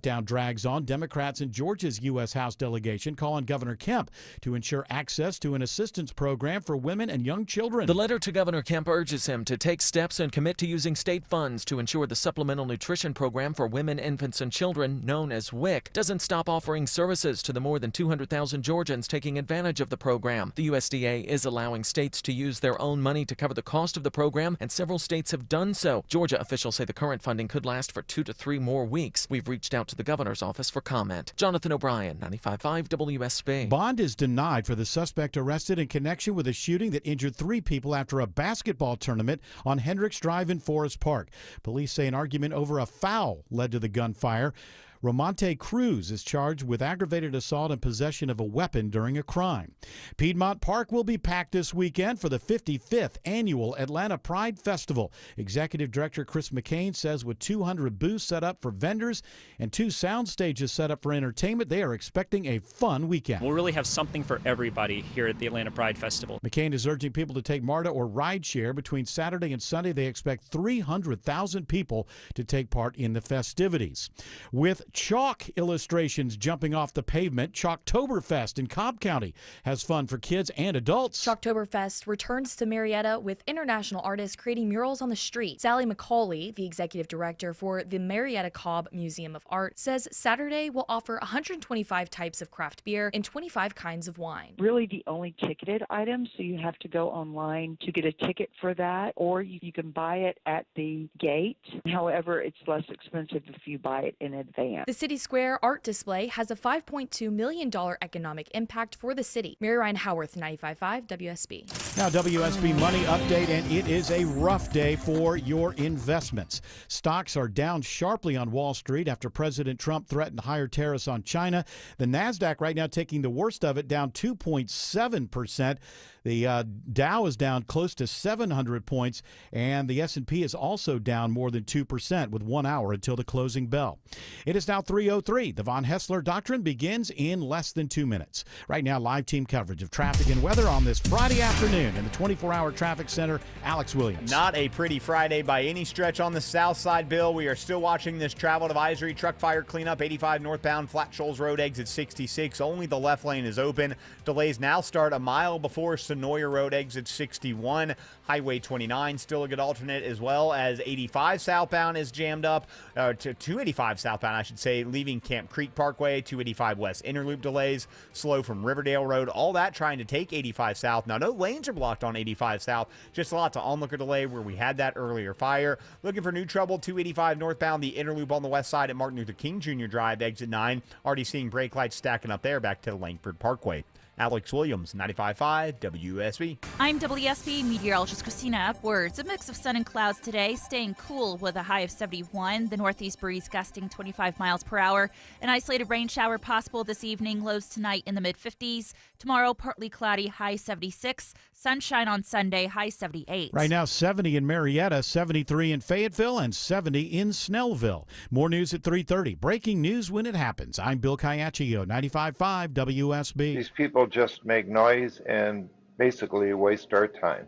Down drags on. Democrats in Georgia's U.S. House delegation call on Governor Kemp to ensure access to an assistance program for women and young children. The letter to Governor Kemp urges him to take steps and commit to using state funds to ensure the Supplemental Nutrition Program for Women, Infants, and Children, known as WIC, doesn't stop offering services to the more than 200,000 Georgians taking advantage of the program. The USDA is allowing states to use their own money to cover the cost of the program, and several states have done so. Georgia officials say the current funding could last for 2 to 3 more weeks. We've reached out to the governor's office for comment. Jonathan O'Brien, 95.5 WSB. Bond is denied for the suspect arrested in connection with a shooting that injured 3 people after a basketball tournament on Hendricks Drive in Forest Park. Police say an argument over a foul led to the gunfire. Ramonte Cruz is charged with aggravated assault and possession of a weapon during a crime. Piedmont Park will be packed this weekend for the 55th annual Atlanta Pride Festival. Executive Director Chris McCain says with 200 booths set up for vendors and 2 sound stages set up for entertainment, they are expecting a fun weekend. We'll really have something for everybody here at the Atlanta Pride Festival. McCain is urging people to take MARTA or rideshare. Between Saturday and Sunday, they expect 300,000 people to take part in the festivities. With chalk illustrations jumping off the pavement, Chalktoberfest in Cobb County has fun for kids and adults. Chalktoberfest returns to Marietta with international artists creating murals on the street. Sally McCauley, the executive director for the Marietta Cobb Museum of Art, says Saturday will offer 125 types of craft beer and 25 kinds of wine. Really the only ticketed items, so you have to go online to get a ticket for that, or you can buy it at the gate. However, it's less expensive if you buy it in advance. The City Square art display has a $5.2 million economic impact for the city. Mary Ryan Howarth, 95.5 WSB. Now WSB Money Update, and it is a rough day for your investments. Stocks are down sharply on Wall Street after President Trump threatened higher tariffs on China. The NASDAQ right now taking the worst of it, down 2.7%. The Dow is down close to 700 points, and the S&P is also down more than 2% with 1 hour until the closing bell. It is now 3:03. The Von Haessler Doctrine begins in less than 2 minutes. Right now, live team coverage of traffic and weather on this Friday afternoon in the 24-hour traffic center. Alex Williams. Not a pretty Friday by any stretch on the south side, Bill. We are still watching this travel advisory. Truck fire cleanup, 85 northbound, Flat Shoals Road, exit 66. Only the left lane is open. Delays now start a mile before Sonoya Road, exit 61. Highway 29, still a good alternate, as well as 85 southbound is jammed up. To 285 southbound, I should say, leaving Camp Creek Parkway. 285 west interloop delays. Slow from Riverdale Road. All that trying to take 85 south. Now, no lanes are blocked on 85 south. Just lots of onlooker delay where we had that earlier fire. Looking for new trouble, 285 northbound, the interloop on the west side at Martin Luther King Jr. Drive, exit 9. Already seeing brake lights stacking up there back to Langford Parkway. Alex Williams, 95.5 WSB. I'm WSB meteorologist Christina Upwards. A mix of sun and clouds today, staying cool with a high of 71. The northeast breeze gusting 25 miles per hour. An isolated rain shower possible this evening. Lows tonight in the mid-50s. Tomorrow, partly cloudy, high 76. Sunshine on Sunday, high 78. Right now, 70 in Marietta, 73 in Fayetteville, and 70 in Snellville. More news at 3:30. Breaking news when it happens. I'm Bill Caiaccio, 95.5 WSB. These people just make noise and basically waste our time.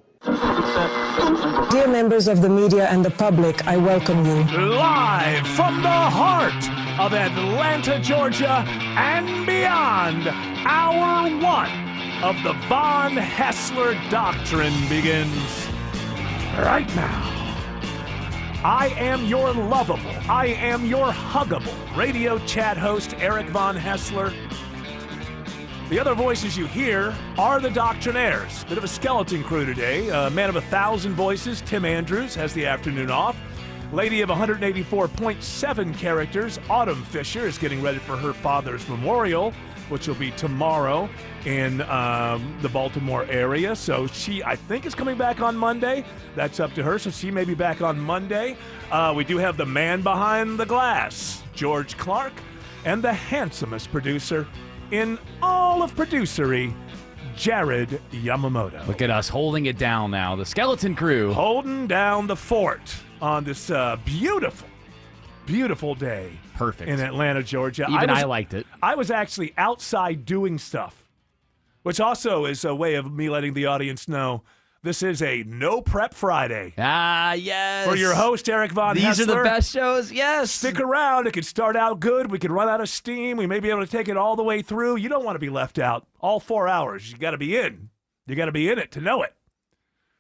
Dear members of the media and the public, I welcome you. Live from the heart of Atlanta, Georgia, and beyond, hour 1 of the Von Haessler Doctrine begins right now. I am your lovable, I am your huggable radio chat host, Eric Von Haessler. The other voices you hear are the Doctrinaires. Bit of a skeleton crew today. Man of 1,000 voices, Tim Andrews, has the afternoon off. Lady of 184.7 characters, Autumn Fisher, is getting ready for her father's memorial, which will be tomorrow in the Baltimore area. So she, I think, is coming back on Monday. That's up to her, so she may be back on Monday. We do have the man behind the glass, George Clark, and the handsomest producer in all of producery, Jared Yamamoto. Look at us holding it down now. The skeleton crew. Holding down the fort on this beautiful, beautiful day. Perfect. In Atlanta, Georgia. I liked it. I was actually outside doing stuff, which also is a way of me letting the audience know This is a No Prep Friday. Ah, yes. For your host, Eric Von These Hessler. are the best shows, yes. Stick around. It could start out good. We could run out of steam. We may be able to take it all the way through. You don't want to be left out all 4 hours. You got to be in. You got to be in it to know it.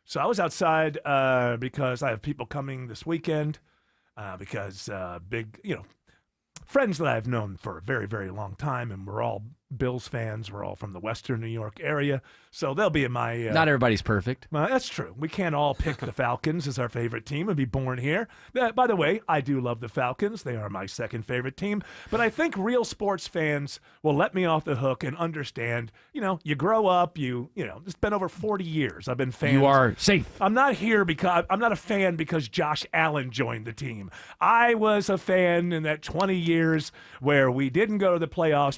So I was outside because I have people coming this weekend because big, friends that I've known for a very, very long time, and we're all Bills fans. We're all from the Western New York area, so they'll be in my... Not everybody's perfect. That's true. We can't all pick the Falcons as our favorite team and be born here. By the way, I do love the Falcons. They are my second favorite team, but I think real sports fans will let me off the hook and understand, you grow up, it's been over 40 years. I've been fans. You are safe. I'm not here because I'm not a fan because Josh Allen joined the team. I was a fan in that 20 years where we didn't go to the playoffs,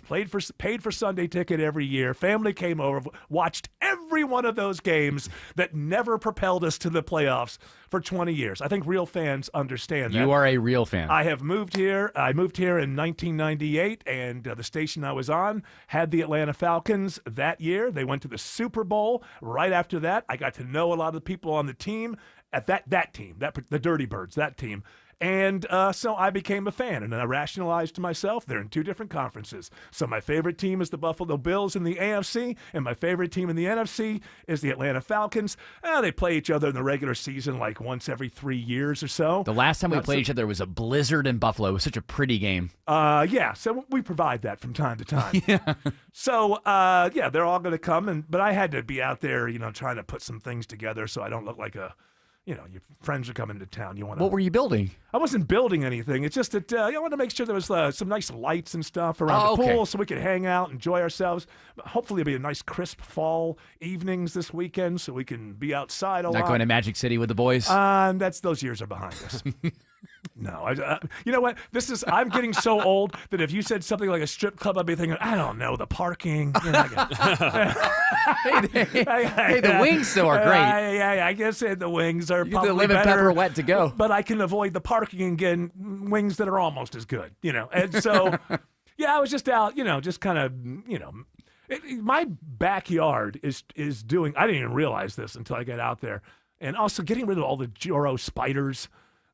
paid for Sunday ticket every year. Family came over, watched every one of those games that never propelled us to the playoffs for 20 years. I think real fans understand that. You are a real fan. I have moved here. I moved here in 1998, and the station I was on had the Atlanta Falcons that year. They went to the Super Bowl. Right after that, I got to know a lot of the people on the team at that team, the Dirty Birds, that team. And so I became a fan, and I rationalized to myself, they're in two different conferences. So my favorite team is the Buffalo Bills in the AFC, and my favorite team in the NFC is the Atlanta Falcons. They play each other in the regular season like once every 3 years or so. The last time we played each other was a blizzard in Buffalo. It was such a pretty game. Yeah, so we provide that from time to time. Yeah. So, they're all going to come, but I had to be out there, trying to put some things together so I don't look like your friends are coming to town. What were you building? I wasn't building anything. It's just that I wanted to make sure there was some nice lights and stuff around the pool so we could hang out, enjoy ourselves. Hopefully it'll be a nice crisp fall evenings this weekend so we can be outside a lot. Not going to Magic City with the boys? Those years are behind us. No, you know what? I'm getting so old that if you said something like a strip club, I'd be thinking, I don't know, the parking. Hey, the wings still are great. I guess the wings are probably the lemon better, pepper wet to go. But I can avoid the parking and get wings that are almost as good, And so, I was just out, just kind of, my backyard is doing. I didn't even realize this until I got out there, and also getting rid of all the Joro spiders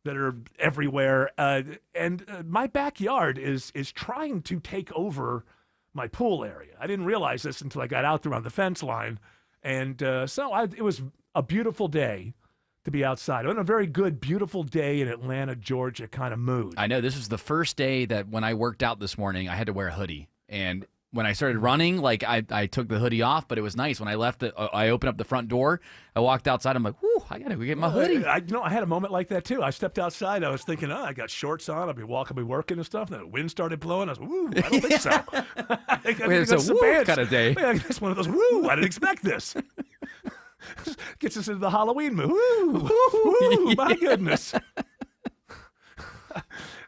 that are everywhere. And my backyard is trying to take over my pool area. I didn't realize this until I got out there on the fence line. And it was a beautiful day to be outside. I'm in a very good, beautiful day in Atlanta, Georgia kind of mood. I know. This was the first day that when I worked out this morning, I had to wear a hoodie. And when I started running, I took the hoodie off, but it was nice. When I left it, I opened up the front door. I walked outside. I'm like, whoo, I got to go get my hoodie. I had a moment like that, too. I stepped outside. I was thinking, I got shorts on. I'll be working and stuff. And the wind started blowing. I was like, woo, I don't think so. I think it's a woo kind of day. It's one of those, woo, I didn't expect this. Gets us into the Halloween mood. Woo, my goodness.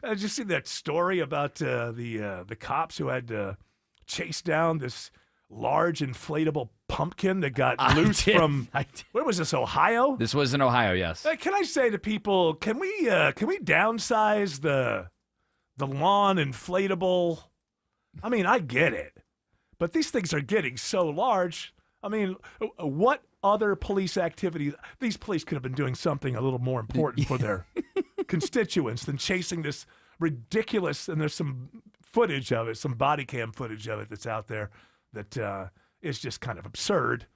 Did you see that story about the cops who had to chase down this large inflatable pumpkin that got loose from where was this, Ohio? This was in Ohio, yes. Can I say to people, can we downsize the lawn inflatable? I mean, I get it, but these things are getting so large. I mean, what other police activities? These police could have been doing something a little more important for their constituents than chasing this ridiculous, and there's some footage of it, some body cam footage of it that's out there that is just kind of absurd.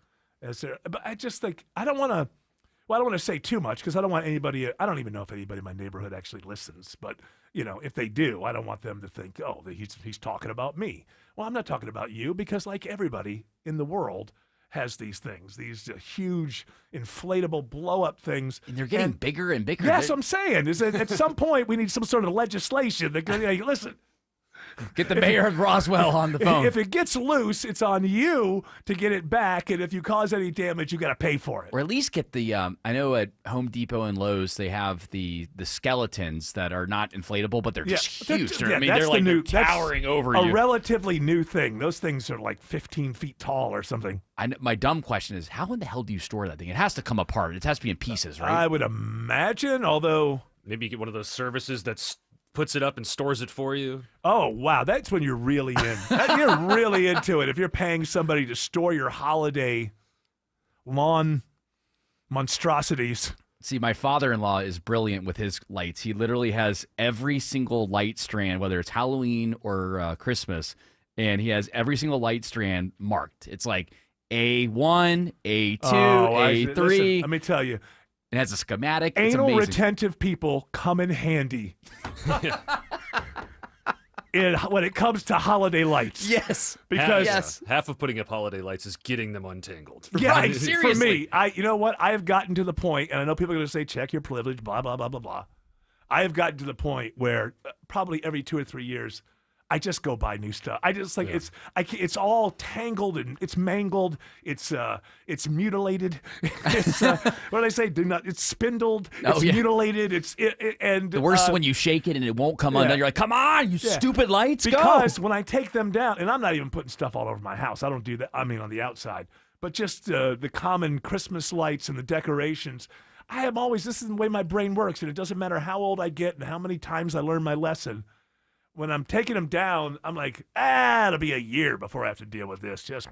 But I just think, I don't want to say too much because I don't want anybody, I don't even know if anybody in my neighborhood actually listens, but if they do, I don't want them to think, oh, he's talking about me. Well, I'm not talking about you because like everybody in the world has these things, these huge inflatable blow-up things. And they're getting bigger and bigger. Yes, I'm saying is that at some point we need some sort of legislation that listen. Get the mayor of Roswell on the phone. If it gets loose, it's on you to get it back, and if you cause any damage, you got to pay for it. Or at least get the. I know at Home Depot and Lowe's they have the skeletons that are not inflatable, but they're just huge. They're like towering over you. A relatively new thing. Those things are like 15 feet tall or something. My dumb question is, how in the hell do you store that thing? It has to come apart. It has to be in pieces, right? I would imagine, although maybe you get one of those services that's puts it up and stores it for you. Oh, wow. That's when you're really in. You're really into it. If you're paying somebody to store your holiday lawn monstrosities. See, my father-in-law is brilliant with his lights. He literally has every single light strand, whether it's Halloween or Christmas, and he has every single light strand marked. It's like A1, A2, A3. Listen, let me tell you. It has a schematic. It's Anal amazing. retentive people come in handy when it comes to holiday lights. Yes. Because half of putting up holiday lights is getting them untangled. yeah, Right, for seriously. me, you know what? I have gotten to the point, and I know people are going to say, check your privilege, blah, blah, blah, blah, blah. I have gotten to the point where probably every 2 or 3 years, I just go buy new stuff. I just like it's all tangled and it's mangled. It's mutilated. It's what do they say? It's spindled. It's mutilated. And The worst is when you shake it and it won't come undone. You're like, come on, you stupid lights, because go. when I take them down, and I'm not even putting stuff all over my house. I don't do that. I mean, on the outside, but just the common Christmas lights and the decorations. This is the way my brain works, and it doesn't matter how old I get and how many times I learn my lesson. When I'm taking them down, I'm like, it'll be a year before I have to deal with this. Just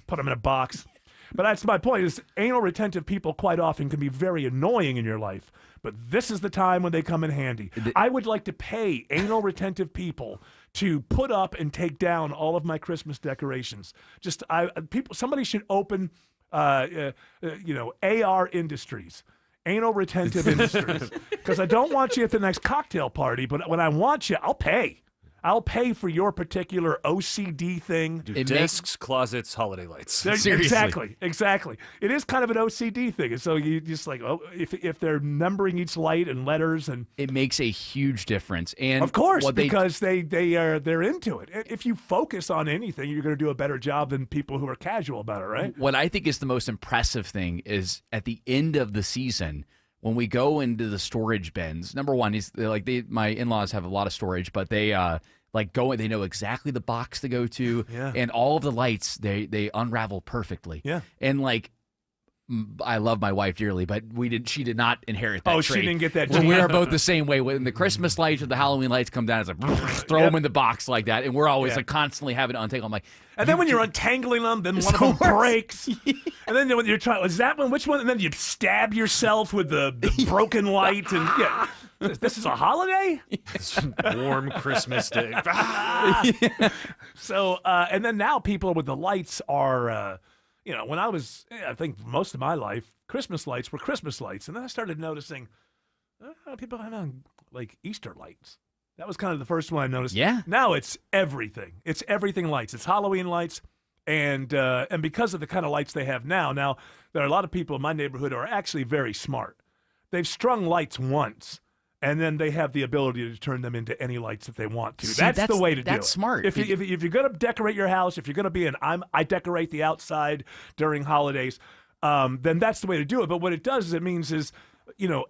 put them in a box. But that's my point, is anal retentive people quite often can be very annoying in your life. But this is the time when they come in handy. I would like to pay anal retentive people to put up and take down all of my Christmas decorations. Somebody should open, AR Industries. Anal retentive industries, because I don't want you at the next cocktail party, but when I want you, I'll pay. I'll pay for your particular OCD thing. Desks, closets, holiday lights. Seriously. Exactly. It is kind of an OCD thing. And so you just like, if they're numbering each light and letters, and it makes a huge difference. And of course, because they're into it. If you focus on anything, you're going to do a better job than people who are casual about it, right? What I think is the most impressive thing is at the end of the season, when we go into the storage bins. Number one is my in-laws have a lot of storage, but they they know exactly the box to go to, and all of the lights they unravel perfectly. Yeah, and I love my wife dearly, but she did not inherit that trait. She didn't get that. We are both the same way. When the Christmas lights or the Halloween lights come down, it's like throw them in the box like that, and we're always constantly having to untangle. I'm like, and then when you're untangling them, then one of them breaks, and then when you're trying, is that one? Which one? And then you stab yourself with the broken light, and this is a holiday. It's warm Christmas day. So, and then now people with the lights are. When I think most of my life, Christmas lights were Christmas lights. And then I started noticing people have on like Easter lights. That was kind of the first one I noticed. Yeah. Now it's everything. It's everything lights. It's Halloween lights. And because of the kind of lights they have now there are a lot of people in my neighborhood who are actually very smart. They've strung lights once. And then they have the ability to turn them into any lights that they want to. That's the way to do it. That's smart. If you're going to decorate your house, if you're going to be I decorate the outside during holidays, then that's the way to do it. But what it does is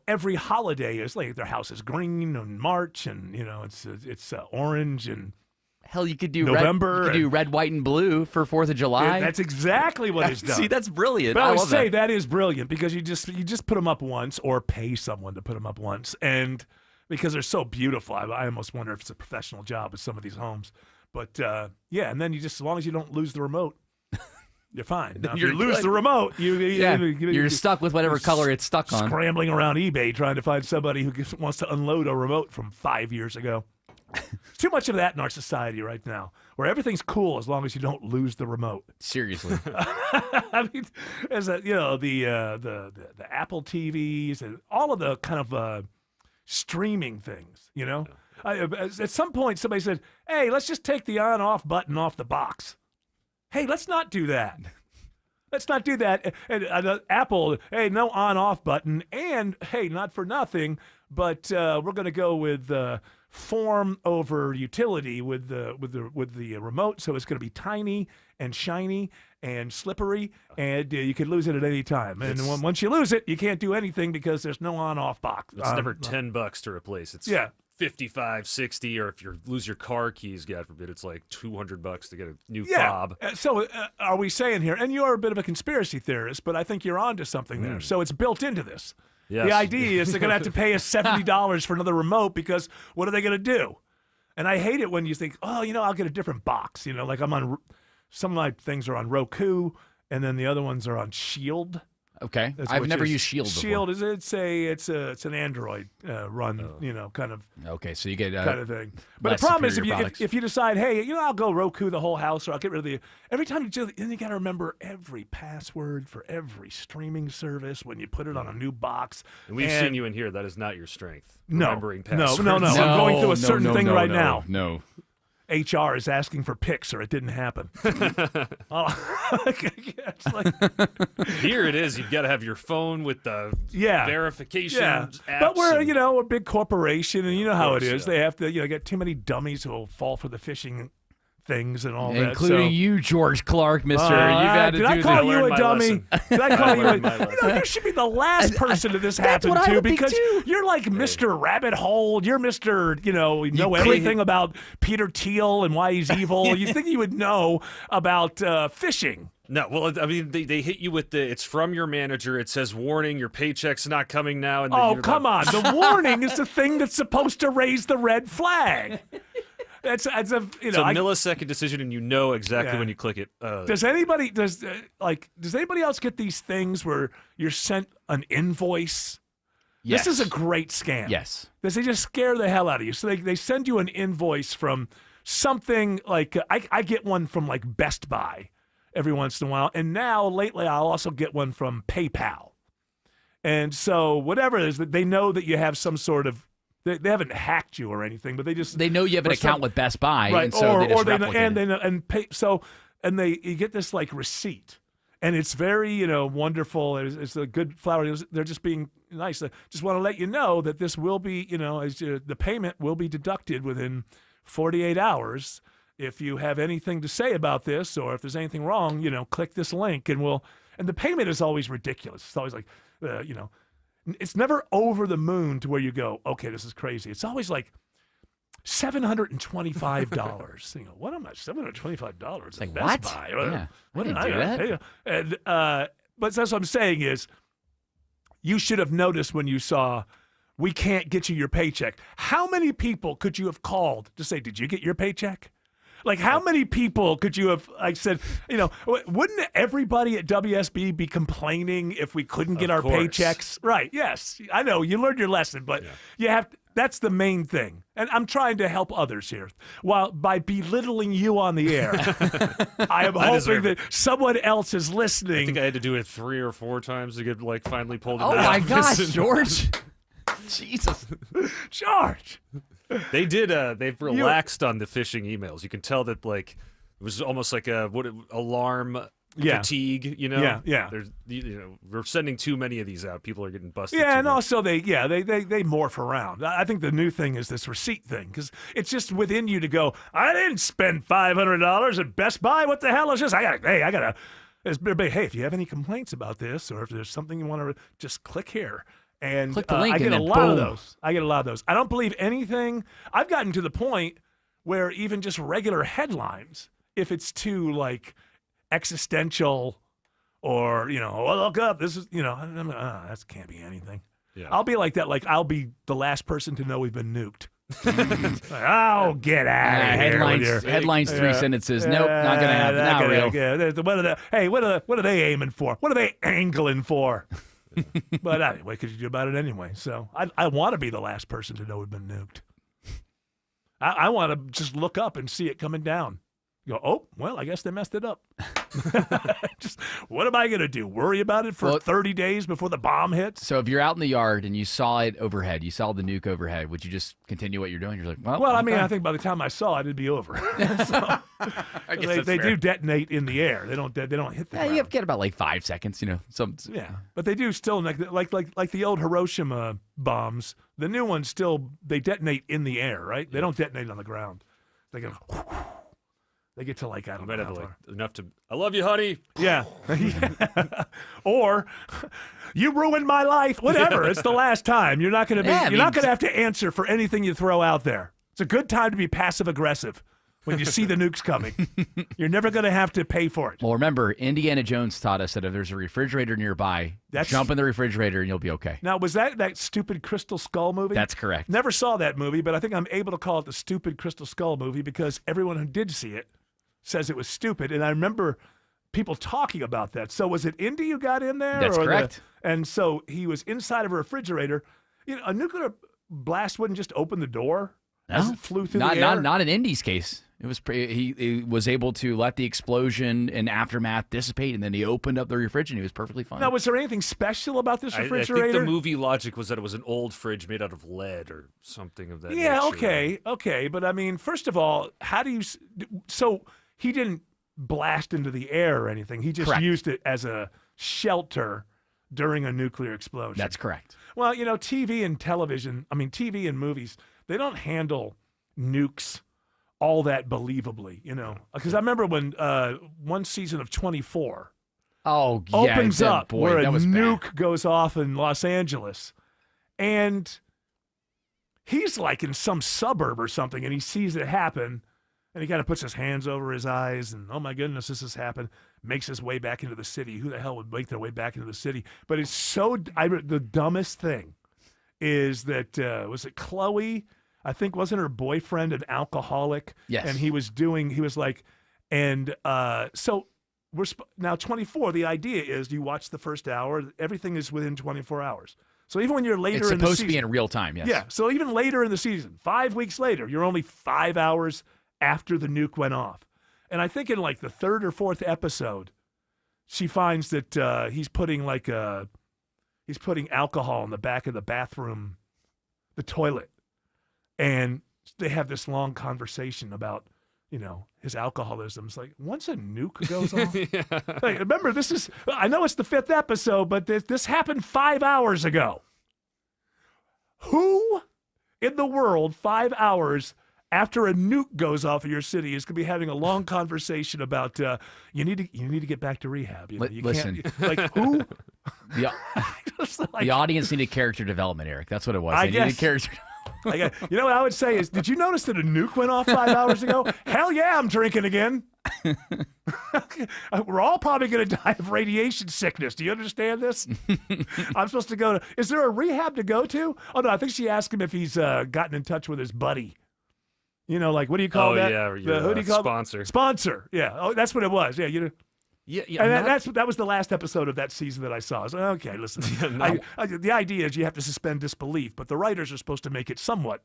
every holiday is like their house is green in March, and it's orange, and hell, you could do November. Red, white, and blue for 4th of July. That's exactly what it's done. See, that's brilliant. But I would love say that is brilliant because you just put them up once, or pay someone to put them up once, and because they're so beautiful, I almost wonder if it's a professional job at some of these homes. But and then as long as you don't lose the remote, you're fine. Now, if you lose the remote, you're stuck with whatever color it's stuck on. Scrambling around eBay trying to find somebody who wants to unload a remote from 5 years ago. Too much of that in our society right now, where everything's cool as long as you don't lose the remote. Seriously, I mean, as the Apple TVs and all of the kind of streaming things. At some point, somebody said, "Hey, let's just take the on-off button off the box." Hey, let's not do that. Let's not do that. And Apple, hey, no on-off button, and hey, not for nothing, but we're going to go with form over utility with the remote, so it's going to be tiny and shiny and slippery, and you could lose it at any time. And once you lose it, you can't do anything because there's no on-off box. It's never $10 to replace. It's $55, $60, or if you lose your car keys, God forbid, it's like $200 to get a new fob. So are we saying here, and you're a bit of a conspiracy theorist, but I think you're onto something there. So it's built into this. Yes. The idea is they're going to have to pay us $70 for another remote because what are they going to do? And I hate it when you think, I'll get a different box. Like I'm on, some of my things are on Roku, and then the other ones are on Shield. Okay, That's I've what never is- used Shield before. Shield is it's an Android run, kind of. Okay, so you get kind of thing. But less the problem is superior products. if you decide, hey, I'll go Roku the whole house, or I'll get rid of the. Every time you do, then you got to remember every password for every streaming service when you put it on a new box. And we've seen you in here. That is not your strength. No, Remembering no. passwords. I'm going through a certain thing right no, now. No. HR is asking for pics, or it didn't happen. It's like, Here it is. You've got to have your phone with the verification apps. But we're and- a big corporation, and you know how it course, is. They have to get too many dummies who will fall for the phishing things and all that. Including you, George Clark, mister. You've had to did do I call that. you a dummy? Did I call you a lesson. you should be the last person that this happened what I to, would think because too. you're like Mr. Rabbit Hole. You're Mr. know click- everything about Peter Thiel and why he's evil. You think you would know about phishing. No, well, I mean, they hit you with it's from your manager. It says, warning, your paycheck's not coming now. And then Oh, you're come like- on. The warning is the thing that's supposed to raise the red flag. It's a It's a millisecond decision, and you know exactly when you click it. Does anybody else get these things where you're sent an invoice? Yes. This is a great scam. Yes. Because they just scare the hell out of you. So they send you an invoice from something like I get one from like Best Buy every once in a while, and now lately I'll also get one from PayPal. And so whatever it is, they know that you have some sort of. They haven't hacked you or anything, but they know you have an account with Best Buy, right? and so they just replicate it. You get this like receipt, and it's very wonderful. It's a good flower. They're just being nice. I just want to let you know that this will be the payment will be deducted within 48 hours. If you have anything to say about this, or if there's anything wrong, click this link, and the payment is always ridiculous. It's always like it's never over the moon to where you go, okay, this is crazy. It's always like $725. What am I? $725 at Best what? Buy. Yeah, I didn't do that. And but that's what I'm saying is, you should have noticed when you saw, we can't get you your paycheck. How many people could you have called to say, did you get your paycheck? Like, how many people could you have said, wouldn't everybody at WSB be complaining if we couldn't get our paychecks? Right. Yes. I know you learned your lesson, but you have to, that's the main thing. And I'm trying to help others here by belittling you on the air. I am hoping that someone else is listening. I think I had to do it 3 or 4 times to get finally pulled into Oh my office. gosh, And- George. Jesus. George. They did. They've relaxed on the phishing emails. You can tell that it was almost like alarm fatigue. Yeah. There's we're sending too many of these out. People are getting busted. Yeah, too and much. also they morph around. I think the new thing is this receipt thing, because it's just within you to go, I didn't spend $500 at Best Buy. What the hell is this? Hey, if you have any complaints about this, or if there's something you want to, just click here. And Click the link I get and a then lot of boom. those. I don't believe anything. I've gotten to the point where even just regular headlines, if it's too existential, or look up, this is that can't be anything. Yeah. I'll be like that. Like, I'll be the last person to know we've been nuked. Oh, get out of here! Headlines 3 sentences. Nope, not gonna happen. Not real. What are they aiming for? What are they angling for? But anyway, what could you do about it anyway? So I want to be the last person to know we've been nuked. I want to just look up and see it coming down. Go, oh, well, I guess they messed it up. Just, what am I going to do? Worry about it for 30 days before the bomb hits? So if you're out in the yard and you saw it overhead, you saw the nuke overhead, would you just continue what you're doing? You're like, I mean, I think by the time I saw it, it'd be over. So, I guess they that's do fair. detonate in the air. They don't hit the ground. You get about 5 seconds, Yeah, but they do still like the old Hiroshima bombs. The new ones still they detonate in the air, right? They don't detonate on the ground. They go. They get to I don't know. Might have enough to. I love you, honey. Yeah. Or you ruined my life. Whatever. It's the last time. You're not going to be. You're not going to have to answer for anything you throw out there. It's a good time to be passive aggressive when you see the nukes coming. You're never going to have to pay for it. Well, remember, Indiana Jones taught us that if there's a refrigerator nearby, jump in the refrigerator and you'll be okay. Now, was that stupid Crystal Skull movie? That's correct. Never saw that movie, but I think I'm able to call it the stupid Crystal Skull movie because everyone who did see it says it was stupid. And I remember people talking about that. So was it Indy who got in there? That's or correct. And so he was inside of a refrigerator. A nuclear blast wouldn't just open the door as it flew through the air? Not in Indy's case. It was he was able to let the explosion and aftermath dissipate, and then he opened up the refrigerator and he was perfectly fine. Now, was there anything special about this refrigerator? I think the movie logic was that it was an old fridge made out of lead or something of that nature. Okay. But, I mean, first of all, how do you – so he didn't blast into the air or anything. He just used it as a shelter during a nuclear explosion. That's correct. Well, TV and movies, they don't handle nukes all that believably, Because I remember when one season of 24 opens up where a nuke goes off in Los Angeles, and he's like in some suburb or something, and he sees it happen, and he kind of puts his hands over his eyes, and oh my goodness, this has happened. Makes his way back into the city. Who the hell would make their way back into the city? But it's the dumbest thing is that was it Chloe? I think wasn't her boyfriend an alcoholic? Yes. And he was like, so we're now 24. The idea is you watch the first hour. Everything is within 24 hours. So even when you're later in the season. It's supposed to be in real time, yes. Yeah. So even later in the season, 5 weeks later, you're only 5 hours after the nuke went off. And I think in like the third or fourth episode, she finds that he's putting alcohol in the back of the bathroom, the toilet. And they have this long conversation about, his alcoholism. It's like, once a nuke goes off, like, remember, I know it's the 5th episode, but this happened 5 hours ago. Who in the world 5 hours after a nuke goes off of your city is going to be having a long conversation about you need to get back to rehab. Listen, like who? The audience needed character development, Eric. That's what it was. They needed character. What I would say is, did you notice that a nuke went off 5 hours ago? Hell yeah, I'm drinking again. We're all probably going to die of radiation sickness. Do you understand this? I'm supposed to go to. Is there a rehab to go to? Oh no, I think she asked him if he's gotten in touch with his buddy. Like what do you call that? Oh yeah, who do you call sponsor? Sponsor. Yeah. Oh, that's what it was. Yeah. Yeah. And that was the last episode of that season that I saw. I was like, okay, listen. The idea is you have to suspend disbelief, but the writers are supposed to make it somewhat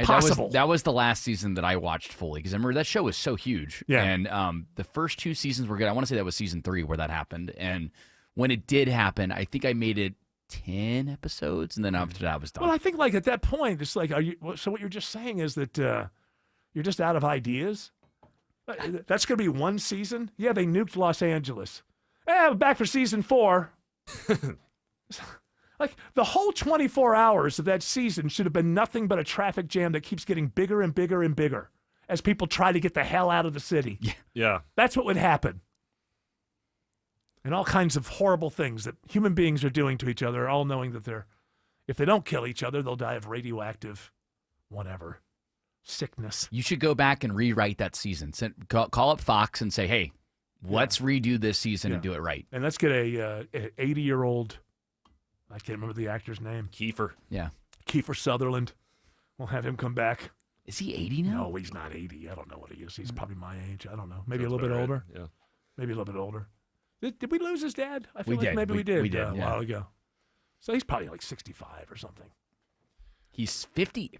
possible. That was the last season that I watched fully because I remember that show was so huge. Yeah. And the first 2 seasons were good. I want to say that was season 3 where that happened. And when it did happen, I think I made it 10 episodes, and then after that I was done. Well, I think like at that point, it's like, so what you're just saying is that you're just out of ideas? That's going to be one season? Yeah, they nuked Los Angeles. We're back for season 4. Like, the whole 24 hours of that season should have been nothing but a traffic jam that keeps getting bigger and bigger and bigger as people try to get the hell out of the city. Yeah. That's what would happen. And all kinds of horrible things that human beings are doing to each other, all knowing that if they don't kill each other, they'll die of radioactive whatever. Sickness. You should go back and rewrite that season. Call up Fox and say, hey, let's redo this season and do it right. And let's get a 80-year-old, I can't remember the actor's name. Kiefer. Yeah. Kiefer Sutherland. We'll have him come back. Is he 80 now? No, he's not 80. I don't know what he is. He's probably my age. I don't know. Maybe a little bit older. Yeah. Maybe a little bit older. Did we lose his dad? I feel we like did. maybe we did, we did a while ago. So he's probably like 65 or something. He's 58.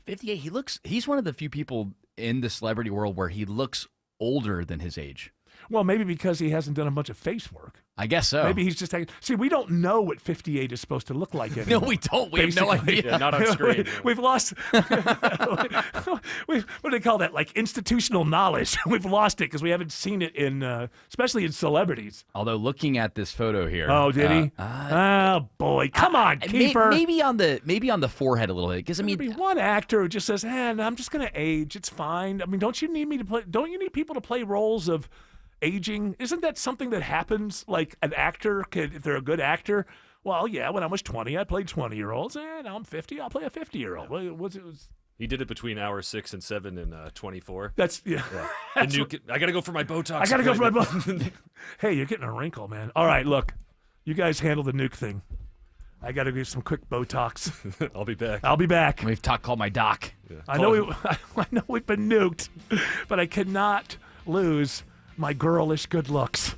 He's one of the few people in the celebrity world where he looks older than his age. Well, maybe because he hasn't done a bunch of face work. I guess so. Maybe he's just taking. See, we don't know what 58 is supposed to look like anymore. No, we don't. We have no idea. Yeah, not on screen. We've lost. What do they call that? Like institutional knowledge. We've lost it because we haven't seen it in, especially in celebrities. Although looking at this photo here. Oh, did he? Oh boy, come on, Kiefer. Maybe on the forehead a little bit. Because I mean, there'd be one actor who just says, I'm just going to age. It's fine. I mean, don't you need me to play? Don't you need people to play roles of aging? Isn't that something that happens? Like an actor could, if they're a good actor. Well, yeah, when I was 20, I played 20-year-olds. Now I'm 50, I'll play a 50-year-old. He did it between hours 6 and 7 and 24. That's yeah. I got to go for my Botox. I got to go for my Botox. Hey, you're getting a wrinkle, man. All right, look, you guys handle the nuke thing. I got to do some quick Botox. I'll be back. I'll be back. We've call my doc. Yeah. I know we've been nuked, but I cannot lose my girlish good looks.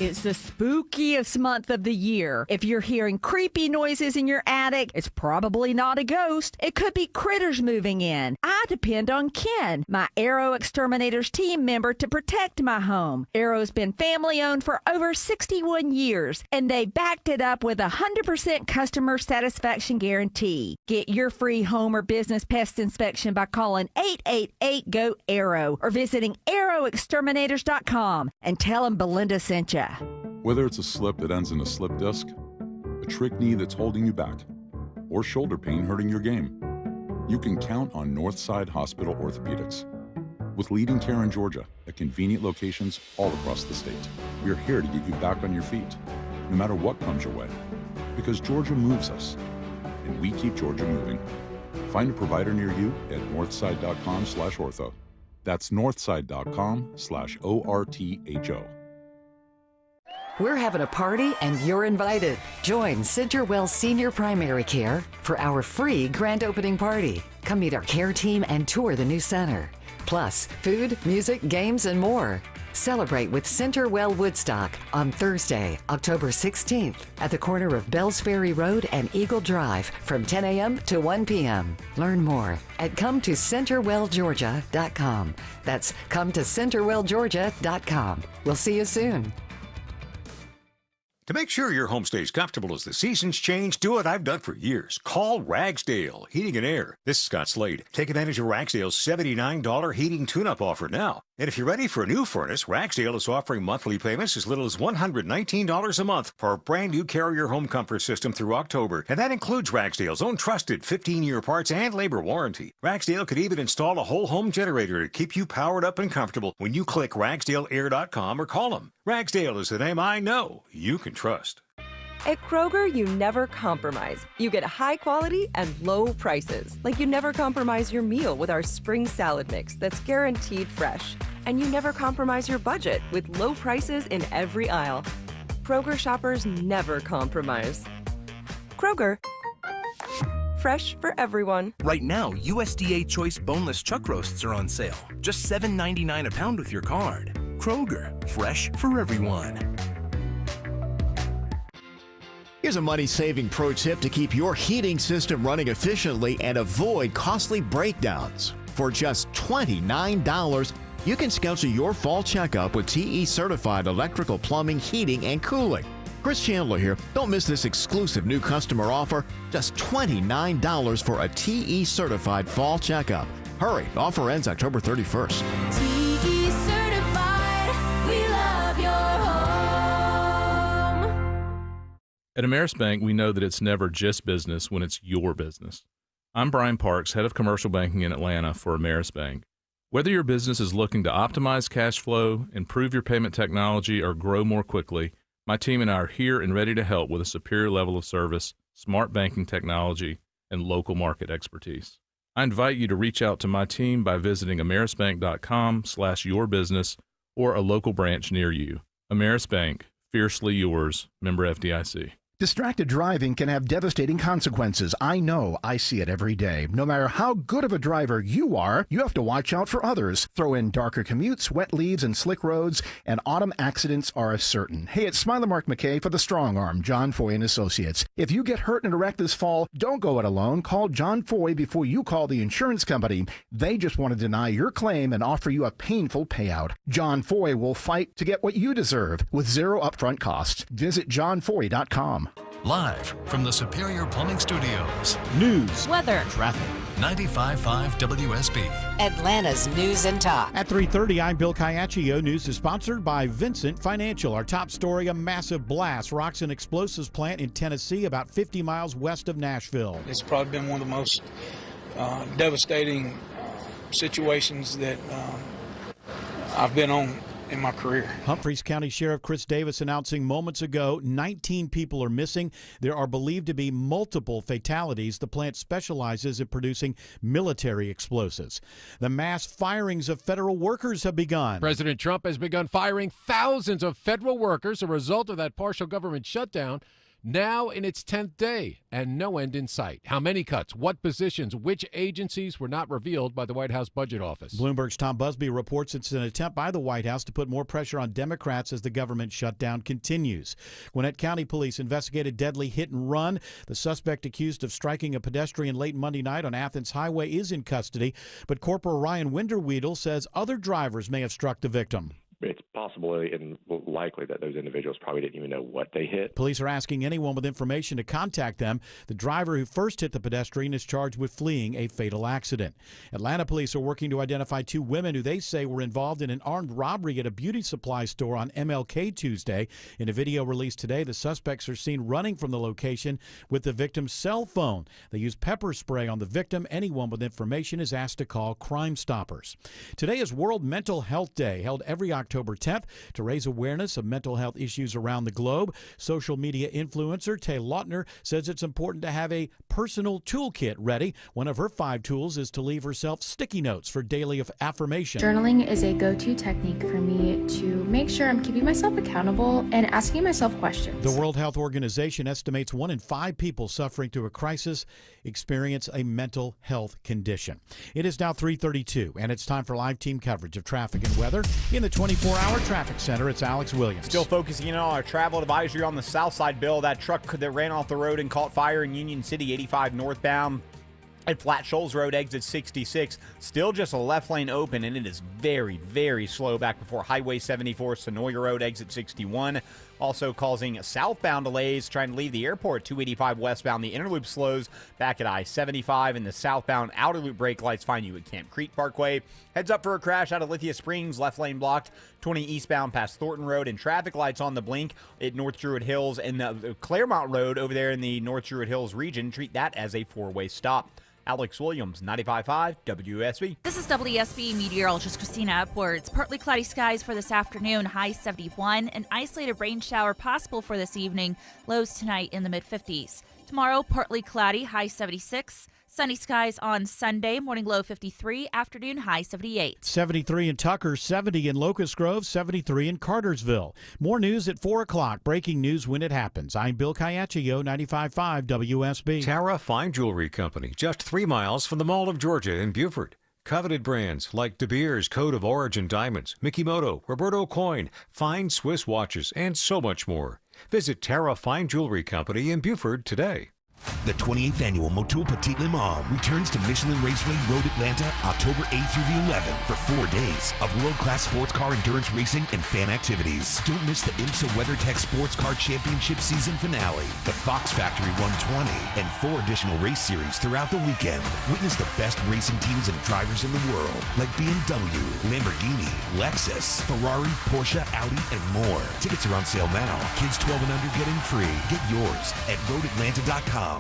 It's the spookiest month of the year. If you're hearing creepy noises in your attic, it's probably not a ghost. It could be critters moving in. I depend on Ken, my Arrow Exterminators team member, to protect my home. Arrow's been family owned for over 61 years, and they backed it up with a 100% customer satisfaction guarantee. Get your free home or business pest inspection by calling 888-GO-ARROW or visiting arrowexterminators.com and tell them Belinda sent you. Whether it's a slip that ends in a slip disc, a trick knee that's holding you back, or shoulder pain hurting your game, you can count on Northside Hospital Orthopedics. With leading care in Georgia at convenient locations all across the state, we're here to get you back on your feet, no matter what comes your way. Because Georgia moves us, and we keep Georgia moving. Find a provider near you at northside.com/ortho. That's northside.com/ORTHO. We're having a party and you're invited. Join CenterWell Senior Primary Care for our free grand opening party. Come meet our care team and tour the new center. Plus, food, music, games, and more. Celebrate with CenterWell Woodstock on Thursday, October 16th at the corner of Bells Ferry Road and Eagle Drive from 10 a.m. to 1 p.m. Learn more at CometoCenterwellGeorgia.com. That's CometoCenterwellGeorgia.com. We'll see you soon. To make sure your home stays comfortable as the seasons change, do what I've done for years. Call Ragsdale Heating and Air. This is Scott Slade. Take advantage of Ragsdale's $79 heating tune-up offer now. And if you're ready for a new furnace, Ragsdale is offering monthly payments as little as $119 a month for a brand new Carrier home comfort system through October. And that includes Ragsdale's own trusted 15-year parts and labor warranty. Ragsdale could even install a whole home generator to keep you powered up and comfortable when you click RagsdaleAir.com or call them. Ragsdale is the name I know you can trust. At Kroger, you never compromise. You get high quality and low prices. Like you never compromise your meal with our spring salad mix that's guaranteed fresh. And you never compromise your budget with low prices in every aisle. Kroger shoppers never compromise. Kroger, fresh for everyone. Right now, USDA Choice Boneless Chuck Roasts are on sale. Just $7.99 a pound with your card. Kroger, fresh for everyone. Here's a money-saving pro tip to keep your heating system running efficiently and avoid costly breakdowns. For just $29, you can schedule your fall checkup with TE-certified electrical, plumbing, heating, and cooling. Chris Chandler here. Don't miss this exclusive new customer offer. Just $29 for a TE-certified fall checkup. Hurry, offer ends October 31st. TE-certified, we love your home. At Ameris Bank, we know that it's never just business when it's your business. I'm Brian Parks, head of commercial banking in Atlanta for Ameris Bank. Whether your business is looking to optimize cash flow, improve your payment technology, or grow more quickly, my team and I are here and ready to help with a superior level of service, smart banking technology, and local market expertise. I invite you to reach out to my team by visiting amerisbank.com/yourbusiness or a local branch near you. Ameris Bank, fiercely yours, member FDIC. Distracted driving can have devastating consequences. I know. I see it every day. No matter how good of a driver you are, you have to watch out for others. Throw in darker commutes, wet leaves, and slick roads, and autumn accidents are certain. Hey, it's Smiler Mark McKay for the Strong Arm, John Foy and Associates. If you get hurt in a wreck this fall, don't go it alone. Call John Foy before you call the insurance company. They just want to deny your claim and offer you a painful payout. John Foy will fight to get what you deserve with zero upfront costs. Visit johnfoy.com. Live from the Superior Plumbing Studios. News, weather, traffic. 95.5 WSB. Atlanta's News and Talk. At 3:30, I'm Bill Caiaccio. News is sponsored by Vincent Financial. Our top story, a massive blast rocks an explosives plant in Tennessee about 50 miles west of Nashville. It's probably been one of the most devastating situations that I've been on in my career. Humphreys County Sheriff Chris Davis announcing moments ago 19 people are missing. There are believed to be multiple fatalities. The plant specializes in producing military explosives. The mass firings of federal workers have begun. President Trump has begun firing thousands of federal workers, a result of that partial government shutdown. now in its 10th day and no end in sight. How many cuts, what positions, which agencies were not revealed by the White House Budget Office. Bloomberg's Tom Busby reports it's an attempt by the White House to put more pressure on Democrats as the government shutdown continues. Gwinnett County Police investigated deadly hit and run. The suspect accused of striking a pedestrian late Monday night on Athens Highway is in custody, but Corporal Ryan Winderweedle says other drivers may have struck the victim. It's possible and likely that those individuals probably didn't even know what they hit. Police are asking anyone with information to contact them. The driver who first hit the pedestrian is charged with fleeing a fatal accident. Atlanta police are working to identify 2 women who they say were involved in an armed robbery at a beauty supply store on MLK Tuesday. In a video released today, the suspects are seen running from the location with the victim's cell phone. They used pepper spray on the victim. Anyone with information is asked to call Crime Stoppers. Today is World Mental Health Day, held every October 10th to raise awareness of mental health issues around the globe. Social media influencer Tay Lautner says it's important to have a personal toolkit ready. One of her 5 tools is to leave herself sticky notes for daily affirmation. Journaling is a go-to technique for me to make sure I'm keeping myself accountable and asking myself questions. The World Health Organization estimates 1 in 5 people suffering through a crisis experience a mental health condition. It is now 3:32, and it's time for live team coverage of traffic and weather in the 24-hour traffic center. It's Alex Williams. Still focusing in on our travel advisory on the south side, Bill. That truck that ran off the road and caught fire in Union City, 85 northbound. At Flat Shoals Road, exit 66, still just a left lane open, and it is very, very slow back before Highway 74, Sonoya Road, exit 61. Also causing southbound delays trying to leave the airport, 285 westbound. The inner loop slows back at I-75, and the southbound outer loop brake lights find you at Camp Creek Parkway. Heads up for a crash out of Lithia Springs, left lane blocked, 20 eastbound past Thornton Road, and traffic lights on the blink at North Druid Hills and the Claremont Road over there in the North Druid Hills region. Treat that as a 4-way stop. Alex Williams, 95.5 WSB. This is WSB meteorologist Christina Upwards. Partly cloudy skies for this afternoon, high 71. An isolated rain shower possible for this evening, lows tonight in the mid-50s. Tomorrow, partly cloudy, high 76. Sunny skies on Sunday, morning low 53, afternoon high 78. 73 in Tucker, 70 in Locust Grove, 73 in Cartersville. More news at 4 o'clock. Breaking news when it happens. I'm Bill Caiaccio, 95.5 WSB. Tara Fine Jewelry Company, just 3 miles from the Mall of Georgia in Buford. Coveted brands like De Beers Code of Origin Diamonds, Mikimoto, Roberto Coin, fine Swiss watches, and so much more. Visit Tara Fine Jewelry Company in Buford today. The 28th annual Motul Petit Le Mans returns to Michelin Raceway Road Atlanta October 8th through the 11th for 4 days of world-class sports car endurance racing and fan activities. Don't miss the IMSA WeatherTech Sports Car Championship season finale, the Fox Factory 120, and 4 additional race series throughout the weekend. Witness the best racing teams and drivers in the world, like BMW, Lamborghini, Lexus, Ferrari, Porsche, Audi, and more. Tickets are on sale now. Kids 12 and under getting free. Get yours at roadatlanta.com.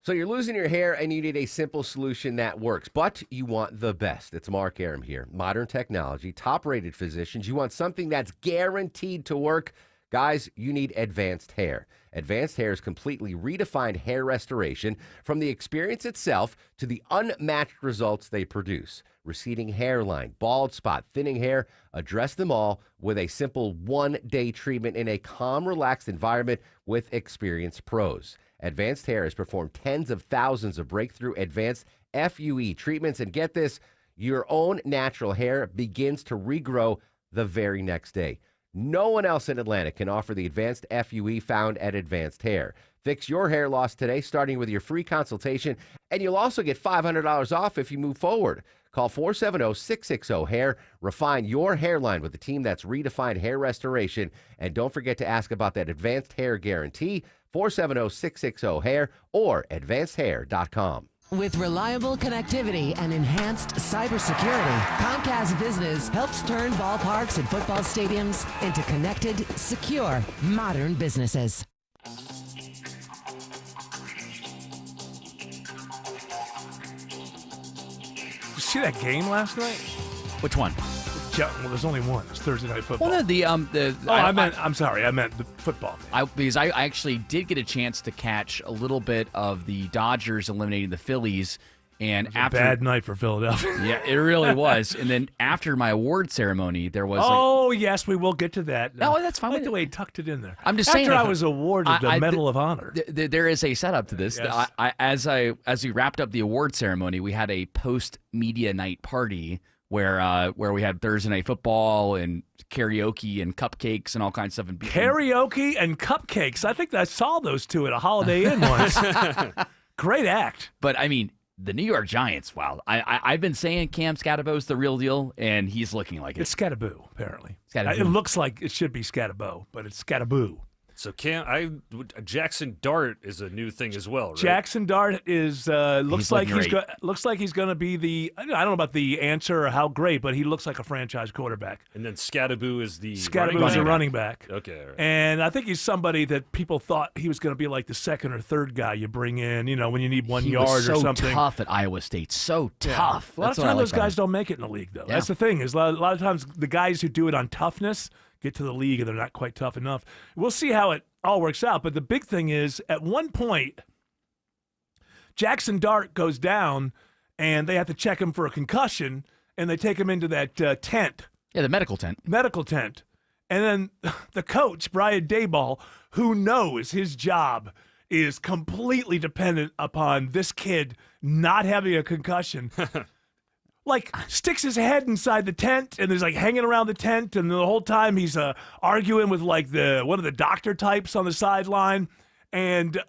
So you're losing your hair and you need a simple solution that works, but you want the best. It's Mark Arum here. Modern technology, top-rated physicians. You want something that's guaranteed to work. Guys, you need Advanced Hair. Advanced Hair's completely redefined hair restoration, from the experience itself to the unmatched results they produce. Receding hairline, bald spot, thinning hair, address them all with a simple 1-day treatment in a calm, relaxed environment with experienced pros. Advanced Hair has performed tens of thousands of breakthrough advanced FUE treatments, and get this, your own natural hair begins to regrow the very next day. No one else in Atlanta can offer the advanced FUE found at Advanced Hair. Fix your hair loss today, starting with your free consultation, and you'll also get $500 off if you move forward. Call 470-660-HAIR. Refine your hairline with a team that's redefined hair restoration. And don't forget to ask about that Advanced Hair Guarantee, 470-660-HAIR or advancedhair.com. With reliable connectivity and enhanced cybersecurity, Comcast Business helps turn ballparks and football stadiums into connected, secure, modern businesses. You see that game last night? Which one? Well, there's only one. It's Thursday Night Football. Well, I'm sorry. I meant the football game. Because I actually did get a chance to catch a little bit of the Dodgers eliminating the Phillies And It was after a bad night for Philadelphia. Yeah, it really was. And then after my award ceremony, there was Oh, yes, we will get to that. No, that's fine. I like the way he tucked it in there. I'm just After saying. I was awarded the Medal of Honor. There is a setup to this. Yes. As we wrapped up the award ceremony, we had a post media night party where we had Thursday night football and karaoke and cupcakes and all kinds of stuff. Karaoke and cupcakes. I think I saw those two at a Holiday Inn once. Great act. But I mean, the New York Giants. Wow, I've been saying Cam Scatterbo's the real deal, and he's looking like it. It's Scatterbo, apparently. Scatterbo. It looks like it should be Scatterbo, but it's Scatterbo. So Jackson Dart is a new thing as well, right? Jackson Dart is looks like looking he's going to be the. I don't know about the answer or how great, but he looks like a franchise quarterback. And then Scatterbo is the running back. Okay, all right. And I think he's somebody that people thought he was going to be like the second or third guy you bring in, when you need 1 He yard was or so something. tough at Iowa State. So tough. A lot That's of what I times like those about guys him. don't make it in the league, though. Yeah. That's the thing. Is a lot of times the guys who do it on toughness get to the league and they're not quite tough enough. We'll see how it all works out. But the big thing is, at one point, Jackson Dart goes down, and they have to check him for a concussion, and they take him into that tent. Yeah, the medical tent. Medical tent. And then the coach, Brian Daboll, who knows his job is completely dependent upon this kid not having a concussion, sticks his head inside the tent and is hanging around the tent, and the whole time he's arguing with one of the doctor types on the sideline. And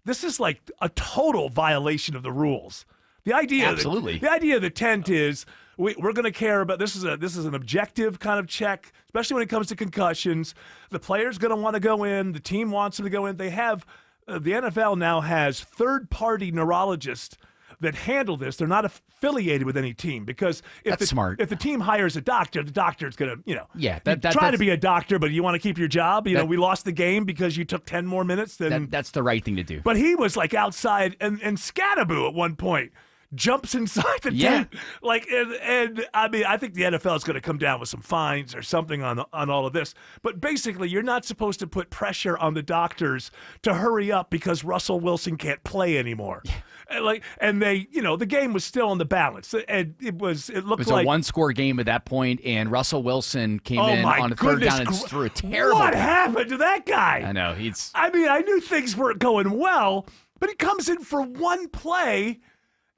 this is a total violation of the rules. The idea, Absolutely. The idea of the tent is we're going to care about this is an objective kind of check, especially when it comes to concussions. The player's going to want to go in. The team wants them to go in. They have the NFL now has third-party neurologists that handle this. They're not affiliated with any team because if the team hires a doctor, the doctor's going to, try to be a doctor, but you want to keep your job. We lost the game because you took 10 more minutes. That's the right thing to do. But he was outside, and Scatterbo at one point jumps inside the tent. And I mean, I think the NFL is going to come down with some fines or something on all of this. But basically, you're not supposed to put pressure on the doctors to hurry up because Russell Wilson can't play anymore. And they, the game was still on the balance, and it looked It was like a one-score game at that point, and Russell Wilson came in on a third down and threw a terrible. What happened to that guy? I know I mean, I knew things weren't going well, but he comes in for one play.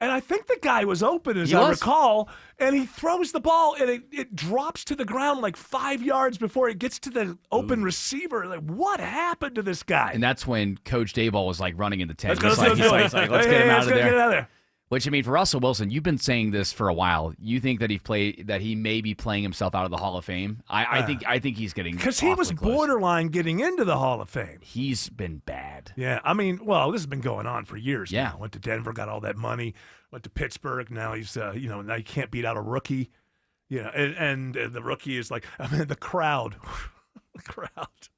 And I think the guy was open, as I recall, and he throws the ball, and it drops to the ground 5 yards before it gets to the open receiver. What happened to this guy? And that's when Coach Daboll was running in the tent. Let's get him out of there. Which, I mean, for Russell Wilson, you've been saying this for a while. You think that he may be playing himself out of the Hall of Fame. I think he's getting because he was borderline getting into the Hall of Fame. He's been bad. Yeah, I mean, well, this has been going on for years. Yeah, now. Went to Denver, got all that money. Went to Pittsburgh. Now he's now you can't beat out a rookie. And the rookie is the crowd, the crowd.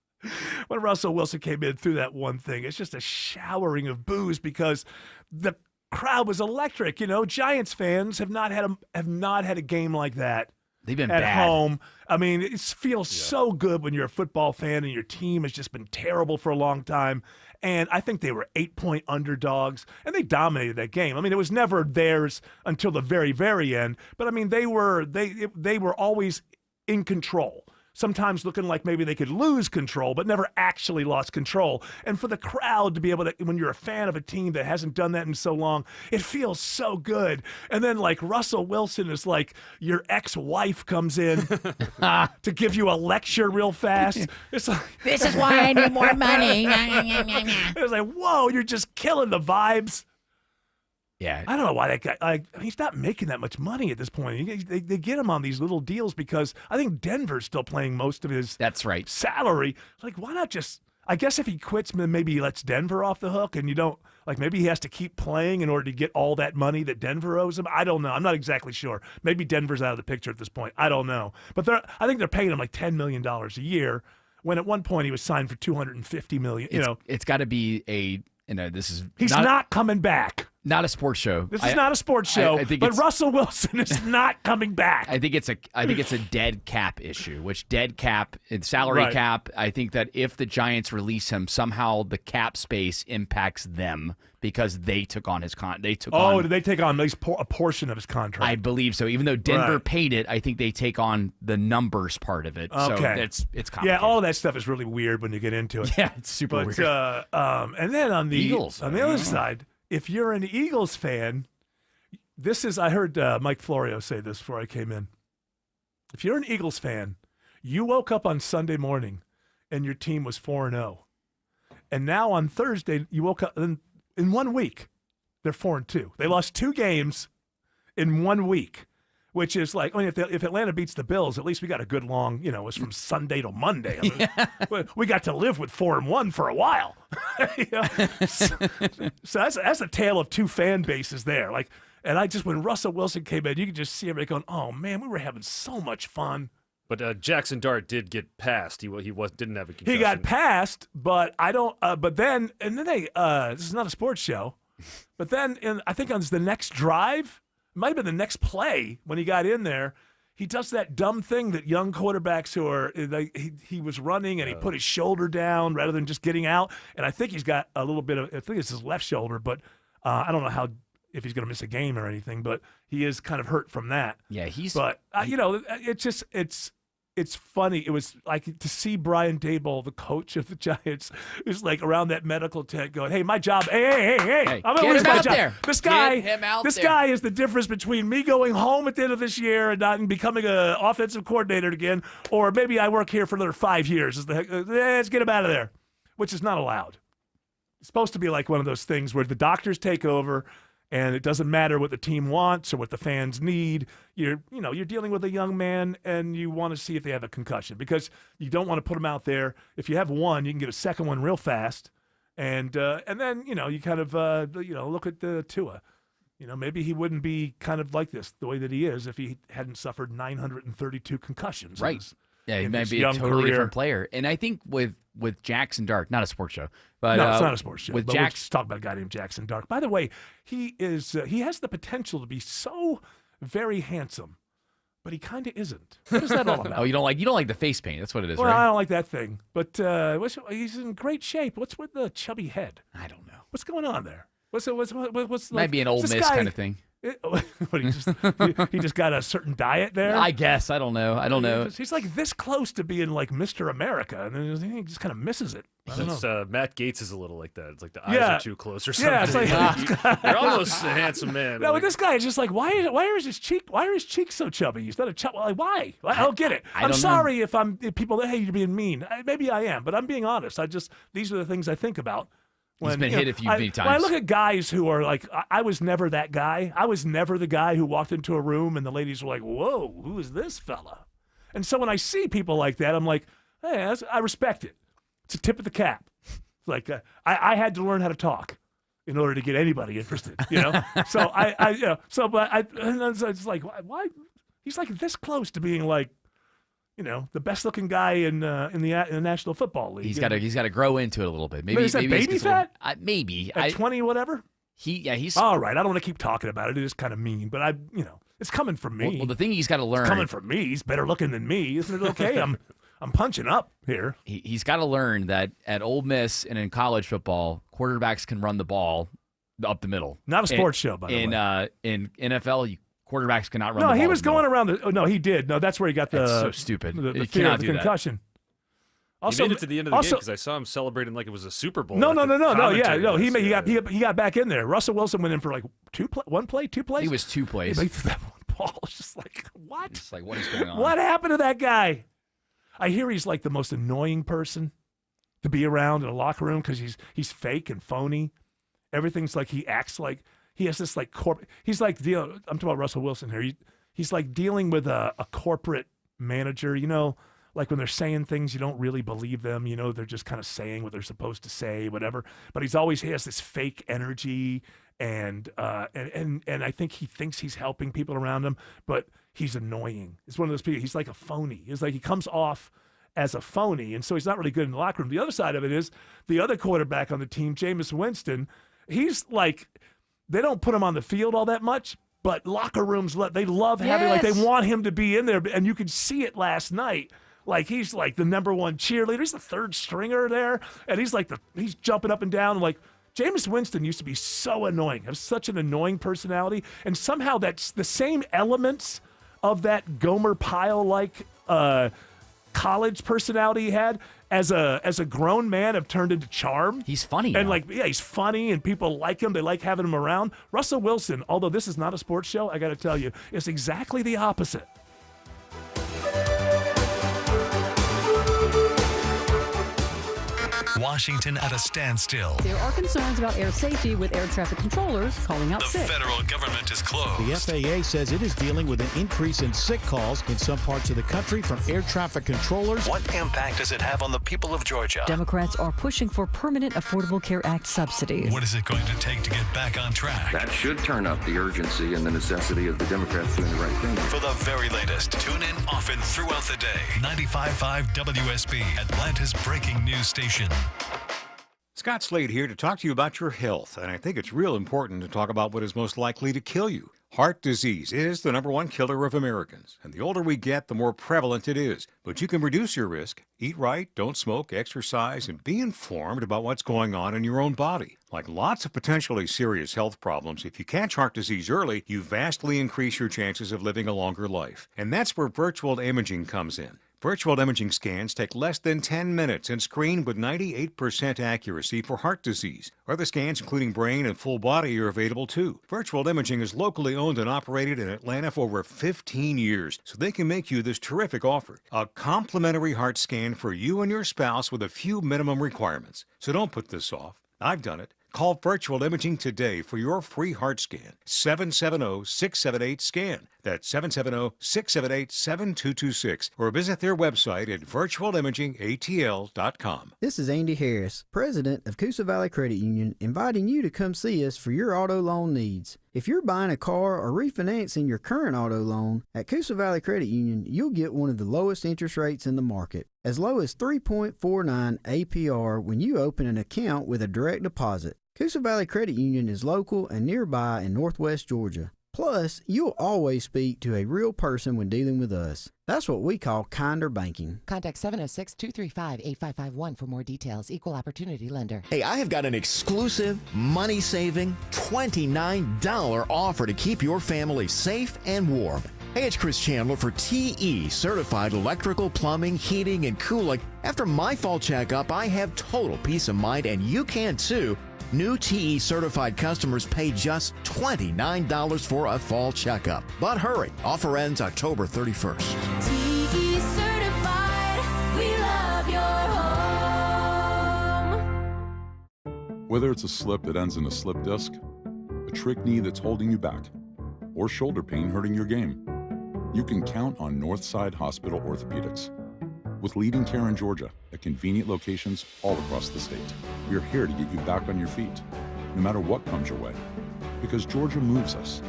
When Russell Wilson came in through that one thing, it's just a showering of boos because the crowd was electric. Giants fans have not had a game like that. They've been at bad. home. I mean, it feels so good when you're a football fan and your team has just been terrible for a long time. And I think they were 8-point underdogs, and they dominated that game. I mean, it was never theirs until the very, very end. But I mean, they were always in control. Sometimes looking like maybe they could lose control, but never actually lost control. And for the crowd to be able to, when you're a fan of a team that hasn't done that in so long, it feels so good. And then Russell Wilson is your ex-wife comes in to give you a lecture real fast. It's This is why I need more money. It's whoa, you're just killing the vibes. Yeah. I don't know why that guy, he's not making that much money at this point. They get him on these little deals because I think Denver's still playing most of his salary. Why not just, I guess if he quits, maybe he lets Denver off the hook and you don't, maybe he has to keep playing in order to get all that money that Denver owes him. I don't know. I'm not exactly sure. Maybe Denver's out of the picture at this point. I don't know. But I think they're paying him $10 million a year when at one point he was signed for $250 million. It's got to be this is he's not coming back. Not a sports show. This is not a sports show, I think but Russell Wilson is not coming back. I think it's a dead cap issue, which dead cap, salary Right. cap. I think that if the Giants release him, somehow the cap space impacts them because they took on his did they take on at least a portion of his contract? I believe so. Even though Denver Right. paid it, I think they take on the numbers part of it. Okay. So it's complicated. Yeah, all of that stuff is really weird when you get into it. Yeah, it's super weird. weird. And then on the Eagles. on the other side, if you're an Eagles fan, I heard Mike Florio say this before I came in. If you're an Eagles fan, you woke up on Sunday morning and your team was 4-0. And now on Thursday, you woke up in 1 week, they're 4-2. They lost 2 games in 1 week, which is like, if Atlanta beats the Bills, at least we got a good long, it's from Sunday to Monday. We got to live with 4-1 for a while. So that's a tale of 2 fan bases there. And when Russell Wilson came in, you could just see everybody going, "Oh man, we were having so much fun." But Jackson Dart did get passed. He didn't have a concussion. He got passed, but I don't. But then they. This is not a sports show, but then I think on the next drive, it might have been the next play when he got in there. He does that dumb thing that young quarterbacks who are he was running and he put his shoulder down rather than just getting out. And I think he's got a little bit of. I think it's his left shoulder, but I don't know if he's going to miss a game or anything. But he is kind of hurt from that. Yeah, he's. But it's funny. It was like to see Brian Daboll, the coach of the Giants, is like around that medical tent going, "Hey, my job. Hey, I'm going to lose my job. There. This guy, Get him out this there. guy is the difference between me going home at the end of this year and not becoming an offensive coordinator again, or maybe I work here for another 5 years. Let's get him out of there," which is not allowed. It's supposed to be like one of those things where the doctors take over. And it doesn't matter what the team wants or what the fans need. You're dealing with a young man, and you want to see if they have a concussion because you don't want to put them out there. If you have one, you can get a second one real fast, and then you kind of look at the Tua. Maybe he wouldn't be kind of like this the way that he is if he hadn't suffered 932 concussions. Right. Yeah, he in might his be a young totally career. different player. And I think with Jackson Dart, not a sports show, but no, it's not a sports show. With But we're Jackson, just talking about a guy named Jackson Dart. By the way, he has the potential to be so very handsome, but he kind of isn't. What is that all about? oh, you don't like the face paint. That's what it is, Well, right? I don't like that thing. But he's in great shape. What's with the chubby head? I don't know. What's going on there? What's Might be an Ole this Miss guy- kind of thing. he just got a certain diet there. I guess. I don't know. He's like this close to being like Mr. America, and then he just kind of misses it. I don't know. Matt Gates is a little like that. It's like the eyes Yeah. are too close or something. Yeah, it's like You're almost a handsome man. No, but this guy is just like, why are his cheeks so chubby? He's not a chubby. Like, why? I don't get it. I I'm don't sorry if people. Hey, you're being mean. Maybe I am, but I'm being honest. These are the things I think about. He's been hit a few many times. When I look at guys who are like, I was never that guy. I was never the guy who walked into a room and the ladies were like, "Whoa, who is this fella?" And so when I see people like that, I'm like, hey, I respect it. It's a tip of the cap. It's like I had to learn how to talk in order to get anybody interested, So it's like, why? He's like this close to being like, the best looking guy in the National Football League. He's got to grow into it a little bit. Maybe is that maybe baby he's fat? Maybe At 20, whatever. He's all right. I don't want to keep talking about it. It is kind of mean, but it's coming from me. Well, the thing he's got to learn. It's coming from me. He's better looking than me, isn't it? Okay, I'm punching up here. He's got to learn that at Ole Miss and in college football, quarterbacks can run the ball up the middle. Not a sports show, by the way. In NFL, quarterbacks cannot run the ball. No, he was up the middle. going around the. Oh, no, he did. No, that's where he got the. That's so stupid. The You fear cannot of the do that. concussion. He made it to the end of the game because I saw him celebrating like it was a Super Bowl. No. Like the Yeah, commentary no. was. He got back in there. Russell Wilson went in for like two plays. He was 2 plays. He threw that one ball. It's just like what? It's like what is going on? What happened to that guy? I hear he's like the most annoying person to be around in a locker room because he's fake and phony. Everything's like he acts like he has this like He's like I'm talking about Russell Wilson here. He's like dealing with a corporate manager. Like when they're saying things, you don't really believe them. They're just kind of saying what they're supposed to say, whatever. But he has this fake energy, and I think he thinks he's helping people around him, but he's annoying. It's one of those people. He's like a phony. It's like he comes off as a phony, and so he's not really good in the locker room. The other side of it is the other quarterback on the team, Jameis Winston. He's like they don't put him on the field all that much, but locker rooms, they love having, like, they want him to be in there. And you could see it last night. Like, he's like the number one cheerleader. He's the third stringer there. And he's he's jumping up and down. And like, Jameis Winston used to be so annoying, have such an annoying personality. And somehow that's the same elements of that Gomer Pyle-like college personality he had as a grown man have turned into charm. He's funny. And now. he's funny and people like him. They like having him around. Russell Wilson, although this is not a sports show, I got to tell you, it's exactly the opposite. Washington at a standstill. There are concerns about air safety with air traffic controllers calling out The sick. federal government is closed. The FAA says it is dealing with an increase in sick calls in some parts of the country from air traffic controllers. What impact does it have on the people of Georgia? Democrats are pushing for permanent Affordable Care Act subsidies. What is it going to take to get back on track? That should turn up the urgency and the necessity of the Democrats doing the right thing. For the very latest, tune in often throughout the day. 95.5 WSB, Atlanta's breaking news station. Scott Slade here to talk to you about your health, and I think it's real important to talk about what is most likely to kill you. Heart disease is the number one killer of Americans, and the older we get, the more prevalent it is. But you can reduce your risk. Eat right, don't smoke, exercise, and be informed about what's going on in your own body. Like lots of potentially serious health problems, if you catch heart disease early, you vastly increase your chances of living a longer life. And that's where virtual imaging comes in. Virtual imaging scans take less than 10 minutes and screen with 98% accuracy for heart disease. Other scans, including brain and full body, are available too. Virtual imaging is locally owned and operated in Atlanta for over 15 years, so they can make you this terrific offer. A complimentary heart scan for you and your spouse with a few minimum requirements. So don't put this off. I've done it. Call Virtual Imaging today for your free heart scan. 770-678-SCAN. That's 770-678-7226. Or visit their website at virtualimagingatl.com. This is Andy Harris, president of Coosa Valley Credit Union, inviting you to come see us for your auto loan needs. If you're buying a car or refinancing your current auto loan, at Coosa Valley Credit Union, you'll get one of the lowest interest rates in the market, as low as 3.49 APR when you open an account with a direct deposit. Coosa Valley Credit Union is local and nearby in Northwest Georgia. Plus, you'll always speak to a real person when dealing with us. That's what we call kinder banking. Contact 706-235-8551 for more details. Equal Opportunity Lender. Hey, I have got an exclusive, money-saving, $29 offer to keep your family safe and warm. Hey, it's Chris Chandler for TE, Certified Electrical, Plumbing, Heating, and Cooling. After my fall checkup, I have total peace of mind, and you can too. New TE certified customers pay just $29 for a fall checkup. But hurry, offer ends October 31st. TE certified, we love your home. Whether it's a slip that ends in a slip disc, a trick knee that's holding you back, or shoulder pain hurting your game, you can count on Northside Hospital Orthopedics. With leading care in Georgia at convenient locations all across the state, we're here to get you back on your feet, no matter what comes your way. Because Georgia moves us,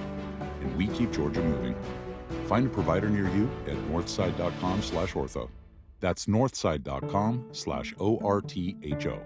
and we keep Georgia moving. Find a provider near you at northside.com/ortho. That's northside.com/ORTHO.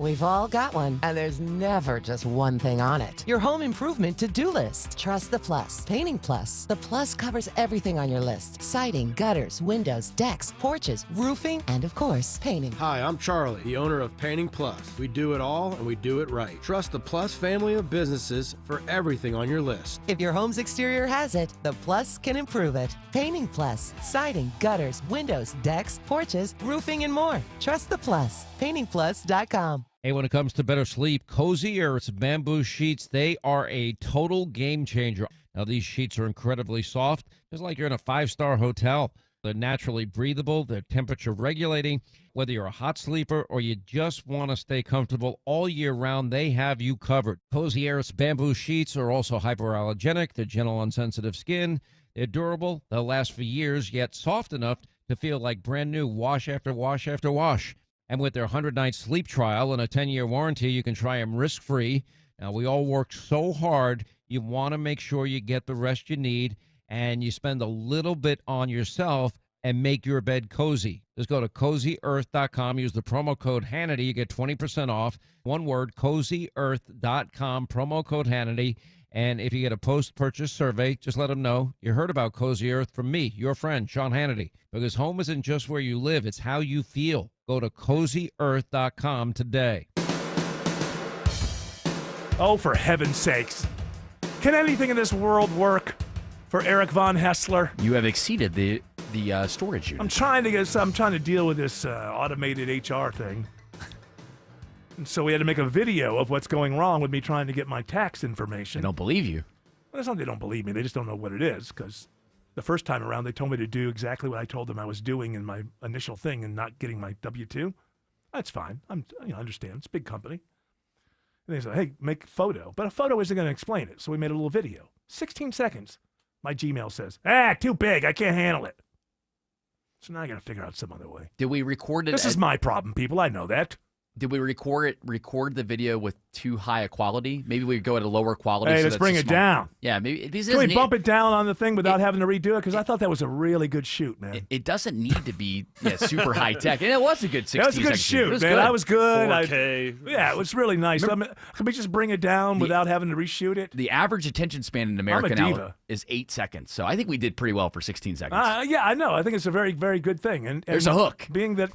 We've all got one, and there's never just one thing on it. Your home improvement to-do list. Trust the Plus. Painting Plus. The Plus covers everything on your list. Siding, gutters, windows, decks, porches, roofing, and of course, painting. Hi, I'm Charlie, the owner of Painting Plus. We do it all, and we do it right. Trust the Plus family of businesses for everything on your list. If your home's exterior has it, the Plus can improve it. Painting Plus. Siding, gutters, windows, decks, porches, roofing, and more. Trust the Plus. PaintingPlus.com. Hey, when it comes to better sleep, Cozy Earth's bamboo sheets, they are a total game changer. Now, these sheets are incredibly soft, just like you're in a five-star hotel. They're naturally breathable, they're temperature regulating. Whether you're a hot sleeper or you just want to stay comfortable all year round, they have you covered. Cozy Earth's bamboo sheets are also hypoallergenic, they're gentle on sensitive skin, they're durable, they'll last for years, yet soft enough to feel like brand new wash after wash after wash. And with their 100-night sleep trial and a 10-year warranty, you can try them risk-free. Now, we all work so hard. You want to make sure you get the rest you need, and you spend a little bit on yourself. and make your bed cozy. Just go to CozyEarth.com. Use the promo code Hannity. You get 20% off. One word, CozyEarth.com, promo code Hannity. And if you get a post-purchase survey, just let them know you heard about Cozy Earth from me, your friend, Sean Hannity. Because home isn't just where you live, it's how you feel. Go to CozyEarth.com today. Oh, for heaven's sakes. Can anything in this world work for Eric Von Hessler? You have exceeded the storage unit. I'm trying to deal with this automated HR thing. And so we had to make a video of what's going wrong with me trying to get my tax information. They don't believe you. Well, it's not they don't believe me. They just don't know what it is, because the first time around they told me to do exactly what I told them I was doing in my initial thing and not getting my W-2. That's fine. I understand. It's a big company. And they said, hey, make a photo. But a photo isn't going to explain it. So we made a little video. 16 seconds. My Gmail says, too big. I can't handle it. So now I got to figure out some other way. Did we record it? This is my problem, people. I know that. Did we record the video with too high a quality? Maybe we go at a lower quality. Hey, so let's bring it down. Yeah, maybe these. Can we bump it down on the thing without having to redo it? Because I thought that was a really good shoot, man. It doesn't need to be super high tech, and it was a good 16 That was a good shoot, man. That was good. 4K. Yeah, it was really nice. Can we just bring it down without having to reshoot it? The average attention span in America now is 8 seconds, so I think we did pretty well for 16 seconds. Yeah, I know. I think it's a very, very good thing. And there's a hook. Being that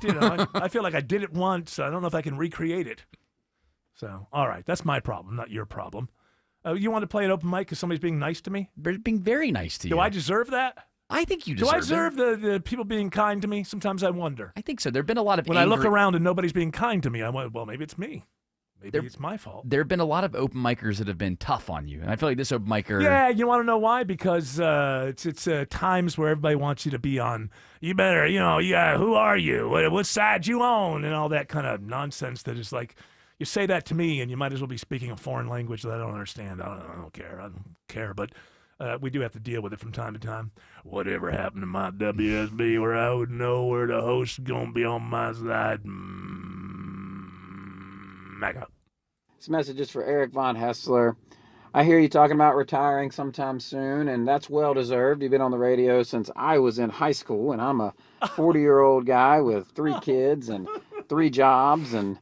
I feel like I did it once, I don't know if I can recreate it. So, all right, that's my problem, not your problem. You want to play an open mic because somebody's being nice to me? They're being very nice to you. Do I deserve that? I think you deserve it. Do I deserve the people being kind to me? Sometimes I wonder. I think so. There have been a lot of When I look around and nobody's being kind to me, I wonder, well, maybe it's me. Maybe it's my fault. There have been a lot of open micers that have been tough on you, and I feel like this open micer. Yeah, you want to know why? Because it's times where everybody wants you to be on. You better, who are you? What side you on? And all that kind of nonsense that is like. You say that to me, and you might as well be speaking a foreign language that I don't understand. I don't care. But we do have to deal with it from time to time. Whatever happened to my WSB where I would know where the host's going to be on my side? Back up. This message is for Eric Von Hessler. I hear you talking about retiring sometime soon, and that's well-deserved. You've been on the radio since I was in high school, and I'm a 40-year-old guy with 3 kids and 3 jobs, and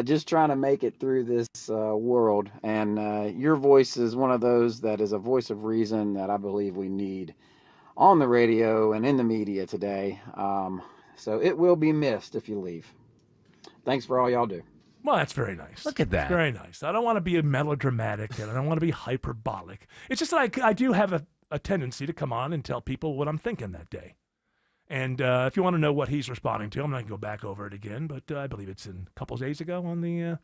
just trying to make it through this world. And your voice is one of those that is a voice of reason that I believe we need on the radio and in the media today. So it will be missed if you leave. Thanks for all y'all do. Well, that's very nice. Look at that. It's very nice. I don't want to be melodramatic, and I don't want to be hyperbolic. It's just like I do have a tendency to come on and tell people what I'm thinking that day. And if you want to know what he's responding to, I'm not going to go back over it again, but I believe it's in a couple of days ago on the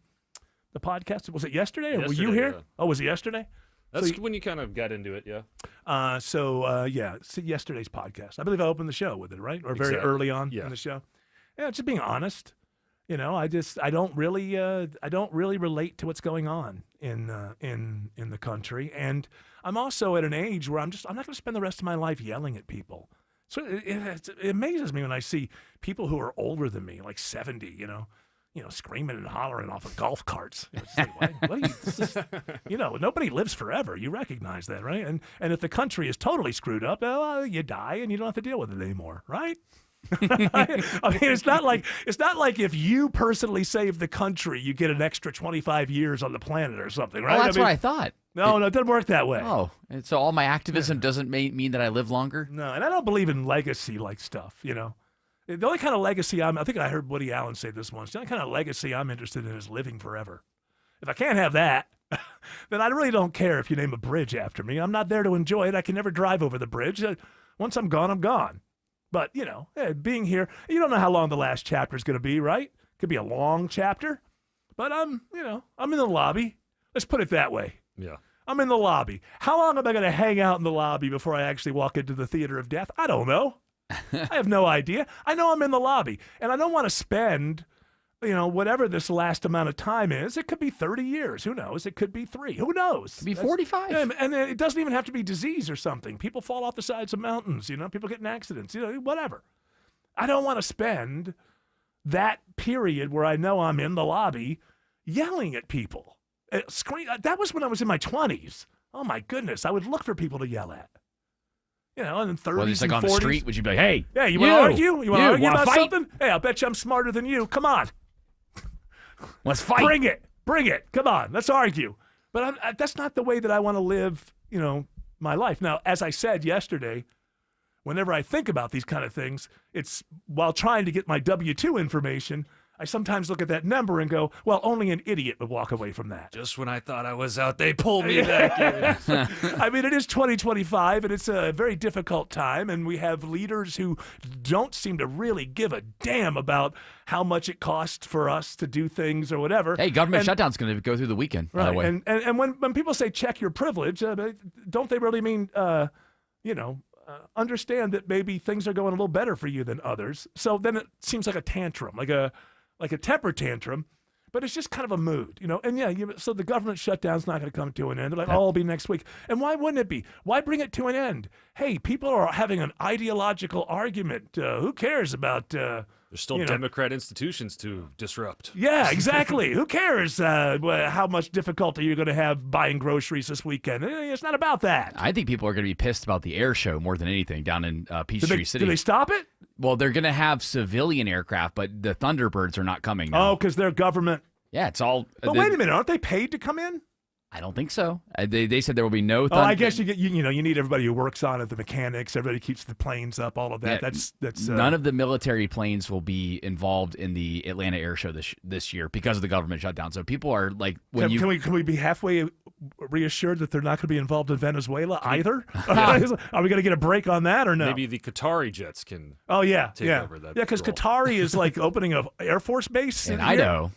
podcast. Was it yesterday, or were you here? Yeah. Oh, was it yesterday? That's when you kind of got into it, yeah. So yesterday's podcast. I believe I opened the show with it, right? Or very early on in the show. Yeah, just being honest. I don't really relate to what's going on in the country, and I'm also at an age where I'm not going to spend the rest of my life yelling at people. So it amazes me when I see people who are older than me, like 70, screaming and hollering off of golf carts. It's like, what are you, nobody lives forever. You recognize that, right? And if the country is totally screwed up, well, you die and you don't have to deal with it anymore, right? I mean, it's not like if you personally save the country, you get an extra 25 years on the planet or something, right? Well, that's what I thought. No, it doesn't work that way. Oh, and so all my activism doesn't mean that I live longer? No, and I don't believe in legacy-like stuff, The only kind of legacy I think I heard Woody Allen say this once, the only kind of legacy I'm interested in is living forever. If I can't have that, then I really don't care if you name a bridge after me. I'm not there to enjoy it. I can never drive over the bridge. Once I'm gone, I'm gone. But, being here, you don't know how long the last chapter is going to be, right? Could be a long chapter. But I'm in the lobby. Let's put it that way. Yeah. I'm in the lobby. How long am I going to hang out in the lobby before I actually walk into the theater of death? I don't know. I have no idea. I know I'm in the lobby. And I don't want to spend, whatever this last amount of time is. It could be 30 years. Who knows? It could be 3. Who knows? It could be 45. And it doesn't even have to be disease or something. People fall off the sides of mountains. People get in accidents. Whatever. I don't want to spend that period where I know I'm in the lobby yelling at people. That was when I was in my 20s. Oh, my goodness. I would look for people to yell at. in the 30s Well, it's like and on 40s. the street, would you be like, hey, Yeah, you want to argue? You want to argue wanna about fight? something? Hey, I'll bet you I'm smarter than you. Come on. Let's fight. Bring it. Bring it. Come on. Let's argue. But that's not the way that I want to live, my life. Now, as I said yesterday, whenever I think about these kind of things, it's while trying to get my W-2 information, I sometimes look at that number and go, well, only an idiot would walk away from that. Just when I thought I was out, they pulled me back in. I mean, it is 2025, and it's a very difficult time, and we have leaders who don't seem to really give a damn about how much it costs for us to do things or whatever. Hey, government shutdown's going to go through the weekend, by the way. And when people say check your privilege, don't they really mean, understand that maybe things are going a little better for you than others? So then it seems like a tantrum, like a temper tantrum, but it's just kind of a mood, And so the government shutdown's not going to come to an end. They're like, it'll be next week. And why wouldn't it be? Why bring it to an end? Hey, people are having an ideological argument. Who cares about? There's still Democrat institutions to disrupt. Yeah, exactly. Who cares how much difficulty you're going to have buying groceries this weekend? It's not about that. I think people are going to be pissed about the air show more than anything down in Peachtree City. Do they stop it? Well, they're going to have civilian aircraft, but the Thunderbirds are not coming now. Oh, because they're government. Yeah, it's all. But wait a minute, aren't they paid to come in? I don't think so. They said there will be no. I guess you need everybody who works on it, the mechanics, everybody who keeps the planes up, all of that. Yeah, that's none of the military planes will be involved in the Atlanta Air Show this year because of the government shutdown. So people are like, can we be halfway reassured that they're not going to be involved in Venezuela either? Are we going to get a break on that or no? Maybe the Qatari jets can. Oh yeah, take over that. Yeah, because Qatari is like opening an Air Force base in Idaho.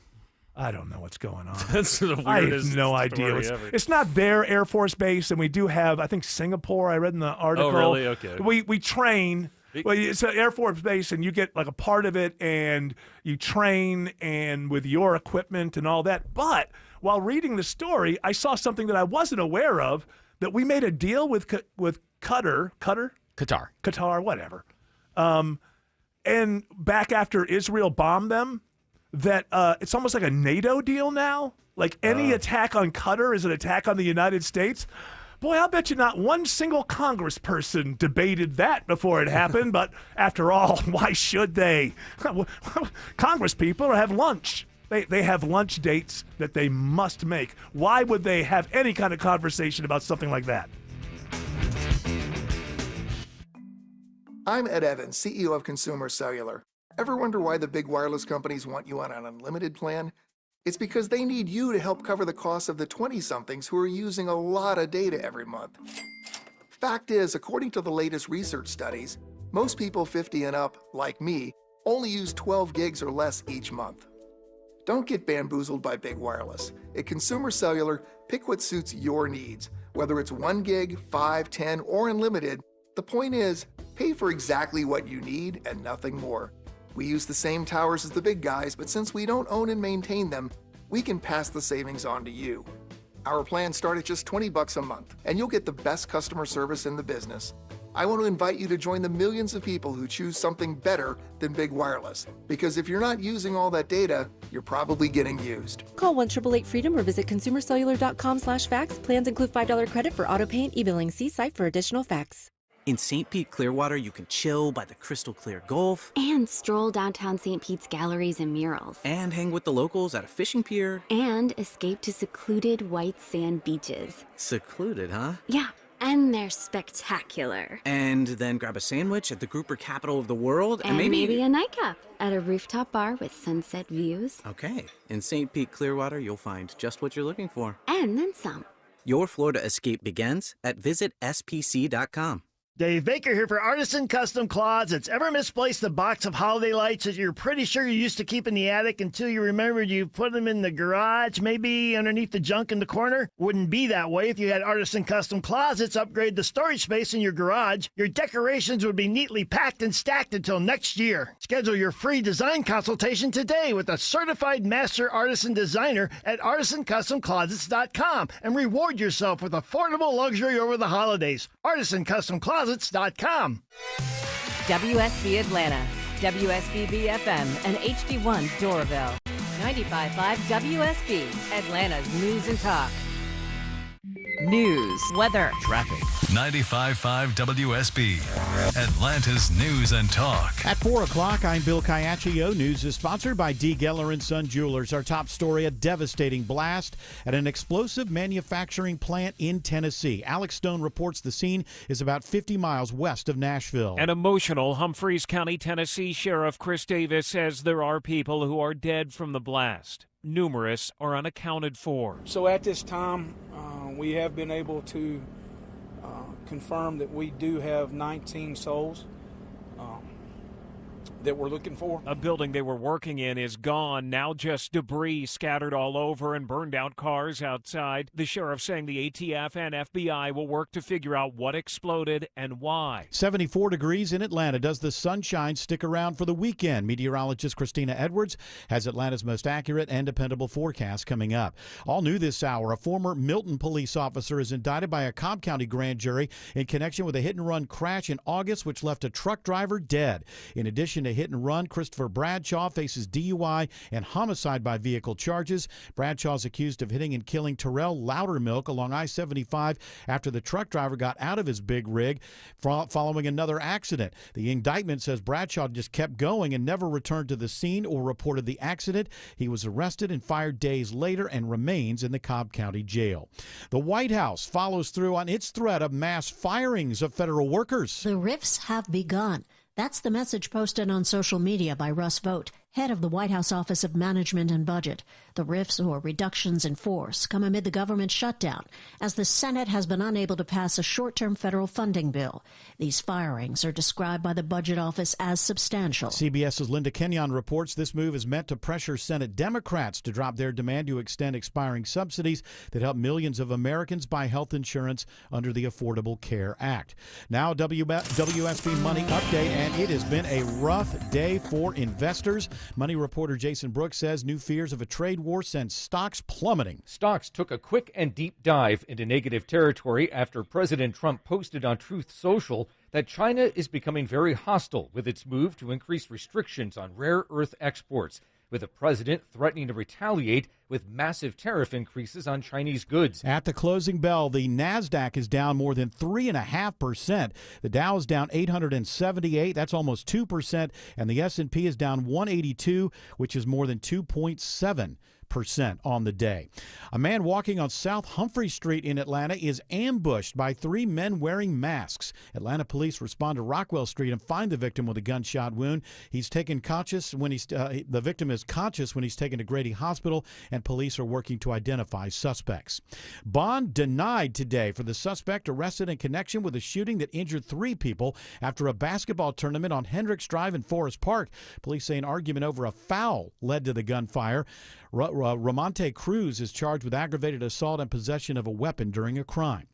I don't know what's going on. That's the weirdest I have no idea. ever. It's not their Air Force base, and we do have, I think, Singapore. I read in the article. Oh, really? Okay. We train. Well, it's an Air Force base, and you get like a part of it, and you train and with your equipment and all that. But while reading the story, I saw something that I wasn't aware of, that we made a deal with Qatar, whatever. And back after Israel bombed them, that it's almost like a NATO deal now. Like any attack on Qatar is an attack on the United States. Boy, I'll bet you not one single congressperson debated that before it happened. But after all, why should they? Congress people have lunch. They have lunch dates that they must make. Why would they have any kind of conversation about something like that? I'm Ed Evans, CEO of Consumer Cellular. Ever wonder why the big wireless companies want you on an unlimited plan? It's because they need you to help cover the cost of the 20-somethings who are using a lot of data every month. Fact is, according to the latest research studies, most people 50 and up, like me, only use 12 gigs or less each month. Don't get bamboozled by big wireless. At Consumer Cellular, pick what suits your needs. Whether it's 1 gig, 5, 10, or unlimited, the point is, pay for exactly what you need and nothing more. We use the same towers as the big guys, but since we don't own and maintain them, we can pass the savings on to you. Our plans start at just $20 a month, and you'll get the best customer service in the business. I want to invite you to join the millions of people who choose something better than big wireless, because if you're not using all that data, you're probably getting used. Call 1-888-FREEDOM or visit consumercellular.com/facts. Plans include $5 credit for auto pay and e-billing. See site for additional facts. In St. Pete, Clearwater, you can chill by the crystal clear Gulf. And stroll downtown St. Pete's galleries and murals. And hang with the locals at a fishing pier. And escape to secluded white sand beaches. Secluded, huh? Yeah, and they're spectacular. And then grab a sandwich at the grouper capital of the world. And maybe a nightcap at a rooftop bar with sunset views. Okay, in St. Pete, Clearwater, you'll find just what you're looking for. And then some. Your Florida escape begins at visitspc.com. Dave Baker here for Artisan Custom Closets. Ever misplaced a box of holiday lights that you're pretty sure you used to keep in the attic until you remembered you put them in the garage, maybe underneath the junk in the corner? Wouldn't be that way if you had Artisan Custom Closets upgrade the storage space in your garage. Your decorations would be neatly packed and stacked until next year. Schedule your free design consultation today with a certified master artisan designer at artisancustomclosets.com and reward yourself with affordable luxury over the holidays. Artisan Custom Closets.com. WSB Atlanta, WSBB FM, and HD1 Doraville. 95.5 WSB, Atlanta's News and Talk. news, weather, traffic. 95.5 WSB, Atlanta's News and Talk. At 4 o'clock, I'm Bill Caiaccio. News is sponsored by D. Geller & Son Jewelers. Our top story, a devastating blast at an explosive manufacturing plant in Tennessee. Alex Stone reports the scene is about 50 miles west of Nashville. An emotional Humphreys County, Tennessee Sheriff Chris Davis says there are people who are dead from the blast. Numerous are unaccounted for. So at this time, we have been able to confirm that we do have 19 souls that we're looking for. A building they were working in is gone, now just debris scattered all over and burned out cars outside. The sheriff saying the ATF and FBI will work to figure out what exploded and why. 74 degrees in Atlanta. Does the sunshine stick around for the weekend? Meteorologist Christina Edwards has Atlanta's most accurate and dependable forecast coming up. All new this hour, a former Milton police officer is indicted by a Cobb County grand jury in connection with a hit-and-run crash in August which left a truck driver dead. In addition to hit and run, Christopher Bradshaw faces DUI and homicide by vehicle charges. Bradshaw is accused of hitting and killing Terrell Loudermilk along I-75 after the truck driver got out of his big rig following another accident. The indictment says Bradshaw just kept going and never returned to the scene or reported the accident. He was arrested and fired days later and remains in the Cobb County Jail. The White House follows through on its threat of mass firings of federal workers. The rifts have begun. That's the message posted on social media by Russ Vought, head of the White House Office of Management and Budget. The rifts, or reductions in force, come amid the government shutdown, as the Senate has been unable to pass a short-term federal funding bill. These firings are described by the Budget Office as substantial. CBS's Linda Kenyon reports this move is meant to pressure Senate Democrats to drop their demand to extend expiring subsidies that help millions of Americans buy health insurance under the Affordable Care Act. Now, WSB Money Update, and it has been a rough day for investors. Money reporter Jason Brooks says new fears of a trade war send stocks plummeting. Stocks took a quick and deep dive into negative territory after President Trump posted on Truth Social that China is becoming very hostile with its move to increase restrictions on rare earth exports, with the president threatening to retaliate with massive tariff increases on Chinese goods. At the closing bell, the NASDAQ is down more than 3.5%. The Dow is down 878, that's almost 2%, and the S&P is down 182, which is more than 2.7% on the day. A man walking on South Humphrey Street in Atlanta is ambushed by 3 men wearing masks. Atlanta police respond to Rockwell Street and find the victim with a gunshot wound. He's taken conscious when the victim is conscious when he's taken to Grady Hospital, and police are working to identify suspects. Bond denied today for the suspect arrested in connection with a shooting that injured 3 people after a basketball tournament on Hendricks Drive in Forest Park. Police say an argument over a foul led to the gunfire. Ramonte Cruz is charged with aggravated assault and possession of a weapon during a crime.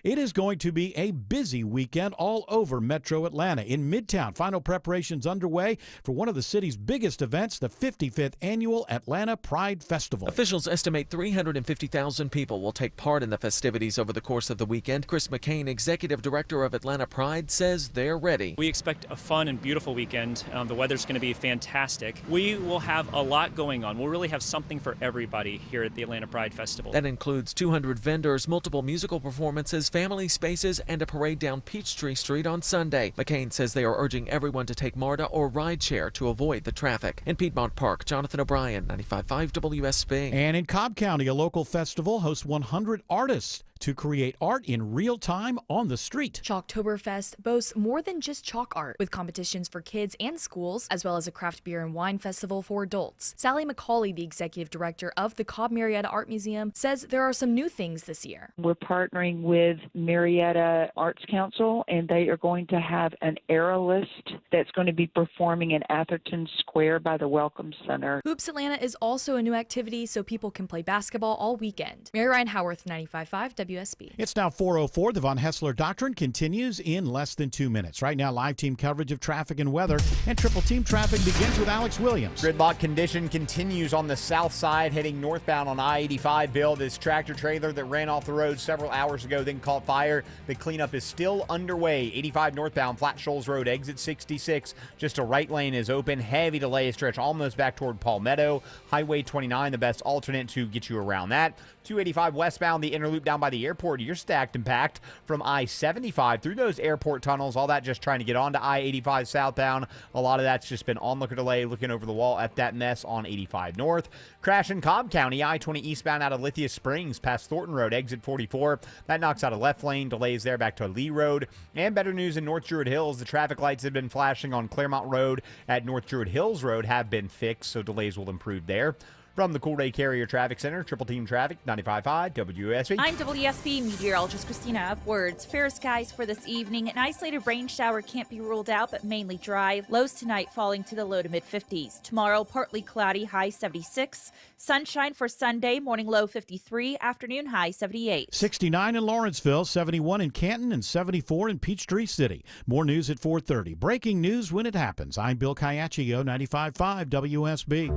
It is going to be a busy weekend all over Metro Atlanta. In Midtown, final preparations underway for one of the city's biggest events, the 55th Annual Atlanta Pride Festival. Officials estimate 350,000 people will take part in the festivities over the course of the weekend. Chris McCain, executive director of Atlanta Pride, says they're ready. We expect a fun and beautiful weekend. The weather's going to be fantastic. We will have a lot going on. We'll really have something for everybody here at the Atlanta Pride Festival. That includes 200 vendors, multiple musical performances, family spaces, and a parade down Peachtree Street on Sunday. McCain says they are urging everyone to take MARTA or rideshare to avoid the traffic. In Piedmont Park, Jonathan O'Brien, 95.5 WSB. And in Cobb County, a local festival hosts 100 artists to create art in real time on the street. Chalktoberfest boasts more than just chalk art, with competitions for kids and schools, as well as a craft beer and wine festival for adults. Sally McCauley, the executive director of the Cobb Marietta Art Museum, says there are some new things this year. We're partnering with Marietta Arts Council, and they are going to have an aerialist that's going to be performing in Atherton Square by the Welcome Center. Hoops Atlanta is also a new activity, so people can play basketball all weekend. Mary Ryan Howarth, 95.5 WSB. It's now 4:04. The Von Hessler Doctrine continues in less than 2 minutes. Right now, live team coverage of traffic and weather, and triple team traffic begins with Alex Williams. Gridlock condition continues on the south side, heading northbound on I-85. Bill, this tractor trailer that ran off the road several hours ago, then caused caught fire. The cleanup is still underway. 85 northbound, Flat Shoals Road, exit 66. Just a right lane is open. Heavy delay stretch almost back toward Palmetto. Highway 29, the best alternate to get you around that. 285 westbound, the inner loop down by the airport. You're stacked and packed from I-75 through those airport tunnels. All that just trying to get onto I-85 southbound. A lot of that's just been onlooker delay, looking over the wall at that mess on 85 north. Crash in Cobb County, I-20 eastbound out of Lithia Springs past Thornton Road, exit 44. That knocks out a left lane. Delays there back to Lee Road. And better news in North Druid Hills. The traffic lights have been flashing on Claremont Road at North Druid Hills Road have been fixed, so delays will improve there. From the Cool Ray Carrier Traffic Center, Triple Team Traffic, 95.5 WSB. I'm WSB meteorologist Christina Upwards. Fair skies for this evening. An isolated rain shower can't be ruled out, but mainly dry. Lows tonight falling to the low to mid-50s. Tomorrow, partly cloudy, high 76. Sunshine for Sunday, morning low 53, afternoon high 78. 69 in Lawrenceville, 71 in Canton, and 74 in Peachtree City. More news at 4:30. Breaking news when it happens. I'm Bill Caiaccio, 95.5 WSB.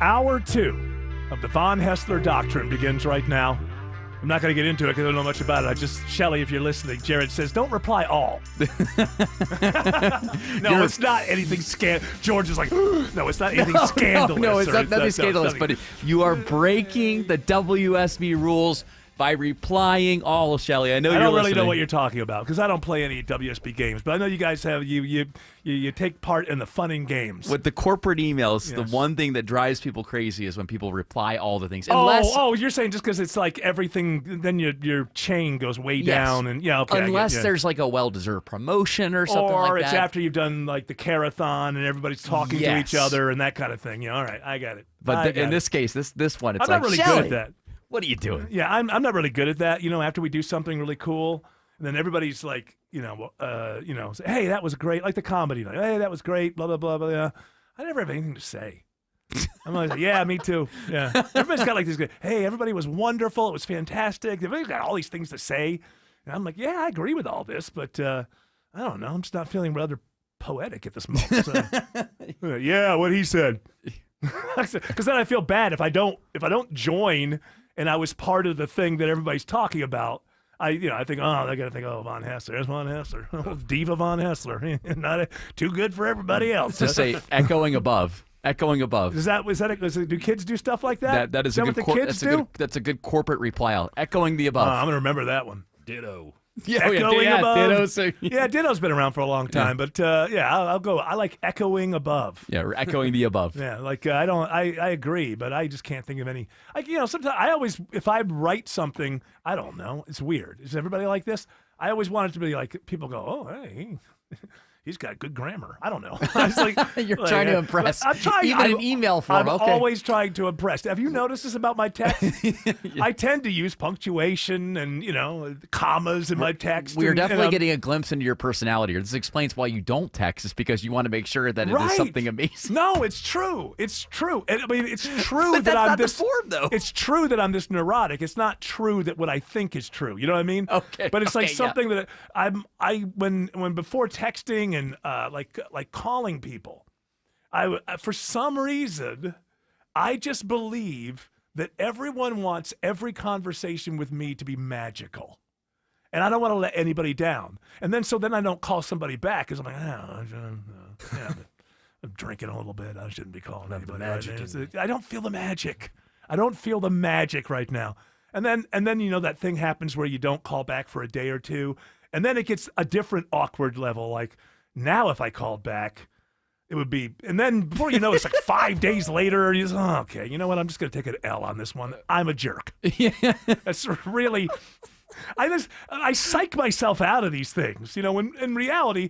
Hour 2 of the Von Hessler Doctrine begins right now. I'm not going to get into it because I don't know much about it. Shelley, if you're listening, Jared says, don't reply all. No, it's not anything George is like, no, it's not anything scandalous. No, it's not nothing scandalous, but you are breaking the WSB rules by replying all, Shelley. I know I you're don't really listening. know what you're talking about because I don't play any WSB games, but I know you guys have you take part in the fun and games. With the corporate emails, Yes. the one thing that drives people crazy is when people reply all the things. Oh, you're saying just because it's like everything, then your chain goes way down, and okay. Unless there's like a well-deserved promotion or something or like it's that. after you've done like the carathon and everybody's talking to each other and that kind of thing. Yeah, all right, I got it. But in this case, this one, it's I'm like, not really Shelley, good at that. What are you doing? Yeah, I'm not really good at that. After we do something really cool, and then everybody's like, say, hey, that was great. Like the comedy night. Hey, that was great. Blah blah blah blah. I never have anything to say. I'm like, yeah, me too. Yeah, everybody's got like this. Hey, everybody was wonderful. It was fantastic. Everybody's got all these things to say, and I'm like, yeah, I agree with all this, but I don't know. I'm just not feeling rather poetic at this moment. So. Yeah, what he said. Because then I feel bad if I don't join. And I was part of the thing that everybody's talking about. I think, I got to think, Von Hessler. There's Von Hessler. Diva Von Hessler. Not too good for everybody else. Just say echoing above. Echoing above. Do kids do stuff like that? That is that a what good the kids do? That's a good corporate reply. Echoing the above. I'm going to remember that one. Ditto. Echoing above. Ditto. Ditto's been around for a long time, but I'll go. I like echoing above. Yeah, we're echoing the above. Yeah, like I agree, but I just can't think of any. Sometimes I always, if I write something, I don't know. It's weird. Is everybody like this? I always want it to be like people go, oh, hey. He's got good grammar. I don't know. You're trying to impress. I'm trying. Even an email form. I'm okay. always trying to impress. Have you noticed this about my text? I tend to use punctuation and commas in my text. We are definitely getting a glimpse into your personality. This explains why you don't text. It's because you want to make sure that it is something amazing. No, it's true. It's true. I mean, it's true but that I'm not this. The form, though. It's true that I'm this neurotic. It's not true that what I think is true. You know what I mean? Okay. But it's like something that when before texting and like calling people, for some reason, I just believe that everyone wants every conversation with me to be magical. And I don't want to let anybody down. And then then I don't call somebody back because I'm like, I'm drinking a little bit. I shouldn't be calling anybody. I don't feel the magic. I don't feel the magic right now. And then that thing happens where you don't call back for a day or two. And then it gets a different awkward level. Like now if I called back, it would be, and then before you know, it's like 5 days later, you just, okay, you know what? I'm just going to take an L on this one. I'm a jerk. Yeah. That's really, I psych myself out of these things. When in reality,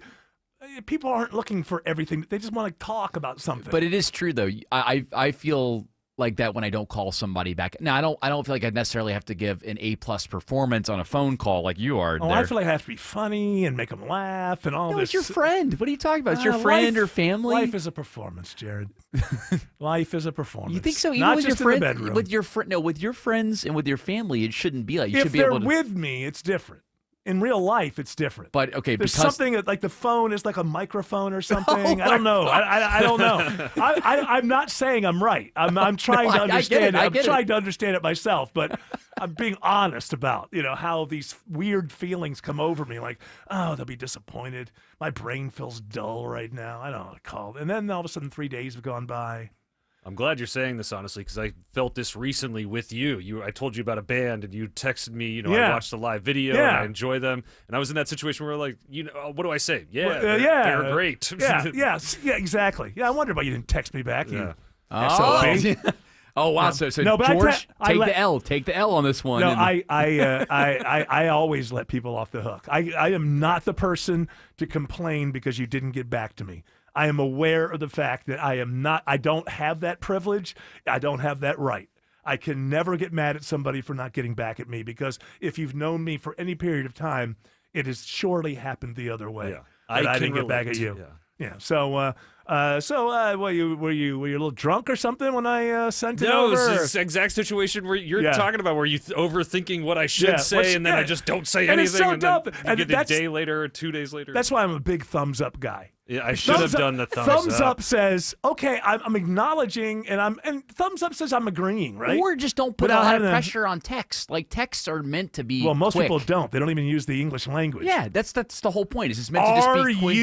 people aren't looking for everything. They just want to talk about something. But it is true, though. I feel like that when I don't call somebody back. Now, I don't feel like I necessarily have to give an A+ performance on a phone call like you are. I feel like I have to be funny and make them laugh and all this. It's your friend. What are you talking about? It's your friend or family? Life is a performance, Jared. Life is a performance. You think so? Even Not with just your in friend, the bedroom. with your friends and with your family, it shouldn't be like you if should be they're able to. with me, it's different. In real life, it's different. But okay, there's because something like the phone is like a microphone or something. I don't know. I don't know. I'm not saying I'm right. I'm trying to understand it. I'm trying to understand it myself, but I'm being honest about how these weird feelings come over me. Like, oh, they'll be disappointed. My brain feels dull right now. I don't know what to call it. And then all of a sudden, 3 days have gone by. I'm glad you're saying this, honestly, because I felt this recently with you. I told you about a band, and you texted me. I watched the live video, and I enjoy them. And I was in that situation where, like, what do I say? Yeah, they're great. Yeah, exactly. Yeah, I wonder why you didn't text me back. Yeah. Oh wow! So no, but George, take the L. Take the L on this one. No, I always let people off the hook. I am not the person to complain because you didn't get back to me. I am aware of the fact that I don't have that privilege. I don't have that right. I can never get mad at somebody for not getting back at me because if you've known me for any period of time, it has surely happened the other way. Yeah. I didn't get back at you. Yeah. So, were you a little drunk or something when I sent it over? No, it's the exact situation where you're talking about, where you overthinking what I should say, and then I just don't say anything, it's so and dumb. then you get a day later or 2 days later. That's why I'm a big thumbs up guy. Yeah, I should have done the thumbs up. Says, okay, I'm acknowledging, and thumbs up says I'm agreeing, right? Or just don't put a lot of pressure on text. Like, texts are meant to be most quick. people don't. They don't even use the English language. Yeah, that's the whole point. It's just meant to just be quick.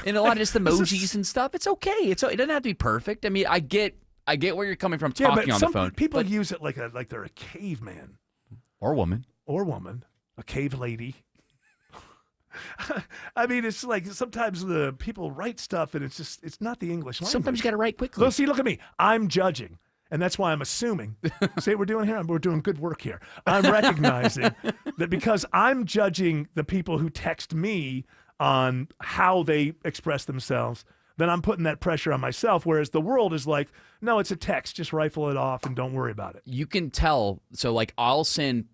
And a lot of just emojis and stuff. It's okay. It doesn't have to be perfect. I mean, I get where you're coming from talking on the phone. People use it like they're a caveman. Or woman. A cave lady. I mean, it's like sometimes the people write stuff and it's not the English language. Sometimes you got to write quickly. Look at me. I'm judging. And that's why I'm assuming. See what we're doing here? We're doing good work here. I'm recognizing that because I'm judging the people who text me on how they express themselves, then I'm putting that pressure on myself, whereas the world is like, no, it's a text. Just rifle it off and don't worry about it. You can tell. So, like, I'll send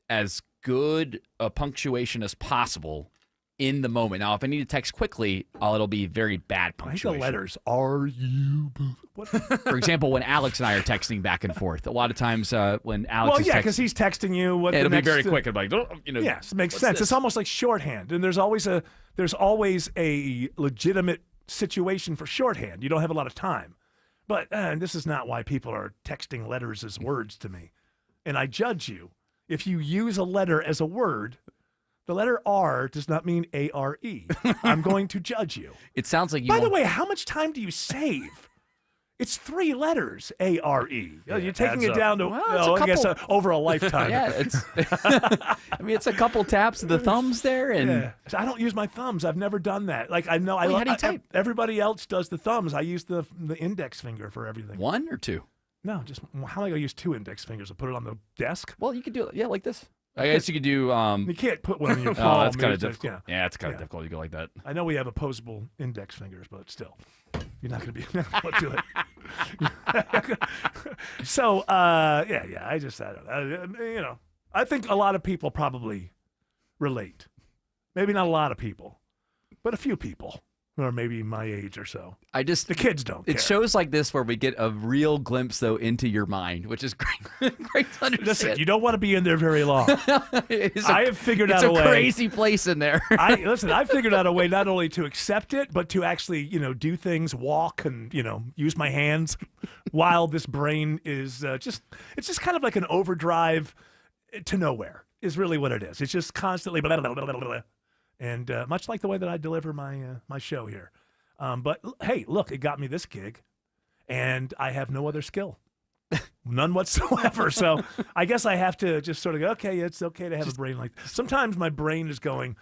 as good a punctuation as possible in the moment. Now, if I need to text quickly, it'll be very bad punctuation. The letters, are you... What? For example, when Alex and I are texting back and forth, a lot of times when Alex is because he's texting you. It'll be very quick. I'm like, yes, it makes sense. This? It's almost like shorthand, and there's always a legitimate situation for shorthand. You don't have a lot of time. But this is not why people are texting letters as words to me. And I judge you. If you use a letter as a word, the letter R does not mean A-R-E. I'm going to judge you. It sounds like you... By the way, how much time do you save? It's 3 letters, A-R-E. Yeah, you're taking it down to, I guess, over a lifetime. Yeah, I mean, it's a couple taps of the thumbs there. And I don't use my thumbs. I've never done that. Like, I know how do you type? Everybody else does the thumbs. I use the index finger for everything. 1 or 2? No, just how am I going to use 2 index fingers? I put it on the desk? Well, you could do it, like this. I guess you could do... you can't put one in your palm. Oh, that's kind of difficult. Yeah, it's kind of difficult. You go like that. I know we have opposable index fingers, but still. You're not going to be able to do it. So, I don't know. I think a lot of people probably relate. Maybe not a lot of people, but a few people. Or maybe my age or so. The kids don't care. It shows like this where we get a real glimpse, though, into your mind, which is great, great to understand. Listen, you don't want to be in there very long. I have figured out a way. It's a crazy place in there. I figured out a way not only to accept it, but to actually, do things, walk, and use my hands, while this brain is it's just kind of like an overdrive to nowhere. Is really what it is. It's just constantly blah, blah, blah, blah, blah. And much like the way that I deliver my show here. But, hey, look, it got me this gig, and I have no other skill. None whatsoever. So I guess I have to just sort of go, okay, it's okay to have a brain like this. Sometimes my brain is going,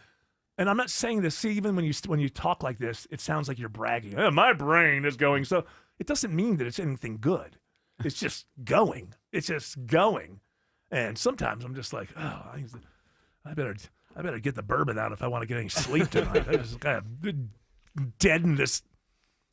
and I'm not saying this. See, even when you talk like this, it sounds like you're bragging. My brain is going. So it doesn't mean that it's anything good. It's just going. It's just going. And sometimes I'm just like, I better get the bourbon out if I want to get any sleep tonight. I just kind of deaden this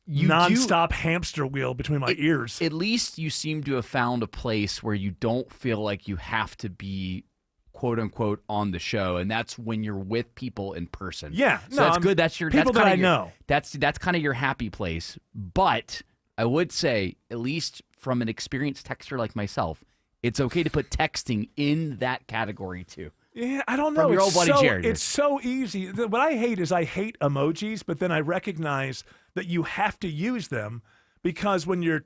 nonstop hamster wheel between my ears. At least you seem to have found a place where you don't feel like you have to be, quote unquote, on the show, and that's when you're with people in person. Yeah, so that's good. That's your people that I know. That's kind of your happy place. But I would say, at least from an experienced texter like myself, It's okay to put texting in that category too. Yeah, I don't know. From your old buddy Jared. It's so easy. What I hate is I hate emojis, but then I recognize that you have to use them because when you're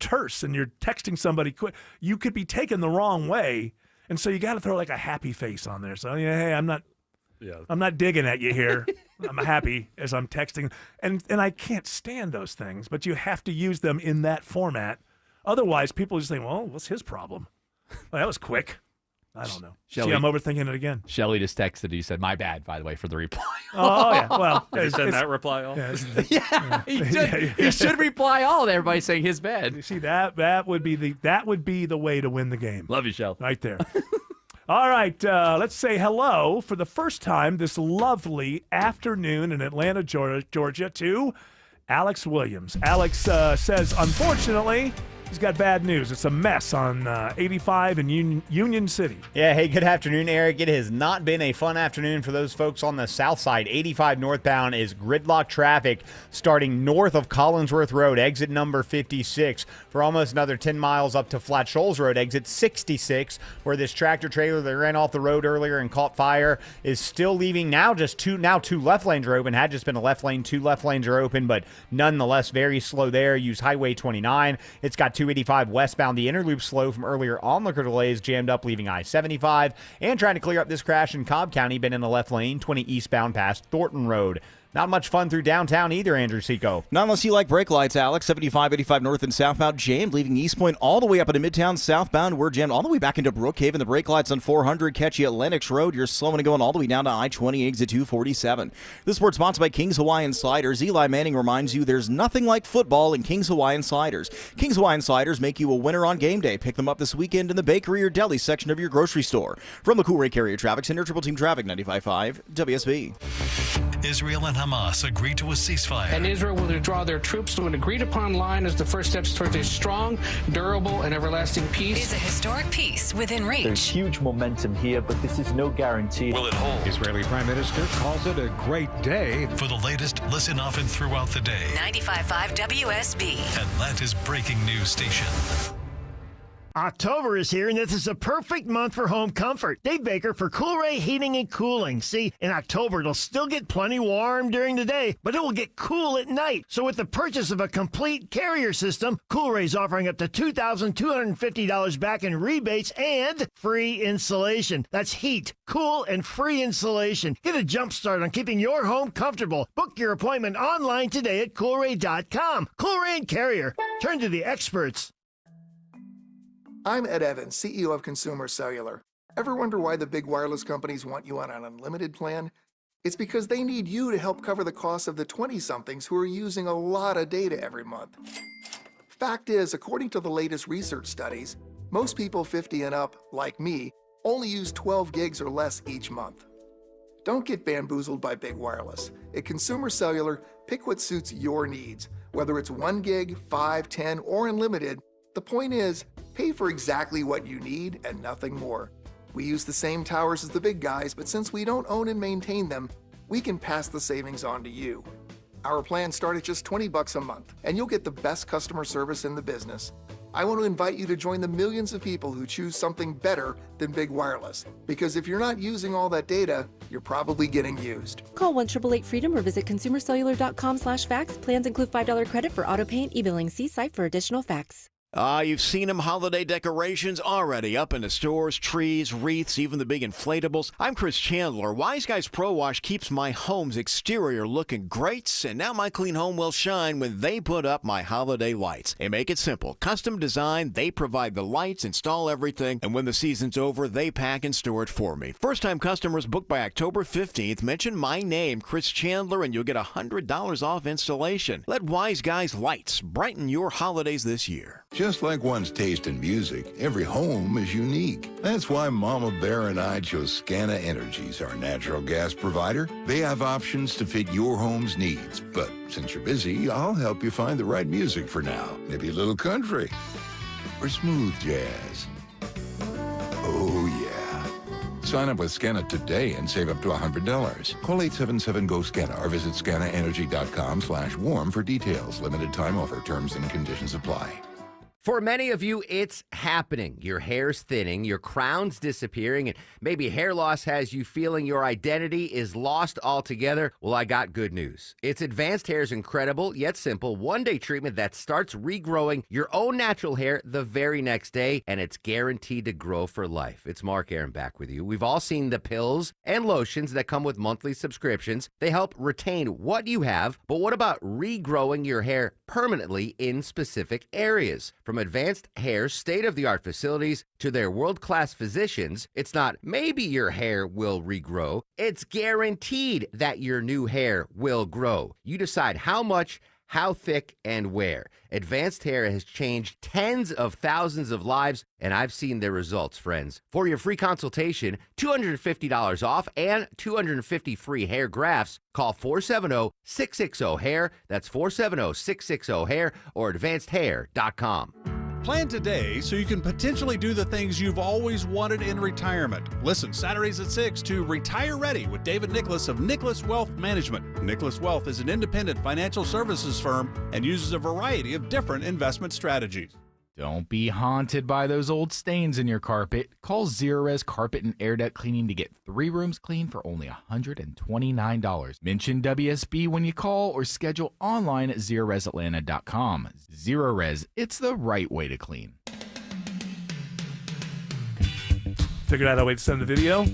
terse and you're texting somebody quick, you could be taken the wrong way, and so you got to throw like a happy face on there. So yeah, hey, I'm not digging at you here. I'm happy as I'm texting, and I can't stand those things, but you have to use them in that format. Otherwise, people just think, well, what's his problem? Well, that was quick. I don't know. Shelley, See, I'm overthinking it again. Shelly just texted. He said, "My bad," by the way, for the reply. Oh yeah. Well, did he send that reply all? Yeah, he should reply all to everybody saying his bad. You see that would be the way to win the game. Love you, Shell. Right there. All right, let's say hello for the first time this lovely afternoon in Atlanta, Georgia, to Alex Williams. Alex says, unfortunately, he's got bad news. It's a mess on 85 in Union City. Yeah, hey, good afternoon, Eric. It has not been a fun afternoon for those folks on the south side. 85 northbound is gridlock traffic starting north of Collinsworth Road, exit number 56, for almost another 10 miles up to Flat Shoals Road, exit 66, where this tractor trailer that ran off the road earlier and caught fire is still leaving. Now two left lanes are open. Had just been a left lane, 2 left lanes are open, but nonetheless very slow there. Use Highway 29. It's got 285 westbound. The inner loop slow from earlier onlooker delays, jammed up leaving I-75, and trying to clear up this crash in Cobb County, been in the left lane, 20 eastbound past Thornton Road. Not much fun through downtown either, Andrew Seco. Not unless you like brake lights, Alex. 75, 85 north and southbound jammed, leaving East Point all the way up into Midtown. Southbound, we're jammed all the way back into Brookhaven. The brake lights on 400 catch you at Lenox Road. You're slowing and going all the way down to I-20, exit 247. This sport's sponsored by King's Hawaiian Sliders. Eli Manning reminds you there's nothing like football in King's Hawaiian Sliders. King's Hawaiian Sliders make you a winner on game day. Pick them up this weekend in the bakery or deli section of your grocery store. From the Coolray Carrier Traffic Center, Triple Team Traffic, 95.5 WSB. Israel and Hamas agreed to a ceasefire. And Israel will withdraw their troops to an agreed-upon line as the first steps towards a strong, durable, and everlasting peace. Is a historic peace within reach. There's huge momentum here, but this is no guarantee. Will it hold? Israeli Prime Minister calls it a great day. For the latest, listen often throughout the day. 95.5 WSB. Atlanta's breaking news station. October is here, and this is a perfect month for home comfort. Dave Baker for Coolray Heating and Cooling. See, in October, it'll still get plenty warm during the day, but it will get cool at night. So with the purchase of a complete Carrier system, Coolray's offering up to $2,250 back in rebates and free installation. That's heat, cool, and free installation. Get a jump start on keeping your home comfortable. Book your appointment online today at Coolray.com. Coolray and Carrier. Turn to the experts. I'm Ed Evans, CEO of Consumer Cellular. Ever wonder why the big wireless companies want you on an unlimited plan? It's because they need you to help cover the cost of the 20-somethings who are using a lot of data every month. Fact is, according to the latest research studies, most people 50 and up, like me, only use 12 gigs or less each month. Don't get bamboozled by big wireless. At Consumer Cellular, pick what suits your needs. Whether it's 1 gig, 5, 10, or unlimited, the point is, pay for exactly what you need and nothing more. We use the same towers as the big guys, but since we don't own and maintain them, we can pass the savings on to you. Our plans start at just $20 a month, and you'll get the best customer service in the business. I want to invite you to join the millions of people who choose something better than big wireless. Because if you're not using all that data, you're probably getting used. Call 1-888-FREEDOM or visit consumercellular.com/facts. Plans include $5 credit for auto pay and e-billing. See site for additional facts. You've seen them, holiday decorations already up in the stores, trees, wreaths, even the big inflatables. I'm Chris Chandler. Wise Guys Pro Wash keeps my home's exterior looking great, and now my clean home will shine when they put up my holiday lights. They make it simple. Custom design, they provide the lights, install everything, and when the season's over, they pack and store it for me. First-time customers book by October 15th. Mention my name, Chris Chandler, and you'll get $100 off installation. Let Wise Guys Lights brighten your holidays this year. Just like one's taste in music, every home is unique. That's why Mama Bear and I chose Scana Energies, our natural gas provider. They have options to fit your home's needs. But since you're busy, I'll help you find the right music for now. Maybe a little country or smooth jazz. Oh, yeah. Sign up with Scana today and save up to $100. Call 877-GO-SCANA or visit scanaenergy.com/warm for details. Limited time offer. Terms and conditions apply. For many of you, it's happening. Your hair's thinning, your crown's disappearing, and maybe hair loss has you feeling your identity is lost altogether. Well, I got good news. It's Advanced Hair's incredible yet simple one-day treatment that starts regrowing your own natural hair the very next day, and it's guaranteed to grow for life. It's Mark Aaron back with you. We've all seen the pills and lotions that come with monthly subscriptions. They help retain what you have, but what about regrowing your hair permanently in specific areas? From Advanced Hair's state-of-the-art facilities to their world-class physicians, it's not maybe your hair will regrow. It's guaranteed that your new hair will grow. You decide how much, how thick, and where. Advanced Hair has changed tens of thousands of lives, and I've seen their results, friends. For your free consultation, $250 off and 250 free hair grafts, call 470-660-HAIR. That's 470-660-HAIR or advancedhair.com. Plan today so you can potentially do the things you've always wanted in retirement. Listen Saturdays at 6 to Retire Ready with David Nicholas of Nicholas Wealth Management. Nicholas Wealth is an independent financial services firm and uses a variety of different investment strategies. Don't be haunted by those old stains in your carpet. Call Zerorez Carpet and Air Duct Cleaning to get 3 rooms clean for only $129. Mention WSB when you call or schedule online at ZerorezAtlanta.com. Zerorez, it's the right way to clean. Figured out a way to send the video.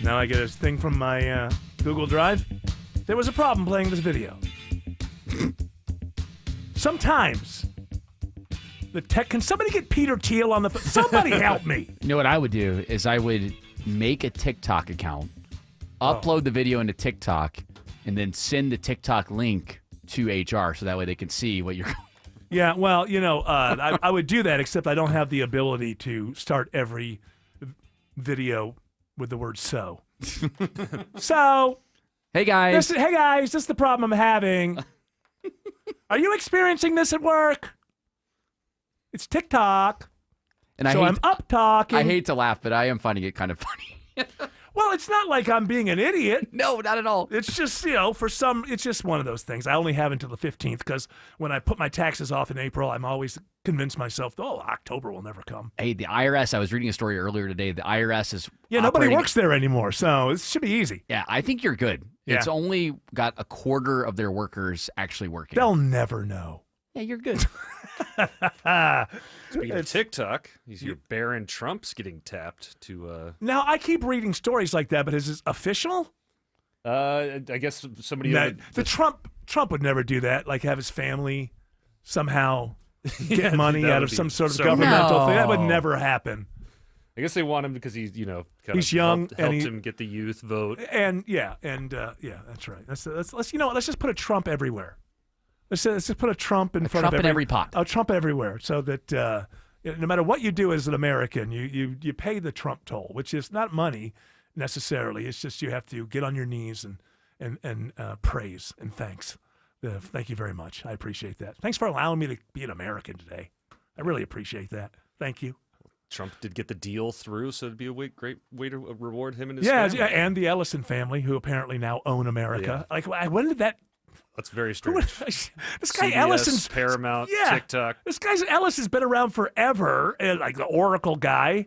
Now I get a thing from my Google Drive. There was a problem playing this video. Sometimes the tech. Can somebody get Peter Thiel on the phone? Somebody help me. You know what I would do is I would make a TikTok account, upload the video into TikTok, and then send the TikTok link to HR so that way they can see what you're. Yeah, well, you know, I would do that, except I don't have the ability to start every video with the word "so." So, hey guys, this is the problem I'm having. Are you experiencing this at work? It's TikTok. And I'm up talking. I hate to laugh, but I am finding it kind of funny. Well, it's not like I'm being an idiot. No, not at all. It's just, it's just one of those things. I only have until the 15th because when I put my taxes off in April, I'm always convinced myself, October will never come. Hey, the IRS, I was reading a story earlier today. The IRS is nobody works there anymore, so it should be easy. Yeah, I think you're good. Yeah. It's only got a quarter of their workers actually working. They'll never know. Yeah, you're good. Speaking of TikTok, you see Barron Trump's getting tapped to. Now I keep reading stories like that, but is it official? I guess somebody. Trump would never do that. Like have his family somehow get money out of some sort of governmental thing. That would never happen. I guess they want him because he's he's young helped him get the youth vote. And that's right. Let's just put a Trump everywhere. Let's just put a Trump in front of every pot. A Trump everywhere, so that no matter what you do as an American, you pay the Trump toll, which is not money necessarily. It's just you have to get on your knees and praise and thanks. Thank you very much. I appreciate that. Thanks for allowing me to be an American today. I really appreciate that. Thank you. Trump did get the deal through, so it'd be a great way to reward him and his family. Yeah, and the Ellison family, who apparently now own America. Yeah. Like, when did that? That's very strange. This guy CBS, Ellison's Paramount, TikTok. This guy Ellis has been around forever, like the Oracle guy,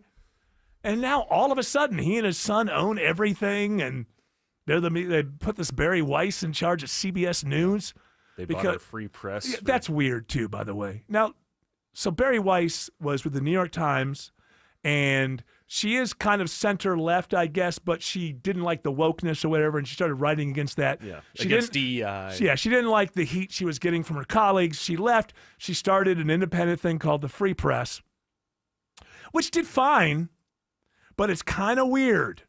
and now all of a sudden he and his son own everything, and they put this Barry Weiss in charge of CBS News. They bought our free press. Yeah, that's weird too, by the way. Now, so Barry Weiss was with the New York Times, and she is kind of center-left, I guess, but she didn't like the wokeness or whatever, and she started writing against that. Yeah, against DEI. Yeah, she didn't like the heat she was getting from her colleagues. She left. She started an independent thing called the Free Press, which did fine, but it's kind of weird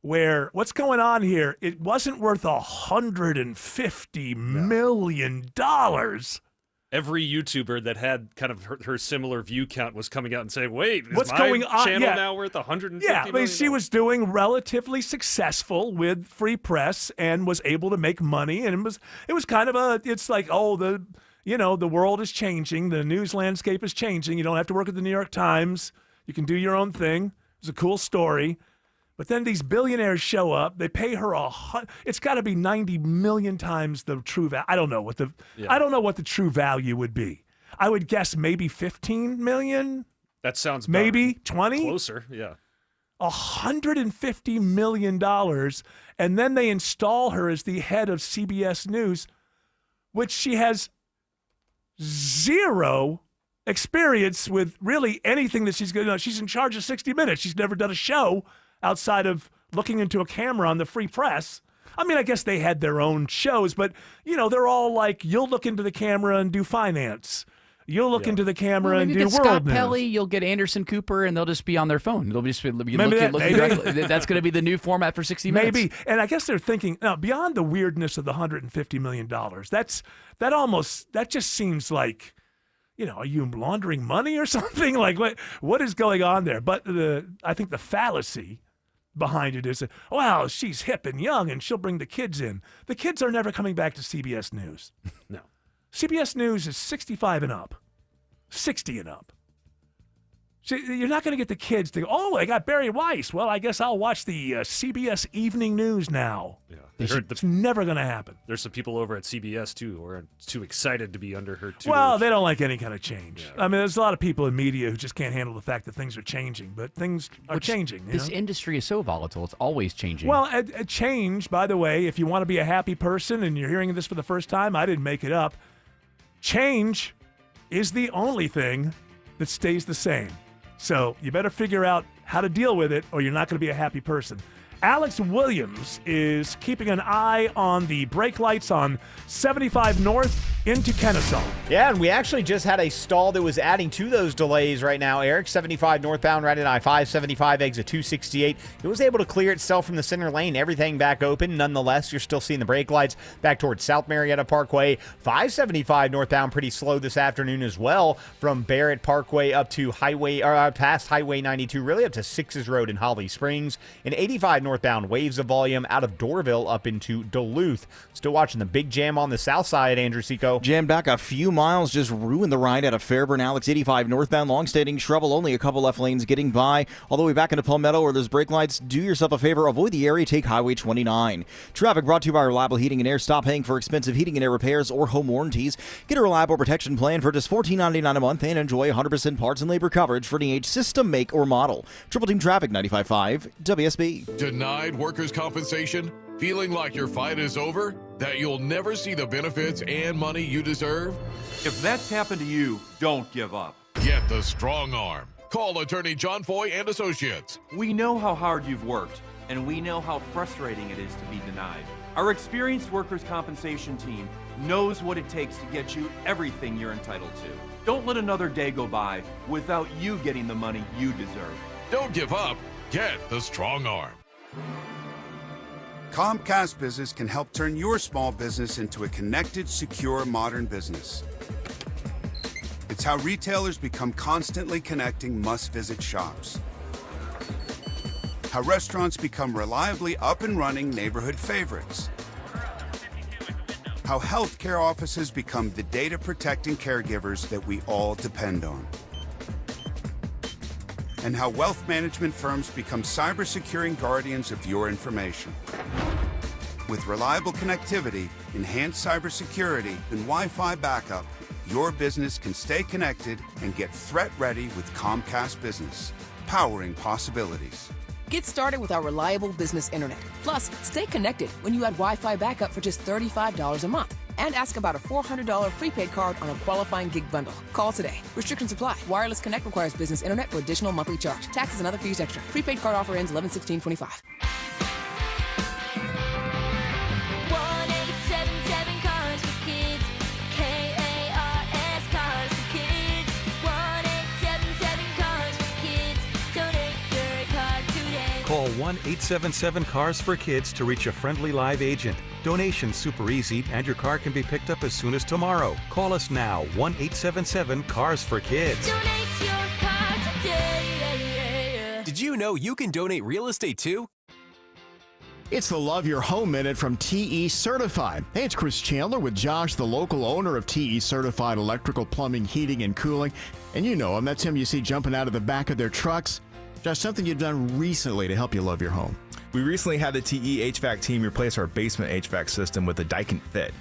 where what's going on here, it wasn't worth $150 million. Every YouTuber that had kind of her similar view count was coming out and saying, wait, is what's my going on? channel now worth $150 million? I mean, she was doing relatively successful with Free Press and was able to make money. And it was kind of it's like, the world is changing. The news landscape is changing. You don't have to work at the New York Times. You can do your own thing. It's a cool story. But then these billionaires show up. They pay her it's got to be 90 million times the true value. I don't know what the true value would be. I would guess maybe 15 million. That sounds maybe 20. Closer, yeah. $150 million, and then they install her as the head of CBS News, which she has zero experience with really anything that she's going to do. She's in charge of 60 Minutes. She's never done a show outside of looking into a camera on the Free Press. I mean, I guess they had their own shows, but, they're all like, you'll look into the camera and do finance. You'll look into the camera and do get world Scott news. Pelley, you'll get Anderson Cooper, and they'll just be on their phone. They'll just be looking directly. That's going to be the new format for 60 Minutes. Maybe. And I guess they're thinking, now, beyond the weirdness of the $150 million, that just seems like, are you laundering money or something? Like, what is going on there? But I think the fallacy behind it is, well, she's hip and young, and she'll bring the kids in. The kids are never coming back to CBS News. No. CBS News is 65 and up, 60 and up. So you're not going to get the kids to go, oh, I got Barry Weiss. Well, I guess I'll watch the CBS Evening News now. Yeah. It's never going to happen. There's some people over at CBS, too, who are too excited to be under her tutelage. Well, they don't like any kind of change. Yeah. I mean, there's a lot of people in media who just can't handle the fact that things are changing, but things are changing. This industry is so volatile. It's always changing. Well, a change, by the way, if you want to be a happy person and you're hearing this for the first time, I didn't make it up. Change is the only thing that stays the same. So you better figure out how to deal with it, or you're not going to be a happy person. Alex Williams is keeping an eye on the brake lights on 75 North into Kennesaw. Yeah, and we actually just had a stall that was adding to those delays right now, Eric. 75 northbound right at I-5, 75 exit 268. It was able to clear itself from the center lane, everything back open. Nonetheless, you're still seeing the brake lights back towards South Marietta Parkway. 575 northbound pretty slow this afternoon as well, from Barrett Parkway up to past Highway 92, really up to Sixes Road in Holly Springs. And 85 northbound waves of volume out of Dorville up into Duluth. Still watching the big jam on the south side, Andrew Seco. Jammed back a few miles, just ruined the ride out of Fairburn. Alex 85 northbound, long-standing trouble, only a couple left lanes getting by. All the way back into Palmetto where there's brake lights. Do yourself a favor, avoid the area, take Highway 29. Traffic brought to you by Reliable Heating and Air. Stop paying for expensive heating and air repairs or home warranties. Get a reliable protection plan for just $14.99 a month and enjoy 100% parts and labor coverage for any age, system, make, or model. Triple Team Traffic 95.5 WSB. Denied workers' compensation? Feeling like your fight is over? That you'll never see the benefits and money you deserve? If that's happened to you, don't give up. Get the strong arm. Call attorney John Foy and Associates. We know how hard you've worked, and we know how frustrating it is to be denied. Our experienced workers' compensation team knows what it takes to get you everything you're entitled to. Don't let another day go by without you getting the money you deserve. Don't give up. Get the strong arm. Comcast Business can help turn your small business into a connected, secure, modern business. It's how retailers become constantly connecting must-visit shops. How restaurants become reliably up and running neighborhood favorites. How healthcare offices become the data-protecting caregivers that we all depend on. And how wealth management firms become cyber-securing guardians of your information. With reliable connectivity, enhanced cybersecurity, and Wi-Fi backup, your business can stay connected and get threat-ready with Comcast Business, powering possibilities. Get started with our reliable business internet. Plus, stay connected when you add Wi-Fi backup for just $35 a month. And ask about a $400 prepaid card on a qualifying gig bundle. Call today. Restrictions apply. Wireless Connect requires business internet for additional monthly charge. Taxes and other fees extra. Prepaid card offer ends 11/16/25. Call 1-877-CARS-FOR-KIDS to reach a friendly live agent. Donation's super easy, and your car can be picked up as soon as tomorrow. Call us now, 1-877-CARS-FOR-KIDS. Donate your car today. Did you know you can donate real estate too? It's the Love Your Home Minute from TE Certified. Hey, it's Chris Chandler with Josh, the local owner of TE Certified Electrical, Plumbing, Heating, and Cooling. And you know him, that's him you see jumping out of the back of their trucks. Josh, something you've done recently to help you love your home. We recently had the TE HVAC team replace our basement HVAC system with a Daikin Fit.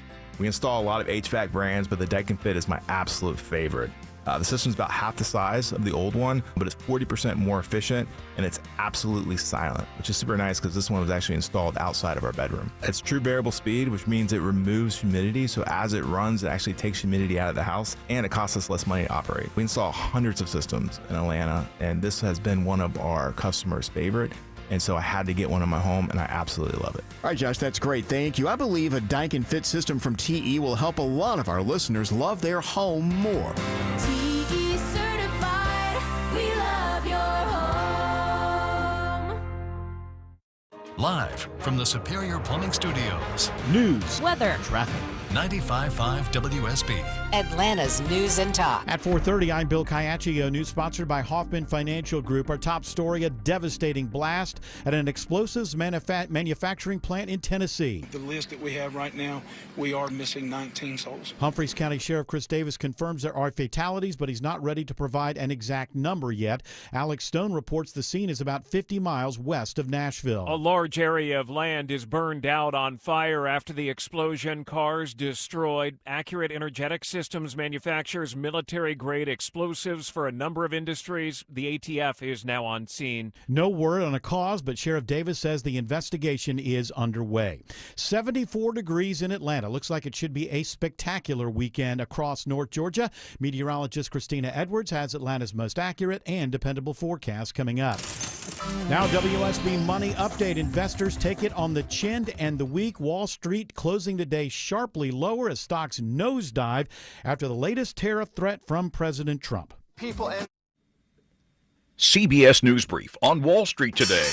We install a lot of HVAC brands, but the Daikin Fit is my absolute favorite. The system's about half the size of the old one, but it's 40% more efficient, and it's absolutely silent, which is super nice because this one was actually installed outside of our bedroom. It's true variable speed, which means it removes humidity, so as it runs, it actually takes humidity out of the house, and it costs us less money to operate. We install hundreds of systems in Atlanta, and this has been one of our customers' favorite. And so I had to get one in my home, and I absolutely love it. All right, Josh, that's great. Thank you. I believe a Daikin Fit system from TE will help a lot of our listeners love their home more. TE certified, we love your home. Live from the Superior Plumbing Studios. News, weather, traffic. 95.5 WSB. Atlanta's News and Talk. At 4:30, I'm Bill Caiaccio. News sponsored by Hoffman Financial Group. Our top story, a devastating blast at an explosives manufacturing plant in Tennessee. The list that we have right now, we are missing 19 souls. Humphreys County Sheriff Chris Davis confirms there are fatalities, but he's not ready to provide an exact number yet. Alex Stone reports the scene is about 50 miles west of Nashville. A large area of land is burned out on fire after the explosion. Cars destroyed. Accurate Energetic Systems manufactures military-grade explosives for a number of industries. The ATF is now on scene. No word on a cause, but Sheriff Davis says the investigation is underway. 74 degrees in Atlanta. Looks like it should be a spectacular weekend across North Georgia. Meteorologist Christina Edwards has Atlanta's most accurate and dependable forecast coming up. Now, WSB Money Update. Investors take it on the chin to end the week. Wall Street closing today sharply lower as stocks nosedive after the latest tariff threat from President Trump. CBS News Brief on Wall Street today.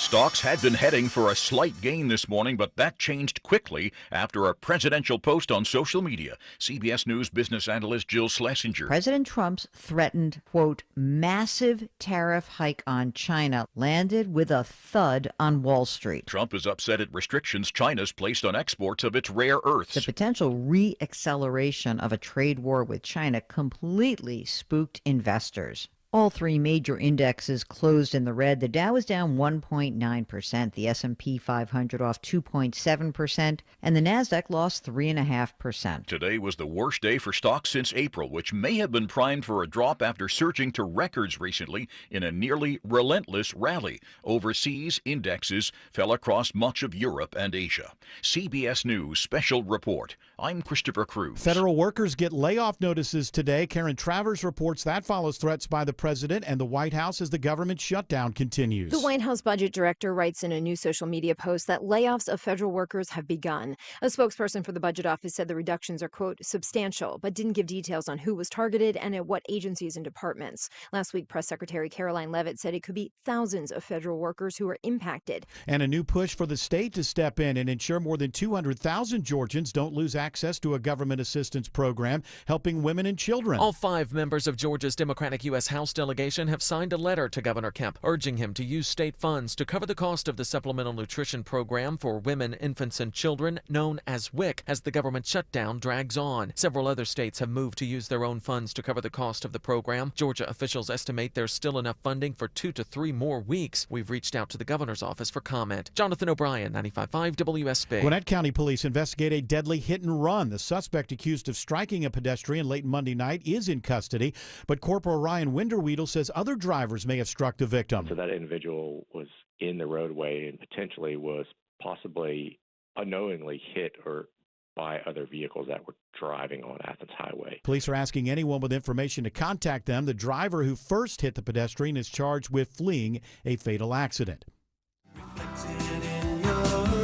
Stocks had been heading for a slight gain this morning, but that changed quickly after a presidential post on social media. CBS News business analyst Jill Schlesinger. President Trump's threatened, quote, massive tariff hike on China landed with a thud on Wall Street. Trump is upset at restrictions China's placed on exports of its rare earths. The potential re-acceleration of a trade war with China completely spooked investors. All three major indexes closed in the red. The Dow is down 1.9%, the S&P 500 off 2.7%, and the Nasdaq lost 3.5%. Today was the worst day for stocks since April, which may have been primed for a drop after surging to records recently in a nearly relentless rally. Overseas indexes fell across much of Europe and Asia. CBS News special report. I'm Christopher Cruz. Federal workers get layoff notices today. Karen Travers reports that follows threats by the president and the White House as the government shutdown continues. The White House budget director writes in a new social media post that layoffs of federal workers have begun. A spokesperson for the budget office said the reductions are, quote, substantial, but didn't give details on who was targeted and at what agencies and departments. Last week, Press Secretary Caroline Leavitt said it could be thousands of federal workers who are impacted. And a new push for the state to step in and ensure more than 200,000 Georgians don't lose access to a government assistance program helping women and children. All 5 members of Georgia's Democratic U.S. House delegation have signed a letter to Governor Kemp urging him to use state funds to cover the cost of the Supplemental Nutrition Program for Women, Infants, and Children, known as WIC, as the government shutdown drags on. Several other states have moved to use their own funds to cover the cost of the program. Georgia officials estimate there's still enough funding for 2 to 3 more weeks. We've reached out to the governor's office for comment. Jonathan O'Brien, 95.5 WSB. Gwinnett County Police investigate a deadly hit and run. The suspect accused of striking a pedestrian late Monday night is in custody, but Corporal Ryan Winderweedle says other drivers may have struck the victim. So that individual was in the roadway and potentially was possibly unknowingly hit or by other vehicles that were driving on Athens Highway. Police are asking anyone with information to contact them. The driver who first hit the pedestrian is charged with fleeing a fatal accident.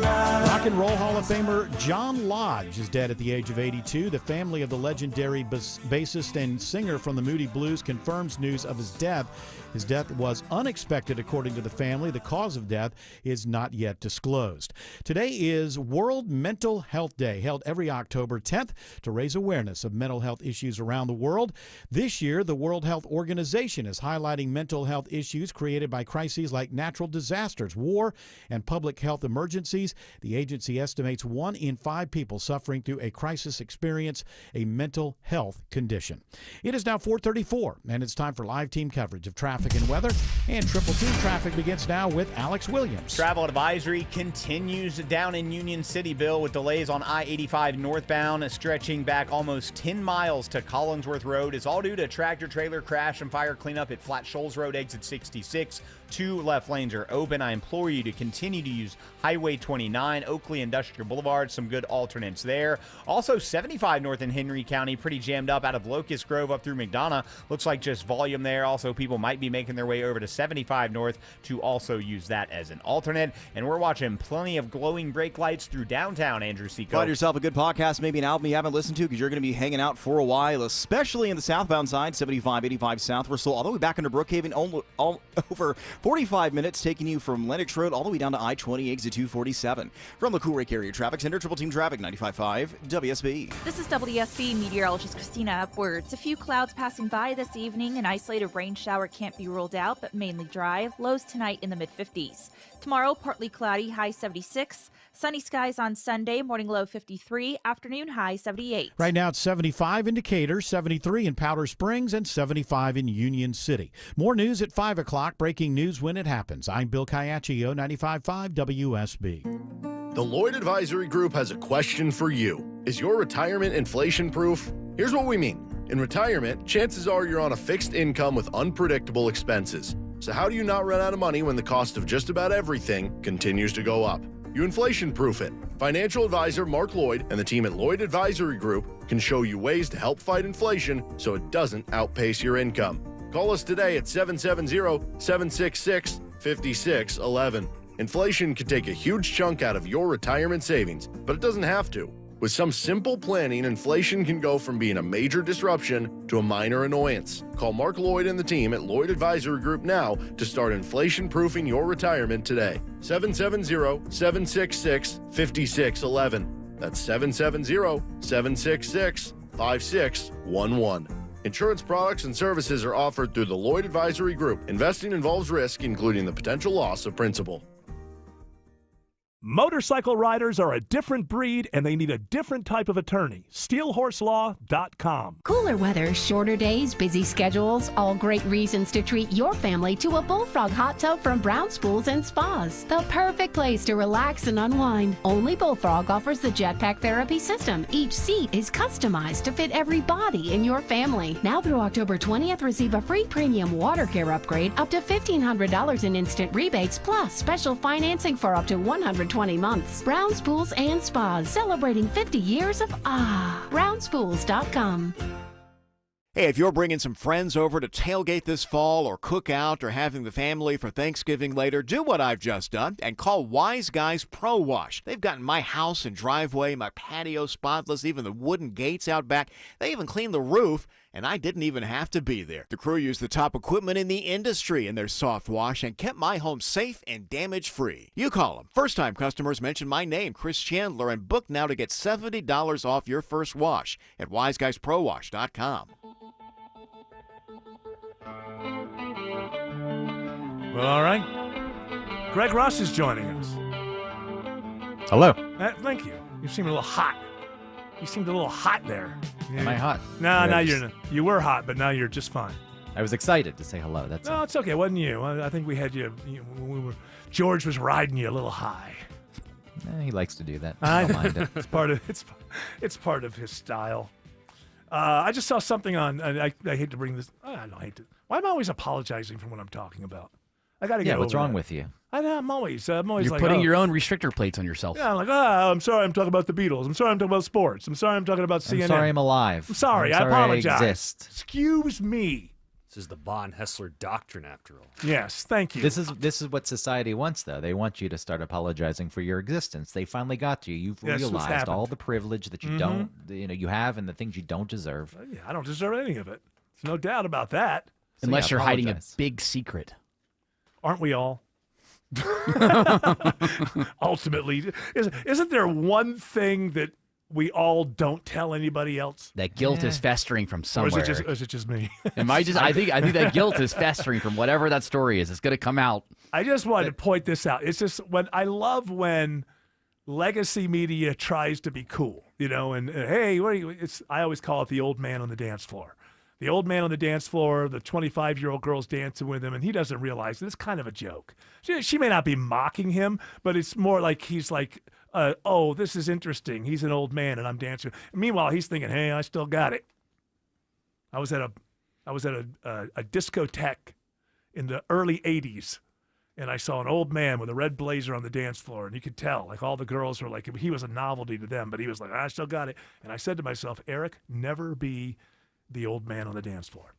Rock and Roll Hall of Famer John Lodge is dead at the age of 82. The family of the legendary bassist and singer from the Moody Blues confirms news of his death. His death was unexpected, according to the family. The cause of death is not yet disclosed. Today is World Mental Health Day, held every October 10th to raise awareness of mental health issues around the world. This year, the World Health Organization is highlighting mental health issues created by crises like natural disasters, war, and public health emergencies. The agency estimates 1 in 5 people suffering through a crisis experience a mental health condition. It is now 4:34, and it's time for live team coverage of traffic and weather. And Triple Team traffic begins now with Alex Williams. Travel advisory continues down in Union City, Bill, with delays on I-85 northbound, stretching back almost 10 miles to Collinsworth Road. It's all due to tractor-trailer crash and fire cleanup at Flat Shoals Road, exit 66. 2 left lanes are open. I implore you to continue to use Highway 29, Oakley Industrial Boulevard. Some good alternates there. Also, 75 north in Henry County, pretty jammed up out of Locust Grove up through McDonough. Looks like just volume there. Also, people might be making their way over to 75 north to also use that as an alternate. And we're watching plenty of glowing brake lights through downtown, Andrew Seco. Find yourself a good podcast, maybe an album you haven't listened to, because you're going to be hanging out for a while, especially in the southbound side, 75, 85 south. We're still all the way back into Brookhaven, all over 45 minutes, taking you from Lennox Road all the way down to I-20, exit 247. From the Cool Lake area traffic center, Triple Team Traffic, 95.5 WSB. This is WSB meteorologist Christina Upwards. A few clouds passing by this evening. An isolated rain shower can't be ruled out, but mainly dry. Lows tonight in the mid-50s. Tomorrow, partly cloudy, high 76. Sunny skies on Sunday, morning low 53, afternoon high 78. Right now it's 75 in Decatur, 73 in Powder Springs, and 75 in Union City. More news at 5 o'clock. Breaking news when it happens. I'm Bill Caiaccio, 95.5 WSB. The Lloyd Advisory Group has a question for you. Is your retirement inflation-proof? Here's what we mean. In retirement, chances are you're on a fixed income with unpredictable expenses. So how do you not run out of money when the cost of just about everything continues to go up? You inflation-proof it. Financial advisor Mark Lloyd and the team at Lloyd Advisory Group can show you ways to help fight inflation so it doesn't outpace your income. Call us today at 770-766-5611. Inflation could take a huge chunk out of your retirement savings, but it doesn't have to. With some simple planning, inflation can go from being a major disruption to a minor annoyance. Call Mark Lloyd and the team at Lloyd Advisory Group now to start inflation-proofing your retirement today. 770-766-5611. That's 770-766-5611. Insurance products and services are offered through the Lloyd Advisory Group. Investing involves risk, including the potential loss of principal. Motorcycle riders are a different breed and they need a different type of attorney. SteelHorseLaw.com. Cooler weather, shorter days, busy schedules, all great reasons to treat your family to a Bullfrog hot tub from Brown's Pools and Spas. The perfect place to relax and unwind. Only Bullfrog offers the Jetpack Therapy system. Each seat is customized to fit every body in your family. Now through October 20th, receive a free premium water care upgrade, up to $1,500 in instant rebates, plus special financing for up to 120 months. Brown's Pools and Spas, celebrating 50 years of BrownsPools.com. Hey, if you're bringing some friends over to tailgate this fall or cook out or having the family for Thanksgiving later, do what I've just done and call Wise Guys Pro Wash. They've gotten my house and driveway, my patio spotless, even the wooden gates out back. They even cleaned the roof, and I didn't even have to be there. The crew used the top equipment in the industry in their soft wash and kept my home safe and damage-free. You call them. First-time customers mention my name, Chris Chandler, and book now to get $70 off your first wash at wiseguysprowash.com. Well, all right. Greg Ross is joining us. Hello. Thank you. You seem a little hot. You seemed a little hot there. Am I hot? No, now you were hot, but now you're just fine. I was excited to say hello. That's no, it's okay. It wasn't you. I think we had you. George was riding you a little high. He likes to do that. I don't mind it. It's part of his style. I just saw something on. I hate to bring this. I don't hate to. Why am I always apologizing for what I'm talking about? I got to get over what's wrong that. with you? I know. I'm always You're like, putting your own restrictor plates on yourself. Yeah, I'm like, I'm sorry I'm talking about the Beatles. I'm sorry I'm talking about sports. I'm sorry I'm talking about CNN. I'm sorry I'm alive. I'm sorry. I apologize. I exist. Excuse me. This is the Von Hessler doctrine, after all. Yes, thank you. This is what society wants, though. They want you to start apologizing for your existence. They finally got you. You've realized all the privilege that you don't, you have, and the things you don't deserve. Yeah, I don't deserve any of it. There's no doubt about that. So unless you're hiding a big secret. Aren't we all? Ultimately, isn't there one thing that we all don't tell anybody else? That guilt is festering from somewhere. Or is it just me? I think that guilt is festering from whatever that story is. It's going to come out. I just wanted to point this out. It's just I love when legacy media tries to be cool, and hey, what are you? I always call it the old man on the dance floor. The old man on the dance floor, the 25-year-old girl's dancing with him, and he doesn't realize it's kind of a joke. She may not be mocking him, but it's more like he's like, oh, this is interesting. He's an old man, and I'm dancing. Meanwhile, he's thinking, hey, I still got it. I was at a discotheque in the early 80s, and I saw an old man with a red blazer on the dance floor, and you could tell, like, all the girls were like, he was a novelty to them, but he was like, I still got it. And I said to myself, Eric, never be the old man on the dance floor.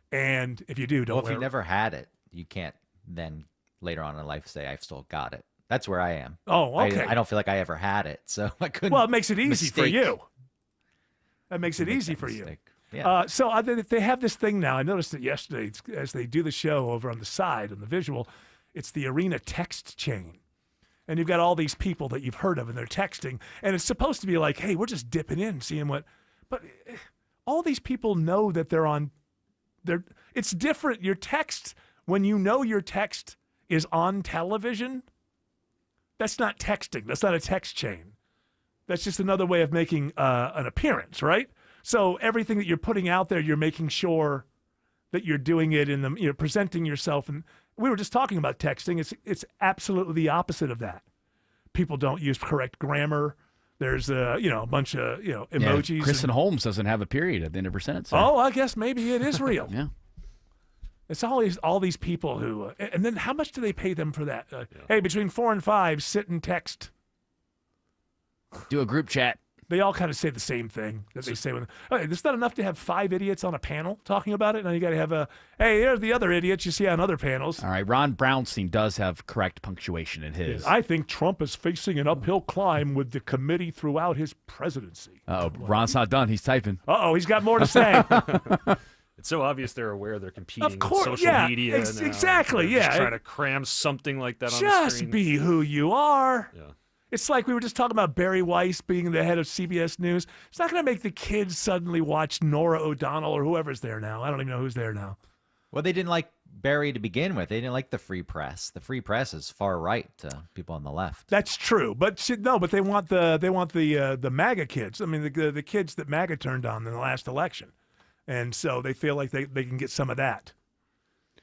And if you do, don't Well, if you never had it, you can't then later on in life say, I've still got it. That's where I am. Oh, okay. I don't feel like I ever had it, so I couldn't. Well, it makes it easy for mistake- you. That makes it easy for you. mistake. Yeah. So they have this thing now. I noticed it yesterday as they do the show over on the side, on the visual. It's the Arena text chain. And you've got all these people that you've heard of, and they're texting. And it's supposed to be like, hey, we're just dipping in, seeing what. But all these people know that they're on. It's different. Your text, when you know your text is on television, that's not texting. That's not a text chain. That's just another way of making an appearance, right? So everything that you're putting out there, you're making sure that you're doing it you're presenting yourself. And we were just talking about texting. It's absolutely the opposite of that. People don't use correct grammar. There's a bunch of emojis. Yeah, Kristen Holmes doesn't have a period at the end of her sentence. So. Oh, I guess maybe it is real. Yeah. It's always all these people who, and then how much do they pay them for that? Hey, between 4 and 5, sit and text. Do a group chat. They all kind of say the same thing that they say when. Okay, it's not enough to have 5 idiots on a panel talking about it. Now you got to have hey, here's the other idiots you see on other panels. All right, Ron Brownstein does have correct punctuation in his. I think Trump is facing an uphill climb with the committee throughout his presidency. Ron's not done. He's typing. He's got more to say. It's so obvious they're aware they're competing Of course, with social media. Exactly, They're just yeah. trying to cram something like that on the Just screen. be who you are. Yeah. It's like we were just talking about Barry Weiss being the head of CBS News. It's not going to make the kids suddenly watch Nora O'Donnell or whoever's there now. I don't even know who's there now. Well, they didn't like Barry to begin with. They didn't like the free press. The free press is far right to people on the left. That's true, but they want the MAGA kids. I mean, the kids that MAGA turned on in the last election, and so they feel like they can get some of that.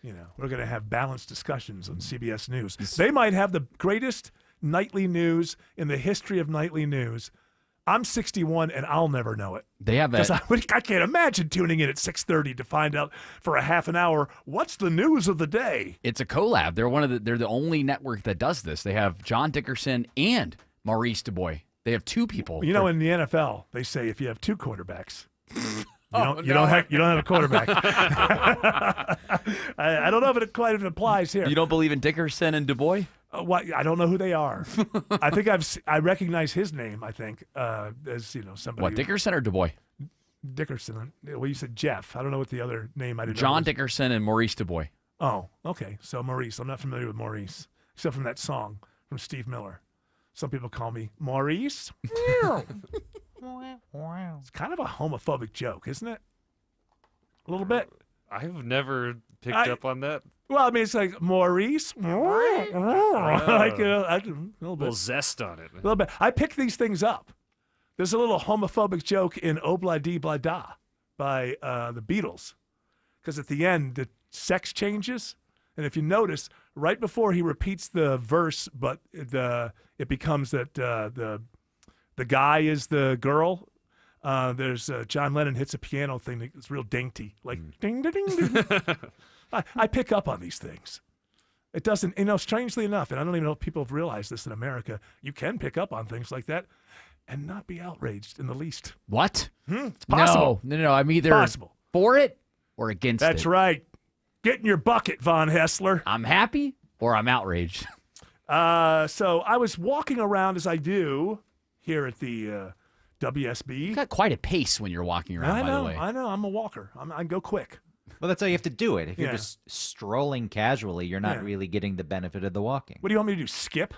We're going to have balanced discussions on CBS News. They might have the greatest nightly news in the history of nightly news. I'm 61 and I'll never know it. They have that. I can't imagine tuning in at 6:30 to find out for a half an hour what's the news of the day. It's a collab. They're the only network that does this. They have John Dickerson and Maurice DuBois. They have 2 people. In the NFL, they say if you have 2 quarterbacks, you don't have a quarterback. I don't know if it quite applies here. You don't believe in Dickerson and DuBois? I don't know who they are. I think I recognize his name. I think as somebody. What, Dickerson or DuBois? Dickerson. Well, you said Jeff. I don't know what the other name I didn't know. John Dickerson and Maurice DuBois. Oh, okay. So Maurice. I'm not familiar with Maurice, except from that song from Steve Miller. Some people call me Maurice. It's kind of a homophobic joke, isn't it? A little bit. I've never picked up on that. Well, I mean, it's like Maurice. Like, a little zest on it. A little bit. I pick these things up. There's a little homophobic joke in Obla Di Bla Da by the Beatles. Because at the end, the sex changes. And if you notice, right before he repeats the verse, but it becomes that the guy is the girl. There's John Lennon hits a piano thing that's real dainty, like ding, ding, ding, ding. I pick up on these things. It doesn't, strangely enough, and I don't even know if people have realized this in America, you can pick up on things like that and not be outraged in the least. What? It's possible. No. I'm either possible. For it or against it. That's right. Get in your bucket, Von Hessler. I'm happy or I'm outraged. So I was walking around as I do here at the WSB. You got quite a pace when you're walking around, by the way. I know. I'm a walker. I go quick. Well, that's how you have to do it. If you're just strolling casually, you're not really getting the benefit of the walking. What do you want me to do, skip?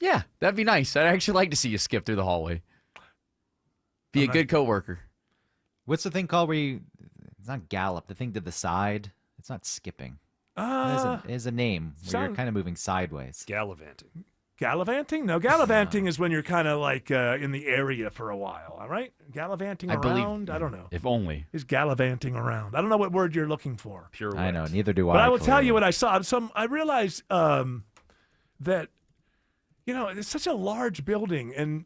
Yeah, that'd be nice. I'd actually like to see you skip through the hallway. Be a good coworker. What's the thing called where it's not gallop, the thing to the side? It's not skipping. There's a name where you're kind of moving sideways. Gallivanting. Gallivanting? No, gallivanting is when you're kind of like in the area for a while, all right? Gallivanting around? I don't know. If only. Is gallivanting around. I don't know what word you're looking for. Pure I know, neither do I. But I will tell you what I saw. I realized that, it's such a large building, and,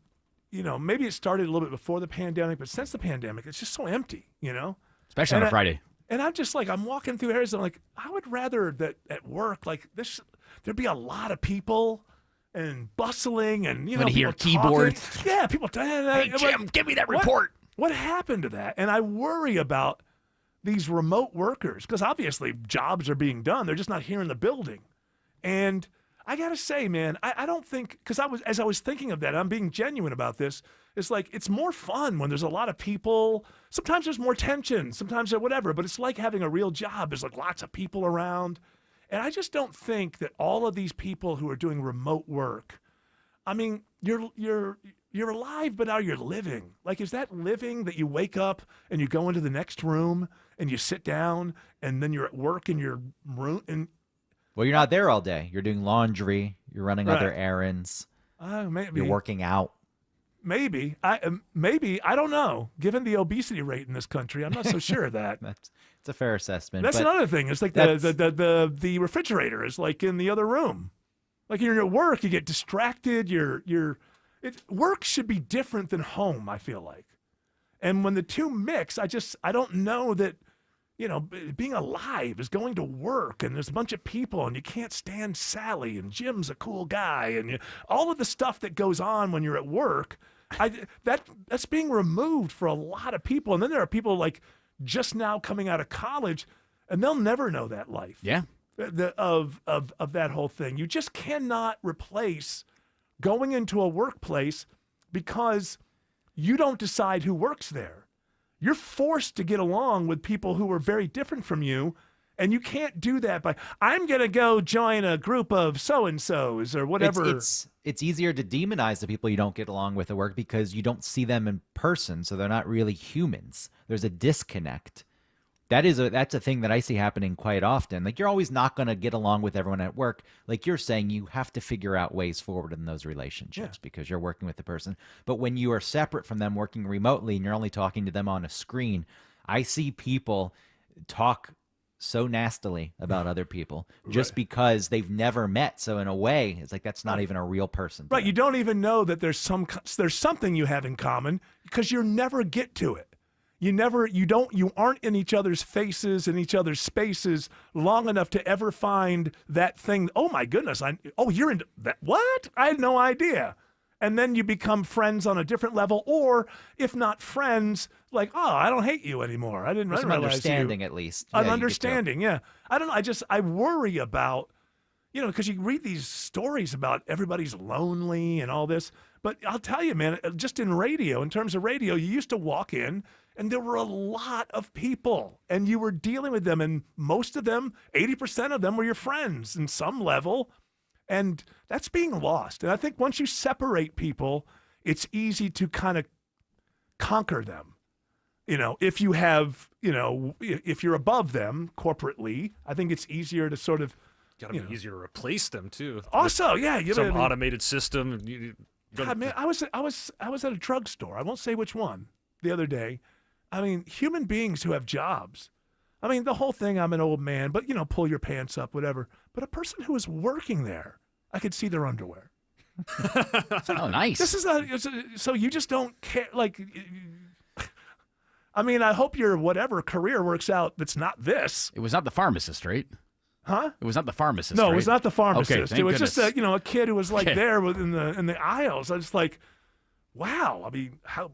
maybe it started a little bit before the pandemic, but since the pandemic, it's just so empty, Especially on a Friday. And I'm just like, I'm walking through areas, I'm like, I would rather that at work, like this, there'd be a lot of people and bustling and, I'm gonna hear keyboards. Talking. Yeah, people. Hey, Jim, give me that report. What happened to that? And I worry about these remote workers because obviously jobs are being done. They're just not here in the building. And I got to say, man, I don't think, because as I was thinking of that, I'm being genuine about this. It's like, it's more fun when there's a lot of people. Sometimes there's more tension, sometimes there's whatever, but it's like having a real job. There's like lots of people around. And I just don't think that all of these people who are doing remote work, I mean, you're alive, but now you're living. Like, is that living that you wake up and you go into the next room and you sit down and then you're at work in your room? And well, you're not there all day. You're doing laundry. You're running other errands. Maybe. You're working out. Maybe. I don't know. Given the obesity rate in this country, I'm not so sure of that. It's a fair assessment. That's another thing. It's like the refrigerator is like in the other room. Like you're at work, you get distracted. Work should be different than home, I feel like. And when the two mix, I don't know that, being alive is going to work and there's a bunch of people and you can't stand Sally and Jim's a cool guy and all of the stuff that goes on when you're at work, that's being removed for a lot of people. And then there are people like just now coming out of college and they'll never know that life. Yeah. Of that whole thing. You just cannot replace going into a workplace because you don't decide who works there. You're forced to get along with people who are very different from you, and you can't do that by, I'm going to go join a group of so-and-sos or whatever. It's easier to demonize the people you don't get along with at work because you don't see them in person, so they're not really humans. There's a disconnect. That's a thing that I see happening quite often. Like, you're always not going to get along with everyone at work. Like you're saying, you have to figure out ways forward in those relationships because you're working with the person. But when you are separate from them working remotely and you're only talking to them on a screen, I see people talk so nastily about other people just because they've never met. So in a way, it's like that's not even a real person. Right. You don't even know that there's something you have in common because you never get to it. You aren't in each other's faces, in each other's spaces long enough to ever find that thing. Oh my goodness. You're into that. What? I had no idea. And then you become friends on a different level, or if not friends, like, I don't hate you anymore. I didn't realize understanding you. At least. An understanding. Yeah. I don't know. I worry about, because you read these stories about everybody's lonely and all this, but I'll tell you, man, just in radio, in terms of radio, you used to walk in and there were a lot of people and you were dealing with them. And most of them, 80% of them were your friends in some level. And that's being lost. And I think once you separate people, it's easy to kind of conquer them. If you have, if you're above them corporately, I think it's easier to sort of. Got to be easier to replace them too. Also, yeah, some automated system. God, man, I was at a drugstore. I won't say which one the other day. I mean, human beings who have jobs. I mean, the whole thing, I'm an old man, but, pull your pants up, whatever. But a person who is working there, I could see their underwear. Oh, nice. So you just don't care. Like, I mean, I hope your whatever career works out that's not this. It was not the pharmacist, right? Huh? It was not the pharmacist. No, right? It was not the pharmacist. Okay, it was goodness. just a kid who was like there in the aisles. I was like, wow. I mean, how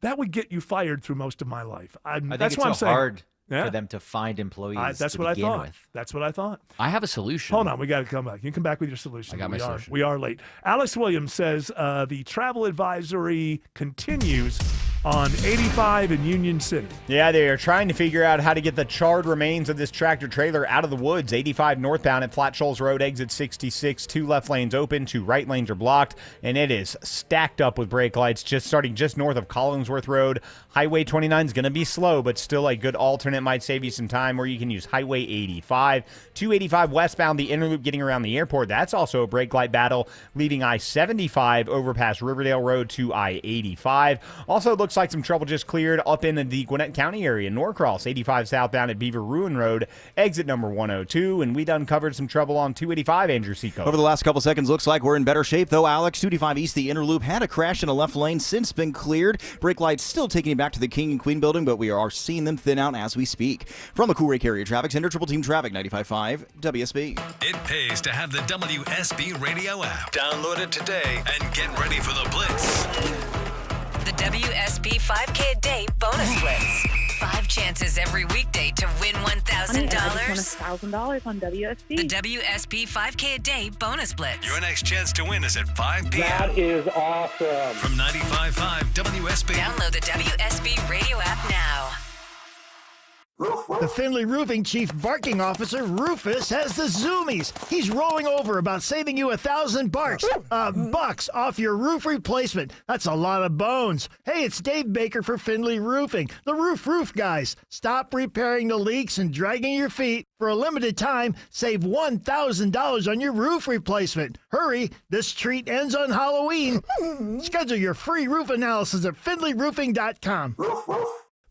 that would get you fired through most of my life. I think that's it's what I'm saying. hard for them to find employees. That's to what I begin thought. with. That's what I thought. I have a solution. Hold on, we got to come back. You can come back with your solution. I got my solution. We are late. Alex Williams says the travel advisory continues on 85 in Union City. Yeah, they are trying to figure out how to get the charred remains of this tractor trailer out of the woods. 85 northbound at Flat Shoals Road, exit 66. 2 left lanes open, 2 right lanes are blocked, and it is stacked up with brake lights starting just north of Collinsworth Road. Highway 29 is going to be slow, but still a good alternate. Might save you some time, or you can use Highway 85. 285 westbound, the inner loop getting around the airport. That's also a brake light battle, leaving I-75 over past Riverdale Road to I-85. Also looks like some trouble just cleared up in the Gwinnett County area. Norcross 85 southbound at Beaver Ruin Road, exit number 102. And we done covered some trouble on 285, Andrew Seco. Over the last couple seconds, looks like we're in better shape, though, Alex. 285 east, the inner loop had a crash in a left lane, since been cleared. Brake lights still taking you back to the King and Queen building, but we are seeing them thin out as we speak. From the Cool Rake Area Traffic Center, Triple Team Traffic, 95.5 WSB. It pays to have the WSB radio app. Download it today and get ready for the Blitz. The WSB 5K a day bonus blitz. 5 chances every weekday to win $1,000. $1,000 on WSB. The WSB 5K a day bonus blitz. Your next chance to win is at 5 p.m. That is awesome. From 95.5 WSB. Download the WSB radio app now. The Findlay Roofing Chief Barking Officer Rufus has the zoomies. He's rolling over about saving you $1,000 bucks off your roof replacement. That's a lot of bones. Hey, it's Dave Baker for Findlay Roofing, the roof guys. Stop repairing the leaks and dragging your feet. For a limited time, save $1,000 on your roof replacement. Hurry, this treat ends on Halloween. Schedule your free roof analysis at findlayroofing.com.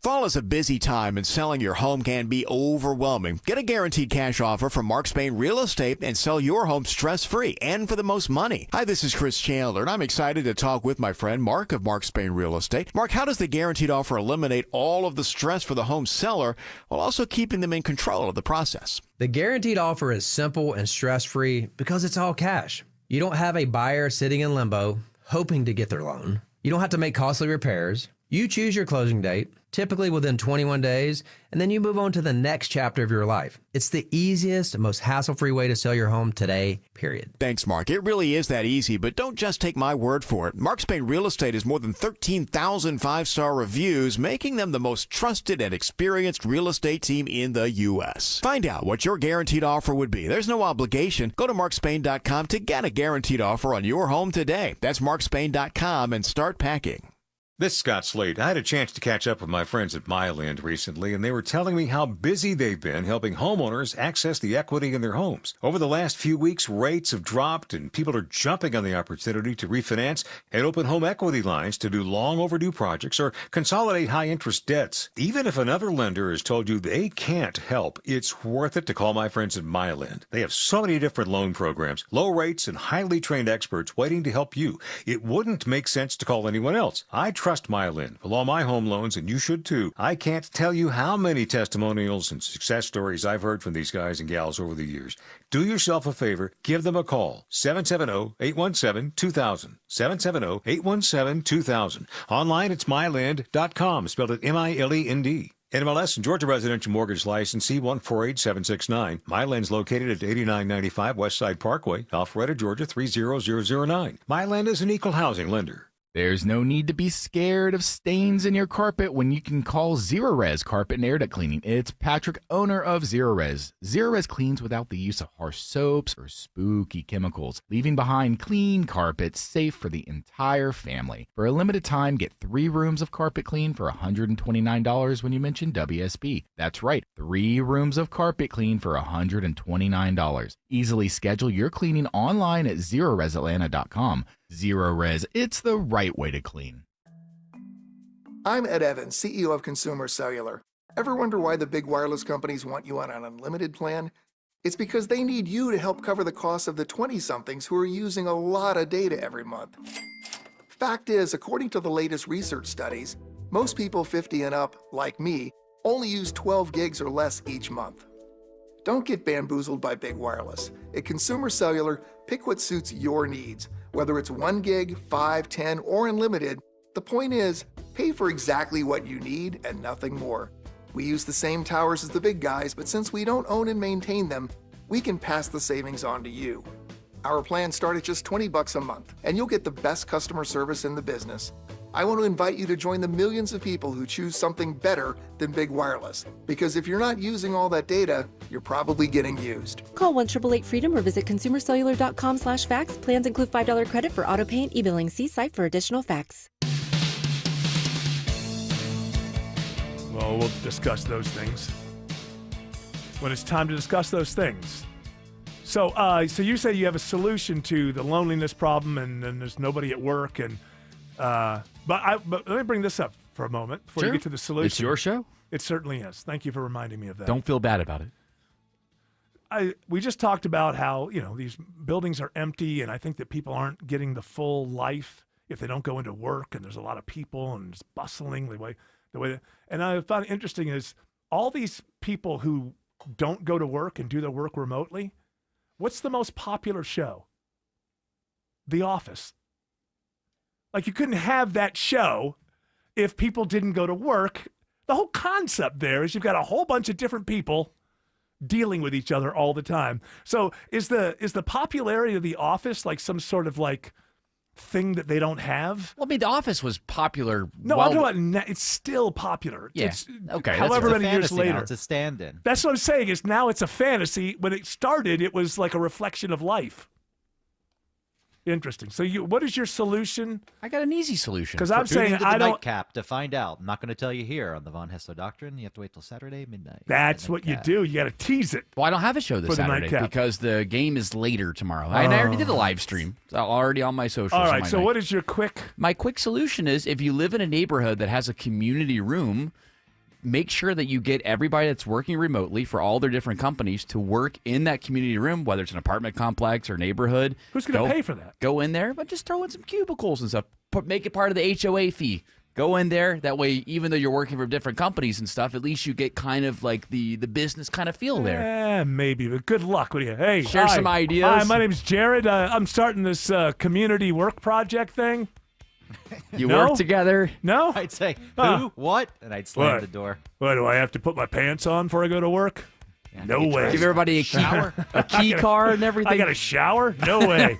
Fall is a busy time and selling your home can be overwhelming. Get a guaranteed cash offer from Mark Spain Real Estate and sell your home stress-free and for the most money. Hi, this is Chris Chandler, and I'm excited to talk with my friend Mark of Mark Spain Real Estate. Mark, how does the guaranteed offer eliminate all of the stress for the home seller while also keeping them in control of the process? The guaranteed offer is simple and stress-free because it's all cash. You don't have a buyer sitting in limbo hoping to get their loan. You don't have to make costly repairs. You choose your closing date, typically within 21 days, and then you move on to the next chapter of your life. It's the easiest and most hassle-free way to sell your home today, period. Thanks, Mark. It really is that easy, but don't just take my word for it. Mark Spain Real Estate has more than 13,000 five-star reviews, making them the most trusted and experienced real estate team in the U.S. Find out what your guaranteed offer would be. There's no obligation. Go to markspain.com to get a guaranteed offer on your home today. That's markspain.com and start packing. This is Scott Slade. I had a chance to catch up with my friends at Myland recently, and they were telling me how busy they've been helping homeowners access the equity in their homes. Over the last few weeks, rates have dropped, and people are jumping on the opportunity to refinance and open home equity lines to do long overdue projects or consolidate high-interest debts. Even if another lender has told you they can't help, it's worth it to call my friends at Myland. They have so many different loan programs, low rates, and highly trained experts waiting to help you. It wouldn't make sense to call anyone else. I trust Myland with all my home loans, and you should too. I can't tell you how many testimonials and success stories I've heard from these guys and gals over the years. Do yourself a favor, give them a call. 770-817-2000. 770-817-2000. Online, it's myland.com, spelled it M-I-L-E-N-D. NMLS and Georgia Residential Mortgage License C148769. Myland's located at 8995 Westside Parkway, Alpharetta, Georgia 30009. Myland is an equal housing lender. There's no need to be scared of stains in your carpet when you can call Zerorez Carpet and Air Duct Cleaning. It's Patrick, owner of Zerorez. Zerorez cleans without the use of harsh soaps or spooky chemicals, leaving behind clean carpets safe for the entire family. For a limited time, get 3 rooms of carpet clean for $129 when you mention WSB. That's right, 3 rooms of carpet clean for $129. Easily schedule your cleaning online at ZerorezAtlanta.com. Zerorez, it's the right way to clean. I'm Ed Evans, CEO of Consumer Cellular. Ever wonder why the big wireless companies want you on an unlimited plan? It's because they need you to help cover the costs of the 20-somethings who are using a lot of data every month. Fact is, according to the latest research studies, most people 50 and up, like me, only use 12 gigs or less each month. Don't get bamboozled by big wireless. At Consumer Cellular, pick what suits your needs. Whether it's 1 gig, 5, 10, or unlimited, the point is, pay for exactly what you need and nothing more. We use the same towers as the big guys, but since we don't own and maintain them, we can pass the savings on to you. Our plans start at just $20 a month, and you'll get the best customer service in the business. I want to invite you to join the millions of people who choose something better than big wireless. Because if you're not using all that data, you're probably getting used. Call 1-888-FREEDOM or visit consumercellular.com/facts. Plans include $5 credit for auto pay and e-billing. See site for additional facts. Well, we'll discuss those things when it's time to discuss those things. So you say you have a solution to the loneliness problem, and there's nobody at work, and but let me bring this up for a moment before you get to the solution. It's your show. It certainly is. Thank you for reminding me of that. Don't feel bad about it. We just talked about how these buildings are empty, and I think that people aren't getting the full life if they don't go into work, and there's a lot of people and it's bustling the way. And I found it interesting is all these people who don't go to work and do their work remotely. What's the most popular show? The Office. Like, you couldn't have that show if people didn't go to work. The whole concept there is you've got a whole bunch of different people dealing with each other all the time. So is the popularity of The Office like some sort of like thing that they don't have? Well, I mean, The Office was popular. No, I'm talking about it's still popular. Yeah. It's, okay. However many years later. Now. It's a stand-in. That's what I'm saying is now it's a fantasy. When it started, it was like a reflection of life. Interesting. So what is your solution? I got an easy solution. Because I'm saying into the I don't. Nightcap to find out. I'm not going to tell you here on the Von Hessler Doctrine. You have to wait till Saturday midnight. That's what you do. You got to tease it. Well, I don't have a show this Saturday because the game is later tomorrow. I already did the live stream. It's already on my socials. All right. So what is your quick? My quick solution is if you live in a neighborhood that has a community room, make sure that you get everybody that's working remotely for all their different companies to work in that community room, whether it's an apartment complex or neighborhood. Who's going to pay for that? Go in there, but just throw in some cubicles and stuff. Make it part of the HOA fee. Go in there. That way, even though you're working for different companies and stuff, at least you get kind of like the business kind of feel there. Yeah, maybe, but good luck with you. Hey, share some ideas. Hi, my name's Jared. I'm starting this community work project thing. You work together? No? I'd say, who? What? And I'd slam the door. What, do I have to put my pants on before I go to work? Yeah, no way. Give everybody a shower, a key card and everything. I got a shower? No way.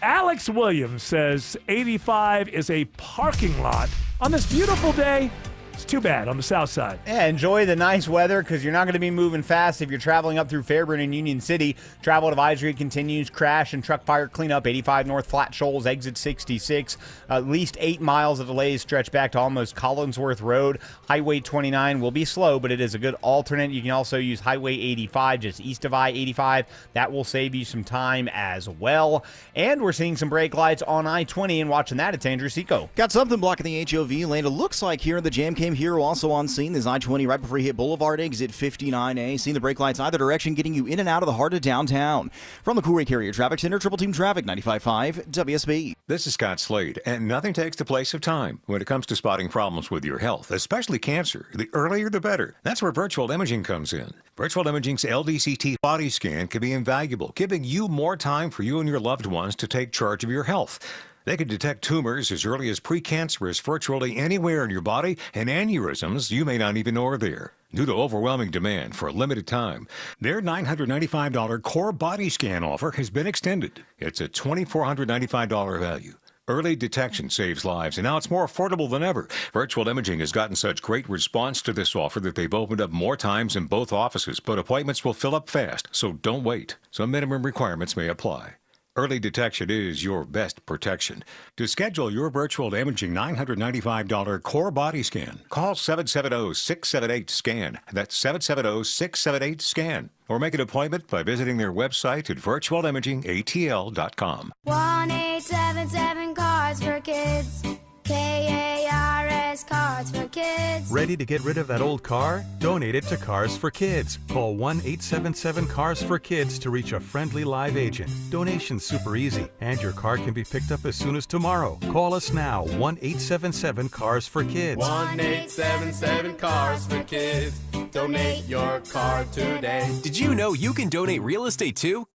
Alex Williams says 85 is a parking lot on this beautiful day. It's too bad on the south side. Yeah, enjoy the nice weather because you're not going to be moving fast if you're traveling up through Fairburn and Union City. Travel advisory continues. Crash and truck fire cleanup. 85 North Flat Shoals, exit 66. At least 8 miles of delays stretch back to almost Collinsworth Road. Highway 29 will be slow, but it is a good alternate. You can also use Highway 85 just east of I-85. That will save you some time as well. And we're seeing some brake lights on I-20 and watching that, it's Andrew Seco. Got something blocking the HOV lane. It looks like here in the Jam Cam Hero also on scene. There's I-20 right before you hit Boulevard, exit 59A. Seeing the brake lights either direction, getting you in and out of the heart of downtown. From the Coolray Carrier Traffic Center, Triple Team Traffic, 95.5 WSB. This is Scott Slade, and nothing takes the place of time when it comes to spotting problems with your health, especially cancer. The earlier, the better. That's where virtual imaging comes in. Virtual imaging's LDCT body scan can be invaluable, giving you more time for you and your loved ones to take charge of your health. They can detect tumors as early as precancerous virtually anywhere in your body and aneurysms you may not even know are there. Due to overwhelming demand for a limited time, their $995 core body scan offer has been extended. It's a $2,495 value. Early detection saves lives, and now it's more affordable than ever. Virtual Imaging has gotten such great response to this offer that they've opened up more times in both offices, but appointments will fill up fast, so don't wait. Some minimum requirements may apply. Early detection is your best protection. To schedule your virtual imaging $995 core body scan, call 770-678-SCAN. That's 770-678-SCAN. Or make an appointment by visiting their website at virtualimagingatl.com. 1-877 Cars for Kids. KARS Cars for Kids. Ready to get rid of that old car? Donate it to Cars for Kids. Call 1-877 for Kids to reach a friendly live agent. Donation's super easy, and your car can be picked up as soon as tomorrow. Call us now, 1-877 for Kids. 1-877 for Kids. Donate your car today. Did you know you can donate real estate too?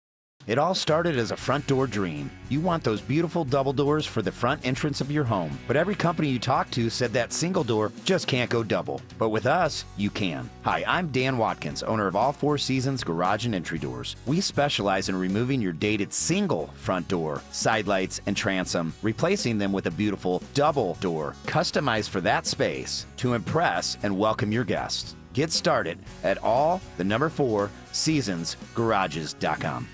It all started as a front door dream. You want those beautiful double doors for the front entrance of your home. But every company you talk to said that single door just can't go double. But with us, you can. Hi, I'm Dan Watkins, owner of All Four Seasons Garage and Entry Doors. We specialize in removing your dated single front door, side lights, and transom, replacing them with a beautiful double door, customized for that space to impress and welcome your guests. Get started at all4seasonsgarages.com.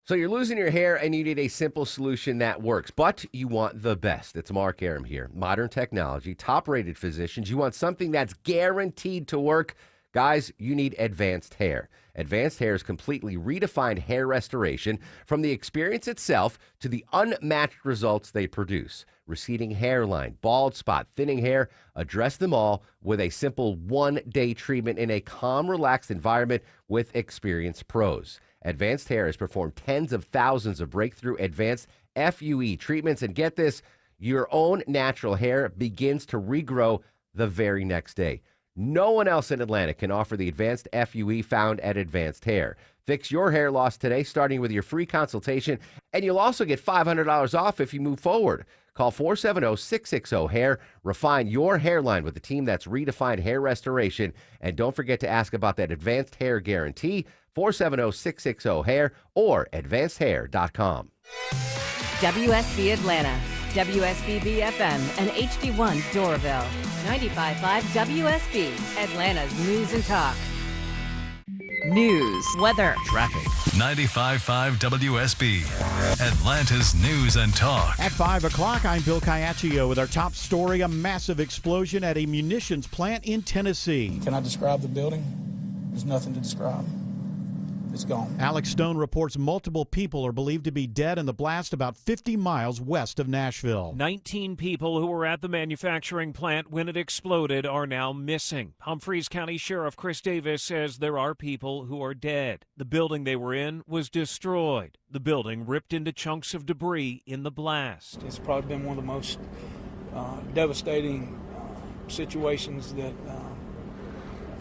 So you're losing your hair and you need a simple solution that works, but you want the best. It's Mark Aram here. Modern technology, top-rated physicians. You want something that's guaranteed to work. Guys, you need Advanced Hair. Advanced Hair's completely redefined hair restoration, from the experience itself to the unmatched results they produce. Receding hairline, bald spot, thinning hair, address them all with a simple one-day treatment in a calm, relaxed environment with experienced pros. Advanced Hair has performed tens of thousands of breakthrough advanced FUE treatments, and get this, your own natural hair begins to regrow the very next day. No one else in Atlanta can offer the advanced FUE found at Advanced Hair. Fix your hair loss today, starting with your free consultation, and you'll also get $500 off if you move forward. Call 470-660-HAIR. Refine your hairline with a team that's redefined hair restoration. And don't forget to ask about that Advanced Hair Guarantee, 470-660-HAIR or advancedhair.com. WSB Atlanta, WSB FM, and HD1 Doraville. 95.5 WSB, Atlanta's news and talk. News, weather, traffic. 95.5 WSB, Atlanta's news and talk. At 5 o'clock, I'm Bill Caiaccio with our top story, a massive explosion at a munitions plant in Tennessee. Can I describe the building? There's nothing to describe. It's gone. Alex Stone reports multiple people are believed to be dead in the blast about 50 miles west of Nashville. 19 people who were at the manufacturing plant when it exploded are now missing. Humphreys County Sheriff Chris Davis says there are people who are dead. The building they were in was destroyed. The building ripped into chunks of debris in the blast. It's probably been one of the most devastating situations that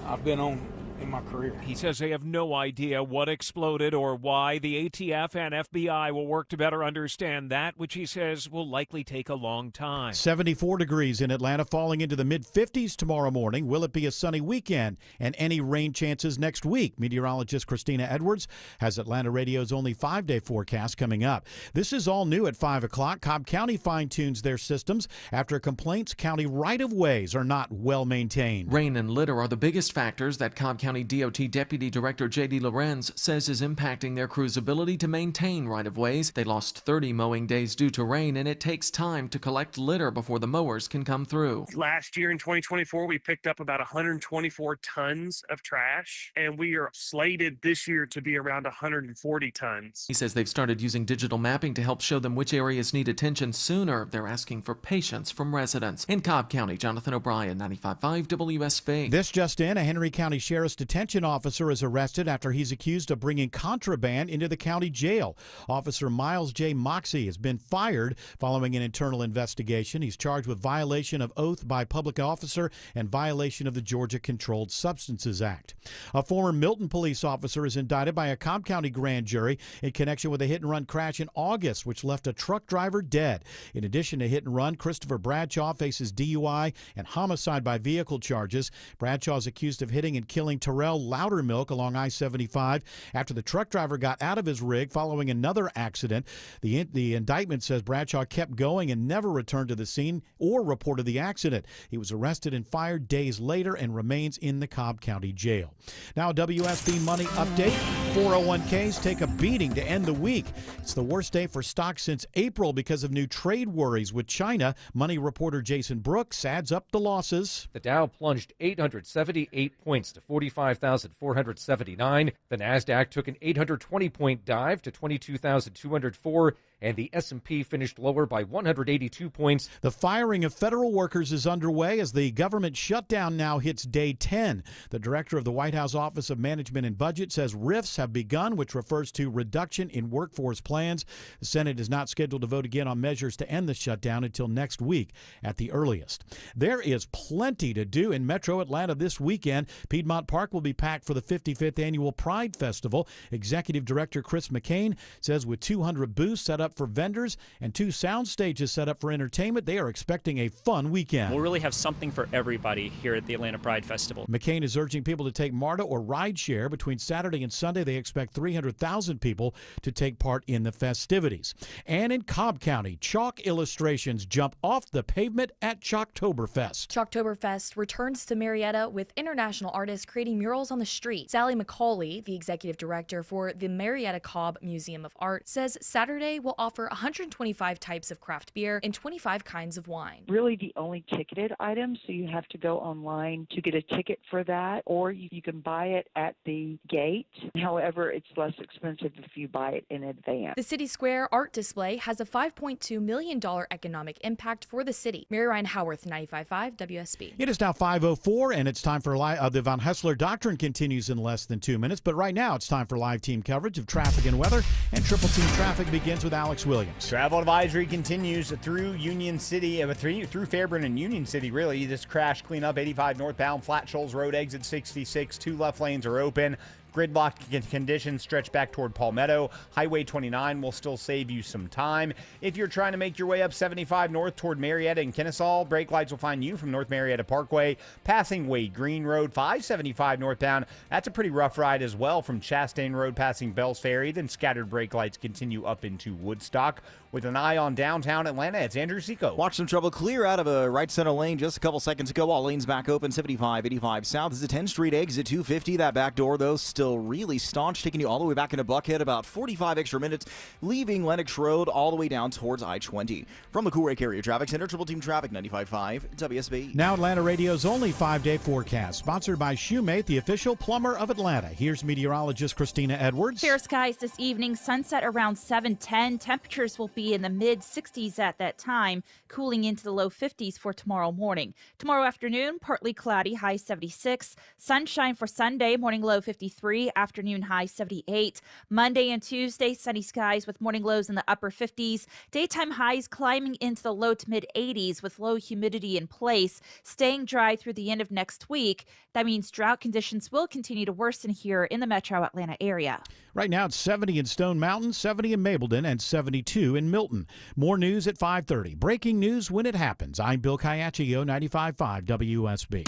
I've been on in my career. He says they have no idea what exploded or why. The ATF and FBI will work to better understand that, which he says will likely take a long time. 74 degrees in Atlanta, falling into the mid-50s tomorrow morning. Will it be a sunny weekend and any rain chances next week? Meteorologist Christina Edwards has Atlanta Radio's only 5-day forecast coming up. This is all new at 5 o'clock. Cobb County fine-tunes their systems after complaints county right-of-ways are not well maintained. Rain and litter are the biggest factors that Cobb County DOT Deputy Director J.D. Lorenz says is impacting their crew's ability to maintain right-of-ways. They lost 30 mowing days due to rain, and it takes time to collect litter before the mowers can come through. Last year in 2024, we picked up about 124 tons of trash, and we are slated this year to be around 140 tons. He says they've started using digital mapping to help show them which areas need attention sooner. They're asking for patience from residents. In Cobb County, Jonathan O'Brien, 95.5 WSB. This just in, a Henry County Sheriff's detention officer is arrested after he's accused of bringing contraband into the county jail. Officer Miles J. Moxie has been fired following an internal investigation. He's charged with violation of oath by public officer and violation of the Georgia Controlled Substances Act. A former Milton police officer is indicted by a Cobb County grand jury in connection with a hit-and-run crash in August, which left a truck driver dead. In addition to hit-and-run, Christopher Bradshaw faces DUI and homicide by vehicle charges. Bradshaw is accused of hitting and killing Terrell Loudermilk along I-75 after the truck driver got out of his rig following another accident. The indictment says Bradshaw kept going and never returned to the scene or reported the accident. He was arrested and fired days later and remains in the Cobb County Jail. Now, WSB Money Update. 401ks take a beating to end the week. It's the worst day for stocks since April because of new trade worries with China. Money reporter Jason Brooks adds up the losses. The Dow plunged 878 points to 45,479. The NASDAQ took an 820-point dive to 22,204. and the S&P finished lower by 182 points. The firing of federal workers is underway as the government shutdown now hits day 10. The director of the White House Office of Management and Budget says rifts have begun, which refers to reduction in workforce plans. The Senate is not scheduled to vote again on measures to end the shutdown until next week at the earliest. There is plenty to do in Metro Atlanta this weekend. Piedmont Park will be packed for the 55th Annual Pride Festival. Executive Director Chris McCain says with 200 booths set up for vendors and 2 sound stages set up for entertainment, they are expecting a fun weekend. We'll really have something for everybody here at the Atlanta Pride Festival. McCain is urging people to take MARTA or rideshare. Between Saturday and Sunday, they expect 300,000 people to take part in the festivities. And in Cobb County, chalk illustrations jump off the pavement at Chalktoberfest. Chalktoberfest returns to Marietta with international artists creating murals on the street. Sally McCauley, the executive director for the Marietta Cobb Museum of Art, says Saturday will offer 125 types of craft beer and 25 kinds of wine. Really the only ticketed items, so you have to go online to get a ticket for that, or you can buy it at the gate. However, it's less expensive if you buy it in advance. The City Square art display has a $5.2 million economic impact for the city. Mary Ryan Howarth, 95.5 WSB. It is now 5:04, and it's time for the Von Hessler Doctrine continues in less than 2 minutes. But right now, it's time for live team coverage of traffic and weather. And Triple Team Traffic begins with Alex Williams. Travel advisory continues through Union City, through Fairburn and Union City, really. This crash cleanup, 85 northbound, Flat Shoals Road, exit 66. 2 left lanes are open. Gridlock conditions stretch back toward Palmetto. Highway 29 will still save you some time. If you're trying to make your way up 75 north toward Marietta and Kennesaw, brake lights will find you from North Marietta Parkway, passing Wade Green Road. 575 northbound, that's a pretty rough ride as well from Chastain Road passing Bells Ferry. Then scattered brake lights continue up into Woodstock. With an eye on downtown Atlanta, it's Andrew Seco. Watch some trouble clear out of a right center lane just a couple seconds ago. All lanes back open. 75-85 south. This is a 10th Street exit 250. That back door, though, still really staunch, taking you all the way back into Buckhead. About 45 extra minutes, leaving Lennox Road all the way down towards I-20. From the Cool Lake Area Traffic Center, Triple Team Traffic 95.5 WSB. Now Atlanta Radio's only 5-day forecast, sponsored by Shoemate, the official plumber of Atlanta. Here's meteorologist Christina Edwards. Fair skies this evening, sunset around 7:10. Temperatures will be in the mid-60s at that time, cooling into the low 50s for tomorrow morning. Tomorrow afternoon, partly cloudy, high 76. Sunshine for Sunday, morning low 53, afternoon high 78. Monday and Tuesday, sunny skies with morning lows in the upper 50s. Daytime highs climbing into the low to mid 80s with low humidity in place, staying dry through the end of next week. That means drought conditions will continue to worsen here in the metro Atlanta area. Right now, it's 70 in Stone Mountain, 70 in Mableton, and 72 in Milton. More news at 5:30. Breaking news when it happens. I'm Bill Caiaccio, 95.5 WSB.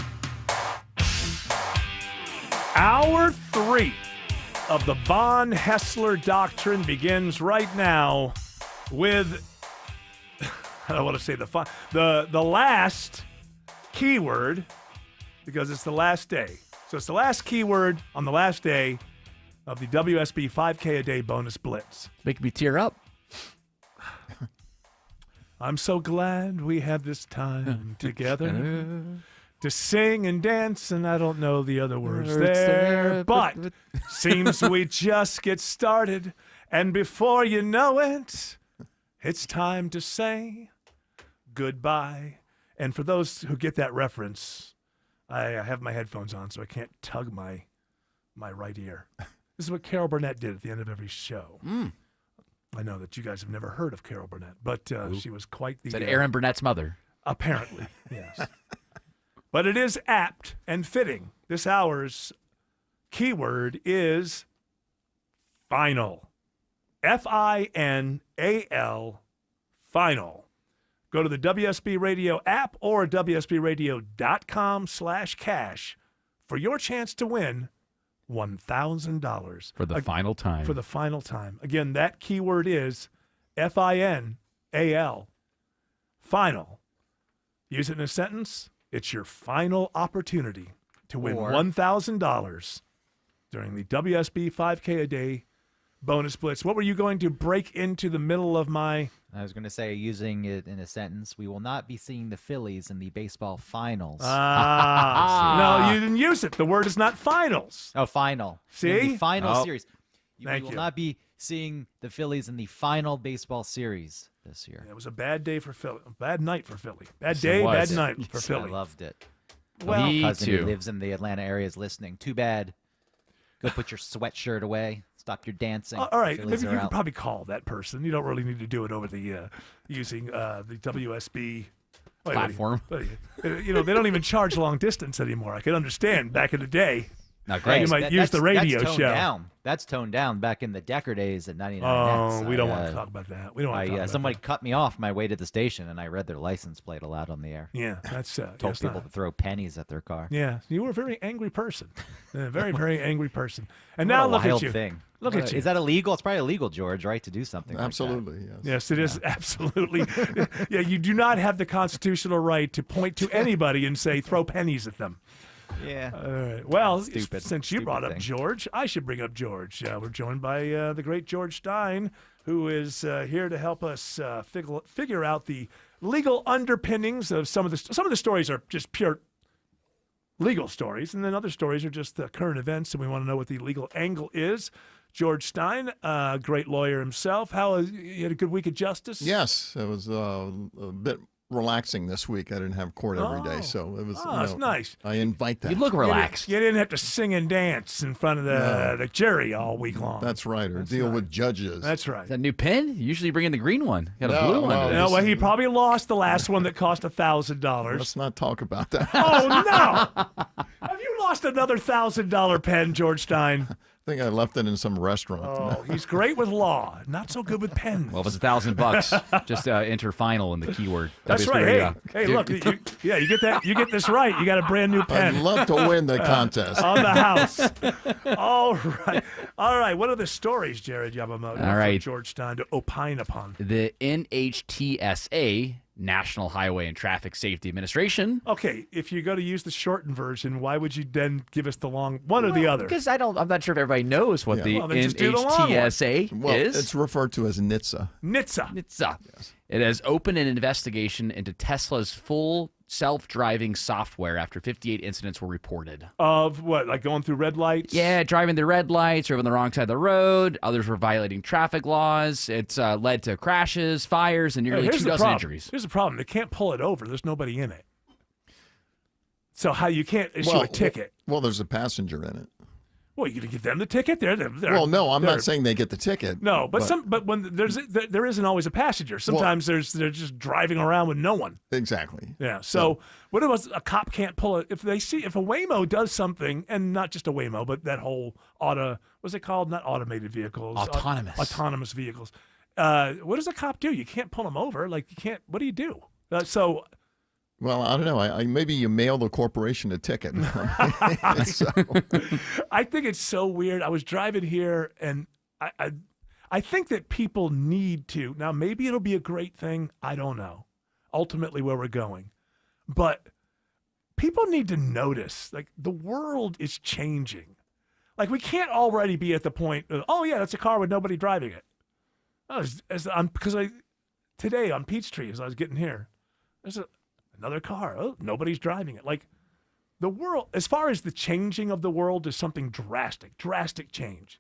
Hour 3 of the Von Hessler Doctrine begins right now with, I don't want to say the last keyword, because it's the last day. So it's the last keyword on the last day of the WSB 5K a day bonus blitz. Make me tear up. I'm so glad we had this time together to sing and dance, and I don't know the other words there, but seems we just get started, and before you know it, it's time to say goodbye. And for those who get that reference, I have my headphones on, so I can't tug my right ear. This is what Carol Burnett did at the end of every show. I know that you guys have never heard of Carol Burnett, but she was quite the... Is that Aaron Burnett's mother? Apparently, yes. But it is apt and fitting. This hour's keyword is final. Final. Final. Go to the WSB Radio app or WSBRadio.com/cash for your chance to win $1,000. For the final time. For the final time. Again, that keyword is FINAL. Final. Use it in a sentence. It's your final opportunity to win $1,000 during the WSB 5K a day bonus blitz. What were you going to break into the middle of my... I was going to say, using it in a sentence, we will not be seeing the Phillies in the baseball finals. No, you didn't use it. The word is not finals. Oh, final. See? In the final series. Thank we will you. not be seeing the Phillies in the final baseball series this year. It was a bad day for Philly. A bad night for Philly. Bad Yes, day, it was. bad night for Yes, Philly. I loved it. Well, My cousin who lives in the Atlanta area is listening. Too bad. Go put your sweatshirt away. Stop your dancing. all right, Phillies maybe are you can out. probably call that person. You don't really need to do it over the using the WSB Platform. You know, they don't even charge long distance anymore. I can understand back in the day. Not great. You might use the radio that's toned show. Down. That's toned down back in the Decker days at 99 Oh, Nets. we don't want to talk about that. We don't want to talk about somebody that. cut me off my way to the station, and I read their license plate aloud on the air. Yeah, that's told that's people not- to throw pennies at their car. Yeah, you were a very angry person. A very, very angry person. And What now a look wild at you. Thing. Look at you. Is that illegal? It's probably illegal, George, right, to do something Absolutely, like that. Yes, it is absolutely. Yeah, you do not have the constitutional right to point to anybody and say throw pennies at them. Yeah. All right. Well, Stupid. since you Stupid brought up thing. George, I should bring up George. We're joined by the great George Stein, who is here to help us figure out the legal underpinnings of some of the stories are just pure legal stories, and then other stories are just current events, and we want to know what the legal angle is. George Stein, great lawyer himself. You had a good week of justice? Yes, it was a bit relaxing this week. I didn't have court every day, so it was. That's nice. I invite that. You look relaxed. You didn't have to sing and dance in front of the jury all week long. That's right, or deal with judges. That's right. Is that a new pen? You usually bring in the green one. Got a No, blue one. no, today. No, well, he probably lost the last one that cost $1,000. Let's not talk about that. Oh no! Have you lost another $1,000 pen, George Stein? I think I left it in some restaurant. Oh, he's great with law, not so good with pens. Well, if it's $1,000, just enter final in the keyword. That's WSB right. Radio. Hey, look, you get that. You get this right. You got a brand new pen. I'd love to win the contest. On the house. All right. What are the stories, Jared Yamamoto? All right. For George Stein to opine upon. The NHTSA, National Highway and Traffic Safety Administration. Okay, if you're going to use the shortened version, why would you then give us the long one or the other? Because I'm not sure if everybody knows what the Well, then just do the long one. NHTSA Well, is. it's referred to as NHTSA. NHTSA. It has opened an investigation into Tesla's full self-driving software after 58 incidents were reported. Of what, like going through red lights? Yeah, driving the red lights, driving the wrong side of the road. Others were violating traffic laws. It's led to crashes, fires, and nearly 2 dozen injuries. Here's the problem. They can't pull it over. There's nobody in it. So how you can't issue a ticket? Well, there's a passenger in it. Well, you gonna give them the ticket? They're Well, no, I'm not saying they get the ticket. No, but when there isn't always a passenger. Sometimes they're just driving around with no one. Exactly. Yeah. So what if a cop can't pull it? If a Waymo does something, and not just a Waymo, but that whole what's it called? Not automated vehicles. Autonomous vehicles. What does a cop do? You can't pull them over. Like you can't. What do you do? Well, I don't know. I maybe you mail the corporation a ticket. So- I think it's so weird. I was driving here, and I think that people need to. Now, maybe it'll be a great thing. I don't know. Ultimately, where we're going, but people need to notice. Like the world is changing. Like we can't already be at the point of, oh yeah, that's a car with nobody driving it. Today on Peachtree, as I was getting here, there's another car. Oh, nobody's driving it. Like the world, as far as the changing of the world, is something drastic change.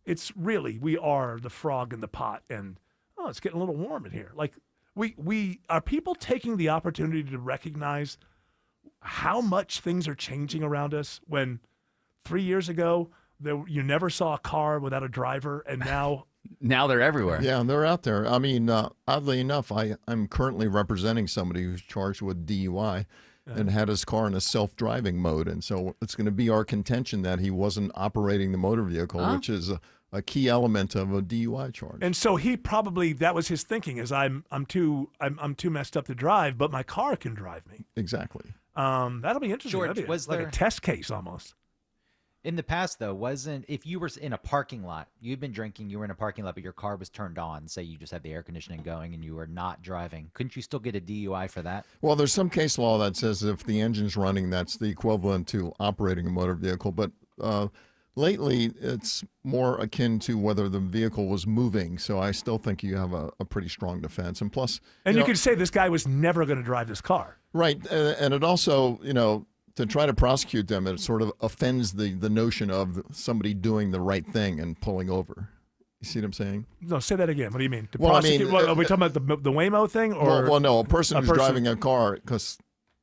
It's really, we are the frog in the pot, and it's getting a little warm in here. Like we are people taking the opportunity to recognize how much things are changing around us when 3 years ago you never saw a car without a driver, and now Now they're everywhere. Yeah, they're out there. I mean, oddly enough, I'm currently representing somebody who's charged with DUI and had his car in a self-driving mode. And so it's going to be our contention that he wasn't operating the motor vehicle, which is a key element of a DUI charge. And so he probably, that was his thinking, is I'm too messed up to drive, but my car can drive me. Exactly. That'll be interesting. George, That'd be was like there- a test case almost. In the past, though, if you were in a parking lot, you'd been drinking, you were in a parking lot, but your car was turned on, say you just had the air conditioning going and you were not driving, couldn't you still get a DUI for that? Well, there's some case law that says if the engine's running, that's the equivalent to operating a motor vehicle. But lately, it's more akin to whether the vehicle was moving. So I still think you have a pretty strong defense. And plus, And you know, could say this guy was never going to drive this car. right. And it also, to try to prosecute them, it sort of offends the notion of somebody doing the right thing and pulling over. You see what I'm saying? No, say that again. What do you mean? Well, I mean, are we talking about the Waymo thing? Or well, no, a person who's driving a car because,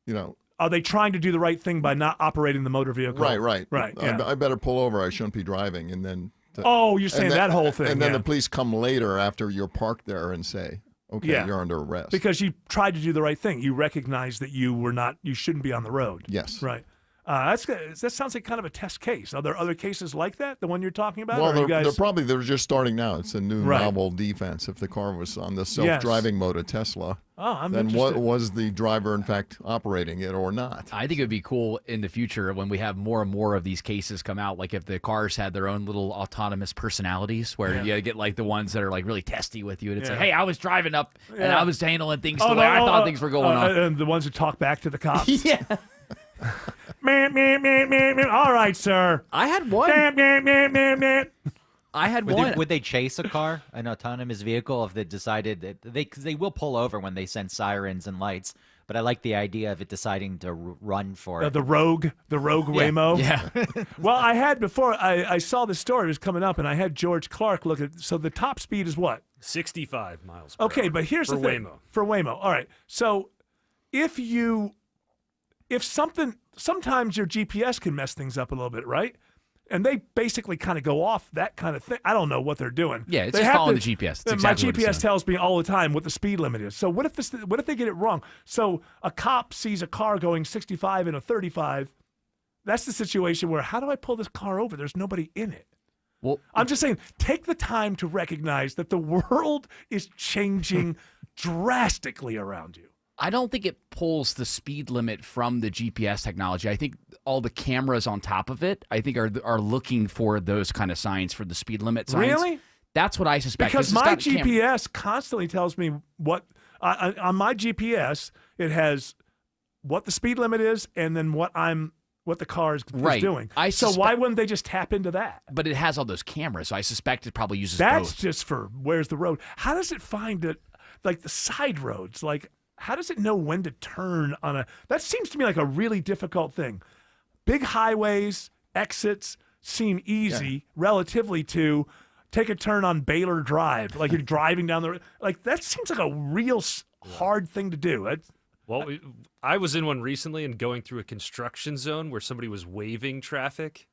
you know. Are they trying to do the right thing by not operating the motor vehicle? Right. Yeah. I better pull over. I shouldn't be driving. And then. You're saying that whole thing. And then yeah. the police come later after you're parked there and say, okay, you're under arrest. Because you tried to do the right thing. You recognize that you shouldn't be on the road. Yes. Right. That sounds like kind of a test case. Are there other cases like that, the one you're talking about? Well, or they're just starting now. It's a new novel defense. If the car was on the self-driving mode of Tesla, then what was the driver, in fact, operating it or not? I think it would be cool in the future when we have more and more of these cases come out, like if the cars had their own little autonomous personalities where you get like the ones that are like really testy with you and it's like, hey, I was driving up and I was handling things the way I thought things were going on. And the ones that talk back to the cops? Yeah. All right, sir. I had one. I had one. Would they chase a car, an autonomous vehicle, if they decided that because they will pull over when they send sirens and lights? But I like the idea of it deciding to run for it. The rogue Waymo. Yeah. Well, I had before I saw the story was coming up, and I had George Clark look at. So the top speed is what? 65 miles per Okay, hour but here's for the thing. Waymo. For Waymo. All right. So sometimes your GPS can mess things up a little bit, right? And they basically kind of go off that kind of thing. I don't know what they're doing. Yeah, it's just following the GPS. It's exactly my what it's GPS tells me all the time what the speed limit is. So what if they get it wrong? So a cop sees a car going 65 in a 35. That's the situation where how do I pull this car over? There's nobody in it. Well, I'm just saying, take the time to recognize that the world is changing drastically around you. I don't think it pulls the speed limit from the GPS technology. I think all the cameras on top of it, I think, are looking for those kind of signs for the speed limit signs. Really? That's what I suspect. Because my GPS constantly tells me what on my GPS it has what the speed limit is and then what the car is doing. So why wouldn't they just tap into that? But it has all those cameras, so I suspect it probably uses That's both. just for where's the road. How does it find it, like the side roads? Like, how does it know when to turn on a... That seems to me like a really difficult thing. Big highways, exits seem easy relatively to take a turn on Baylor Drive. Like you're driving down the road. Like that seems like a real hard thing to do. Well, I was in one recently and going through a construction zone where somebody was waving traffic.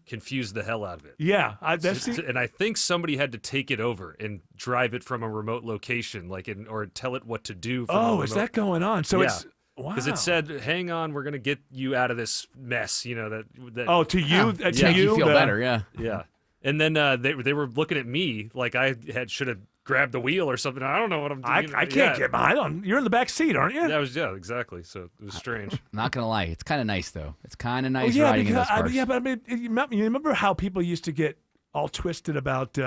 Confused the hell out of it. Yeah. And I think somebody had to take it over and drive it from a remote location, or tell it what to do. Is that going on? So it's... Wow. Because it said, hang on, we're going to get you out of this mess, you know. To you? To make you feel better, yeah. Yeah. And then they were looking at me like I should have grabbed the wheel or something. I don't know what I'm doing. I can't get behind. You're in the back seat, aren't you? Yeah, exactly. So it was strange. Not going to lie. It's kind of nice, though. It's kind of nice riding in those cars. But I mean, you remember how people used to get all twisted about,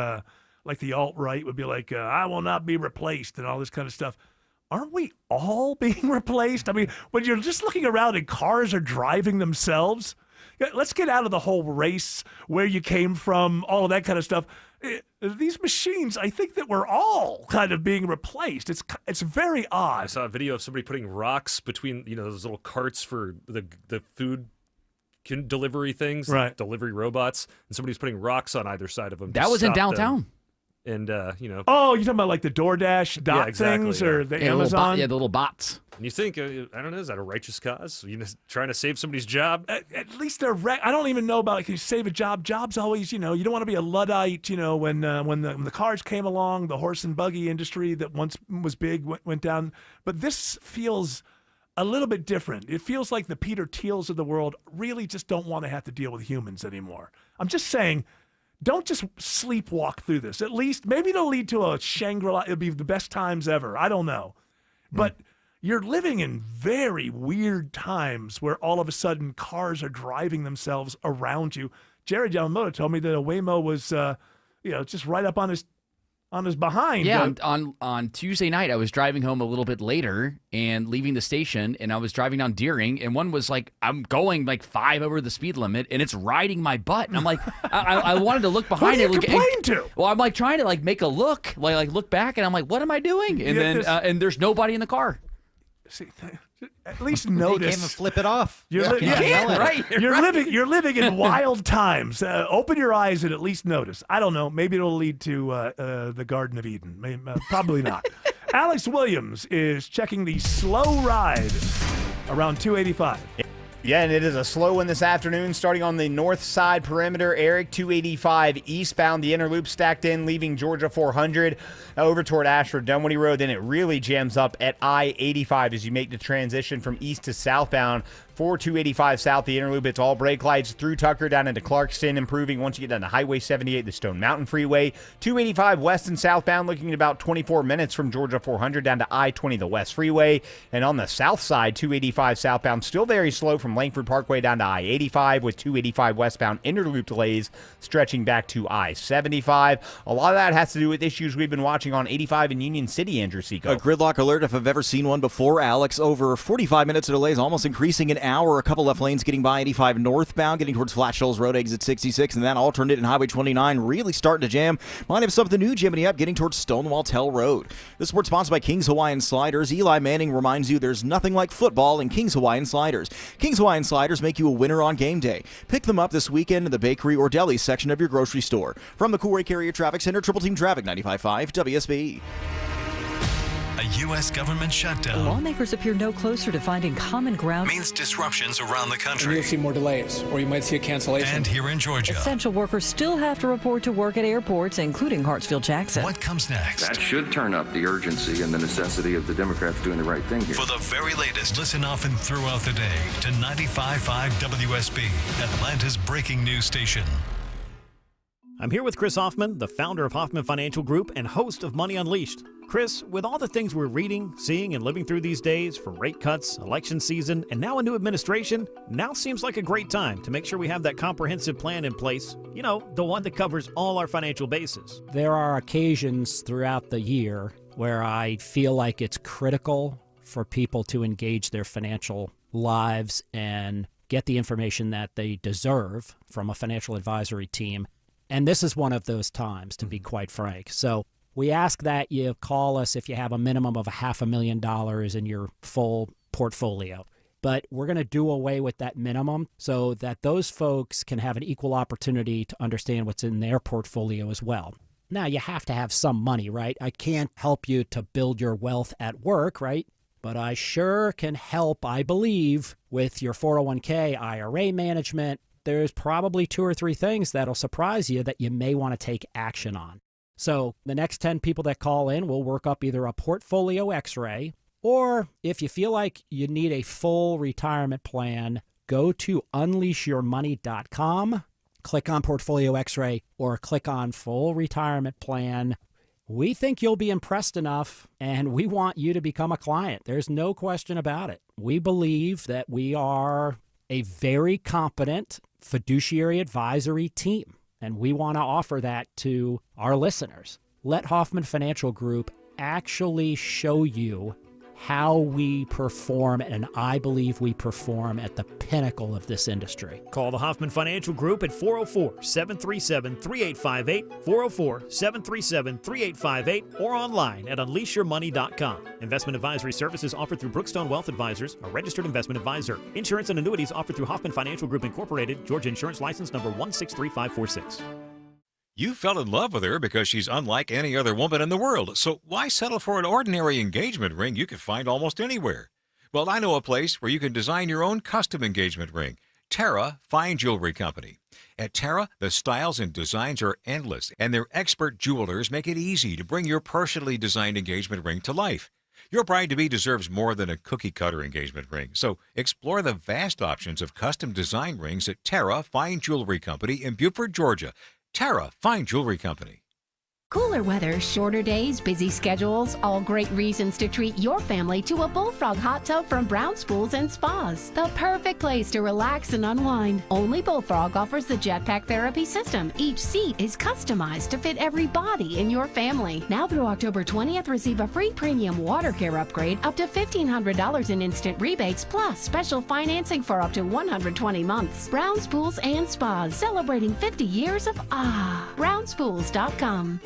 like the alt-right would be like, I will not be replaced and all this kind of stuff. Aren't we all being replaced? I mean, when you're just looking around and cars are driving themselves, let's get out of the whole race, where you came from, all of that kind of stuff. These machines, I think that we're all kind of being replaced. It's very odd. I saw a video of somebody putting rocks between those little carts for the food delivery things, delivery robots, and somebody's putting rocks on either side of them. That was in downtown. And, Oh, you're talking about like the DoorDash dot things or the Amazon? The little bots. And you think, I don't know, is that a righteous cause? Trying to save somebody's job? At least they're I don't even know about, like, you save a job. Jobs always, you don't want to be a Luddite, when the cars came along, the horse and buggy industry that once was big went down. But this feels a little bit different. It feels like the Peter Thiels of the world really just don't want to have to deal with humans anymore. I'm just saying, don't just sleepwalk through this. At least, maybe it'll lead to a Shangri-La. It'll be the best times ever. I don't know. But you're living in very weird times where all of a sudden cars are driving themselves around you. Jared Yamamoto told me that a Waymo was, just right up on his behind. Yeah, on Tuesday night, I was driving home a little bit later and leaving the station, and I was driving down Deering, and one was like, I'm going like 5 over the speed limit, and it's riding my butt. And I'm like, I wanted to look behind it. Who do you complain to? Well, I'm like trying to like make a look, like look back, and I'm like, what am I doing? And then and there's nobody in the car. See, at least notice. You can't even flip it off. You're living in wild times. Open your eyes and at least notice. I don't know. Maybe it'll lead to the Garden of Eden. Probably not. Alex Williams is checking the slow ride around 285. Yeah, and it is a slow one this afternoon, starting on the north side perimeter. Eric, 285 eastbound. The inner loop stacked in, leaving Georgia 400 over toward Ashford Dunwoody Road. Then it really jams up at I-85 as you make the transition from east to southbound. For 285 south, the inner loop, it's all brake lights through Tucker down into Clarkston, improving once you get down to Highway 78, the Stone Mountain Freeway. 285 west and southbound, looking at about 24 minutes from Georgia 400 down to I-20, the West Freeway. And on the south side, 285 southbound, still very slow from Langford Parkway down to I-85, with 285 westbound inner loop delays stretching back to I-75. A lot of that has to do with issues we've been watching on 85 in Union City, Andrew Seco. A gridlock alert if I've ever seen one before, Alex. Over 45 minutes of delays, almost increasing an hour. A couple left lanes getting by 85 northbound, getting towards Flat Shoals Road, exit 66, and that alternate in Highway 29 really starting to jam. Might have something new jimming up, getting towards Stonewall Tell Road. This sports sponsored by King's Hawaiian Sliders. Eli Manning reminds you there's nothing like football in King's Hawaiian Sliders. King's Hawaiian Sliders make you a winner on game day. Pick them up this weekend in the bakery or deli section of your grocery store. From the Coolray Carrier Traffic Center, Triple Team Traffic 95.5 WSB. A U.S. government shutdown Lawmakers appear no closer to finding common ground. means disruptions around the country. You'll see more delays, or you might see a cancellation. And here in Georgia. Essential workers still have to report to work at airports, including Hartsfield-Jackson. What comes next? That should turn up the urgency and the necessity of the Democrats doing the right thing here. For the very latest, listen often throughout the day to 95.5 WSB, Atlanta's breaking news station. I'm here with Chris Hoffman, the founder of Hoffman Financial Group and host of Money Unleashed. Chris, with all the things we're reading, seeing, and living through these days, from rate cuts, election season, and now a new administration, now seems like a great time to make sure we have that comprehensive plan in place. You know, the one that covers all our financial bases. There are occasions throughout the year where I feel like it's critical for people to engage their financial lives and get the information that they deserve from a financial advisory team. And this is one of those times, to be quite frank. So we ask that you call us if you have a minimum of $500,000 in your full portfolio. But we're going to do away with that minimum so that those folks can have an equal opportunity to understand what's in their portfolio as well. Now, you have to have some money, right? I can't help you to build your wealth at work, right? But I sure can help, I believe, with your 401k, IRA management. There's probably 2 or 3 things that'll surprise you that you may want to take action on. So the next 10 people that call in will work up either a portfolio x-ray, or if you feel like you need a full retirement plan, go to unleashyourmoney.com, click on portfolio x-ray, or click on full retirement plan. We think you'll be impressed enough, and we want you to become a client. There's no question about it. We believe that we are a very competent fiduciary advisory team, and we want to offer that to our listeners. Let Hoffman Financial Group actually show you how we perform, and I believe we perform at the pinnacle of this industry. Call the Hoffman Financial Group at 404-737-3858, 404-737-3858, or online at unleashyourmoney.com. Investment advisory services offered through Brookstone Wealth Advisors, a registered investment advisor. Insurance and annuities offered through Hoffman Financial Group Incorporated, Georgia Insurance License number 163546. You fell in love with her because she's unlike any other woman in the world, so why settle for an ordinary engagement ring you can find almost anywhere? Well, I know a place where you can design your own custom engagement ring. Terra Fine Jewelry Company. At Terra, the styles and designs are endless, and their expert jewelers make it easy to bring your personally designed engagement ring to life. Your bride-to-be deserves more than a cookie-cutter engagement ring, so explore the vast options of custom design rings at Terra Fine Jewelry Company in Beaufort, Georgia. Terra Fine Jewelry Company. Cooler weather, shorter days, busy schedules, all great reasons to treat your family to a Bullfrog hot tub from Brown's Pools and Spas. The perfect place to relax and unwind. Only Bullfrog offers the Jetpack Therapy System. Each seat is customized to fit every body in your family. Now through October 20th, receive a free premium water care upgrade, up to $1,500 in instant rebates, plus special financing for up to 120 months. Brown's Pools and Spas, celebrating 50 years of Brownspools.com.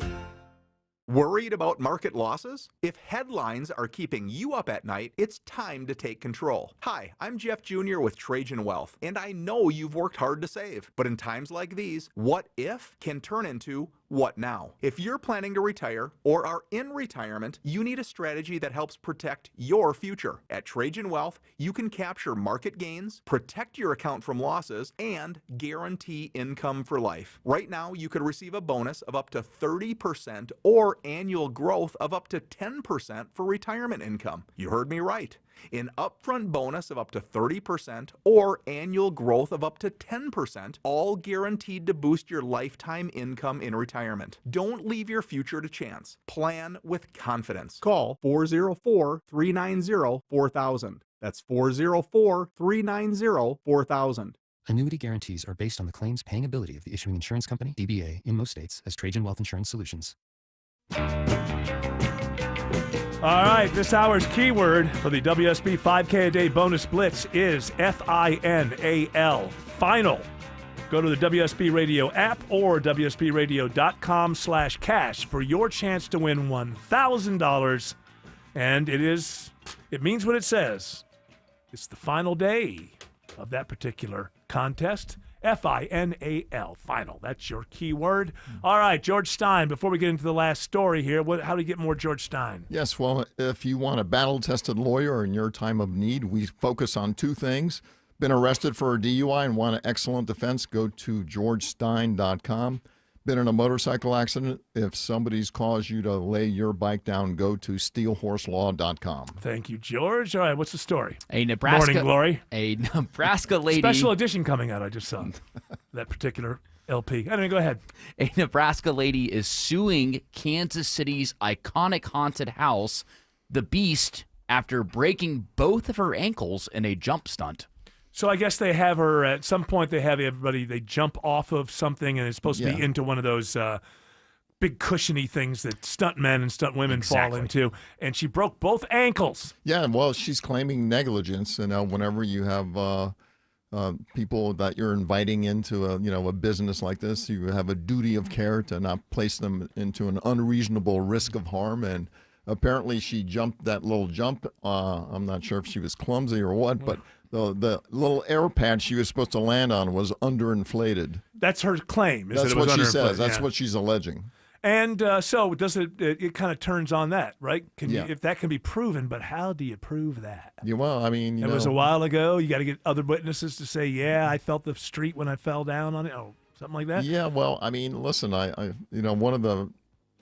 Worried about market losses? If headlines are keeping you up at night, it's time to take control. Hi, I'm Jeff Jr. with Trajan Wealth, and I know you've worked hard to save. But in times like these, what if can turn into what now? If you're planning to retire or are in retirement, you need a strategy that helps protect your future. At Trajan Wealth, you can capture market gains, protect your account from losses, and guarantee income for life. Right now, you could receive a bonus of up to 30% or annual growth of up to 10% for retirement income. You heard me right. An upfront bonus of up to 30% or annual growth of up to 10%, all guaranteed to boost your lifetime income in retirement. Don't leave your future to chance. Plan with confidence. Call 404-390-4000. That's 404-390-4000. Annuity guarantees are based on the claims paying ability of the issuing insurance company, DBA, in most states as Trajan Wealth Insurance Solutions. All right, this hour's keyword for the WSB 5K a day bonus blitz is FINAL, final. Go to the WSB Radio app or WSBradio.com/cash for your chance to win $1,000. And it means what it says. It's the final day of that particular contest. FINAL, final. That's your keyword. All right, George Stein, before we get into the last story here, how do you get more George Stein? Yes, well, if you want a battle-tested lawyer in your time of need, we focus on two things. Been arrested for a DUI and want an excellent defense, go to georgestein.com. Been in a motorcycle accident, if somebody's caused you to lay your bike down, go to steelhorselaw.com. Thank you, George. All right, what's the story? A Nebraska Morning Glory. A Nebraska lady. Special edition coming out, I just saw. That particular LP. Anyway, go ahead. A Nebraska lady is suing Kansas City's iconic haunted house, the Beast, after breaking both of her ankles in a jump stunt. So I guess they have her at some point. They have everybody. They jump off of something, and it's supposed to be into one of those big cushiony things that stuntmen and stuntwomen fall into. And she broke both ankles. Yeah, well, she's claiming negligence. You know, whenever you have people that you're inviting into a business like this, you have a duty of care to not place them into an unreasonable risk of harm. And apparently, she jumped that little jump. I'm not sure if she was clumsy or what, but the little air pad she was supposed to land on was underinflated. That's her claim. That's what she says. That's what she's alleging. And so does it kind of turns on that, right? If that can be proven, but how do you prove that? Yeah, well, I mean, it was a while ago. You got to get other witnesses to say, yeah, I felt the street when I fell down on it, or something like that. Yeah, well, I mean, listen, I one of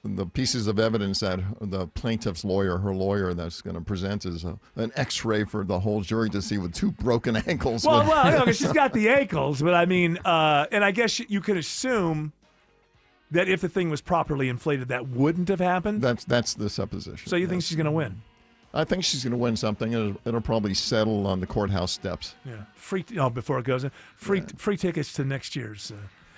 the pieces of evidence that the plaintiff's lawyer, her lawyer, that's going to present is an X-ray for the whole jury to see with two broken ankles. Well, she's got the ankles, but I mean, and I guess you could assume that if the thing was properly inflated, that wouldn't have happened. That's the supposition. So you think she's going to win? I think she's going to win something. It'll probably settle on the courthouse steps. Yeah, before it goes in, free tickets to next year's.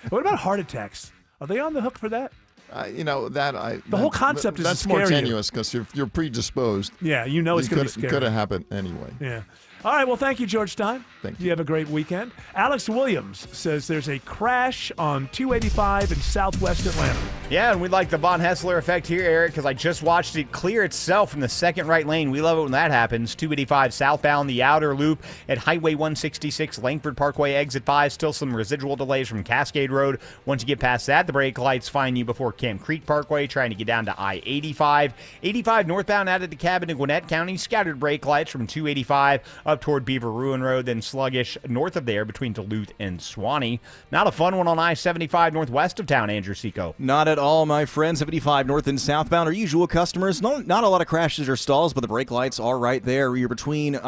What about heart attacks? Are they on the hook for that? The whole concept is that's to scare more tenuous because if you're predisposed, yeah, it's going to be scary. It could have happened anyway. Yeah. All right. Well, thank you, George Stein. Thank you. You have a great weekend. Alex Williams says there's a crash on 285 in Southwest Atlanta. Yeah, and we like the Von Hessler effect here, Eric, because I just watched it clear itself from the second right lane. We love it when that happens. 285 southbound, the outer loop at Highway 166, Langford Parkway, exit 5. Still some residual delays from Cascade Road. Once you get past that, the brake lights find you before Camp Creek Parkway, trying to get down to I-85. 85 northbound out of DeKalb into Gwinnett County. Scattered brake lights from 285 up toward Beaver Ruin Road, then sluggish north of there between Duluth and Swanee. Not a fun one on I-75 northwest of town, Andrew Seco. Not at all, my friend. 75 north and southbound are usual customers. Not a lot of crashes or stalls, but the brake lights are right there. You're between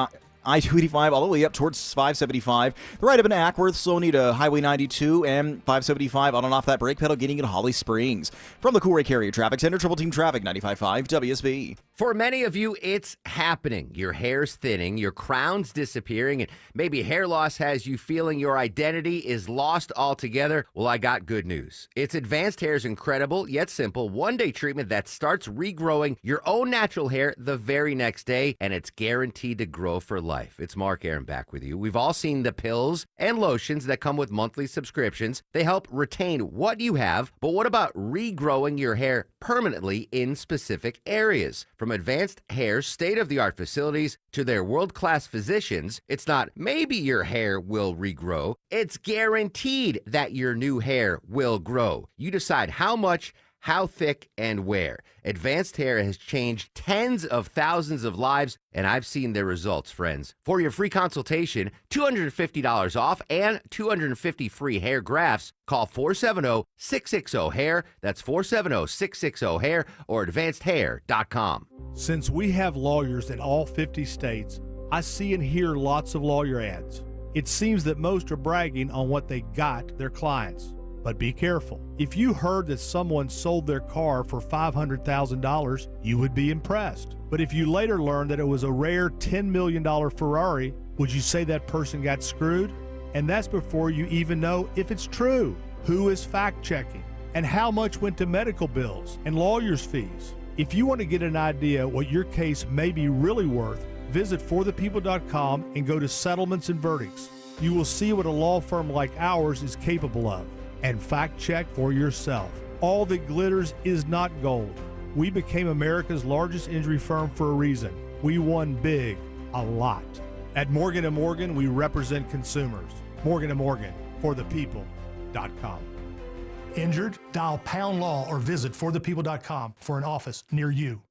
I-285 all the way up towards 575. Right up in Ackworth, slow need to Highway 92 and 575 on and off that brake pedal, getting into Holly Springs. From the Cool Ray Carrier Traffic Center, Triple Team Traffic, 95.5 WSB. For many of you, it's happening. Your hair's thinning, your crown's disappearing, and maybe hair loss has you feeling your identity is lost altogether. Well, I got good news. It's Advanced Hair's incredible yet simple one-day treatment that starts regrowing your own natural hair the very next day, and it's guaranteed to grow for life. It's Mark Aaron back with you. We've all seen the pills and lotions that come with monthly subscriptions. They help retain what you have, but what about regrowing your hair permanently in specific areas? From Advanced Hair's state-of-the-art facilities to their world-class physicians, it's not maybe your hair will regrow. It's guaranteed that your new hair will grow. You decide how much, how thick, and where. Advanced Hair has changed tens of thousands of lives, and I've seen their results, friends. For your free consultation, $250 off and 250 free hair grafts, call 470-660-HAIR. That's 470-660-HAIR or advancedhair.com. Since we have lawyers in all 50 states, I see and hear lots of lawyer ads. It seems that most are bragging on what they got their clients. But be careful. If you heard that someone sold their car for $500,000, you would be impressed. But if you later learned that it was a rare $10 million Ferrari, would you say that person got screwed? And that's before you even know if it's true. Who is fact-checking? And how much went to medical bills and lawyers' fees? If you want to get an idea what your case may be really worth, visit forthepeople.com and go to Settlements and Verdicts. You will see what a law firm like ours is capable of. And fact check for yourself. All that glitters is not gold. We became America's largest injury firm for a reason. We won big, a lot. At Morgan & Morgan, we represent consumers. Morgan & Morgan, forthepeople.com. Injured? Dial Pound Law or visit forthepeople.com for an office near you.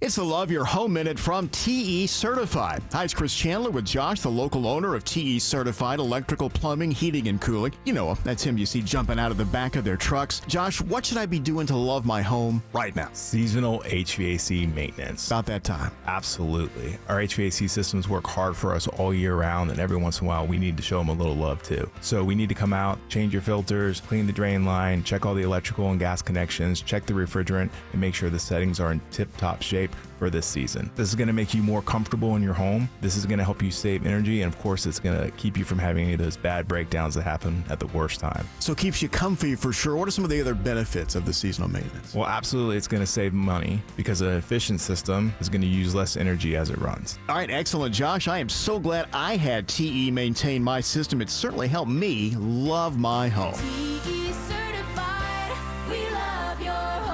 It's the Love Your Home Minute from TE Certified. Hi, it's Chris Chandler with Josh, the local owner of TE Certified Electrical, Plumbing, Heating, and Cooling. You know him. That's him you see jumping out of the back of their trucks. Josh, what should I be doing to love my home right now? Seasonal HVAC maintenance. About that time. Absolutely. Our HVAC systems work hard for us all year round, and every once in a while we need to show them a little love too. So we need to come out, change your filters, clean the drain line, check all the electrical and gas connections, check the refrigerant, and make sure the settings are in tip-top shape for this season. This is going to make you more comfortable in your home. This is going to help you save energy, and of course it's going to keep you from having any of those bad breakdowns that happen at the worst time. So it keeps you comfy for sure. What are some of the other benefits of the seasonal maintenance? Well, absolutely, it's going to save money because an efficient system is going to use less energy as it runs. All right, excellent, Josh. I am so glad I had TE maintain my system. It certainly helped me love my home. TE certified, we love your home.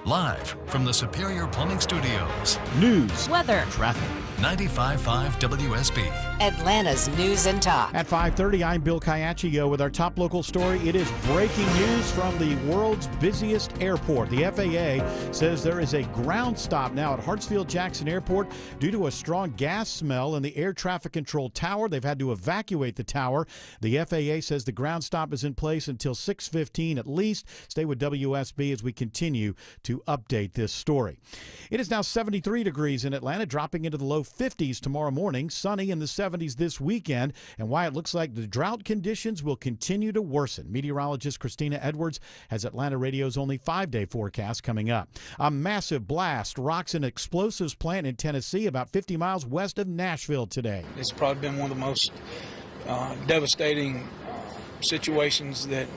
Live from the Superior Plumbing Studios. News, weather, traffic. 95.5 WSB. Atlanta's News and Talk. At 5:30, I'm Bill Kayachio with our top local story. It is breaking news from the world's busiest airport. The FAA says there is a ground stop now at Hartsfield-Jackson Airport due to a strong gas smell in the air traffic control tower. They've had to evacuate the tower. The FAA says the ground stop is in place until 6:15 at least. Stay with WSB as we continue to update this story. It is now 73 degrees in Atlanta, dropping into the low 50s tomorrow morning, sunny in the 70s this weekend, and why it looks like the drought conditions will continue to worsen. Meteorologist Christina Edwards has Atlanta Radio's only 5-day forecast coming up. A massive blast rocks an explosives plant in Tennessee about 50 miles west of Nashville today. It's probably been one of the most devastating situations that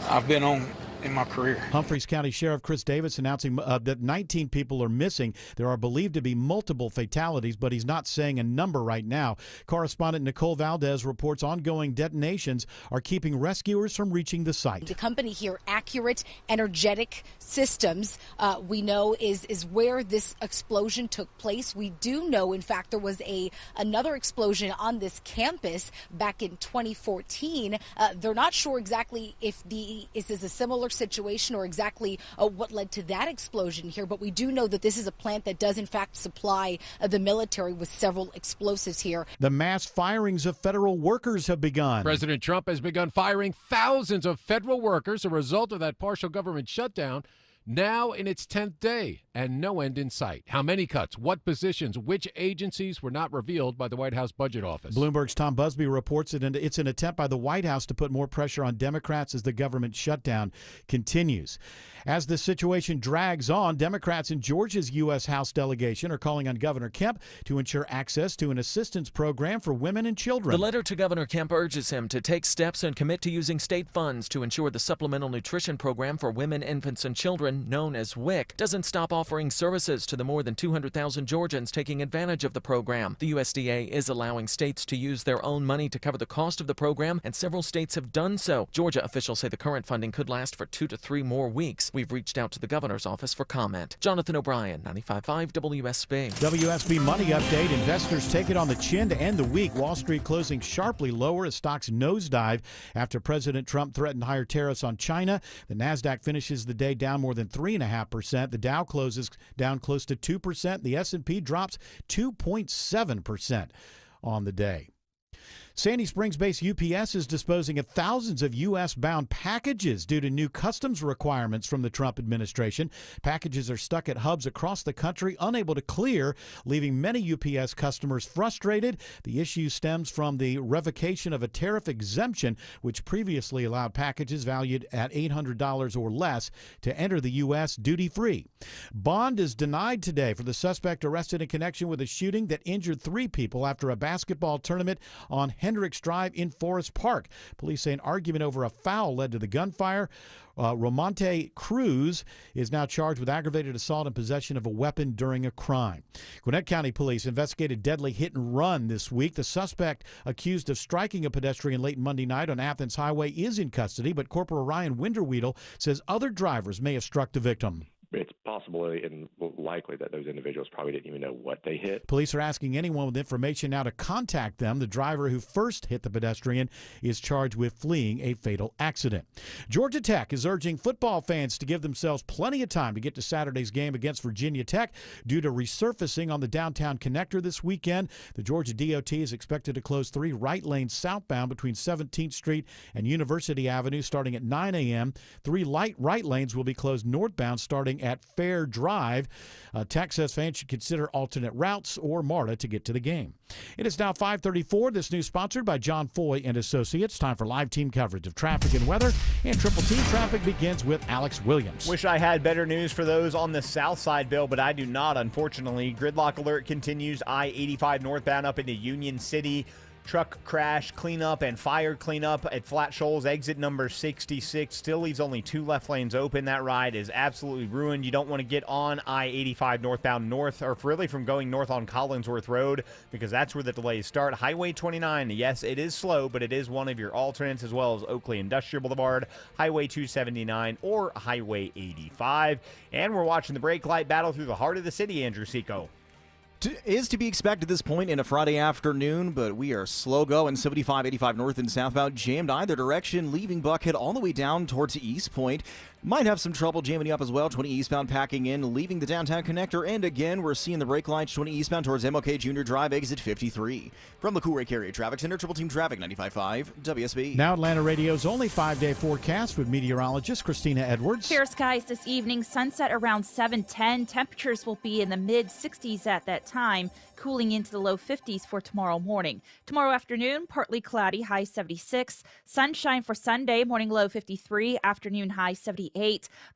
I've been on in my career. Humphreys County Sheriff Chris Davis announcing that 19 people are missing. There are believed to be multiple fatalities, but he's not saying a number right now. Correspondent Nicole Valdez reports ongoing detonations are keeping rescuers from reaching the site. The company here, Accurate Energetic Systems, we know is where this explosion took place. We do know, in fact, there was another explosion on this campus back in 2014. They're not sure exactly if this is a similar situation or exactly what led to that explosion here, but we do know that this is a plant that does in fact supply the military with several explosives here. The mass firings of federal workers have begun. President Trump has begun firing thousands of federal workers as a result of that partial government shutdown, now in its 10th day. and no end in sight. How many cuts? What positions? Which agencies were not revealed by the White House Budget Office? Bloomberg's Tom Busby reports that it's an attempt by the White House to put more pressure on Democrats as the government shutdown continues. As the situation drags on, Democrats in Georgia's U.S. House delegation are calling on Governor Kemp to ensure access to an assistance program for women and children. The letter to Governor Kemp urges him to take steps and commit to using state funds to ensure the Supplemental Nutrition Program for Women, Infants, and Children, known as WIC, doesn't stop offering services to the more than 200,000 Georgians taking advantage of the program. The USDA is allowing states to use their own money to cover the cost of the program, and several states have done so. Georgia officials say the current funding could last for 2 to 3 more weeks. We've reached out to the governor's office for comment. Jonathan O'Brien, 95.5 WSB. WSB Money Update. Investors take it on the chin to end the week. Wall Street closing sharply lower as stocks nosedive after President Trump threatened higher tariffs on China. The Nasdaq finishes the day down more than 3.5%. The Dow closes down close to 2%. The S&P drops 2.7% on the day. Sandy Springs-based UPS is disposing of thousands of U.S.-bound packages due to new customs requirements from the Trump administration. Packages are stuck at hubs across the country, unable to clear, leaving many UPS customers frustrated. The issue stems from the revocation of a tariff exemption, which previously allowed packages valued at $800 or less to enter the U.S. duty-free. Bond is denied today for the suspect arrested in connection with a shooting that injured 3 people after a basketball tournament on Hendricks Drive in Forest Park. Police say an argument over a foul led to the gunfire. Ramonte Cruz is now charged with aggravated assault and possession of a weapon during a crime. Gwinnett County Police investigated deadly hit and run this week. The suspect accused of striking a pedestrian late Monday night on Athens Highway is in custody, but Corporal Ryan Winterweedle says other drivers may have struck the victim. It's possible and likely that those individuals probably didn't even know what they hit. Police are asking anyone with information now to contact them. The driver who first hit the pedestrian is charged with fleeing a fatal accident. Georgia Tech is urging football fans to give themselves plenty of time to get to Saturday's game against Virginia Tech due to resurfacing on the downtown connector this weekend. The Georgia DOT is expected to close 3 right lanes southbound between 17th Street and University Avenue starting at 9 a.m. 3 right lanes will be closed northbound starting at Fair Drive. Tech says fans should consider alternate routes or MARTA to get to the game. It is now 5:34. This news sponsored by John Foy and Associates. Time for live team coverage of traffic and weather. And Triple Team traffic begins with Alex Williams. Wish I had better news for those on the south side, Bill, but I do not, unfortunately. Gridlock alert continues. I-85 northbound up into Union City. Truck crash cleanup and fire cleanup at Flat Shoals, exit number 66. Still leaves only 2 left lanes open. That ride is absolutely ruined. You don't want to get on I-85 northbound north, or really from going north on Collinsworth Road, because that's where the delays start. Highway 29, yes, it is slow, but it is one of your alternates, as well as Oakley Industrial Boulevard, Highway 279, or Highway 85. And we're watching the brake light battle through the heart of the city, Andrew Seco. Is to be expected at this point in a Friday afternoon, but we are slow going. 75, 85 north and southbound, jammed either direction, leaving Buckhead all the way down towards East Point. Might have some trouble jamming up as well. 20 eastbound packing in, leaving the downtown connector. And again, we're seeing the brake lights 20 eastbound towards MLK Junior Drive, exit 53. From the Cool Lake Area Traffic Center, Triple Team Traffic, 95.5 WSB. Now Atlanta Radio's only 5-day forecast with meteorologist Christina Edwards. Fair skies this evening, sunset around 7:10. Temperatures will be in the mid-60s at that time, cooling into the low 50s for tomorrow morning. Tomorrow afternoon, partly cloudy, high 76. Sunshine for Sunday, morning low 53, afternoon high 78.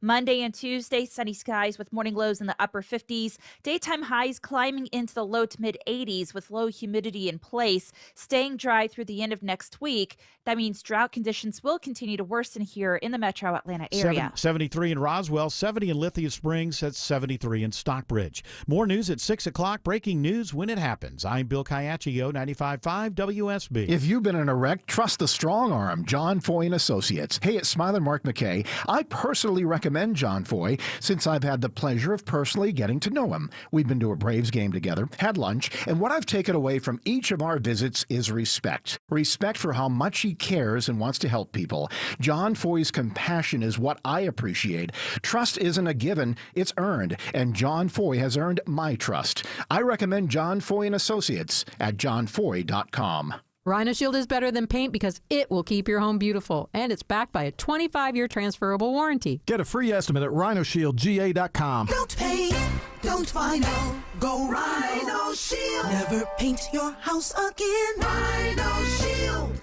Monday and Tuesday, sunny skies with morning lows in the upper 50s. Daytime highs climbing into the low to mid 80s with low humidity in place, staying dry through the end of next week. That means drought conditions will continue to worsen here in the metro Atlanta area. 73 in Roswell, 70 in Lithia Springs, at 73 in Stockbridge. More news at 6 o'clock. Breaking news when it happens. I'm Bill Caiaccio, 95.5 WSB. If you've been in a wreck, trust the strong arm, John Foy and Associates. Hey, it's Smiler Mark McKay. I personally recommend John Foy since I've had the pleasure of personally getting to know him. We've been to a Braves game together, had lunch, and what I've taken away from each of our visits is respect. Respect for how much he cares and wants to help people. John Foy's compassion is what I appreciate. Trust isn't a given, it's earned, and John Foy has earned my trust. I recommend John Foy and Associates at johnfoy.com. Rhino Shield is better than paint because it will keep your home beautiful, and it's backed by a 25-year transferable warranty. Get a free estimate at rhinoshieldga.com. Don't paint, don't vinyl, go Rhino Shield. Never paint your house again. Rhino Shield.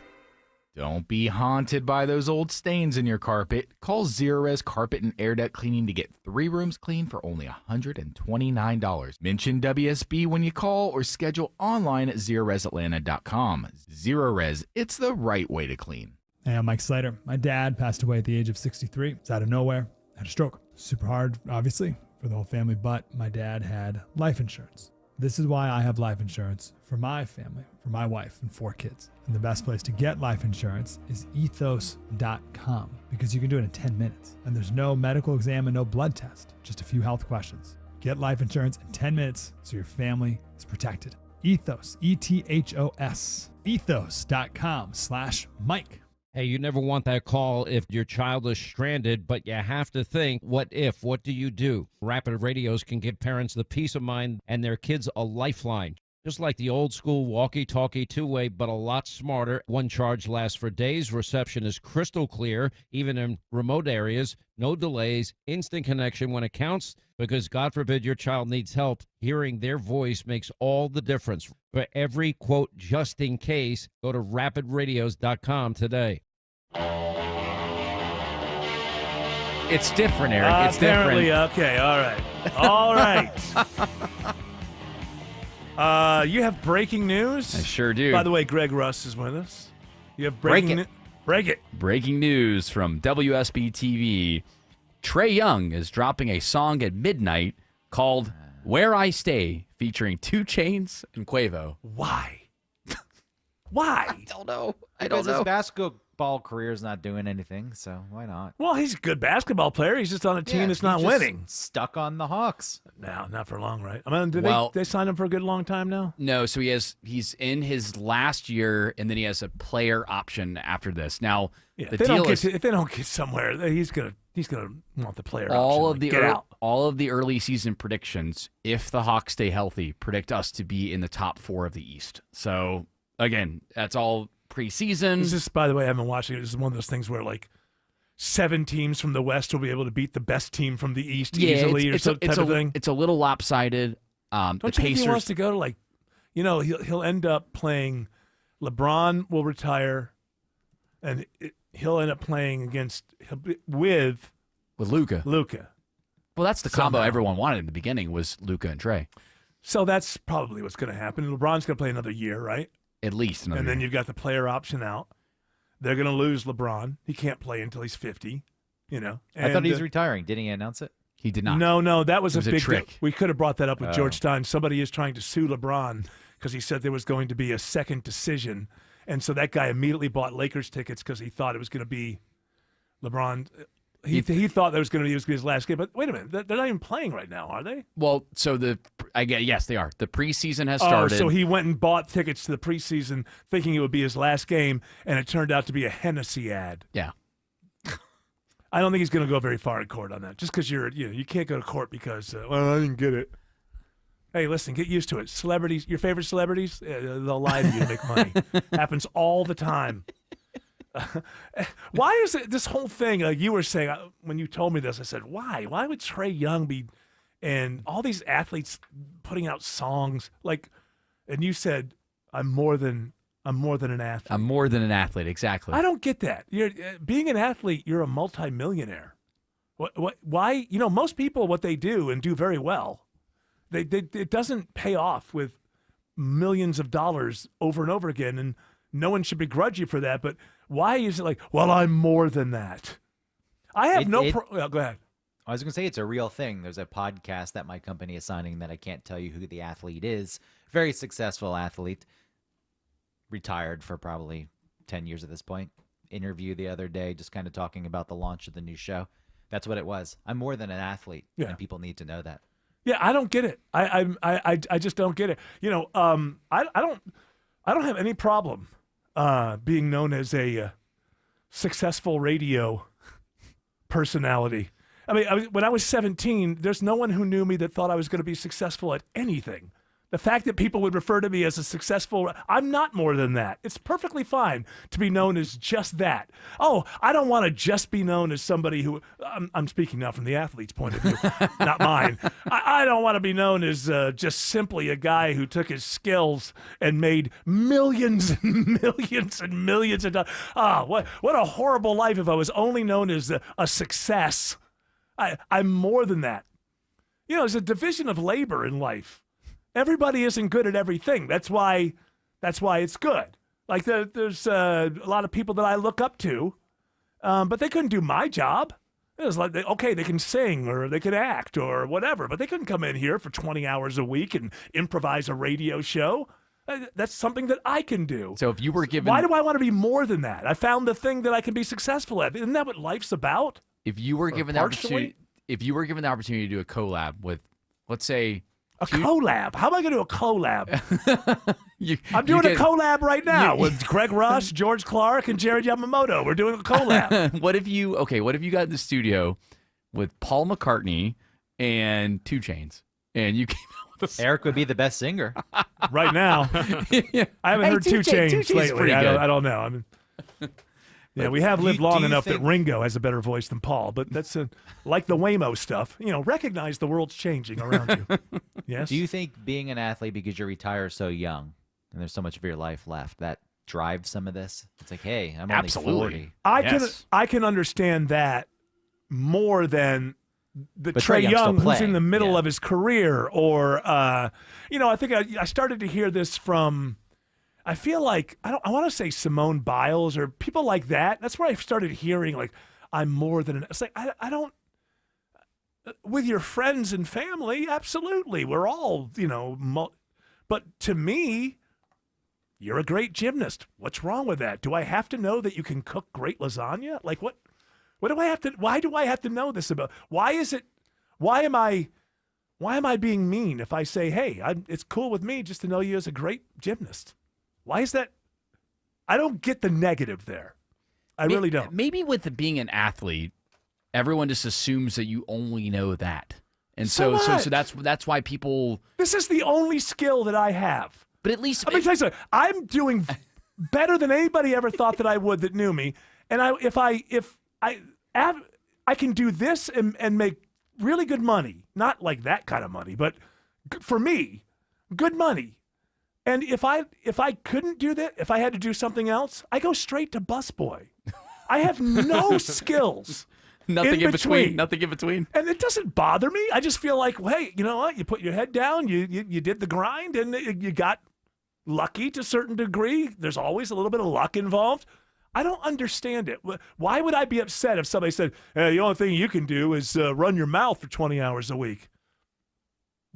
Don't be haunted by those old stains in your carpet. Call Zerorez Carpet and Air Duct Cleaning to get 3 rooms clean for only $129. Mention WSB when you call or schedule online at ZerorezAtlanta.com. Zerorez, it's the right way to clean. Hey, I'm Mike Slater. My dad passed away at the age of 63. It's out of nowhere. Had a stroke. Super hard, obviously, for the whole family, but my dad had life insurance. This is why I have life insurance for my family, for my wife and 4 kids. And the best place to get life insurance is ethos.com because you can do it in 10 minutes. And there's no medical exam and no blood test, just a few health questions. Get life insurance in 10 minutes so your family is protected. Ethos, E-T-H-O-S, ethos.com/Mike. Hey, you never want that call if your child is stranded, but you have to think, what if? What do you do? Rapid Radios can give parents the peace of mind and their kids a lifeline. Just like the old school walkie-talkie two-way, but a lot smarter. One charge lasts for days. Reception is crystal clear, even in remote areas. No delays, instant connection when it counts, because God forbid your child needs help. Hearing their voice makes all the difference. For every quote, just in case, go to rapidradios.com today. It's different, Eric. It's Apparently, different. Okay, all right. All right. You have breaking news? I sure do. By the way, Greg Russ is with us. You have Break breaking it. Break it. Breaking news from WSB TV. Trey Young is dropping a song at midnight called Where I Stay, featuring 2 Chainz and Quavo. Why? Why? I don't know. Because his basketball career is not doing anything, so why not? Well, he's a good basketball player. He's just on a team that's not he's just winning. Stuck on the Hawks. No, not for long, right? I mean, did Well- they sign him for a good long time now? No, so he's in his last year, and then he has a player option after this. Now, Yeah, the if they deal don't is if they don't get somewhere, he's gonna want the player all option. of the Get out. all of the early season predictions, if the Hawks stay healthy, predict us to be in the top 4 of the East. So again, that's all preseason. This is, by the way, I haven't watched it. This is one of those things where like 7 teams from the West will be able to beat the best team from the East easily, or some type of thing. It's a little lopsided. Don't The you think he Pacers. wants to go to like, he'll end up playing. LeBron will retire, and he'll end up playing with Luka. Well, that's the combo Somehow. everyone wanted in the beginning was Luka and Trey. So that's probably what's going to happen. LeBron's going to play another year, right? At least another And then year. you've got the player option out. They're going to lose LeBron. He can't play until he's 50. I thought And, he was retiring. Didn't he announce it? He did not. No, that was It was a a big trick. We could have brought that up with Oh. George Stein. Somebody is trying to sue LeBron because he said there was going to be a second decision. And so that guy immediately bought Lakers tickets because he thought it was going to be LeBron. He thought that was going to be his last game. But wait a minute. They're not even playing right now, are they? Well, so yes, they are. The preseason has started. Oh, so he went and bought tickets to the preseason thinking it would be his last game, and it turned out to be a Hennessy ad. Yeah. I don't think he's going to go very far in court on that. Just because you can't go to court because I didn't get it. Hey, listen, get used to it. Celebrities, your favorite celebrities, they'll lie to you to make money. Happens all the time. Why is it this whole thing? Like you were saying when you told me this, I said, why? Why would Trey Young be, and all these athletes putting out songs like, and you said, I'm more than an athlete. I'm more than an athlete, exactly. I don't get that. You're being an athlete. You're a multimillionaire. What? Why? Most people, what they do and do very well, it doesn't pay off with millions of dollars over and over again, and no one should begrudge you for that. But why is it like, well, I'm more than that? I have go ahead. I was going to say it's a real thing. There's a podcast that my company is signing that I can't tell you who the athlete is. Very successful athlete. Retired for probably 10 years at this point. Interview the other day, just kind of talking about the launch of the new show. That's what it was. I'm more than an athlete, and people need to know that. Yeah, I don't get it. I just don't get it. I don't have any problem being known as a successful radio personality. I mean, when I was 17, there's no one who knew me that thought I was going to be successful at anything. The fact that people would refer to me as a successful, I'm not more than that. It's perfectly fine to be known as just that. Oh, I don't want to just be known as somebody who, I'm speaking now from the athlete's point of view, not mine. I don't want to be known as just simply a guy who took his skills and made millions and millions and millions of dollars. What a horrible life if I was only known as a success. I'm more than that. You know, there's a division of labor in life. Everybody isn't good at everything. That's why it's good. Like there's a lot of people that I look up to, but they couldn't do my job. It was like, they can sing or they can act or whatever, but they couldn't come in here for 20 hours a week and improvise a radio show. That's something that I can do. So if you were given... Why do I want to be more than that? I found the thing that I can be successful at. Isn't that what life's about? If you were given the opportunity to do a collab with, let's say... A collab? How am I going to do a collab? I'm doing a collab right now with Greg Rush, George Clark, and Jared Yamamoto. We're doing a collab. What if you got in the studio with Paul McCartney and 2 Chainz, and you came out with Eric would be the best singer right now. I haven't heard 2 Chainz lately. I don't know. I mean, yeah, we have lived long enough that Ringo has a better voice than Paul, but that's like the Waymo stuff. You know, recognize the world's changing around you. Yes. Do you think being an athlete because you retire so young and there's so much of your life left that drives some of this? It's like, hey, I'm only 40. I can understand that more than the Trae Young who's in the middle of his career, or I think I started to hear this from. I feel like I want to say Simone Biles or people like that. That's where I started hearing like I'm more than an. It's like I don't. With your friends and family, absolutely, we're all but to me, you're a great gymnast. What's wrong with that? Do I have to know that you can cook great lasagna? Like what? What do I have to? Why do I have to know this about? Why is it? Why am I being mean if I say, hey, it's cool with me just to know you as a great gymnast? Why is that? I don't get the negative there. I really don't. Maybe with being an athlete, everyone just assumes that you only know that. And so that's why people... This is the only skill that I have. But at least... Let me tell you something. I'm doing better than anybody ever thought that I would that knew me. And if I can do this and make really good money. Not like that kind of money, but for me, good money. And if I couldn't do that, if I had to do something else, I go straight to busboy. I have no skills. Nothing in between. Nothing in between. And it doesn't bother me. I just feel like, well, hey, you know what? You put your head down, you did the grind, and you got lucky to a certain degree. There's always a little bit of luck involved. I don't understand it. Why would I be upset if somebody said, hey, the only thing you can do is run your mouth for 20 hours a week?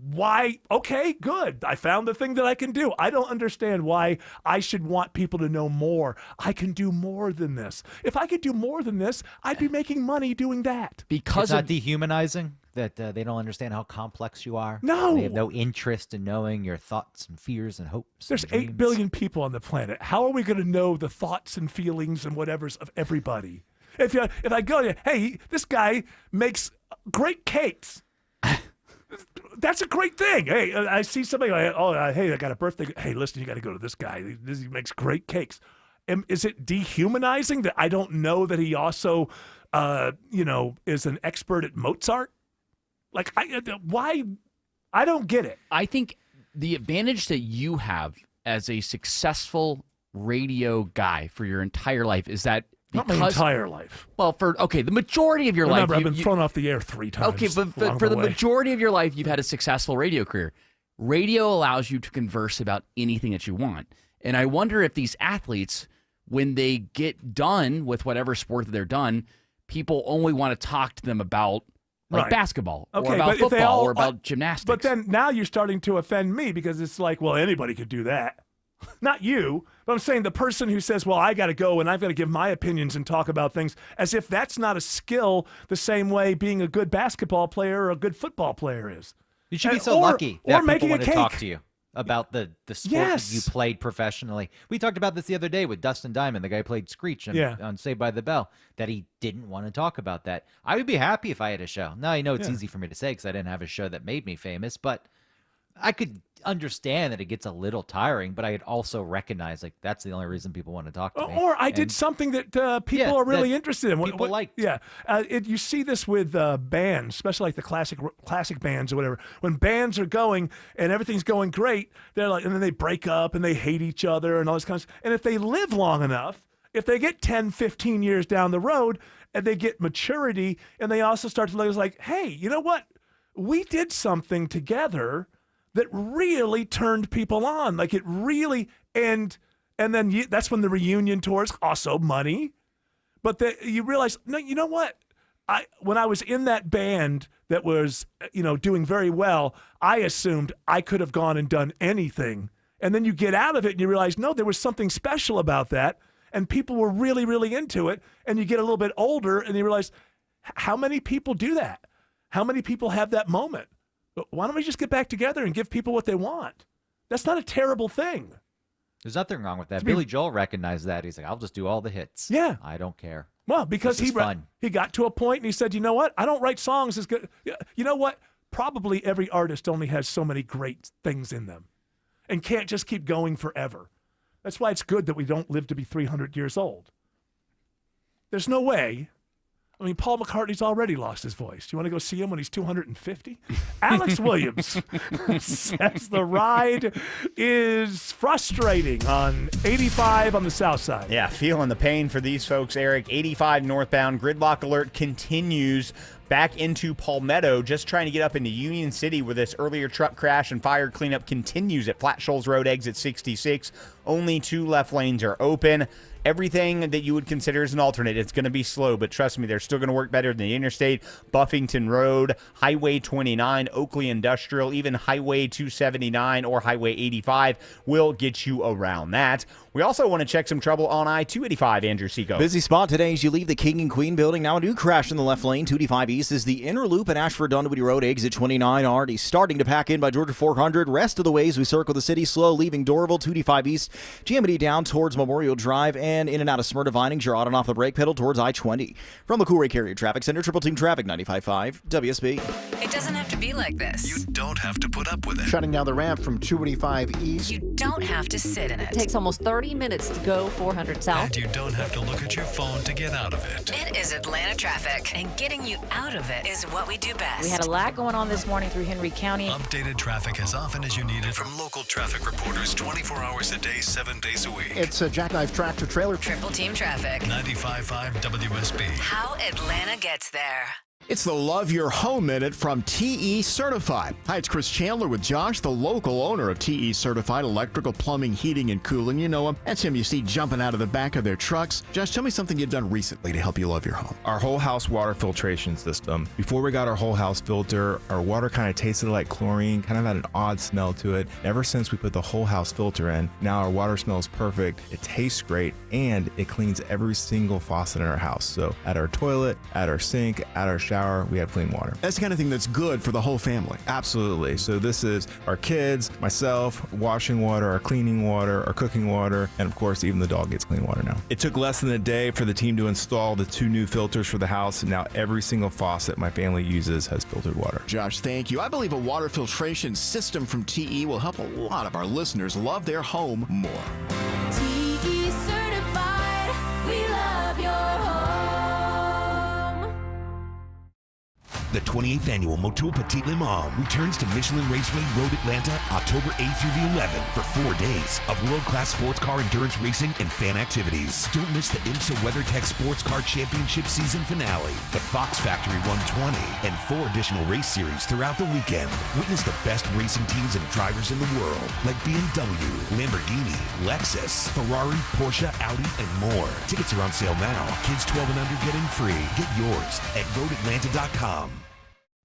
Why? Okay, good. I found the thing that I can do. I don't understand why I should want people to know more. I can do more than this. If I could do more than this, I'd be making money doing that. Because it's not dehumanizing that they don't understand how complex you are. No. They have no interest in knowing your thoughts and fears and hopes. There's 8 billion people on the planet. How are we going to know the thoughts and feelings and whatever's of everybody? If I go, hey, this guy makes great cakes. That's a great thing. Hey, I see somebody like, hey, I got a birthday. Hey, listen, you got to go to this guy. He makes great cakes. Is it dehumanizing that I don't know that he also, is an expert at Mozart? Like, why? I don't get it. I think the advantage that you have as a successful radio guy for your entire life is that not my entire life. Well, the majority of your life. Remember, I've been thrown off the air 3 times. Okay, but for the majority of your life, you've had a successful radio career. Radio allows you to converse about anything that you want. And I wonder if these athletes, when they get done with whatever sport that they're done, people only want to talk to them about basketball or about football or about gymnastics. But then now you're starting to offend me because it's like, well, anybody could do that. Not you, but I'm saying the person who says, well, I got to go and I've got to give my opinions and talk about things, as if that's not a skill the same way being a good basketball player or a good football player is. You should be so lucky that people want to talk to you about the sport that you played professionally. We talked about this the other day with Dustin Diamond, the guy who played Screech on Saved by the Bell, that he didn't want to talk about that. I would be happy if I had a show. Now, I know it's easy for me to say because I didn't have a show that made me famous, but I could understand that it gets a little tiring, but I could also recognize like that's the only reason people want to talk to me. Or I did something that people are really interested in. People like. Yeah, you see this with bands, especially like the classic bands or whatever. When bands are going and everything's going great, they're like, and then they break up and they hate each other and all this kind of stuff. And if they live long enough, if they get 10, 15 years down the road and they get maturity and they also start to look like, hey, you know what? We did something together that really turned people on. Like it really, and then that's when the reunion tours, also money. But you realize, no, you know what? When I was in that band that was, doing very well, I assumed I could have gone and done anything. And then you get out of it and you realize, no, there was something special about that. And people were really, really into it. And you get a little bit older and you realize, how many people do that? How many people have that moment? Why don't we just get back together and give people what they want? That's not a terrible thing. There's nothing wrong with that. Billy Joel recognized that. He's like, I'll just do all the hits. Yeah. I don't care. Well, because he got to a point and he said, you know what? I don't write songs as good. You know what? Probably every artist only has so many great things in them and can't just keep going forever. That's why it's good that we don't live to be 300 years old. There's no way. I mean, Paul McCartney's already lost his voice. Do you want to go see him when he's 250? Alex Williams says the ride is frustrating on 85 on the south side. Yeah, feeling the pain for these folks, Eric. 85 northbound, gridlock alert continues back into Palmetto, just trying to get up into Union City where this earlier truck crash and fire cleanup continues at Flat Shoals Road, exit 66. Only 2 left lanes are open. Everything that you would consider as an alternate, it's going to be slow, but trust me, they're still going to work better than the interstate. Buffington Road, Highway 29, Oakley Industrial, even Highway 279 or Highway 85 will get you around that. We also want to check some trouble on I-285, Andrew Seco. Busy spot today as you leave the King and Queen building. Now a new crash in the left lane. 285 East is the inner loop at Ashford-Dunwoody Road, exit 29. Already starting to pack in by Georgia 400. Rest of the ways we circle the city slow, leaving Doraville. 285 East, GMD down towards Memorial Drive and in and out of Smyrna Vinings. You're on and off the brake pedal towards I-20. From the Cool Ray Carrier Traffic Center, Triple Team Traffic 95.5 WSB. It doesn't have to be like this. You don't have to put up with it. Shutting down the ramp from 285 East. You don't have to sit in it. It takes almost 30 minutes to go 400 south. And you don't have to look at your phone to get out of it. It is Atlanta traffic, and getting you out of it is what we do best. We had a lot going on this morning through Henry County. Updated traffic as often as you need it from local traffic reporters 24 hours a day, 7 days a week. It's a jackknife tractor trailer. Triple Team Traffic. 95.5 WSB. How Atlanta gets there. It's the Love Your Home Minute from TE Certified. Hi, it's Chris Chandler with Josh, the local owner of TE Certified Electrical, Plumbing, Heating, and Cooling. You know him. That's him you see jumping out of the back of their trucks. Josh, tell me something you've done recently to help you love your home. Our whole house water filtration system. Before we got our whole house filter, our water kind of tasted like chlorine, kind of had an odd smell to it. Ever since we put the whole house filter in, now our water smells perfect, it tastes great, and it cleans every single faucet in our house. So at our toilet, at our sink, at our shower, we have clean water. That's the kind of thing that's good for the whole family. Absolutely. So this is our kids, myself, washing water, our cleaning water, our cooking water, and of course, even the dog gets clean water now. It took less than a day for the team to install the 2 new filters for the house, and now every single faucet my family uses has filtered water. Josh, thank you. I believe a water filtration system from TE will help a lot of our listeners love their home more. TE certified, we love your home. The 28th annual Motul Petit Le Mans returns to Michelin Raceway Road, Atlanta, October 8th through the 11th for 4 days of world-class sports car endurance racing and fan activities. Don't miss the IMSA WeatherTech Sports Car Championship season finale, the Fox Factory 120, and 4 additional race series throughout the weekend. Witness the best racing teams and drivers in the world, like BMW, Lamborghini, Lexus, Ferrari, Porsche, Audi, and more. Tickets are on sale now. Kids 12 and under get in free. Get yours at roadatlanta.com.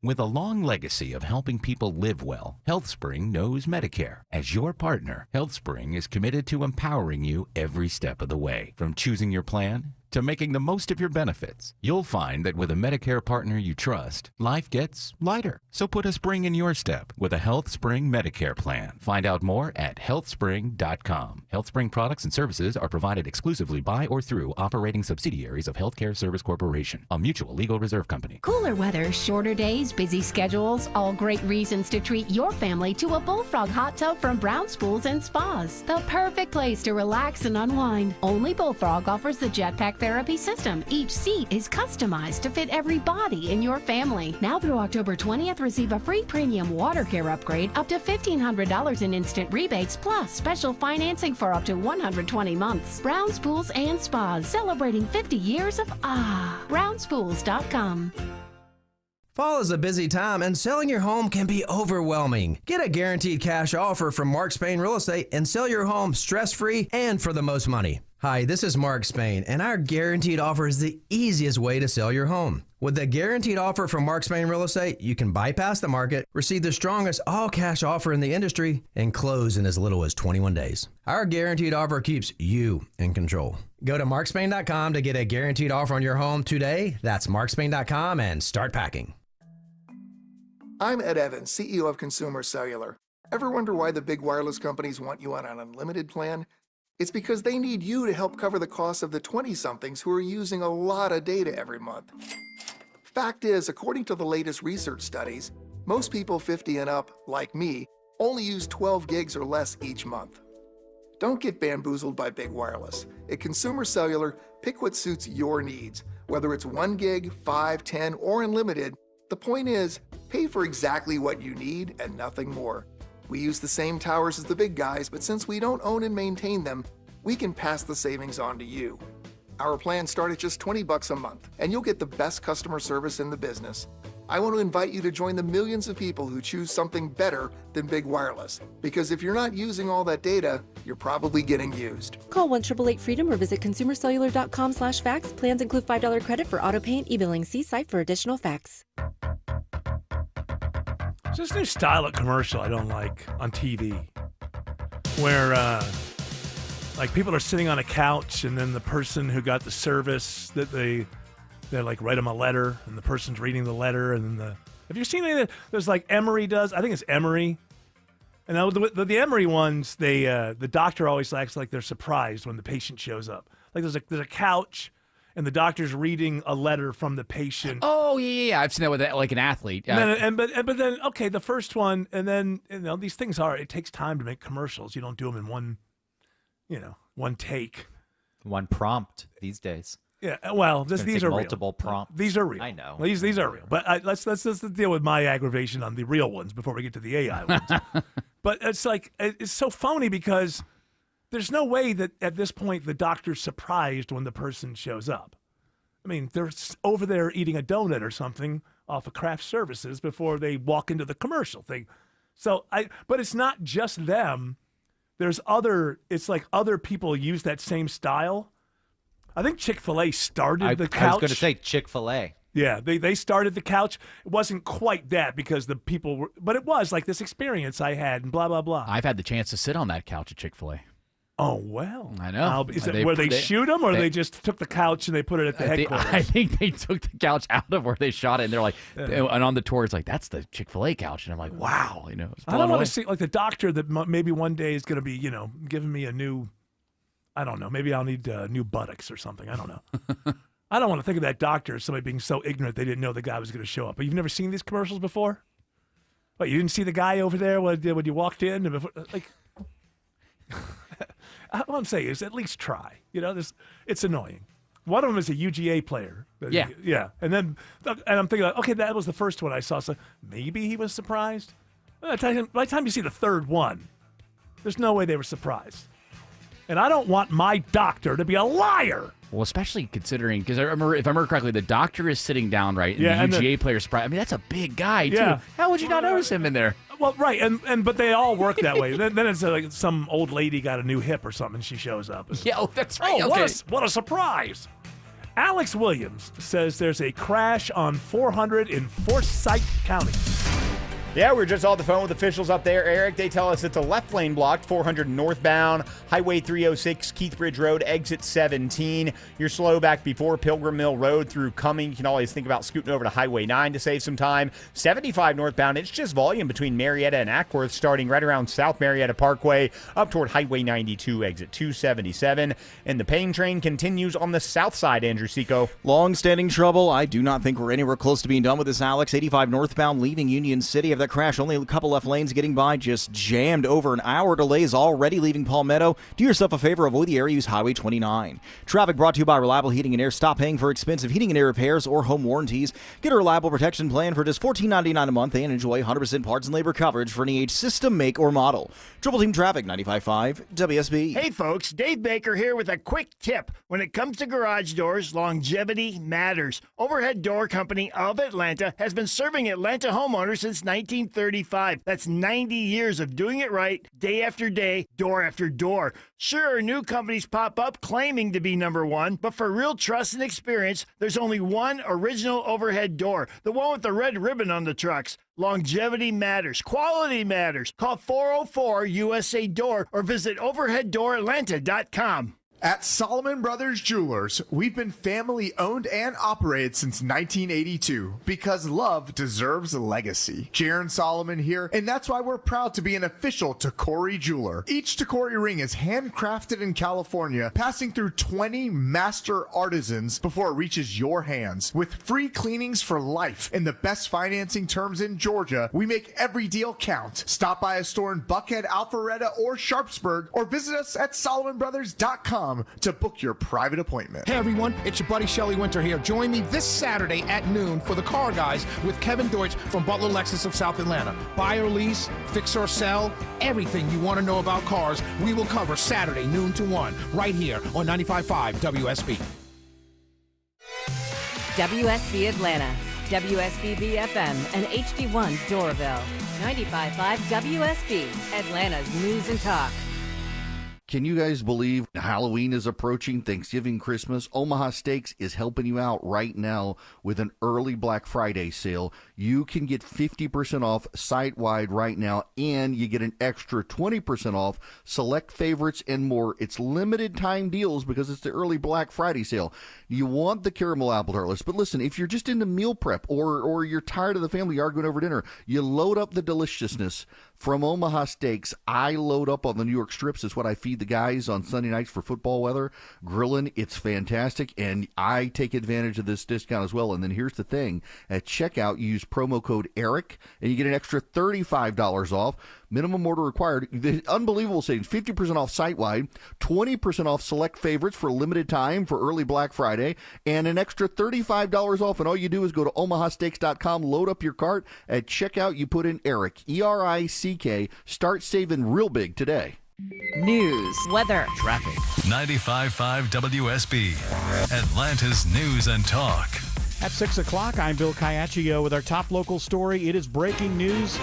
With a long legacy of helping people live well, HealthSpring knows Medicare. As your partner, HealthSpring is committed to empowering you every step of the way. From choosing your plan to making the most of your benefits. You'll find that with a Medicare partner you trust, life gets lighter. So put a spring in your step with a HealthSpring Medicare plan. Find out more at healthspring.com. HealthSpring products and services are provided exclusively by or through operating subsidiaries of Healthcare Service Corporation, a mutual legal reserve company. Cooler weather, shorter days, busy schedules, all great reasons to treat your family to a Bullfrog hot tub from Brown's Pools and Spas. The perfect place to relax and unwind. Only Bullfrog offers the Jetpack Therapy System. Each seat is customized to fit every body in your family. Now through October 20th, receive a free premium water care upgrade up to $1,500 in instant rebates, plus special financing for up to 120 months. Brown's Pools and Spas, celebrating 50 years of BrownsPools.com. Fall is a busy time, and selling your home can be overwhelming. Get a guaranteed cash offer from Mark Spain Real Estate and sell your home stress-free and for the most money. Hi, this is Mark Spain, and our guaranteed offer is the easiest way to sell your home. With the guaranteed offer from Mark Spain Real Estate, you can bypass the market, receive the strongest all-cash offer in the industry, and close in as little as 21 days. Our guaranteed offer keeps you in control. Go to markspain.com to get a guaranteed offer on your home today. That's markspain.com and start packing. I'm Ed Evans, CEO of Consumer Cellular. Ever wonder why the big wireless companies want you on an unlimited plan? It's because they need you to help cover the costs of the 20-somethings who are using a lot of data every month. Fact is, according to the latest research studies, most people 50 and up, like me, only use 12 gigs or less each month. Don't get bamboozled by big wireless. At Consumer Cellular, pick what suits your needs. Whether it's 1 gig, 5, 10, or unlimited, the point is, pay for exactly what you need and nothing more. We use the same towers as the big guys, but since we don't own and maintain them, we can pass the savings on to you. Our plans start at just $20 a month, and you'll get the best customer service in the business. I want to invite you to join the millions of people who choose something better than big wireless, because if you're not using all that data, you're probably getting used. Call 1-888-FREEDOM or visit consumercellular.com/facts. Plans include $5 credit for auto pay and e-billing. See site for additional facts. It's this new style of commercial I don't like on TV, where like people are sitting on a couch and then the person who got the service that they like write them a letter and the person's reading the letter and then have you seen any of that? There's like Emory does. I think it's Emory. And the Emory ones, the doctor always acts like they're surprised when the patient shows up. Like there's a couch. And the doctor's reading a letter from the patient. Oh yeah. I've seen that with like an athlete. But then okay, the first one, and then these things it takes time to make commercials. You don't do them in one take, one prompt these days. Yeah, well, these are multiple prompts. These are real. I know. These are real. But let's deal with my aggravation on the real ones before we get to the AI ones. But it's like it's so phony because there's no way that at this point the doctor's surprised when the person shows up. I mean, they're over there eating a donut or something off of craft services before they walk into the commercial thing. But it's not just them. It's like other people use that same style. I think Chick-fil-A started the couch. I was going to say Chick-fil-A. Yeah, they started the couch. It wasn't quite that because the people were, but it was like this experience I had and blah, blah, blah. I've had the chance to sit on that couch at Chick-fil-A. Oh, well. I know. Is it where they shoot them or they just took the couch and they put it at the headquarters? I think they took the couch out of where they shot it and they're like, and on the tour, it's like, that's the Chick-fil-A couch. And I'm like, wow. I don't want to see like the doctor that maybe one day is going to be, giving me a new, I don't know, maybe I'll need new buttocks or something. I don't know. I don't want to think of that doctor as somebody being so ignorant they didn't know the guy was going to show up. But you've never seen these commercials before? What, you didn't see the guy over there when you walked in? Like, what I'm saying is at least try. It's annoying. One of them is a UGA player. Yeah. Yeah. And I'm thinking, okay, that was the first one I saw. So maybe he was surprised. By the time you see the third one, there's no way they were surprised. And I don't want my doctor to be a liar. Well, especially considering, because if I remember correctly, the doctor is sitting down, right? And the UGA player's surprised. I mean, that's a big guy, too. How would you not notice him in there? Well, right, but they all work that way. then it's like some old lady got a new hip or something, and she shows up. Yeah, that's right. Oh, okay. What a surprise. Alex Williams says there's a crash on 400 in Forsyth County. Yeah, we were just on the phone with officials up there, Eric. They tell us it's a left lane blocked, 400 northbound, Highway 306, Keithbridge Road, exit 17. You're slow back before Pilgrim Mill Road through Cumming. You can always think about scooting over to Highway 9 to save some time. 75 northbound, it's just volume between Marietta and Ackworth, starting right around South Marietta Parkway, up toward Highway 92, exit 277. And the pain train continues on the south side, Andrew Seco. Long-standing trouble. I do not think we're anywhere close to being done with this, Alex. 85 northbound leaving Union City. Of that crash, only a couple left lanes getting by, just jammed. Over an hour delays already leaving Palmetto. Do yourself a favor, avoid the area, use Highway 29. Traffic brought to you by Reliable Heating and Air. Stop paying for expensive heating and air repairs or home warranties. Get a reliable protection plan for just $14.99 a month and enjoy 100% parts and labor coverage for any age, system, make, or model. Triple Team Traffic, 95.5 WSB. Hey folks, Dave Baker here with a quick tip. When it comes to garage doors, longevity matters. Overhead Door Company of Atlanta has been serving Atlanta homeowners since 1935. That's 90 years of doing it right, day after day, door after door. Sure, new companies pop up claiming to be number one, but for real trust and experience, there's only one original overhead door, the one with the red ribbon on the trucks. Longevity matters. Quality matters. Call 404-USA-DOOR or visit overheaddooratlanta.com. At Solomon Brothers Jewelers, we've been family owned and operated since 1982 because love deserves a legacy. Jaron Solomon here, and that's why we're proud to be an official Tacori jeweler. Each Tacori ring is handcrafted in California, passing through 20 master artisans before it reaches your hands. With free cleanings for life and the best financing terms in Georgia, we make every deal count. Stop by a store in Buckhead, Alpharetta, or Sharpsburg, or visit us at SolomonBrothers.com to book your private appointment. Hey everyone, it's your buddy Shelly Winter here. Join me this Saturday at noon for the Car Guys with Kevin Deutsch from Butler Lexus of South Atlanta. Buy or lease, fix or sell, everything you want to know about cars, we will cover Saturday noon to 1 right here on 95.5 WSB. WSB Atlanta, WSB BFM, and HD1 Doraville. 95.5 WSB, Atlanta's news and talk. Can you guys believe Halloween is approaching, Thanksgiving, Christmas? Omaha Steaks is helping you out right now with an early Black Friday sale. You can get 50% off site-wide right now, and you get an extra 20% off select favorites and more. It's limited time deals because it's the early Black Friday sale. You want the caramel apple tartlets, but listen, if you're just into meal prep or you're tired of the family arguing over dinner, you load up the deliciousness from Omaha Steaks. I load up on the New York strips. It's what I feed the guys on Sunday nights for football weather. Grilling, it's fantastic, and I take advantage of this discount as well. And then here's the thing. At checkout, you use promo code ERIC, and you get an extra $35 off. Minimum order required. The unbelievable savings, 50% off site-wide, 20% off select favorites for a limited time for early Black Friday, and an extra $35 off. And all you do is go to omahasteaks.com, load up your cart. At checkout, you put in ERIC, E-R-I-C-K. Start saving real big today. News, weather, traffic. 95.5 WSB, Atlanta's news and talk. At 6 o'clock, I'm Bill Caiaccio with our top local story. It is breaking news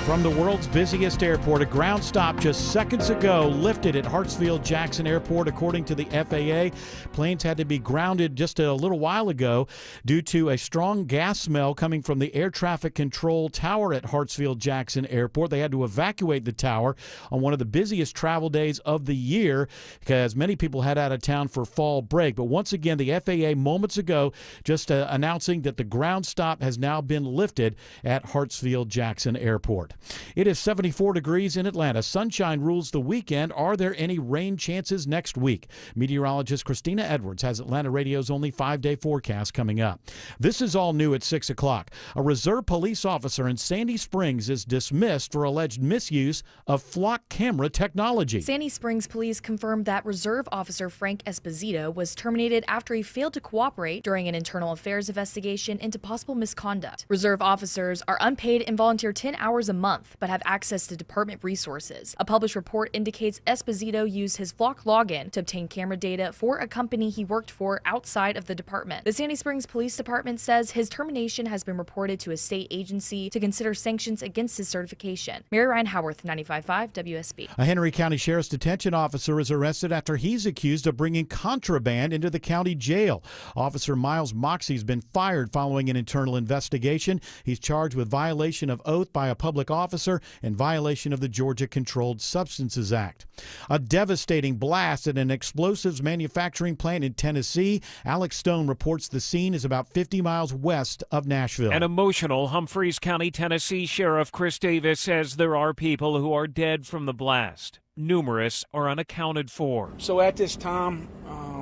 from the world's busiest airport. A ground stop just seconds ago lifted at Hartsfield-Jackson Airport, according to the FAA. Planes had to be grounded just a little while ago due to a strong gas smell coming from the air traffic control tower at Hartsfield-Jackson Airport. They had to evacuate the tower on one of the busiest travel days of the year because many people head out of town for fall break. But once again, the FAA moments ago just announcing that the ground stop has now been lifted at Hartsfield-Jackson Airport. It is 74 degrees in Atlanta. Sunshine rules the weekend. Are there any rain chances next week? Meteorologist Christina Edwards has Atlanta Radio's only 5-day forecast coming up. This is all new at 6 o'clock. A reserve police officer in Sandy Springs is dismissed for alleged misuse of flock camera technology. Sandy Springs police confirmed that reserve officer Frank Esposito was terminated after he failed to cooperate during an internal affairs investigation into possible misconduct. Reserve officers are unpaid and volunteer 10 hours a month month, but have access to department resources. A published report indicates Esposito used his Flock login to obtain camera data for a company he worked for outside of the department. The Sandy Springs Police Department says his termination has been reported to a state agency to consider sanctions against his certification. Mary Ryan Howarth, 95.5 WSB. A Henry County Sheriff's Detention officer is arrested after he's accused of bringing contraband into the county jail. Officer Miles Moxey's been fired following an internal investigation. He's charged with violation of oath by a public officer and violation of the Georgia Controlled Substances Act. A devastating blast at an explosives manufacturing plant in Tennessee. Alex Stone reports the scene is about 50 miles west of Nashville. An emotional Humphreys County, Tennessee Sheriff Chris Davis says there are people who are dead from the blast. Numerous are unaccounted for. So at this time,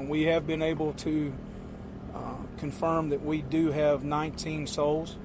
we have been able to confirm that we do have 19 souls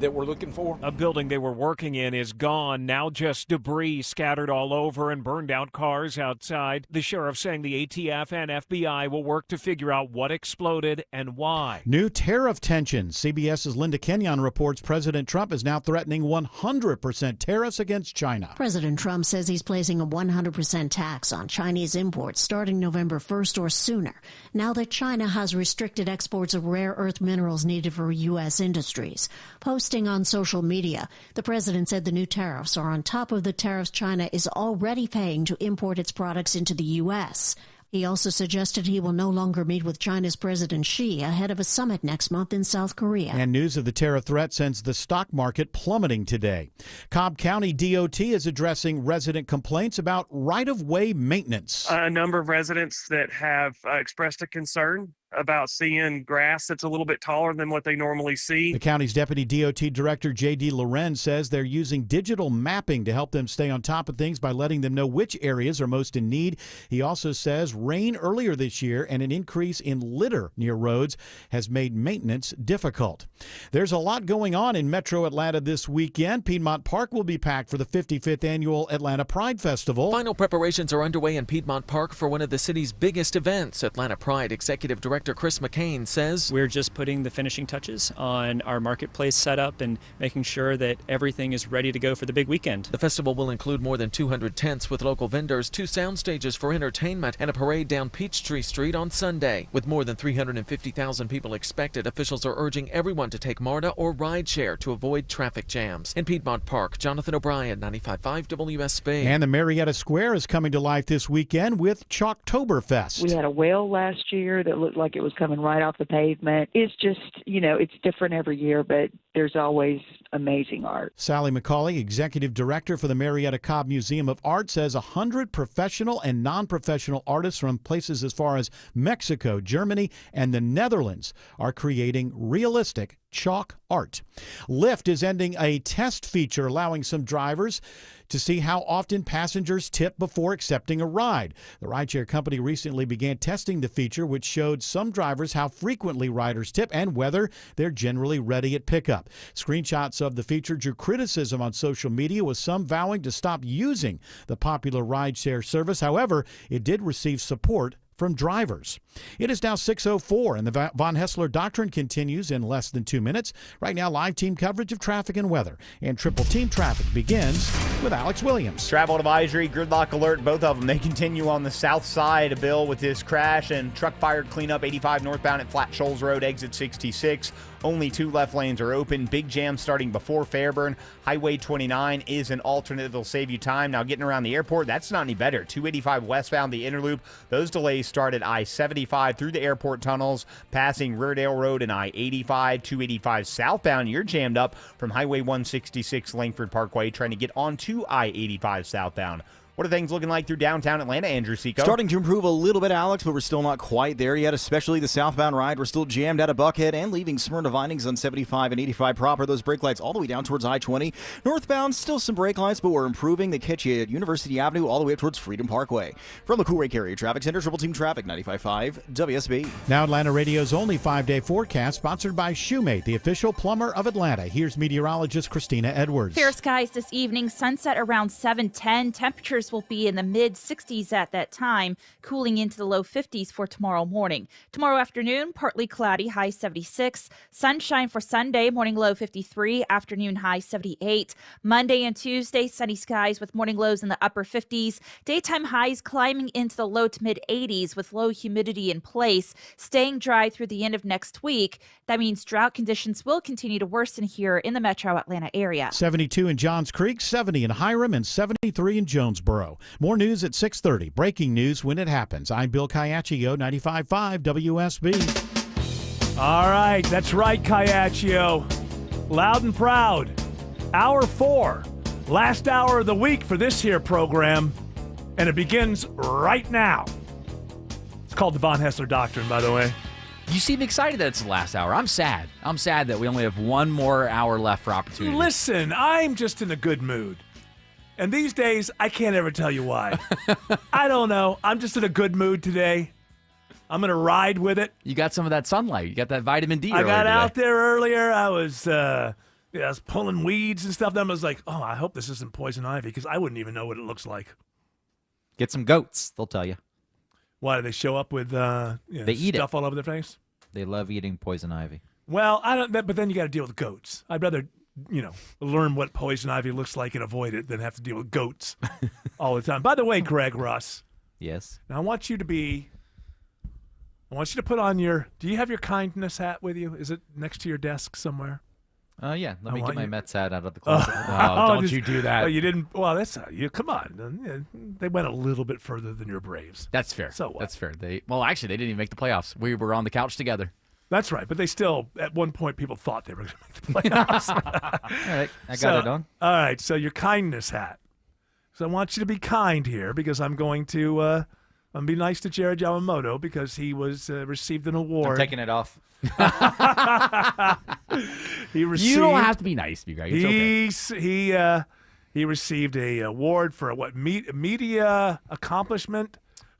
that we're looking for. A building they were working in is gone, now just debris scattered all over and burned out cars outside. The sheriff saying the ATF and FBI will work to figure out what exploded and why. New tariff tensions. CBS's Linda Kenyon reports President Trump is now threatening 100% tariffs against China. President Trump says he's placing a 100% tax on Chinese imports starting November 1st or sooner, now that China has restricted exports of rare earth minerals needed for U.S. industries. Posting on social media, the president said the new tariffs are on top of the tariffs China is already paying to import its products into the U.S. He also suggested he will no longer meet with China's President Xi ahead of a summit next month in South Korea. And news of the tariff threat sends the stock market plummeting today. Cobb County DOT is addressing resident complaints about right-of-way maintenance. A number of residents that have expressed a concern about seeing grass that's a little bit taller than what they normally see. The county's Deputy DOT Director J.D. Loren says they're using digital mapping to help them stay on top of things by letting them know which areas are most in need. He also says rain earlier this year and an increase in litter near roads has made maintenance difficult. There's a lot going on in Metro Atlanta this weekend. Piedmont Park will be packed for the 55th Annual Atlanta Pride Festival. Final preparations are underway in Piedmont Park for one of the city's biggest events. Atlanta Pride Executive Director Chris McCain says, "We're just putting the finishing touches on our marketplace setup and making sure that everything is ready to go for the big weekend." The festival will include more than 200 tents with local vendors, 2 sound stages for entertainment, and a parade down Peachtree Street on Sunday. With more than 350,000 people expected, officials are urging everyone to take MARTA or rideshare to avoid traffic jams. In Piedmont Park, Jonathan O'Brien, 95.5 WSB. And the Marietta Square is coming to life this weekend with Chalktoberfest. We had a whale last year that looked like it was coming right off the pavement. It's just, it's different every year, but there's always amazing art. Sally McCauley, Executive Director for the Marietta Cobb Museum of Art, says 100 professional and non-professional artists from places as far as Mexico, Germany, and the Netherlands are creating realistic chalk art. Lyft is ending a test feature allowing some drivers to see how often passengers tip before accepting a ride. The rideshare company recently began testing the feature, which showed some drivers how frequently riders tip and whether they're generally ready at pickup. Screenshots of the feature drew criticism on social media, with some vowing to stop using the popular rideshare service. However, it did receive support from drivers. It is now 6:04, and the Von Hessler Doctrine continues in less than 2 minutes. Right now, live team coverage of traffic and weather. And Triple Team Traffic begins with Alex Williams. Travel advisory, gridlock alert, both of them. They continue on the south side, Bill, with this crash and truck fired cleanup 85 northbound at Flat Shoals Road, exit 66. Only 2 left lanes are open. Big jam starting before Fairburn. Highway 29 is an alternate that'll save you time. Now, getting around the airport, that's not any better. 285 westbound, the Interloop. Those delays start at I-75 through the airport tunnels, passing Reardale Road and I-85. 285 southbound, you're jammed up from Highway 166 Langford Parkway, trying to get onto I-85 southbound. What are things looking like through downtown Atlanta, Andrew Seco? Starting to improve a little bit, Alex, but we're still not quite there yet, especially the southbound ride. We're still jammed out of Buckhead and leaving Smyrna Vinings on 75 and 85 proper. Those brake lights all the way down towards I-20. Northbound, still some brake lights, but we're improving. They catch you at University Avenue all the way up towards Freedom Parkway. From the Cool Ray Carrier Traffic Center, Triple Team Traffic, 95.5 WSB. Now Atlanta Radio's only 5-day forecast, sponsored by Shoemate, the official plumber of Atlanta. Here's meteorologist Christina Edwards. Fair skies this evening, sunset around 7:10. Temperatures Temperatures will be in the mid-60s at that time, cooling into the low 50s for tomorrow morning. Tomorrow afternoon, partly cloudy, high 76. Sunshine for Sunday, morning low 53, afternoon high 78. Monday and Tuesday, sunny skies with morning lows in the upper 50s. Daytime highs climbing into the low to mid 80s with low humidity in place, staying dry through the end of next week. That means drought conditions will continue to worsen here in the metro Atlanta area. 72 in Johns Creek, 70 in Hiram, and 73 in Jonesboro. More news at 6:30. Breaking news when it happens. I'm Bill Caiaccio, 95.5 WSB. All right, that's right, Caiaccio. Loud and proud. Hour 4. Last hour of the week for this here program. And it begins right now. It's called the Von Hessler Doctrine, by the way. You seem excited that it's the last hour. I'm sad. I'm sad that we only have one more hour left for opportunity. Listen, I'm just in a good mood. And these days, I can't ever tell you why. I don't know. I'm just in a good mood today. I'm going to ride with it. You got some of that sunlight. You got that vitamin D. I got out there earlier. I was pulling weeds and stuff. Then I was like, oh, I hope this isn't poison ivy because I wouldn't even know what it looks like. Get some goats. They'll tell you. Why do they show up with they eat stuff all over their face? They love eating poison ivy. Well, I don't. But then you got to deal with goats. I'd rather, learn what poison ivy looks like and avoid it than have to deal with goats all the time. By the way, Greg Russ. Yes. Now I want you to put on your. Do you have your kindness hat with you? Is it next to your desk somewhere? Yeah. Let me get my Mets hat out of the closet. Don't you do that. Oh, you didn't. Well, that's you. Come on. They went a little bit further than your Braves. That's fair. So what? That's fair. Actually, they didn't even make the playoffs. We were on the couch together. That's right. But they still, at one point, people thought they were going to make the playoffs. All right. I got it on. All right. So your kindness hat. So I want you to be kind here because I'm going to be nice to Jared Yamamoto because he was received an award. I'm taking it off. He received. You don't have to be nice, Greg. It's okay. He received a award for what media accomplishment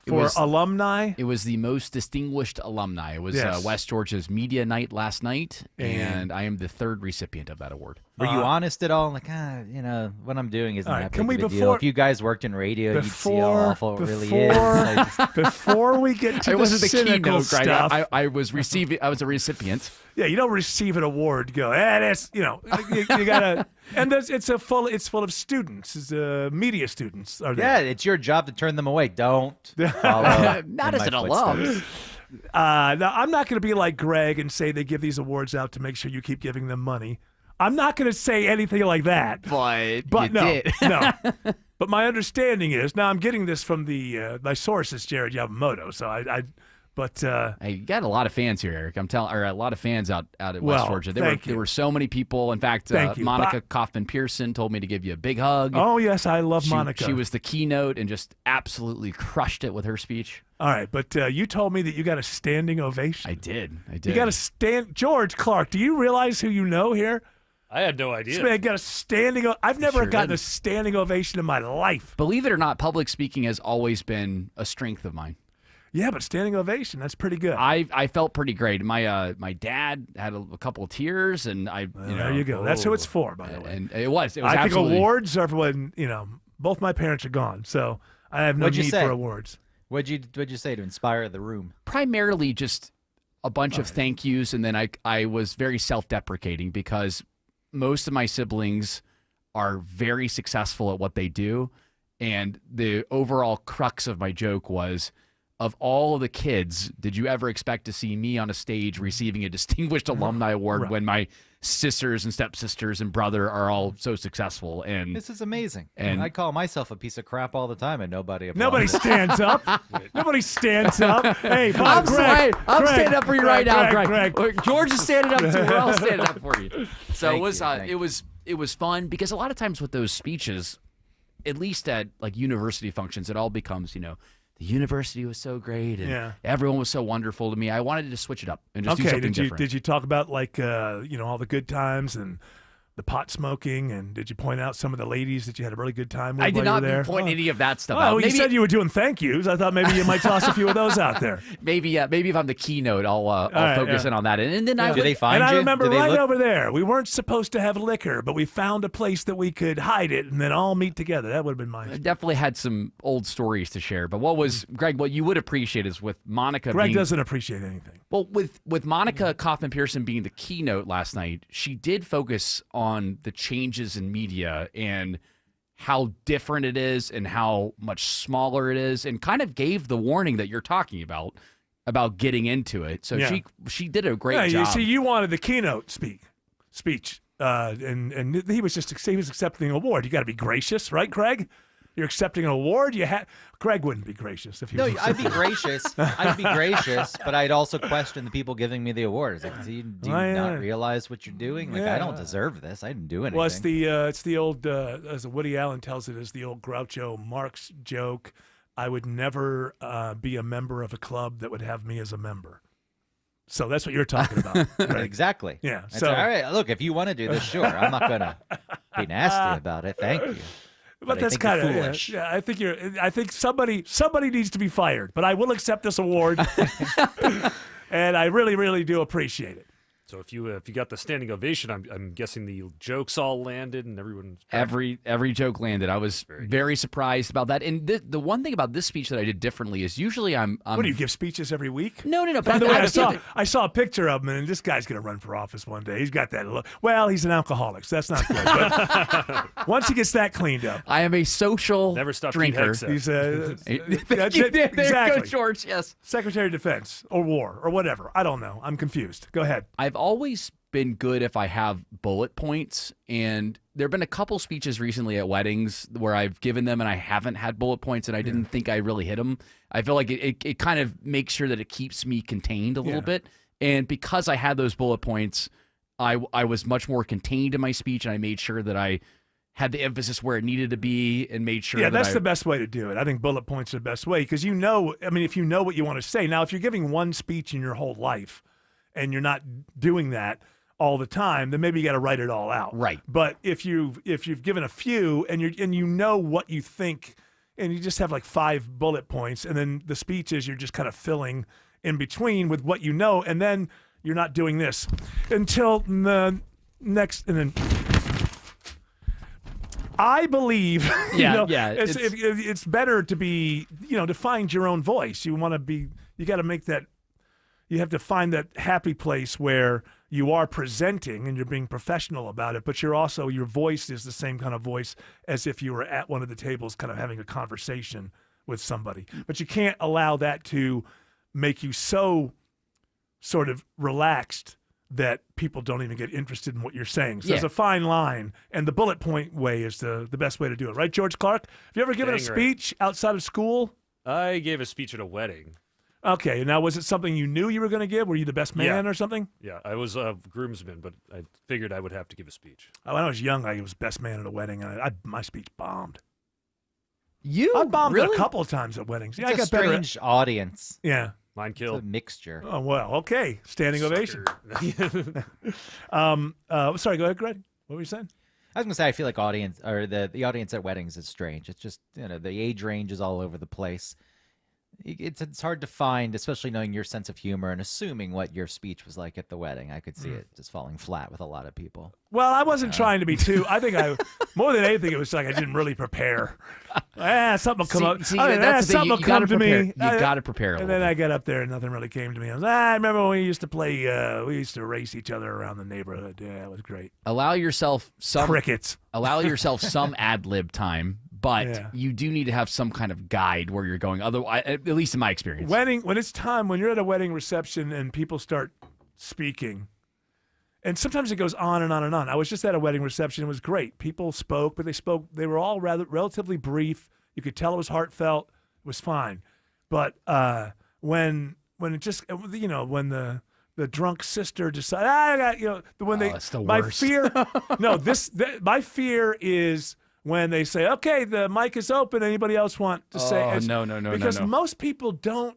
for alumni. It was the most distinguished alumni. It was West Georgia's media night last night, and I am the third recipient of that award. Were you honest at all? Like, what I'm doing isn't that big of a deal. before- If you guys worked in radio, you'd see how awful it really is. Before we get to It the wasn't the cynical keynote, Greg. stuff, I was a recipient. yeah, you don't receive an award. Go, that's you gotta. And it's full of students, media students. Are there? Yeah, it's your job to turn them away. Don't follow. Not in as my an alum. footsteps. Now, I'm not going to be like Greg and say they give these awards out to make sure you keep giving them money. I'm not going to say anything like that. But no, you did. no. But my understanding is now I'm getting this from my source is Jared Yamamoto. So I got a lot of fans here, Eric. A lot of fans out at West Georgia. There were so many people. In fact, Monica Kaufman-Pearson told me to give you a big hug. Oh yes, I love Monica. She was the keynote and just absolutely crushed it with her speech. All right, but you told me that you got a standing ovation. I did. You got a George Clark. Do you realize who you know here? I had no idea. This man got a standing. I've never gotten a standing ovation in my life. Believe it or not, public speaking has always been a strength of mine. Yeah, but standing ovation, that's pretty good. I felt pretty great. My dad had a couple of tears, and there you go. That's who it's for, by the way. And it was I absolutely. think awards are when both my parents are gone, so I have no need for awards. What'd you say to inspire the room? Primarily just a bunch of thank yous, and then I was very self-deprecating because most of my siblings are very successful at what they do, and the overall crux of my joke was, of all of the kids, did you ever expect to see me on a stage receiving a distinguished alumni award when my sisters and stepsisters and brother are all so successful? And this is amazing. And I call myself a piece of crap all the time, and nobody stands up. Nobody stands up. Hey, I'm Greg, standing up for you right now, Greg. George is standing up too. We're all standing up for you. So Thank you. it was fun because a lot of times with those speeches, at least at like university functions, it all becomes the university was so great and everyone was so wonderful to me. I wanted to switch it up and just do something different. Did you talk about all the good times and the pot smoking, and did you point out some of the ladies that you had a really good time with? I did while not you were there? point any of that stuff Well, out. you said you were doing thank yous. I thought maybe you might toss a few of those out there. Maybe if I'm the keynote, I'll right, focus in on that. And then I Yeah. would, And I remember right over there, we weren't supposed to have liquor, but we found a place that we could hide it and then all meet together. That would have been I mine. definitely had some old stories to share. But Greg, what you would appreciate is with Monica Greg being, doesn't appreciate anything. Well, with Monica Kaufman Pearson being the keynote last night, she did focus on the changes in media and how different it is and how much smaller it is, and kind of gave the warning that you're talking about getting into it. So Yeah. she did a great Yeah, job. you wanted the keynote speech, and he was accepting an award. You got to be gracious, right, Craig? You're accepting an award. Craig wouldn't be gracious if he. No, was I'd be gracious. I'd be gracious, but I'd also question the people giving me the awards. Like, do you not realize what you're doing? Like, I don't deserve this. I didn't do anything. Well, it's the old, as Woody Allen tells it, is the old Groucho Marx joke. I would never be a member of a club that would have me as a member. So that's what you're talking about. Right? Exactly. Yeah. That's So all right. Look, if you want to do this, sure. I'm not gonna be nasty about it. Thank you. But I that's think you're kind of foolish. yeah. I think somebody needs to be fired. But I will accept this award, and I really, really do appreciate it. So if you got the standing ovation, I'm guessing the jokes all landed and everyone. Every joke landed. I was very surprised about that. And the one thing about this speech that I did differently is usually I'm What do you give speeches every week? No. By the way, I saw a picture of him, and this guy's going to run for office one day. He's got that look. Well, he's an alcoholic, so that's not good. But once he gets that cleaned up, I am a social Never stop drinker. he's There you go, George. Yes, Secretary of Defense or War or whatever. I don't know. I'm confused. Go ahead. I've always been good if I have bullet points, and there have been a couple speeches recently at weddings where I've given them and I haven't had bullet points, and I didn't think I really hit them. I feel like it kind of makes sure that it keeps me contained a little bit, and because I had those bullet points, I was much more contained in my speech, and I made sure that I had the emphasis where it needed to be and made sure Yeah, that that's the best way to do it. I think bullet points are the best way because if you know what you want to say. Now, if you're giving one speech in your whole life and you're not doing that all the time, then maybe you got to write it all out. Right. But if you've given a few and you know what you think, and you just have like 5 bullet points, and then the speeches you're just kind of filling in between with what you know, and then you're not doing this until the next, and then. I believe, it's better to be, to find your own voice. You got to make that. You have to find that happy place where you are presenting and you're being professional about it, but your voice is the same kind of voice as if you were at one of the tables kind of having a conversation with somebody. But you can't allow that to make you so sort of relaxed that people don't even get interested in what you're saying. So there's a fine line, and the bullet point way is the best way to do it. Right, George Clark? Have you ever given a speech outside of school? I gave a speech at a wedding. Okay, now was it something you knew you were going to give? Were you the best man or something? Yeah, I was a groomsman, but I figured I would have to give a speech. When I was young, I was best man at a wedding, and my speech bombed. I bombed really? a couple of times at weddings. Yeah, It's I got a strange better. audience. Yeah. Mine It's killed. a mixture. Oh, well, okay. Standing ovation. Sorry, go ahead, Greg. What were you saying? I was gonna say I feel like the audience at weddings is strange. It's just the age range is all over the place. It's hard to find, especially knowing your sense of humor and assuming what your speech was like at the wedding. I could see it just falling flat with a lot of people. Well, I wasn't trying to be too. I think more than anything, it was like I didn't really prepare. Something will come up. That's the thing. Something will You come gotta to prepare. me. You got to prepare a And little then bit. I got up there and nothing really came to me. I remember when we used to play. We used to race each other around the neighborhood. Yeah, it was great. Allow yourself some crickets. Allow yourself some ad lib time, but Yeah. you do need to have some kind of guide where you're going. Otherwise, at least in my experience. When it's time, when you're at a wedding reception and people start speaking, and sometimes it goes on and on and on. I was just at a wedding reception. It was great. People spoke, but they were all relatively brief. You could tell it was heartfelt. It was fine. But when it just, when the drunk sister decided, it's the my worst. fear, my fear is when they say, okay, the mic is open. Anybody else want to say? Oh, no. Because most people don't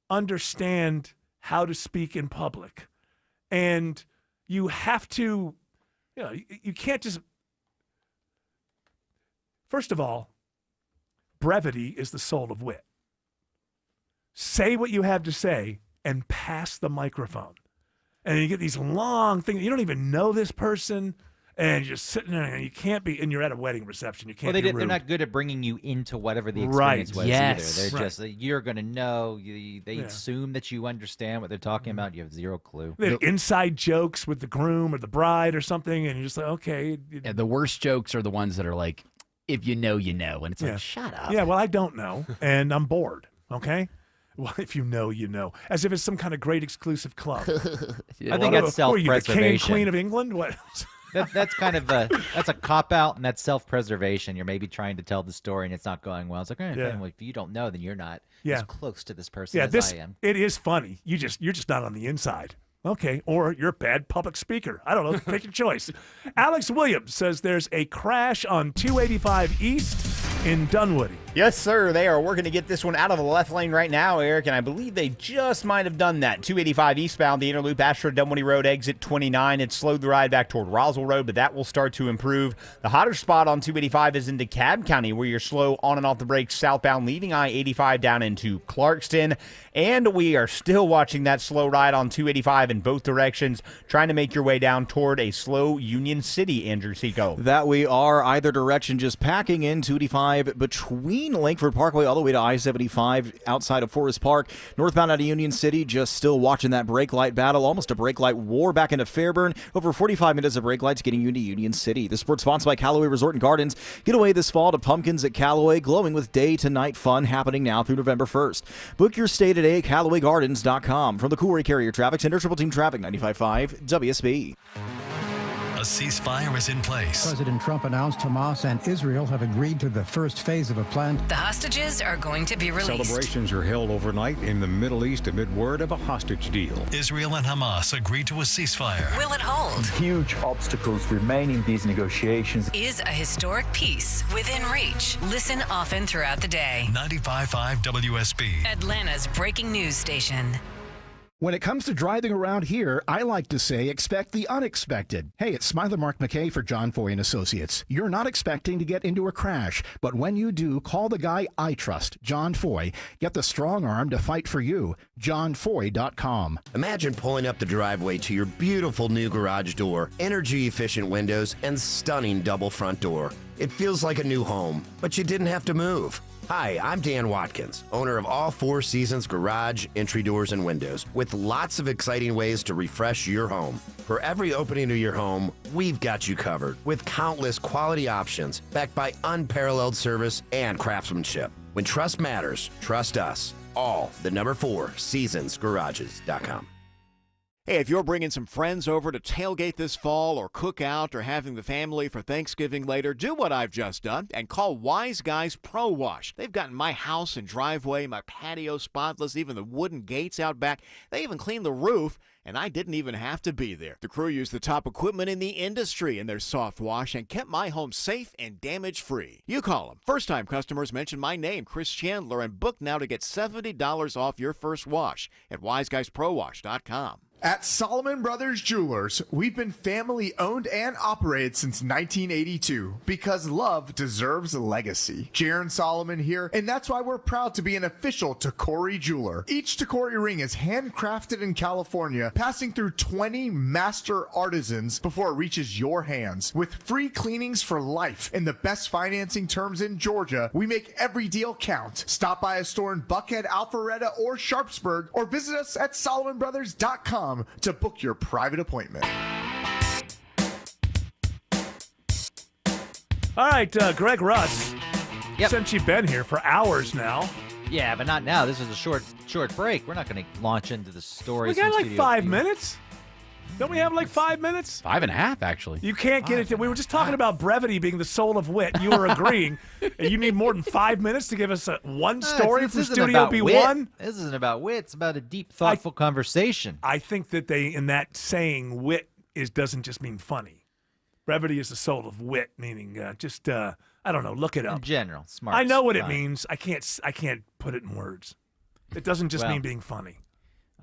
understand how to speak in public. And you have to You know, you can't just. First of all, brevity is the soul of wit. Say what you have to say and pass the microphone. And you get these long things. You don't even know this person, and you're just sitting there, and you can't be. And you're at a wedding reception. You can't. Well, be rude. they're not good at bringing you into whatever the Right. experience was Yes. either. They're Right. just you're going to know. They Yeah. assume that you understand what they're talking about. You have zero clue. They have inside jokes with the groom or the bride or something, and you're just like, okay. Yeah, the worst jokes are the ones that are like, if you know, you know. And it's Yeah. like, shut up. Yeah, well, I don't know, and I'm bored, okay? Well, if you know, you know. As if it's some kind of great exclusive club. I think that's Who are you, the king and self-preservation. queen of England? What? That's kind of that's a cop out, and that's self-preservation. You're maybe trying to tell the story, and it's not going well. It's like, Yeah. well, if you don't know, then you're not Yeah. as close to this person Yeah, as I am. it is funny. You're just not on the inside. Okay, or you're a bad public speaker. I don't know. Take your choice. Alex Williams says there's a crash on 285 East in Dunwoody. Yes, sir. They are working to get this one out of the left lane right now, Eric, and I believe they just might have done that. 285 eastbound, the Interloop, Ashford, Dunwoody Road, exit 29. It slowed the ride back toward Roswell Road, but that will start to improve. The hotter spot on 285 is in DeKalb County, where you're slow on and off the brakes southbound, leaving I-85 down into Clarkston. And we are still watching that slow ride on 285 in both directions, trying to make your way down toward a slow Union City, Andrew Seco. That we are either direction, just packing in 285 between Langford Parkway all the way to I-75 outside of Forest Park. Northbound out of Union City, just still watching that brake light battle, almost a brake light war back into Fairburn. Over 45 minutes of brake lights getting you into Union City. The sport's sponsored by Callaway Resort and Gardens. Get away this fall to Pumpkins at Callaway, glowing with day to night fun happening now through November 1st. Book your stay today at CallawayGardens.com. From the Coolray Carrier Traffic Center, Triple Team Traffic 95.5 WSB. A ceasefire is in place. President Trump announced Hamas and Israel have agreed to the first phase of a plan. The hostages are going to be released. Celebrations are held overnight in the Middle East amid word of a hostage deal. Israel and Hamas agreed to a ceasefire. Will it hold? Huge obstacles remain in these negotiations. Is a historic peace within reach? Listen often throughout the day. 95.5 WSB. Atlanta's breaking news station. When it comes to driving around here, I like to say expect the unexpected. Hey, it's Smiler Mark McKay for John Foy & Associates. You're not expecting to get into a crash, but when you do, call the guy I trust, John Foy. Get the strong arm to fight for you. JohnFoy.com. Imagine pulling up the driveway to your beautiful new garage door, energy-efficient windows, and stunning double front door. It feels like a new home, but you didn't have to move. Hi, I'm Dan Watkins, owner of All Four Seasons Garage, Entry Doors, and Windows, with lots of exciting ways to refresh your home. For every opening to your home, we've got you covered with countless quality options backed by unparalleled service and craftsmanship. When trust matters, trust us. All the number 4 seasonsgarages.com. Hey, if you're bringing some friends over to tailgate this fall or cook out or having the family for Thanksgiving later, do what I've just done and call Wise Guys Pro Wash. They've gotten my house and driveway, my patio spotless, even the wooden gates out back. They even cleaned the roof, and I didn't even have to be there. The crew used the top equipment in the industry in their soft wash and kept my home safe and damage-free. You call them. First-time customers mention my name, Chris Chandler, and book now to get $70 off your first wash at wiseguysprowash.com. At Solomon Brothers Jewelers, we've been family owned and operated since 1982 because love deserves a legacy. Jaron Solomon here, and that's why we're proud to be an official Tacori jeweler. Each Tacori ring is handcrafted in California, passing through 20 master artisans before it reaches your hands. With free cleanings for life and the best financing terms in Georgia, we make every deal count. Stop by a store in Buckhead, Alpharetta, or Sharpsburg, or visit us at SolomonBrothers.com to book your private appointment. All right, Greg Russ. Since you've been here for hours now. Yeah, but not now. This is a short break. We're not going to launch into the stories. We got like Studio 5 View. minutes. Don't we have like 5 minutes? 5.5, actually. You can't get it. We were just talking about brevity being the soul of wit. You were agreeing. And you need more than 5 minutes to give us one story This from isn't Studio about B1? wit. This isn't about wit. It's about a deep, thoughtful conversation. I think that they, in that saying, wit doesn't just mean funny. Brevity is the soul of wit, meaning I don't know. Look it up. In general, smart. I know what it means. I can't put it in words. It doesn't just mean being funny.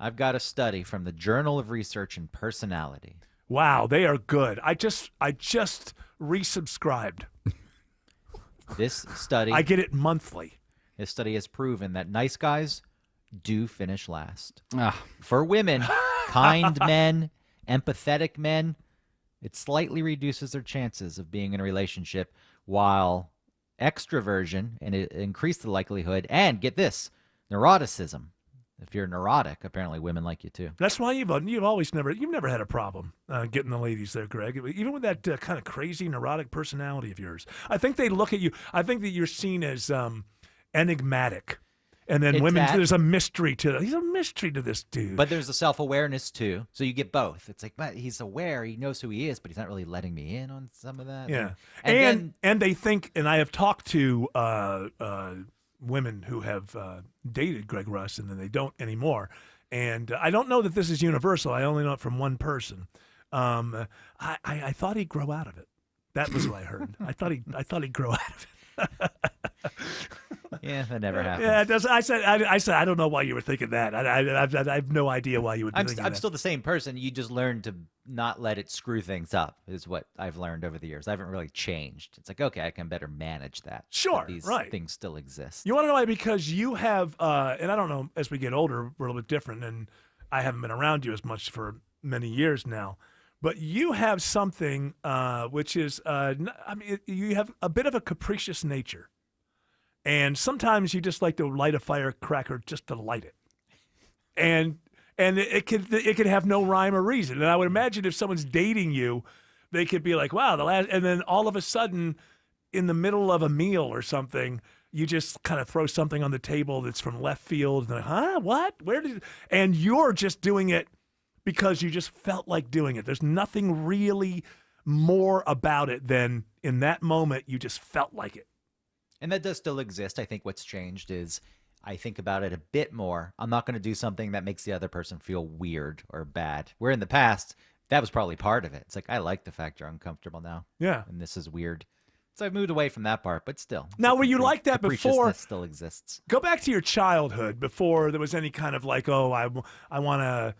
I've got a study from the Journal of Research and Personality. Wow, they are good. I just resubscribed. This study, I get it monthly. This study has proven that nice guys do finish last. Ah. For women, kind men, empathetic men, it slightly reduces their chances of being in a relationship, while extroversion, and it increased the likelihood, and get this, neuroticism. If you're neurotic, apparently women like you too. That's why you've never had a problem getting the ladies there, Greg. Even with that kind of crazy neurotic personality of yours, I think they look at you. I think that you're seen as enigmatic, and then there's a mystery to. He's a mystery to this dude. But there's a self-awareness too, so you get both. It's like, but he's aware, he knows who he is, but he's not really letting me in on some of that. Yeah, and they think, and I have talked to women who have dated Greg Russ, and then they don't anymore. And I don't know that this is universal. I only know it from one person. I thought he'd grow out of it. That was what I heard. I thought he'd grow out of it. Yeah, that never happened. Yeah, it does. I said I don't know why you were thinking that. I have no idea why you would be thinking that. I'm still the same person. You just learn to not let it screw things up, is what I've learned over the years. I haven't really changed. It's like, okay, I can better manage that. Sure, these right. things still exist. You want to know why? Because you have, and I don't know, as we get older, we're a little bit different, and I haven't been around you as much for many years now. But you have something which is, you have a bit of a capricious nature. And sometimes you just like to light a firecracker just to light it. And it could have no rhyme or reason. And I would imagine if someone's dating you, they could be like, wow, and then all of a sudden, in the middle of a meal or something, you just kind of throw something on the table that's from left field. And they're, huh? What? And you're just doing it because you just felt like doing it. There's nothing really more about it than in that moment you just felt like it. And that does still exist. I think what's changed is I think about it a bit more. I'm not going to do something that makes the other person feel weird or bad. Where in the past, that was probably part of it. It's like, I like the fact you're uncomfortable now. Yeah. And this is weird. So I've moved away from that part, but still. Now, were you like that before? Capriciousness still exists. Go back to your childhood before there was any kind of like, oh, I want to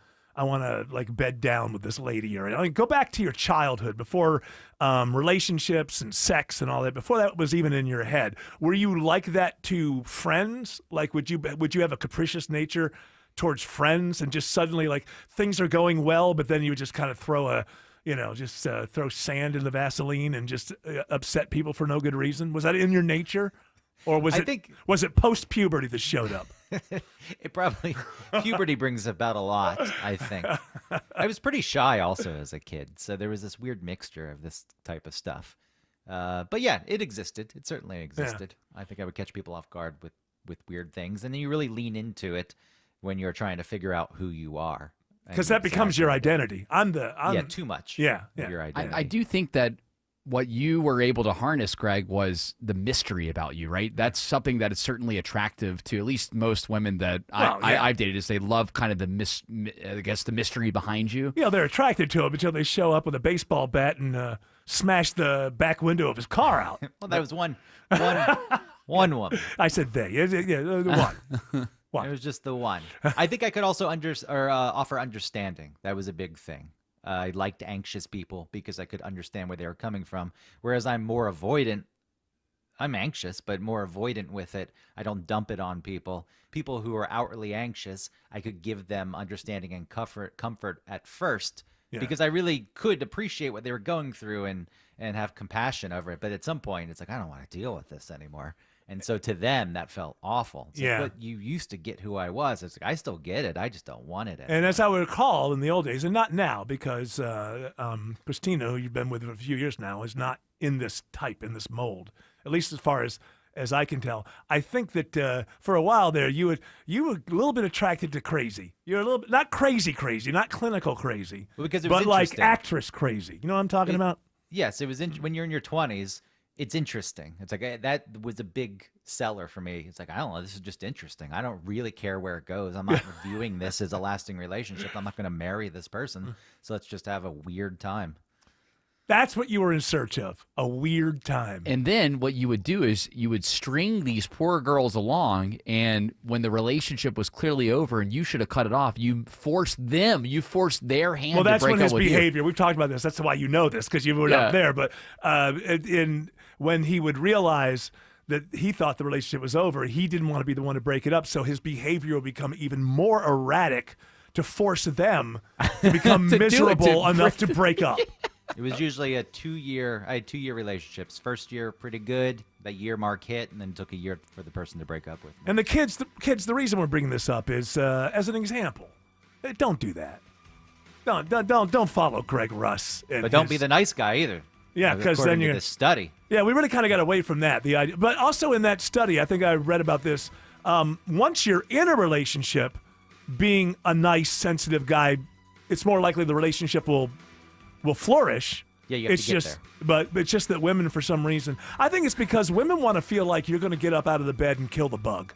like bed down with this lady, or go back to your childhood before relationships and sex and all that. Before that was even in your head, were you like that to friends? Like, would you have a capricious nature towards friends, and just suddenly like things are going well, but then you would just kind of throw throw sand in the Vaseline and just upset people for no good reason? Was that in your nature, or was it post puberty that showed up? It probably, puberty brings about a lot, I think. I was pretty shy also as a kid, so there was this weird mixture of this type of stuff. But yeah, it existed. It certainly existed. Yeah. I think I would catch people off guard with weird things, and then you really lean into it when you're trying to figure out who you are. Because that becomes your identity. Yeah, too much. Yeah. Your identity. I do think that what you were able to harness, Greg, was the mystery about you, right? That's something that is certainly attractive to at least most women that I've dated, is they love kind of the mystery behind you. Yeah, they're attracted to it until they show up with a baseball bat and smash the back window of his car out. Well, that was one woman. I said they. Yeah, the one. What? It was just the one. I think I could also offer understanding. That was a big thing. I liked anxious people because I could understand where they were coming from. Whereas I'm more avoidant. I'm anxious, but more avoidant with it. I don't dump it on people. People who are outwardly anxious, I could give them understanding and comfort at first, because I really could appreciate what they were going through and have compassion over it. But at some point, it's like, I don't want to deal with this anymore. And so to them, that felt awful. It's like, but you used to get who I was. It's like, I still get it. I just don't want it anymore. And as I would recall in the old days, and not now, because Christina, who you've been with for a few years now, is not in this mold, at least as far as I can tell. I think that for a while there, you were a little bit attracted to crazy. You're a little bit, not crazy, not clinical crazy, because it was but like actress crazy. You know what I'm talking about? Yes, it was when you're in your 20s. It's interesting. It's like that was a big seller for me. It's like, I don't know, this is just interesting. I don't really care where it goes. I'm not viewing this as a lasting relationship. I'm not going to marry this person. So let's just have a weird time. That's what you were in search of, a weird time. And then what you would do is you would string these poor girls along, and when the relationship was clearly over and you should have cut it off, you forced their hand to break up with you. Well, that's when his behavior, we've talked about this, that's why you know this, because you were up there, but when he would realize that he thought the relationship was over, he didn't want to be the one to break it up, so his behavior would become even more erratic to force them to become miserable enough to break up. It was usually I had 2-year relationships. First year, pretty good. That year mark hit, and then took a year for the person to break up with me. And the kids, the reason we're bringing this up is as an example. Don't do that. Don't follow Greg Russ. But don't be the nice guy either. Yeah, because then you're the study. Yeah, we really kind of got away from that. The idea, but also in that study, I think I read about this. Once you're in a relationship, being a nice, sensitive guy, it's more likely the relationship will flourish. Yeah, you have to get there. But it's just that women, for some reason, I think it's because women want to feel like you're going to get up out of the bed and kill the bug.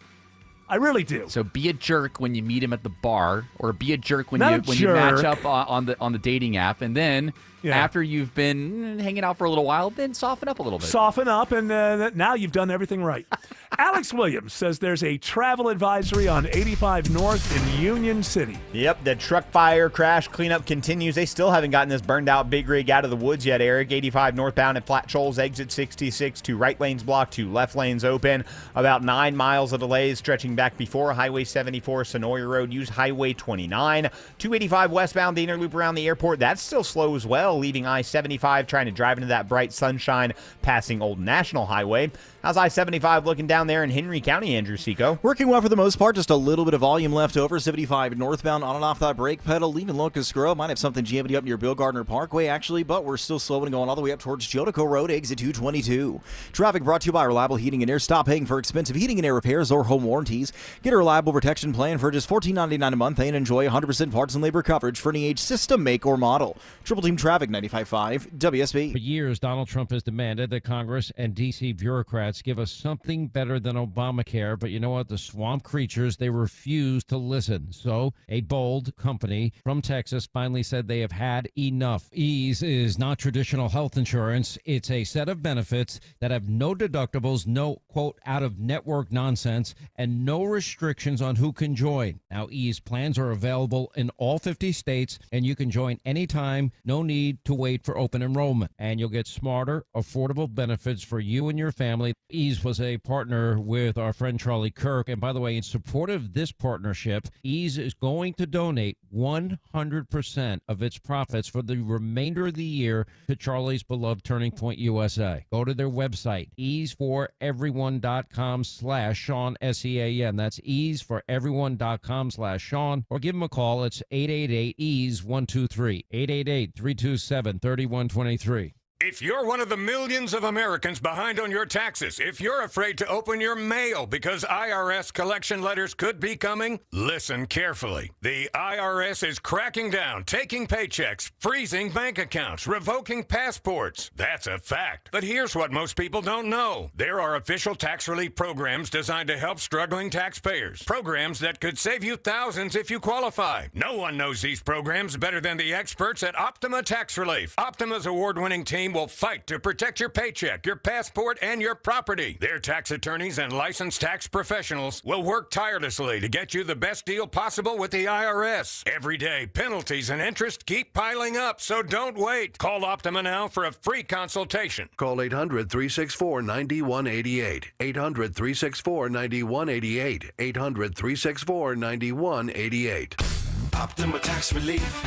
I really do. So be a jerk when you meet him at the bar, or be a jerk when you match up on the dating app, and then after you've been hanging out for a little while, then soften up a little bit. Soften up, and now you've done everything right. Alex Williams says there's a travel advisory on 85 North in Union City. Yep, the truck fire crash cleanup continues. They still haven't gotten this burned out big rig out of the woods yet, Eric. 85 northbound at Flat Shoals, exit 66, 2 right lanes blocked, 2 left lanes open. About 9 miles of delays stretching back before Highway 74, Sonoya Road. Use Highway 29. 285 westbound, the inner loop around the airport. That's still slow as well, leaving I-75 trying to drive into that bright sunshine, passing Old National Highway. How's I-75 looking down there in Henry County, Andrew Seco? Working well for the most part, just a little bit of volume left over. 75 northbound on and off that brake pedal, leaving Locust Grove. Might have something jamming up near Bill Gardner Parkway, actually, but we're still slowing and going all the way up towards Jodico Road, exit 222. Traffic brought to you by Reliable Heating and Air. Stop paying for expensive heating and air repairs or home warranties. Get a reliable protection plan for just $14.99 a month and enjoy 100% parts and labor coverage for any age, system, make, or model. Triple Team Traffic, 95.5 WSB. For years, Donald Trump has demanded that Congress and D.C. bureaucrats give us something better than Obamacare, but you know what? The swamp creatures, they refuse to listen. So a bold company from Texas finally said they have had enough. Ease is not traditional health insurance. It's a set of benefits that have no deductibles, no, quote, out-of-network nonsense, and no restrictions on who can join. Now, Ease plans are available in all 50 states, and you can join anytime. No need to wait for open enrollment. And you'll get smarter, affordable benefits for you and your family. Ease was a partner with our friend Charlie Kirk. And by the way, in support of this partnership, Ease is going to donate 100% of its profits for the remainder of the year to Charlie's beloved Turning Point USA. Go to their website, easeforeveryone.com/Sean, SEAN. That's easeforeveryone.com/Sean, or give them a call. It's 888-EASE-123, 888-327-3123. If you're one of the millions of Americans behind on your taxes, if you're afraid to open your mail because IRS collection letters could be coming, listen carefully. The IRS is cracking down, taking paychecks, freezing bank accounts, revoking passports. That's a fact. But here's what most people don't know. There are official tax relief programs designed to help struggling taxpayers. Programs that could save you thousands if you qualify. No one knows these programs better than the experts at Optima Tax Relief. Optima's award-winning team will fight to protect your paycheck, your passport, and your property. Their tax attorneys and licensed tax professionals will work tirelessly to get you the best deal possible with the IRS. Every day, penalties and interest keep piling up, so don't wait. Call Optima now for a free consultation. Call 800-364-9188. 800-364-9188. 800-364-9188. Optima Tax Relief.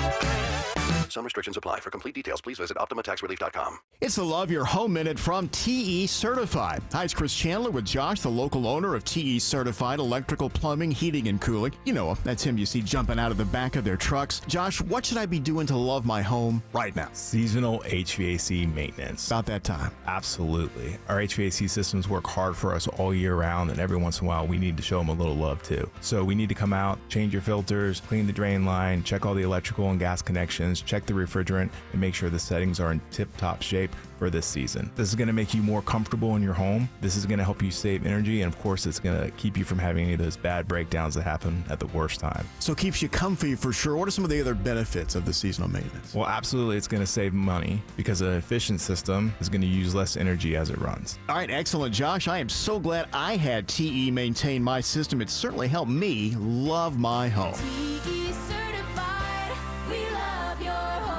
Some restrictions apply. For complete details, please visit OptimaTaxRelief.com. It's the Love Your Home Minute from TE Certified. Hi, it's Chris Chandler with Josh, the local owner of TE Certified Electrical Plumbing, Heating, and Cooling. You know him. That's him you see jumping out of the back of their trucks. Josh, what should I be doing to love my home right now? Seasonal HVAC maintenance. About that time. Absolutely. Our HVAC systems work hard for us all year round, and every once in a while, we need to show them a little love too. So we need to come out, change your filters, clean the drain line, check all the electrical and gas connections, check check the refrigerant, and make sure the settings are in tip-top shape for this season. This is going to make you more comfortable in your home. This is going to help you save energy, and of course, it's going to keep you from having any of those bad breakdowns that happen at the worst time. So it keeps you comfy for sure. What are some of the other benefits of the seasonal maintenance? Well, absolutely, it's going to save money because an efficient system is going to use less energy as it runs. All right, excellent, Josh. I am so glad I had TE maintain my system. It certainly helped me love my home. TE certified, we love your home.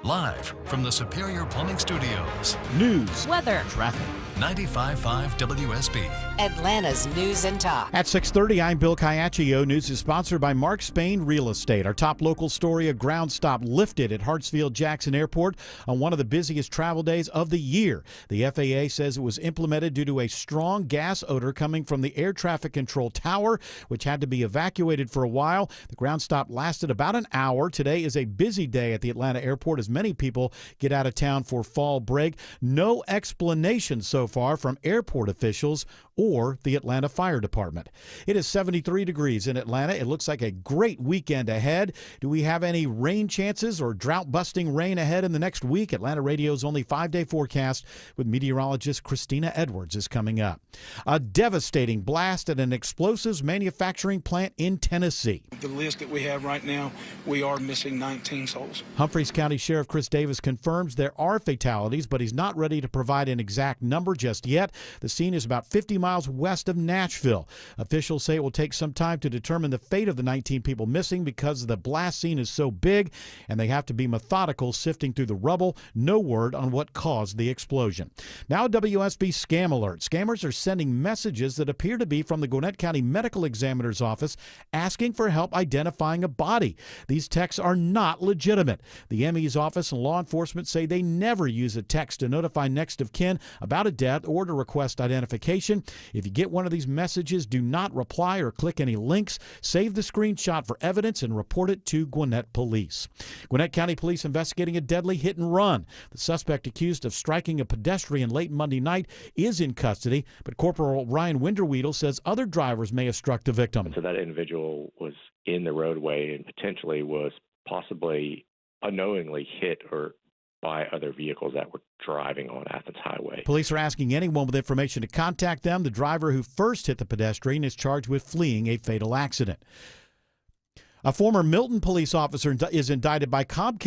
Live from the Superior Plumbing Studios. News, weather, traffic. 95.5 WSB. Atlanta's News and Talk. At 6:30, I'm Bill Caiaccio. News is sponsored by Mark Spain Real Estate. Our top local story, a ground stop lifted at Hartsfield-Jackson Airport on one of the busiest travel days of the year. The FAA says it was implemented due to a strong gas odor coming from the air traffic control tower, which had to be evacuated for a while. The ground stop lasted about an hour. Today is a busy day at the Atlanta airport as many people get out of town for fall break. No explanation so far from airport officials or the Atlanta Fire Department. It is 73 degrees in Atlanta. It looks like a great weekend ahead. Do we have any rain chances or drought-busting rain ahead in the next week? Atlanta Radio's only 5-day forecast with meteorologist Christina Edwards is coming up. A devastating blast at an explosives manufacturing plant in Tennessee. The list that we have right now, we are missing 19 souls. Humphreys County Sheriff Chris Davis confirms there are fatalities, but he's not ready to provide an exact number just yet. The scene is about 50 miles west of Nashville. Officials say it will take some time to determine the fate of the 19 people missing because the blast scene is so big and they have to be methodical sifting through the rubble. No word on what caused the explosion. Now WSB scam alert. Scammers are sending messages that appear to be from the Gwinnett County Medical Examiner's office asking for help identifying a body. These texts are not legitimate. The ME's office and law enforcement say they never use a text to notify next of kin about a death or to request identification. If you get one of these messages, do not reply or click any links. Save the screenshot for evidence and report it to Gwinnett Police. Gwinnett County Police investigating a deadly hit and run. The suspect accused of striking a pedestrian late Monday night is in custody, but Corporal Ryan Winderweedle says other drivers may have struck the victim. So that individual was in the roadway and potentially was possibly unknowingly hit or by other vehicles that were driving on Athens Highway. Police are asking anyone with information to contact them. The driver who first hit the pedestrian is charged with fleeing a fatal accident. A former Milton police officer is indicted by a Cobb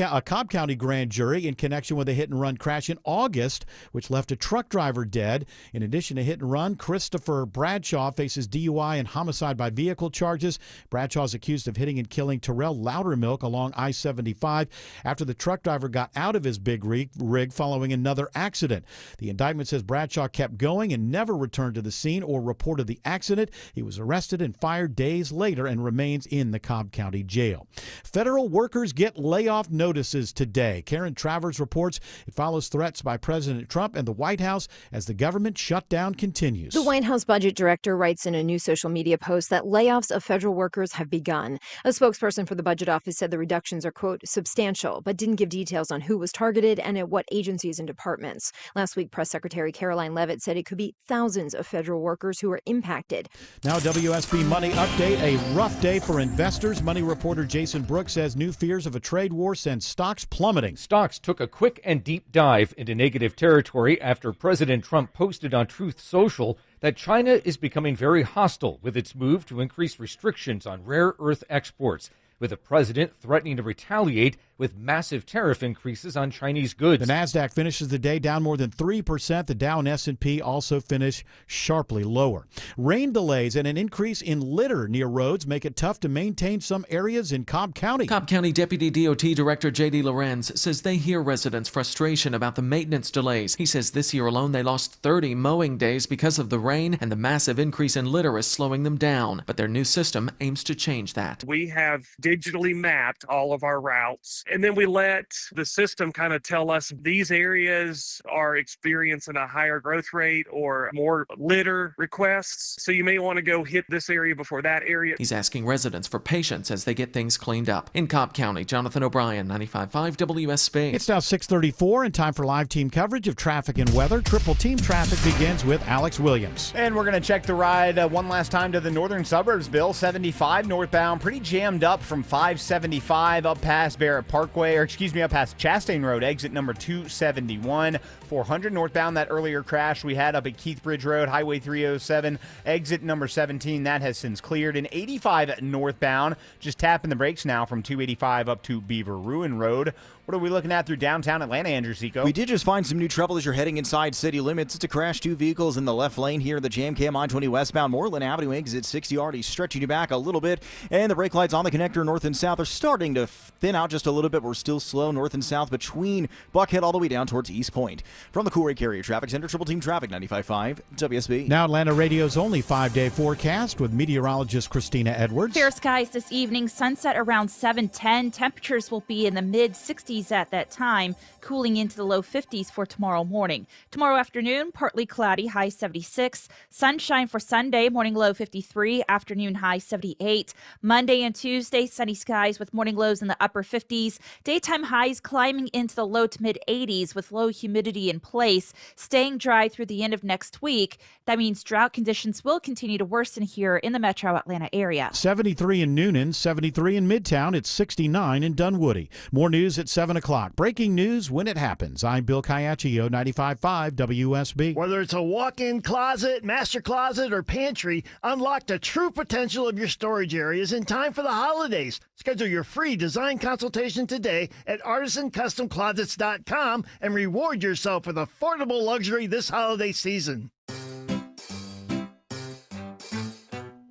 County grand jury in connection with a hit-and-run crash in August, which left a truck driver dead. In addition to hit-and-run, Christopher Bradshaw faces DUI and homicide by vehicle charges. Bradshaw is accused of hitting and killing Terrell Loudermilk along I-75 after the truck driver got out of his big rig following another accident. The indictment says Bradshaw kept going and never returned to the scene or reported the accident. He was arrested and fired days later and remains in the Cobb County Jail. Federal workers get layoff notices today. Karen Travers reports it follows threats by President Trump and the White House as the government shutdown continues. The White House budget director writes in a new social media post that layoffs of federal workers have begun. A spokesperson for the budget office said the reductions are, quote, substantial, but didn't give details on who was targeted and at what agencies and departments. Last week, Press Secretary Caroline Leavitt said it could be thousands of federal workers who are impacted. Now, WSB Money Update, a rough day for investors. Money reporter Jason Brooks says new fears of a trade war send stocks plummeting. Stocks took a quick and deep dive into negative territory after President Trump posted on Truth Social that China is becoming very hostile with its move to increase restrictions on rare earth exports, with the president threatening to retaliate with massive tariff increases on Chinese goods. The Nasdaq finishes the day down more than 3%. The Dow and S&P also finish sharply lower. Rain delays and an increase in litter near roads make it tough to maintain some areas in Cobb County. Cobb County Deputy DOT Director J.D. Lorenz says they hear residents' frustration about the maintenance delays. He says this year alone they lost 30 mowing days because of the rain, and the massive increase in litter is slowing them down. But their new system aims to change that. We have digitally mapped all of our routes, and then we let the system kind of tell us these areas are experiencing a higher growth rate or more litter requests. So you may want to go hit this area before that area. He's asking residents for patience as they get things cleaned up. In Cobb County, Jonathan O'Brien, 95.5 WSB. It's now 6:34 and time for live team coverage of traffic and weather. Triple team traffic begins with Alex Williams. And we're going to check the ride one last time to the northern suburbs, Bill. 75 northbound, pretty jammed up from from 575 up past Barrett Parkway, up past Chastain Road, exit number 271. 400 northbound, that earlier crash we had up at Keith Bridge Road, Highway 307, exit number 17. That has since cleared. In 85 northbound, just tapping the brakes now from 285 up to Beaver Ruin Road. What are we looking at through downtown Atlanta, Andrew Seco? We did just find some new trouble as you're heading inside city limits. It's a crash, 2 vehicles in the left lane here in the Jam Cam I-20 westbound. Moreland Avenue exit 60, already stretching you back a little bit. And the brake lights on the connector north and south are starting to thin out just a little bit. We're still slow north and south between Buckhead all the way down towards East Point. From the Coolray Carrier Traffic Center, Triple Team Traffic 95.5 WSB. Now Atlanta Radio's only 5-day forecast with meteorologist Christina Edwards. Fair skies this evening, sunset around 7:10. Temperatures will be in the mid-60s at that time, cooling into the low 50s for tomorrow morning. Tomorrow afternoon, partly cloudy, high 76. Sunshine for Sunday, morning low 53, afternoon high 78. Monday and Tuesday, sunny skies with morning lows in the upper 50s. Daytime highs climbing into the low to mid 80s with low humidity in place, staying dry through the end of next week. That means drought conditions will continue to worsen here in the metro Atlanta area. 73 in Noonan, 73 in Midtown. It's 69 in Dunwoody. More news at 7 o'clock. Breaking news when it happens. I'm Bill Caiaccio, 95.5 WSB. Whether it's a walk-in closet, master closet, or pantry, unlock the true potential of your storage areas in time for the holidays. Schedule your free design consultation today at artisancustomclosets.com and reward yourself with affordable luxury this holiday season.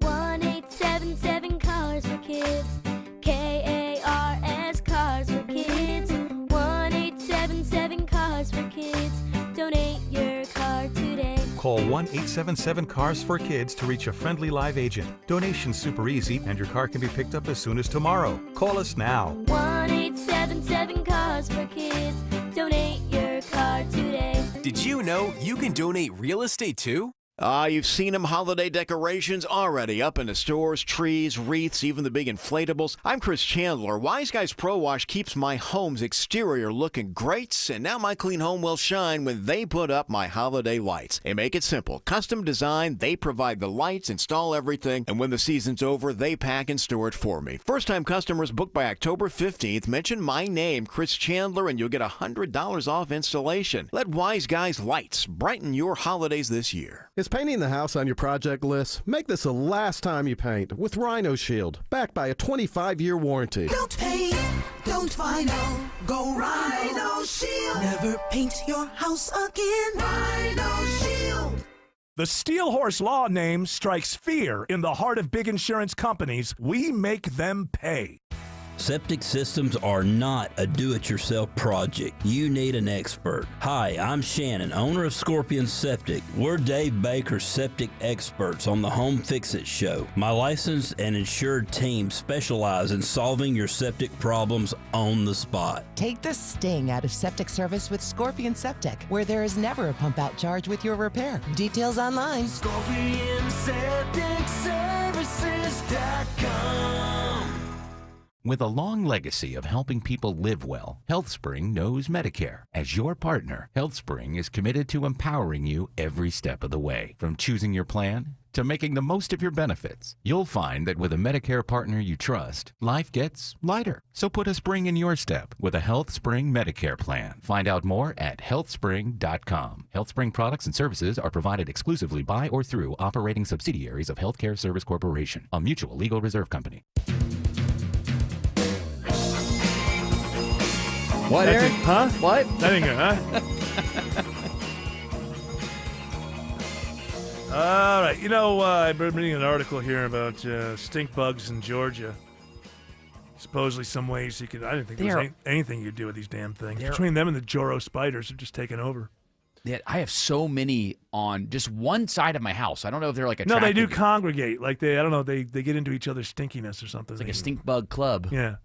1-877 Cars for Kids. KARS Cars for Kids. 1-877 Cars for Kids. Donate your car today. Call 1-877 Cars for Kids to reach a friendly live agent. Donation's super easy, and your car can be picked up as soon as tomorrow. Call us now. 1-877 Cars for Kids. Donate your car today. Did you know you can donate real estate too? You've seen them, holiday decorations already up in the stores, trees, wreaths, even the big inflatables. I'm Chris Chandler. Wise Guys Pro Wash keeps my home's exterior looking great, and now my clean home will shine when they put up my holiday lights. They make it simple. Custom design, they provide the lights, install everything, and when the season's over, they pack and store it for me. First-time customers book by October 15th. Mention my name, Chris Chandler, and you'll get $100 off installation. Let Wise Guys Lights brighten your holidays this year. Is painting the house on your project list? Make this the last time you paint with Rhino Shield, backed by a 25-year warranty. Don't paint, don't vinyl, go Rhino Shield. Never paint your house again. Rhino Shield. The Steel Horse Law name strikes fear in the heart of big insurance companies. We make them pay. Septic systems are not a do-it-yourself project. You need an expert. Hi, I'm Shannon, owner of Scorpion Septic. We're Dave Baker's septic experts on the Home Fix-It Show. My licensed and insured team specialize in solving your septic problems on the spot. Take the sting out of septic service with Scorpion Septic, where there is never a pump-out charge with your repair. Details online. ScorpionSepticServices.com. With a long legacy of helping people live well, HealthSpring knows Medicare. As your partner, HealthSpring is committed to empowering you every step of the way. From choosing your plan to making the most of your benefits, you'll find that with a Medicare partner you trust, life gets lighter. So put a spring in your step with a HealthSpring Medicare plan. Find out more at healthspring.com. HealthSpring products and services are provided exclusively by or through operating subsidiaries of Healthcare Service Corporation, a mutual legal reserve company. What, Aaron? Huh? What? That ain't good, huh? All right. You know, I've been reading an article here about stink bugs in Georgia. Supposedly some ways you could... I didn't think there was anything you could do with these damn things. Between them and the Joro spiders are just taking over. Yeah, I have so many on just one side of my house. I don't know if they're like No, they do congregate. Like I don't know, they get into each other's stinkiness or something. It's like a stink bug club. Yeah.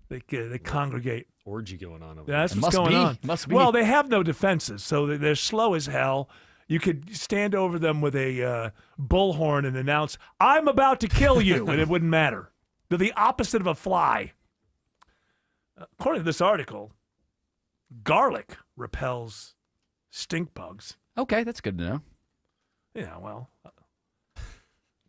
They congregate. Orgy going on over there. That's there. what's going on. Must be. Well, they have no defenses, so they're slow as hell. You could stand over them with a bullhorn and announce, "I'm about to kill you," and it wouldn't matter. They're the opposite of a fly. According to this article, garlic repels stink bugs. Okay, that's good to know. Yeah, well,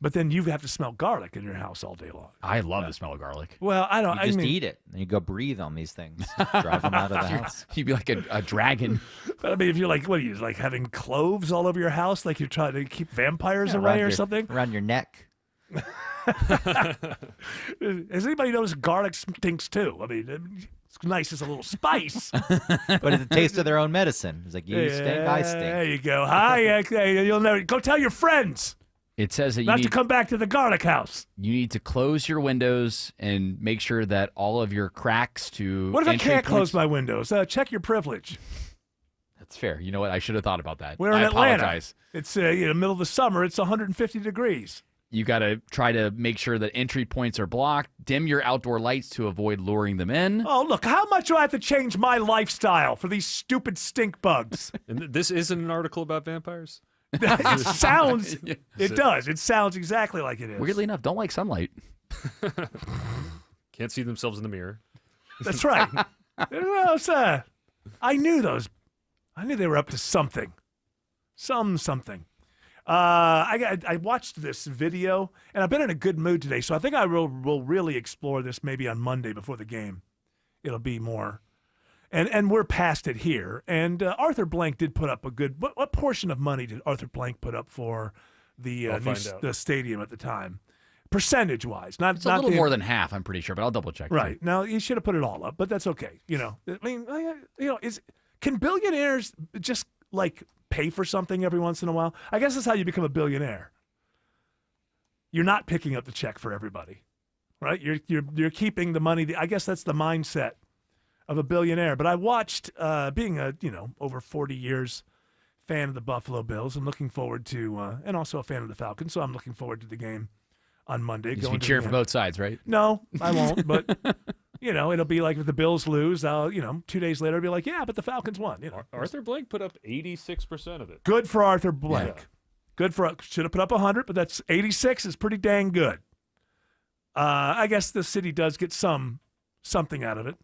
But then you have to smell garlic in your house all day long. I love the smell of garlic. Well, I don't. You just I mean, eat it, and you go breathe on these things. Drive them out of the house. You'd be like a dragon. But I mean, if you're like, what are you like having cloves all over your house, like you're trying to keep vampires away or something? Around your neck. Has anybody noticed garlic stinks too? I mean, it's nice as a little spice. But it's the taste of their own medicine. It's like, you stink, I stink. There you go. Hi, you'll never go tell your friends. It says that you not need to come back to the garlic house. You need to close your windows and make sure that all of your cracks to. What if I entry can't close points- my windows? Check your privilege. That's fair. You know what? I should have thought about that. We're in I Atlanta. apologize. It's middle of the summer. It's 150 degrees. You got to try to make sure that entry points are blocked. Dim your outdoor lights to avoid luring them in. Oh, look, how much do I have to change my lifestyle for these stupid stink bugs? And this isn't an article about vampires? It sounds, it does. It sounds exactly like it is. Weirdly enough, don't like sunlight. Can't see themselves in the mirror. That's right. I knew those. I knew they were up to something. Something. I watched this video, and I've been in a good mood today, so I think I will really explore this maybe on Monday before the game. It'll be more. And we're past it here. And Arthur Blank did put up a good. What portion of money did Arthur Blank put up for the the stadium at the time, percentage wise? It's a little more than half, I'm pretty sure, but I'll double check. Right now, you should have put it all up, but that's okay. I mean, can billionaires just like pay for something every once in a while? I guess that's how you become a billionaire. You're not picking up the check for everybody, right? You're keeping the money. I guess that's the mindset of a billionaire. But I watched, being a over 40 years fan of the Buffalo Bills, and looking forward to, and also a fan of the Falcons. So I'm looking forward to the game on Monday. You just be cheering for both sides, right? No, I won't. But it'll be like if the Bills lose, 2 days later, I'll be like, yeah, but the Falcons won. Arthur Blank put up 86% of it. Good for Arthur Blank. Yeah. Good for, should have put up 100, but that's 86 is pretty dang good. I guess the city does get something out of it.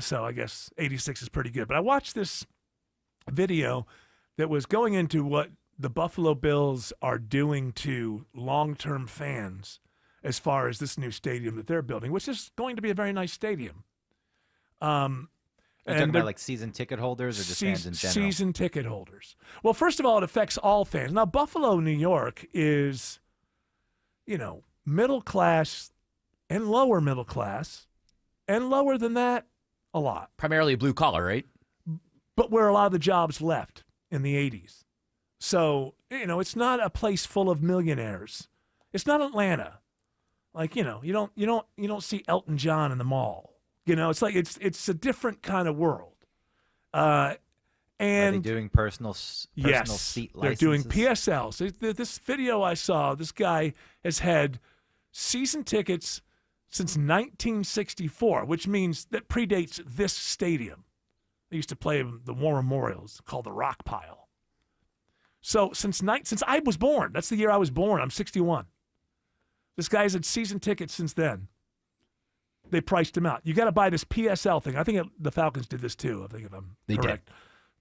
So I guess 86 is pretty good. But I watched this video that was going into what the Buffalo Bills are doing to long-term fans as far as this new stadium that they're building, which is going to be a very nice stadium. Are you talking about like season ticket holders or just fans in general? Season ticket holders. Well, first of all, it affects all fans. Now, Buffalo, New York is, middle class and lower middle class, and lower than that, a lot. Primarily blue collar, right? But where a lot of the jobs left in the 80s. So, it's not a place full of millionaires. It's not Atlanta. Like, you don't see Elton John in the mall. It's like it's a different kind of world. And are they doing personal seat licenses? They're doing PSLs. This video I saw, this guy has had season tickets since 1964, which means that predates this stadium. They used to play the War Memorials, called the Rock Pile. So since I was born, that's the year I was born. I'm 61. This guy's had season tickets since then. They priced him out. You got to buy this PSL thing. I think the Falcons did this too. I think if I'm correct.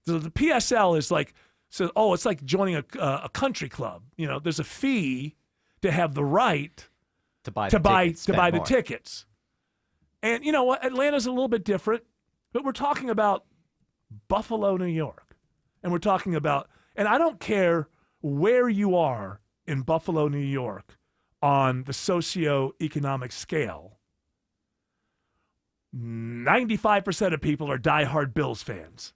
So the PSL is like, it's like joining a country club. There's a fee to have the right to buy the tickets. And you know what? Atlanta's a little bit different, but we're talking about Buffalo, New York, and we're talking about. And I don't care where you are in Buffalo, New York, on the socioeconomic scale. 95% of people are diehard Bills fans.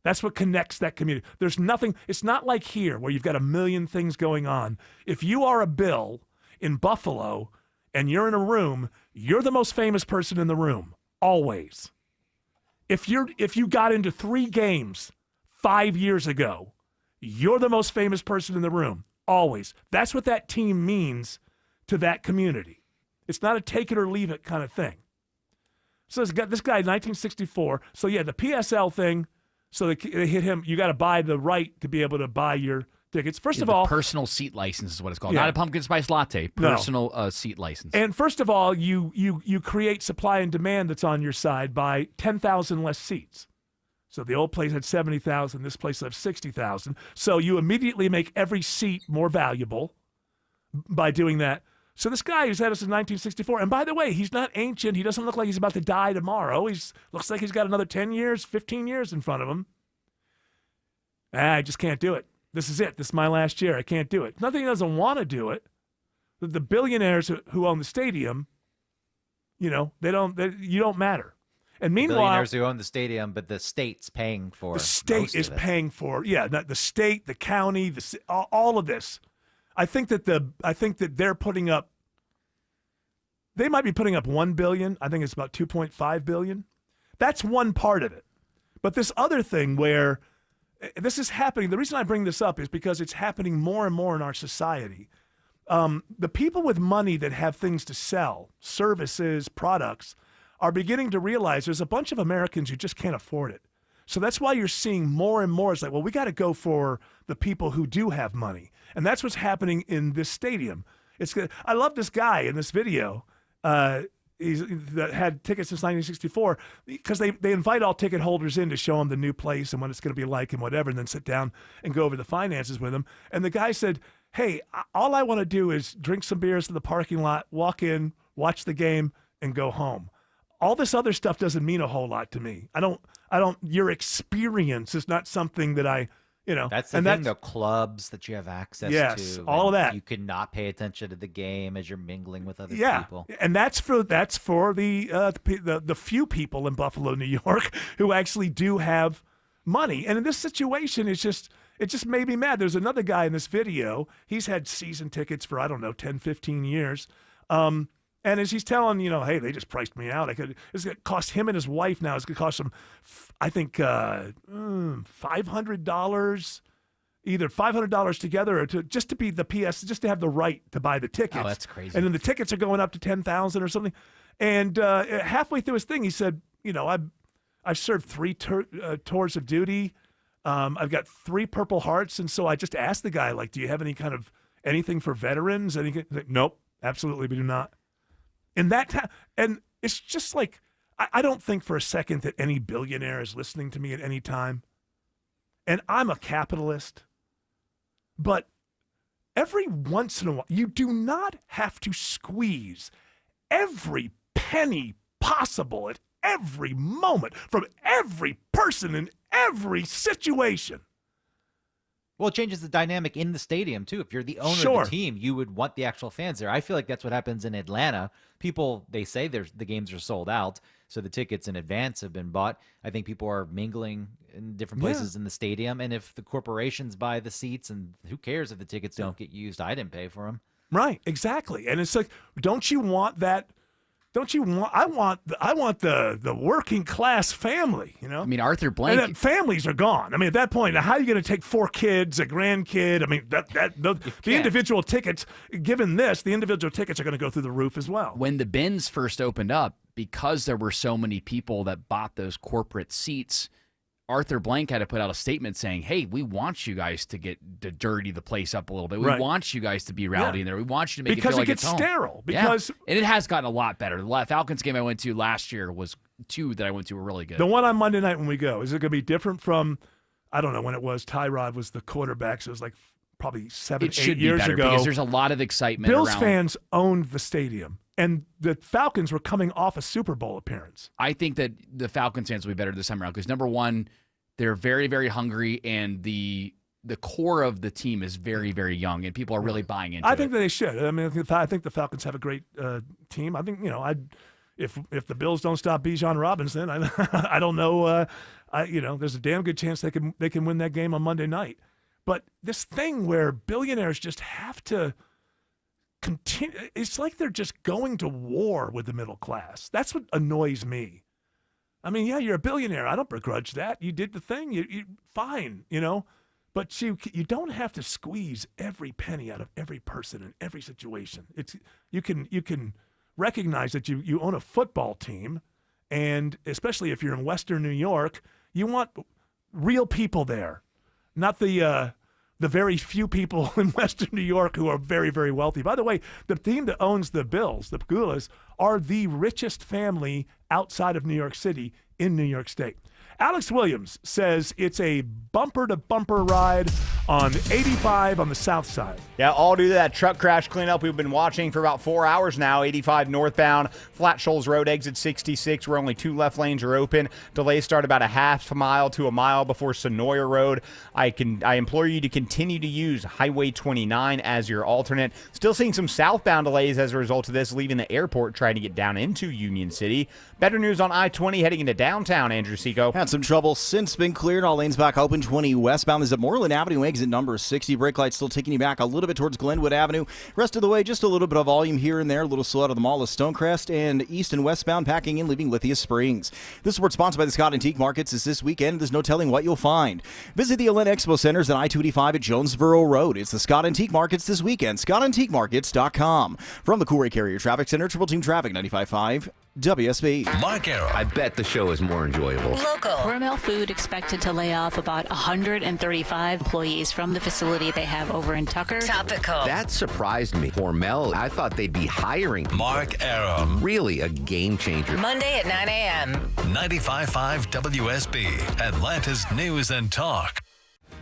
That's what connects that community. There's nothing, it's not like here where you've got a million things going on. If you are a Bill in Buffalo and you're in a room, you're the most famous person in the room, always. If you got into 3 games 5 years ago, you're the most famous person in the room, always. That's what that team means to that community. It's not a take it or leave it kind of thing. So this guy, 1964. So yeah, the PSL thing. So they hit him. You got to buy the right to be able to buy your tickets. First of all, personal seat license is what it's called. Not a pumpkin spice latte. Personal seat license. And first of all, you create supply and demand that's on your side by 10,000 less seats. So the old place had 70,000. This place has 60,000. So you immediately make every seat more valuable by doing that. So this guy who's had us since 1964, and by the way, he's not ancient. He doesn't look like he's about to die tomorrow. Looks like he's got another 10 years, 15 years in front of him. I just can't do it. This is it. This is my last year. I can't do it. Nothing he doesn't want to do it. The billionaires who own the stadium, you don't matter. And meanwhile, billionaires who own the stadium, but the state's paying for the state is paying for. Yeah, the state, the county, all of this. I think that they're putting up. They might be putting up $1 billion. I think it's about $2.5 billion. That's one part of it. But this other thing where this is happening. The reason I bring this up is because it's happening more and more in our society. The people with money that have things to sell, services, products, are beginning to realize there's a bunch of Americans who just can't afford it. So that's why you're seeing more and more. It's like, well, we got to go for the people who do have money. And that's what's happening in this stadium. I love this guy in this video. He's that had tickets since 1964 because they invite all ticket holders in to show them the new place and what it's going to be like and whatever, and then sit down and go over the finances with them. And the guy said, hey, all I want to do is drink some beers in the parking lot, walk in, watch the game, and go home. All this other stuff doesn't mean a whole lot to me. I don't, your experience is not something that I, That's the thing, the clubs that you have access yes, to. all of that. You cannot pay attention to the game as you're mingling with other people. And that's for the few people in Buffalo, New York, who actually do have money. And in this situation, it just made me mad. There's another guy in this video. He's had season tickets for, 10, 15 years. And as he's telling, hey, they just priced me out. It's going to cost him and his wife now. It's going to cost them, I think, $500, either $500 together or just to be the PS, just to have the right to buy the tickets. Oh, that's crazy. And then the tickets are going up to $10,000 or something. And halfway through his thing, he said, I've served 3 tours of duty. I've got 3 Purple Hearts. And so I just asked the guy, do you have any kind of anything for veterans? And he's like, nope, absolutely, we do not. In that time, and it's just like, I don't think for a second that any billionaire is listening to me at any time. And I'm a capitalist. But every once in a while, you do not have to squeeze every penny possible at every moment from every person in every situation. Well, it changes the dynamic in the stadium, too. If you're the owner of the team, you would want the actual fans there. I feel like that's what happens in Atlanta. People, they say the games are sold out, so the tickets in advance have been bought. I think people are mingling in different places in the stadium, and if the corporations buy the seats, and who cares if the tickets don't get used? I didn't pay for them. Right, exactly. And it's like, don't you want that? Don't you want? I want the working class family. I mean, Arthur Blank. And families are gone. I mean, at that point, how are you going to take 4 kids, a grandkid? I mean, the individual tickets. Given this, the individual tickets are going to go through the roof as well. When the bins first opened up, because there were so many people that bought those corporate seats, Arthur Blank had to put out a statement saying, hey, we want you guys to dirty the place up a little bit. We want you guys to be rowdy in there. We want you to make it feel like it's home. Because it gets sterile. Because and it has gotten a lot better. The Falcons game I went to last year was 2 that I went to were really good. The one on Monday night when we go, is it going to be different from, I don't know when it was, Tyrod was the quarterback, so it was like probably 7, 8 years ago. Because there's a lot of excitement Bills around. fans owned the stadium. And the Falcons were coming off a Super Bowl appearance. I think that the Falcons fans will be better this time around because, number one, they're very, very hungry, and the core of the team is very, very young, and people are really buying into it. I think that they should. I mean, I think the Falcons have a great team. I think, if the Bills don't stop Bijan Robinson, I don't know. There's a damn good chance they can win that game on Monday night. But this thing where billionaires just have to continue, it's like they're just going to war with the middle class. That's what annoys me. I mean, yeah, you're a billionaire. I don't begrudge that. You did the thing. You fine, But you don't have to squeeze every penny out of every person in every situation. You can recognize that you own a football team, and especially if you're in Western New York, you want real people there, not the very few people in Western New York who are very, very wealthy. By the way, the team that owns the Bills, the Pagulas, are the richest family outside of New York City in New York State. Alex Williams says it's a bumper-to-bumper ride on 85 on the south side. Yeah, all due to that truck crash cleanup we've been watching for about 4 hours now. 85 northbound, Flat Shoals Road, exit 66, where only 2 left lanes are open. Delays start about a half mile to a mile before Sonoya Road. I implore you to continue to use Highway 29 as your alternate. Still seeing some southbound delays as a result of this, leaving the airport trying to get down into Union City. Better news on I-20 heading into downtown, Andrew Seco. Had some trouble since been cleared. All lanes back open. 20 westbound. There's a Moreland Avenue exit number 60. Brake lights still taking you back a little bit towards Glenwood Avenue. Rest of the way, just a little bit of volume here and there. A little slow out of the mall of Stonecrest, and east and westbound packing in, leaving Lithia Springs. This report sponsored by the Scott Antique Markets. Is this weekend. There's no telling what you'll find. Visit the Allen Expo Centers at I-285 at Jonesboro Road. It's the Scott Antique Markets this weekend. ScottAntiqueMarkets.com. From the Coolray Carrier Traffic Center, Triple Team Traffic 95.5. WSB. Mark Arrow. I bet the show is more enjoyable. Local. Hormel Food expected to lay off about 135 employees from the facility they have over in Tucker. Topical. That surprised me. Hormel, I thought they'd be hiring. Mark Arrow. Really a game changer. Monday at 9 a.m. 95.5 WSB, Atlanta's News and Talk.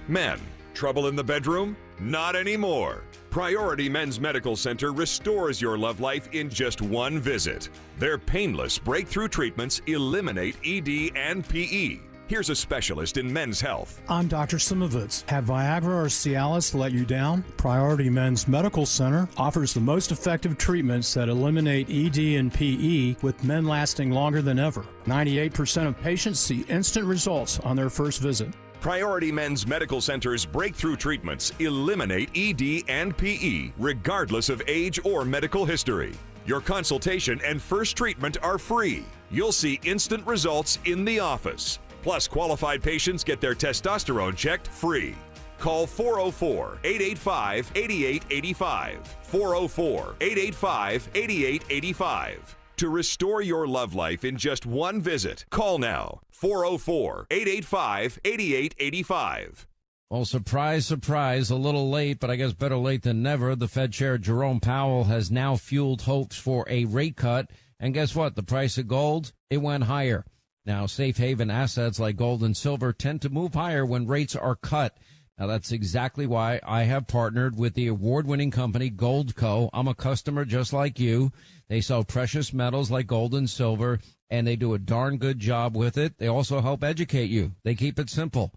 Men, trouble in the bedroom? Not anymore. Priority Men's Medical Center restores your love life in just one visit. Their painless breakthrough treatments eliminate ED and PE. Here's a specialist in men's health. I'm Dr. Simovitz. Have Viagra or Cialis let you down? Priority Men's Medical Center offers the most effective treatments that eliminate ED and PE, with men lasting longer than ever. 98% of patients see instant results on their first visit. Priority Men's Medical Center's breakthrough treatments eliminate ED and PE, regardless of age or medical history. Your consultation and first treatment are free. You'll see instant results in the office. Plus, qualified patients get their testosterone checked free. Call 404-885-8885. 404-885-8885. To restore your love life in just one visit, call now. 404-885-8885. Well, surprise, surprise, a little late, but I guess better late than never. The Fed Chair Jerome Powell has now fueled hopes for a rate cut. And guess what? The price of gold, it went higher. Now, safe haven assets like gold and silver tend to move higher when rates are cut. Now, that's exactly why I have partnered with the award-winning company Goldco. I'm a customer just like you. They sell precious metals like gold and silver, and they do a darn good job with it. They also help educate you. They keep it simple.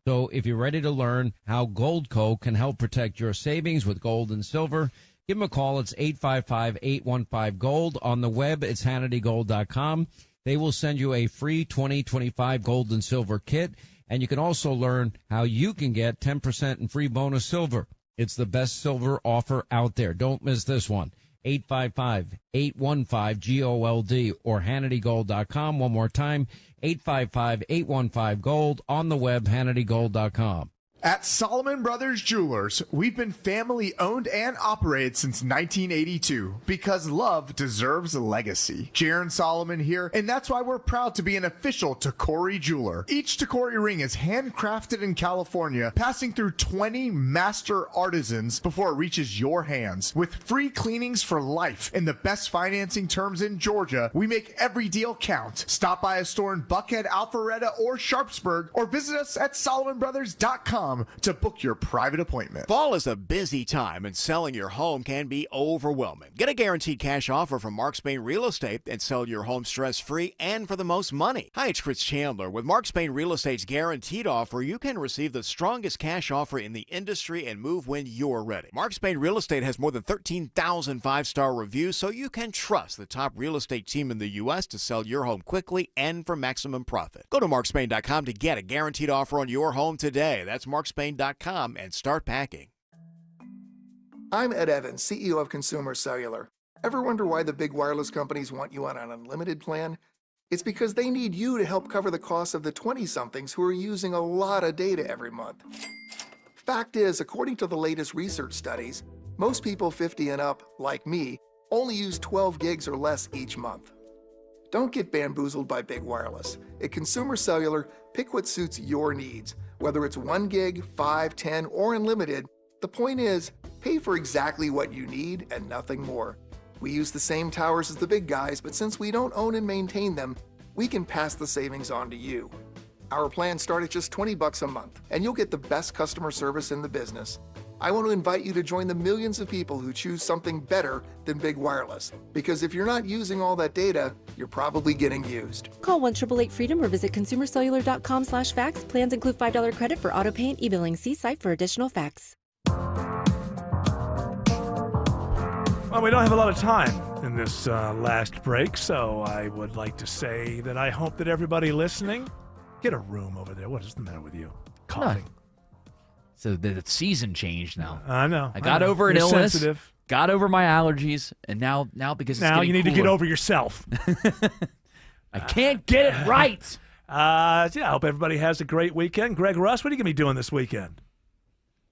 So if you're ready to learn how Goldco can help protect your savings with gold and silver, give them a call. It's 855-815-GOLD. On the web, it's HannityGold.com. They will send you a free 2025 gold and silver kit, and you can also learn how you can get 10% in free bonus silver. It's the best silver offer out there. Don't miss this one. 855-815-GOLD or HannityGold.com. One more time, 855-815-GOLD. On the web, HannityGold.com. At Solomon Brothers Jewelers, we've been family owned and operated since 1982 because love deserves a legacy. Jaron Solomon here, and that's why we're proud to be an official Tacori jeweler. Each Tacori ring is handcrafted in California, passing through 20 master artisans before it reaches your hands. With free cleanings for life and the best financing terms in Georgia, we make every deal count. Stop by a store in Buckhead, Alpharetta, or Sharpsburg, or visit us at SolomonBrothers.com to book your private appointment. Fall is a busy time, and selling your home can be overwhelming. Get a guaranteed cash offer from Mark Spain Real Estate and sell your home stress-free and for the most money. Hi, it's Chris Chandler. With Mark Spain Real Estate's guaranteed offer, you can receive the strongest cash offer in the industry and move when you're ready. Mark Spain Real Estate has more than 13,000 five-star reviews, so you can trust the top real estate team in the U.S. to sell your home quickly and for maximum profit. Go to markspain.com to get a guaranteed offer on your home today. That's markspain.com and start packing. I'm Ed Evans, CEO of Consumer Cellular. Ever wonder why the big wireless companies want you on an unlimited plan? It's because they need you to help cover the cost of the 20-somethings who are using a lot of data every month. Fact is, according to the latest research studies, most people 50 and up, like me, only use 12 gigs or less each month. Don't get bamboozled by big wireless. At Consumer Cellular, pick what suits your needs. Whether it's 1 gig, 5, 10, or unlimited, the point is, pay for exactly what you need and nothing more. We use the same towers as the big guys, but since we don't own and maintain them, we can pass the savings on to you. Our plans start at just $20 a month, and you'll get the best customer service in the business. I want to invite you to join the millions of people who choose something better than Big Wireless. Because if you're not using all that data, you're probably getting used. Call 1-888-FREEDOM or visit consumercellular.com/facts. Plans include $5 credit for auto pay and e-billing. See site for additional facts. Well, we don't have a lot of time in this last break, so I would like to say that I hope that everybody listening, get a room over there. What is the matter with you? Coughing. No. So the season changed now. I know. I got over an You're illness, sensitive. got over my allergies, and now because it's now getting you need to get cooler, over yourself. I can't get it right. I hope everybody has a great weekend. Greg Russ, what are you going to be doing this weekend?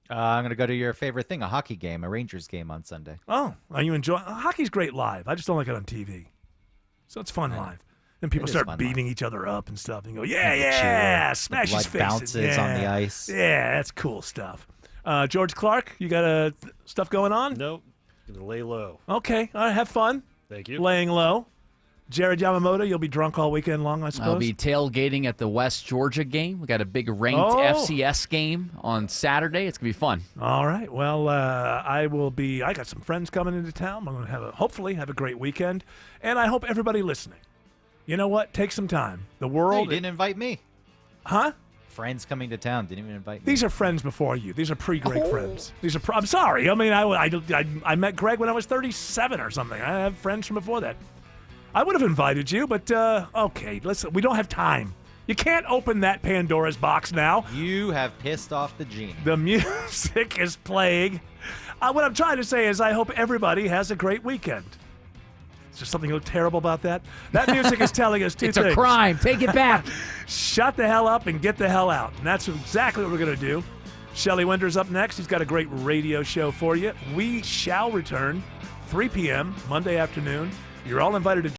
I'm going to go to your favorite thing, a hockey game, a Rangers game on Sunday. Oh, are you enjoying? Hockey's great live. I just don't like it on TV. So it's fun live. And people start beating each other up and stuff. And you go, yeah, smash his face. Bounces on the ice. Yeah, that's cool stuff. George Clark, you got stuff going on? Nope. Gonna lay low. Okay, all right, have fun. Thank you. Laying low. Jared Yamamoto, you'll be drunk all weekend long, I suppose. I'll be tailgating at the West Georgia game. We got a big ranked FCS game on Saturday. It's gonna be fun. All right. Well, I will be. I got some friends coming into town. I'm going to hopefully have a great weekend, and I hope everybody listening. You know what? Take some time. The world. No, you didn't invite me. Huh? Friends coming to town didn't even invite me. These are friends before you. These are pre-Greg friends. These are. I'm sorry. I mean, I met Greg when I was 37 or something. I have friends from before that. I would have invited you, but okay. Listen, we don't have time. You can't open that Pandora's box now. You have pissed off the genie. The music is playing. What I'm trying to say is I hope everybody has a great weekend. Is there something terrible about that? That music is telling us two it's things. It's a crime. Take it back. Shut the hell up and get the hell out. And that's exactly what we're going to do. Shelley Winter's up next. He's got a great radio show for you. We shall return 3 p.m. Monday afternoon. You're all invited to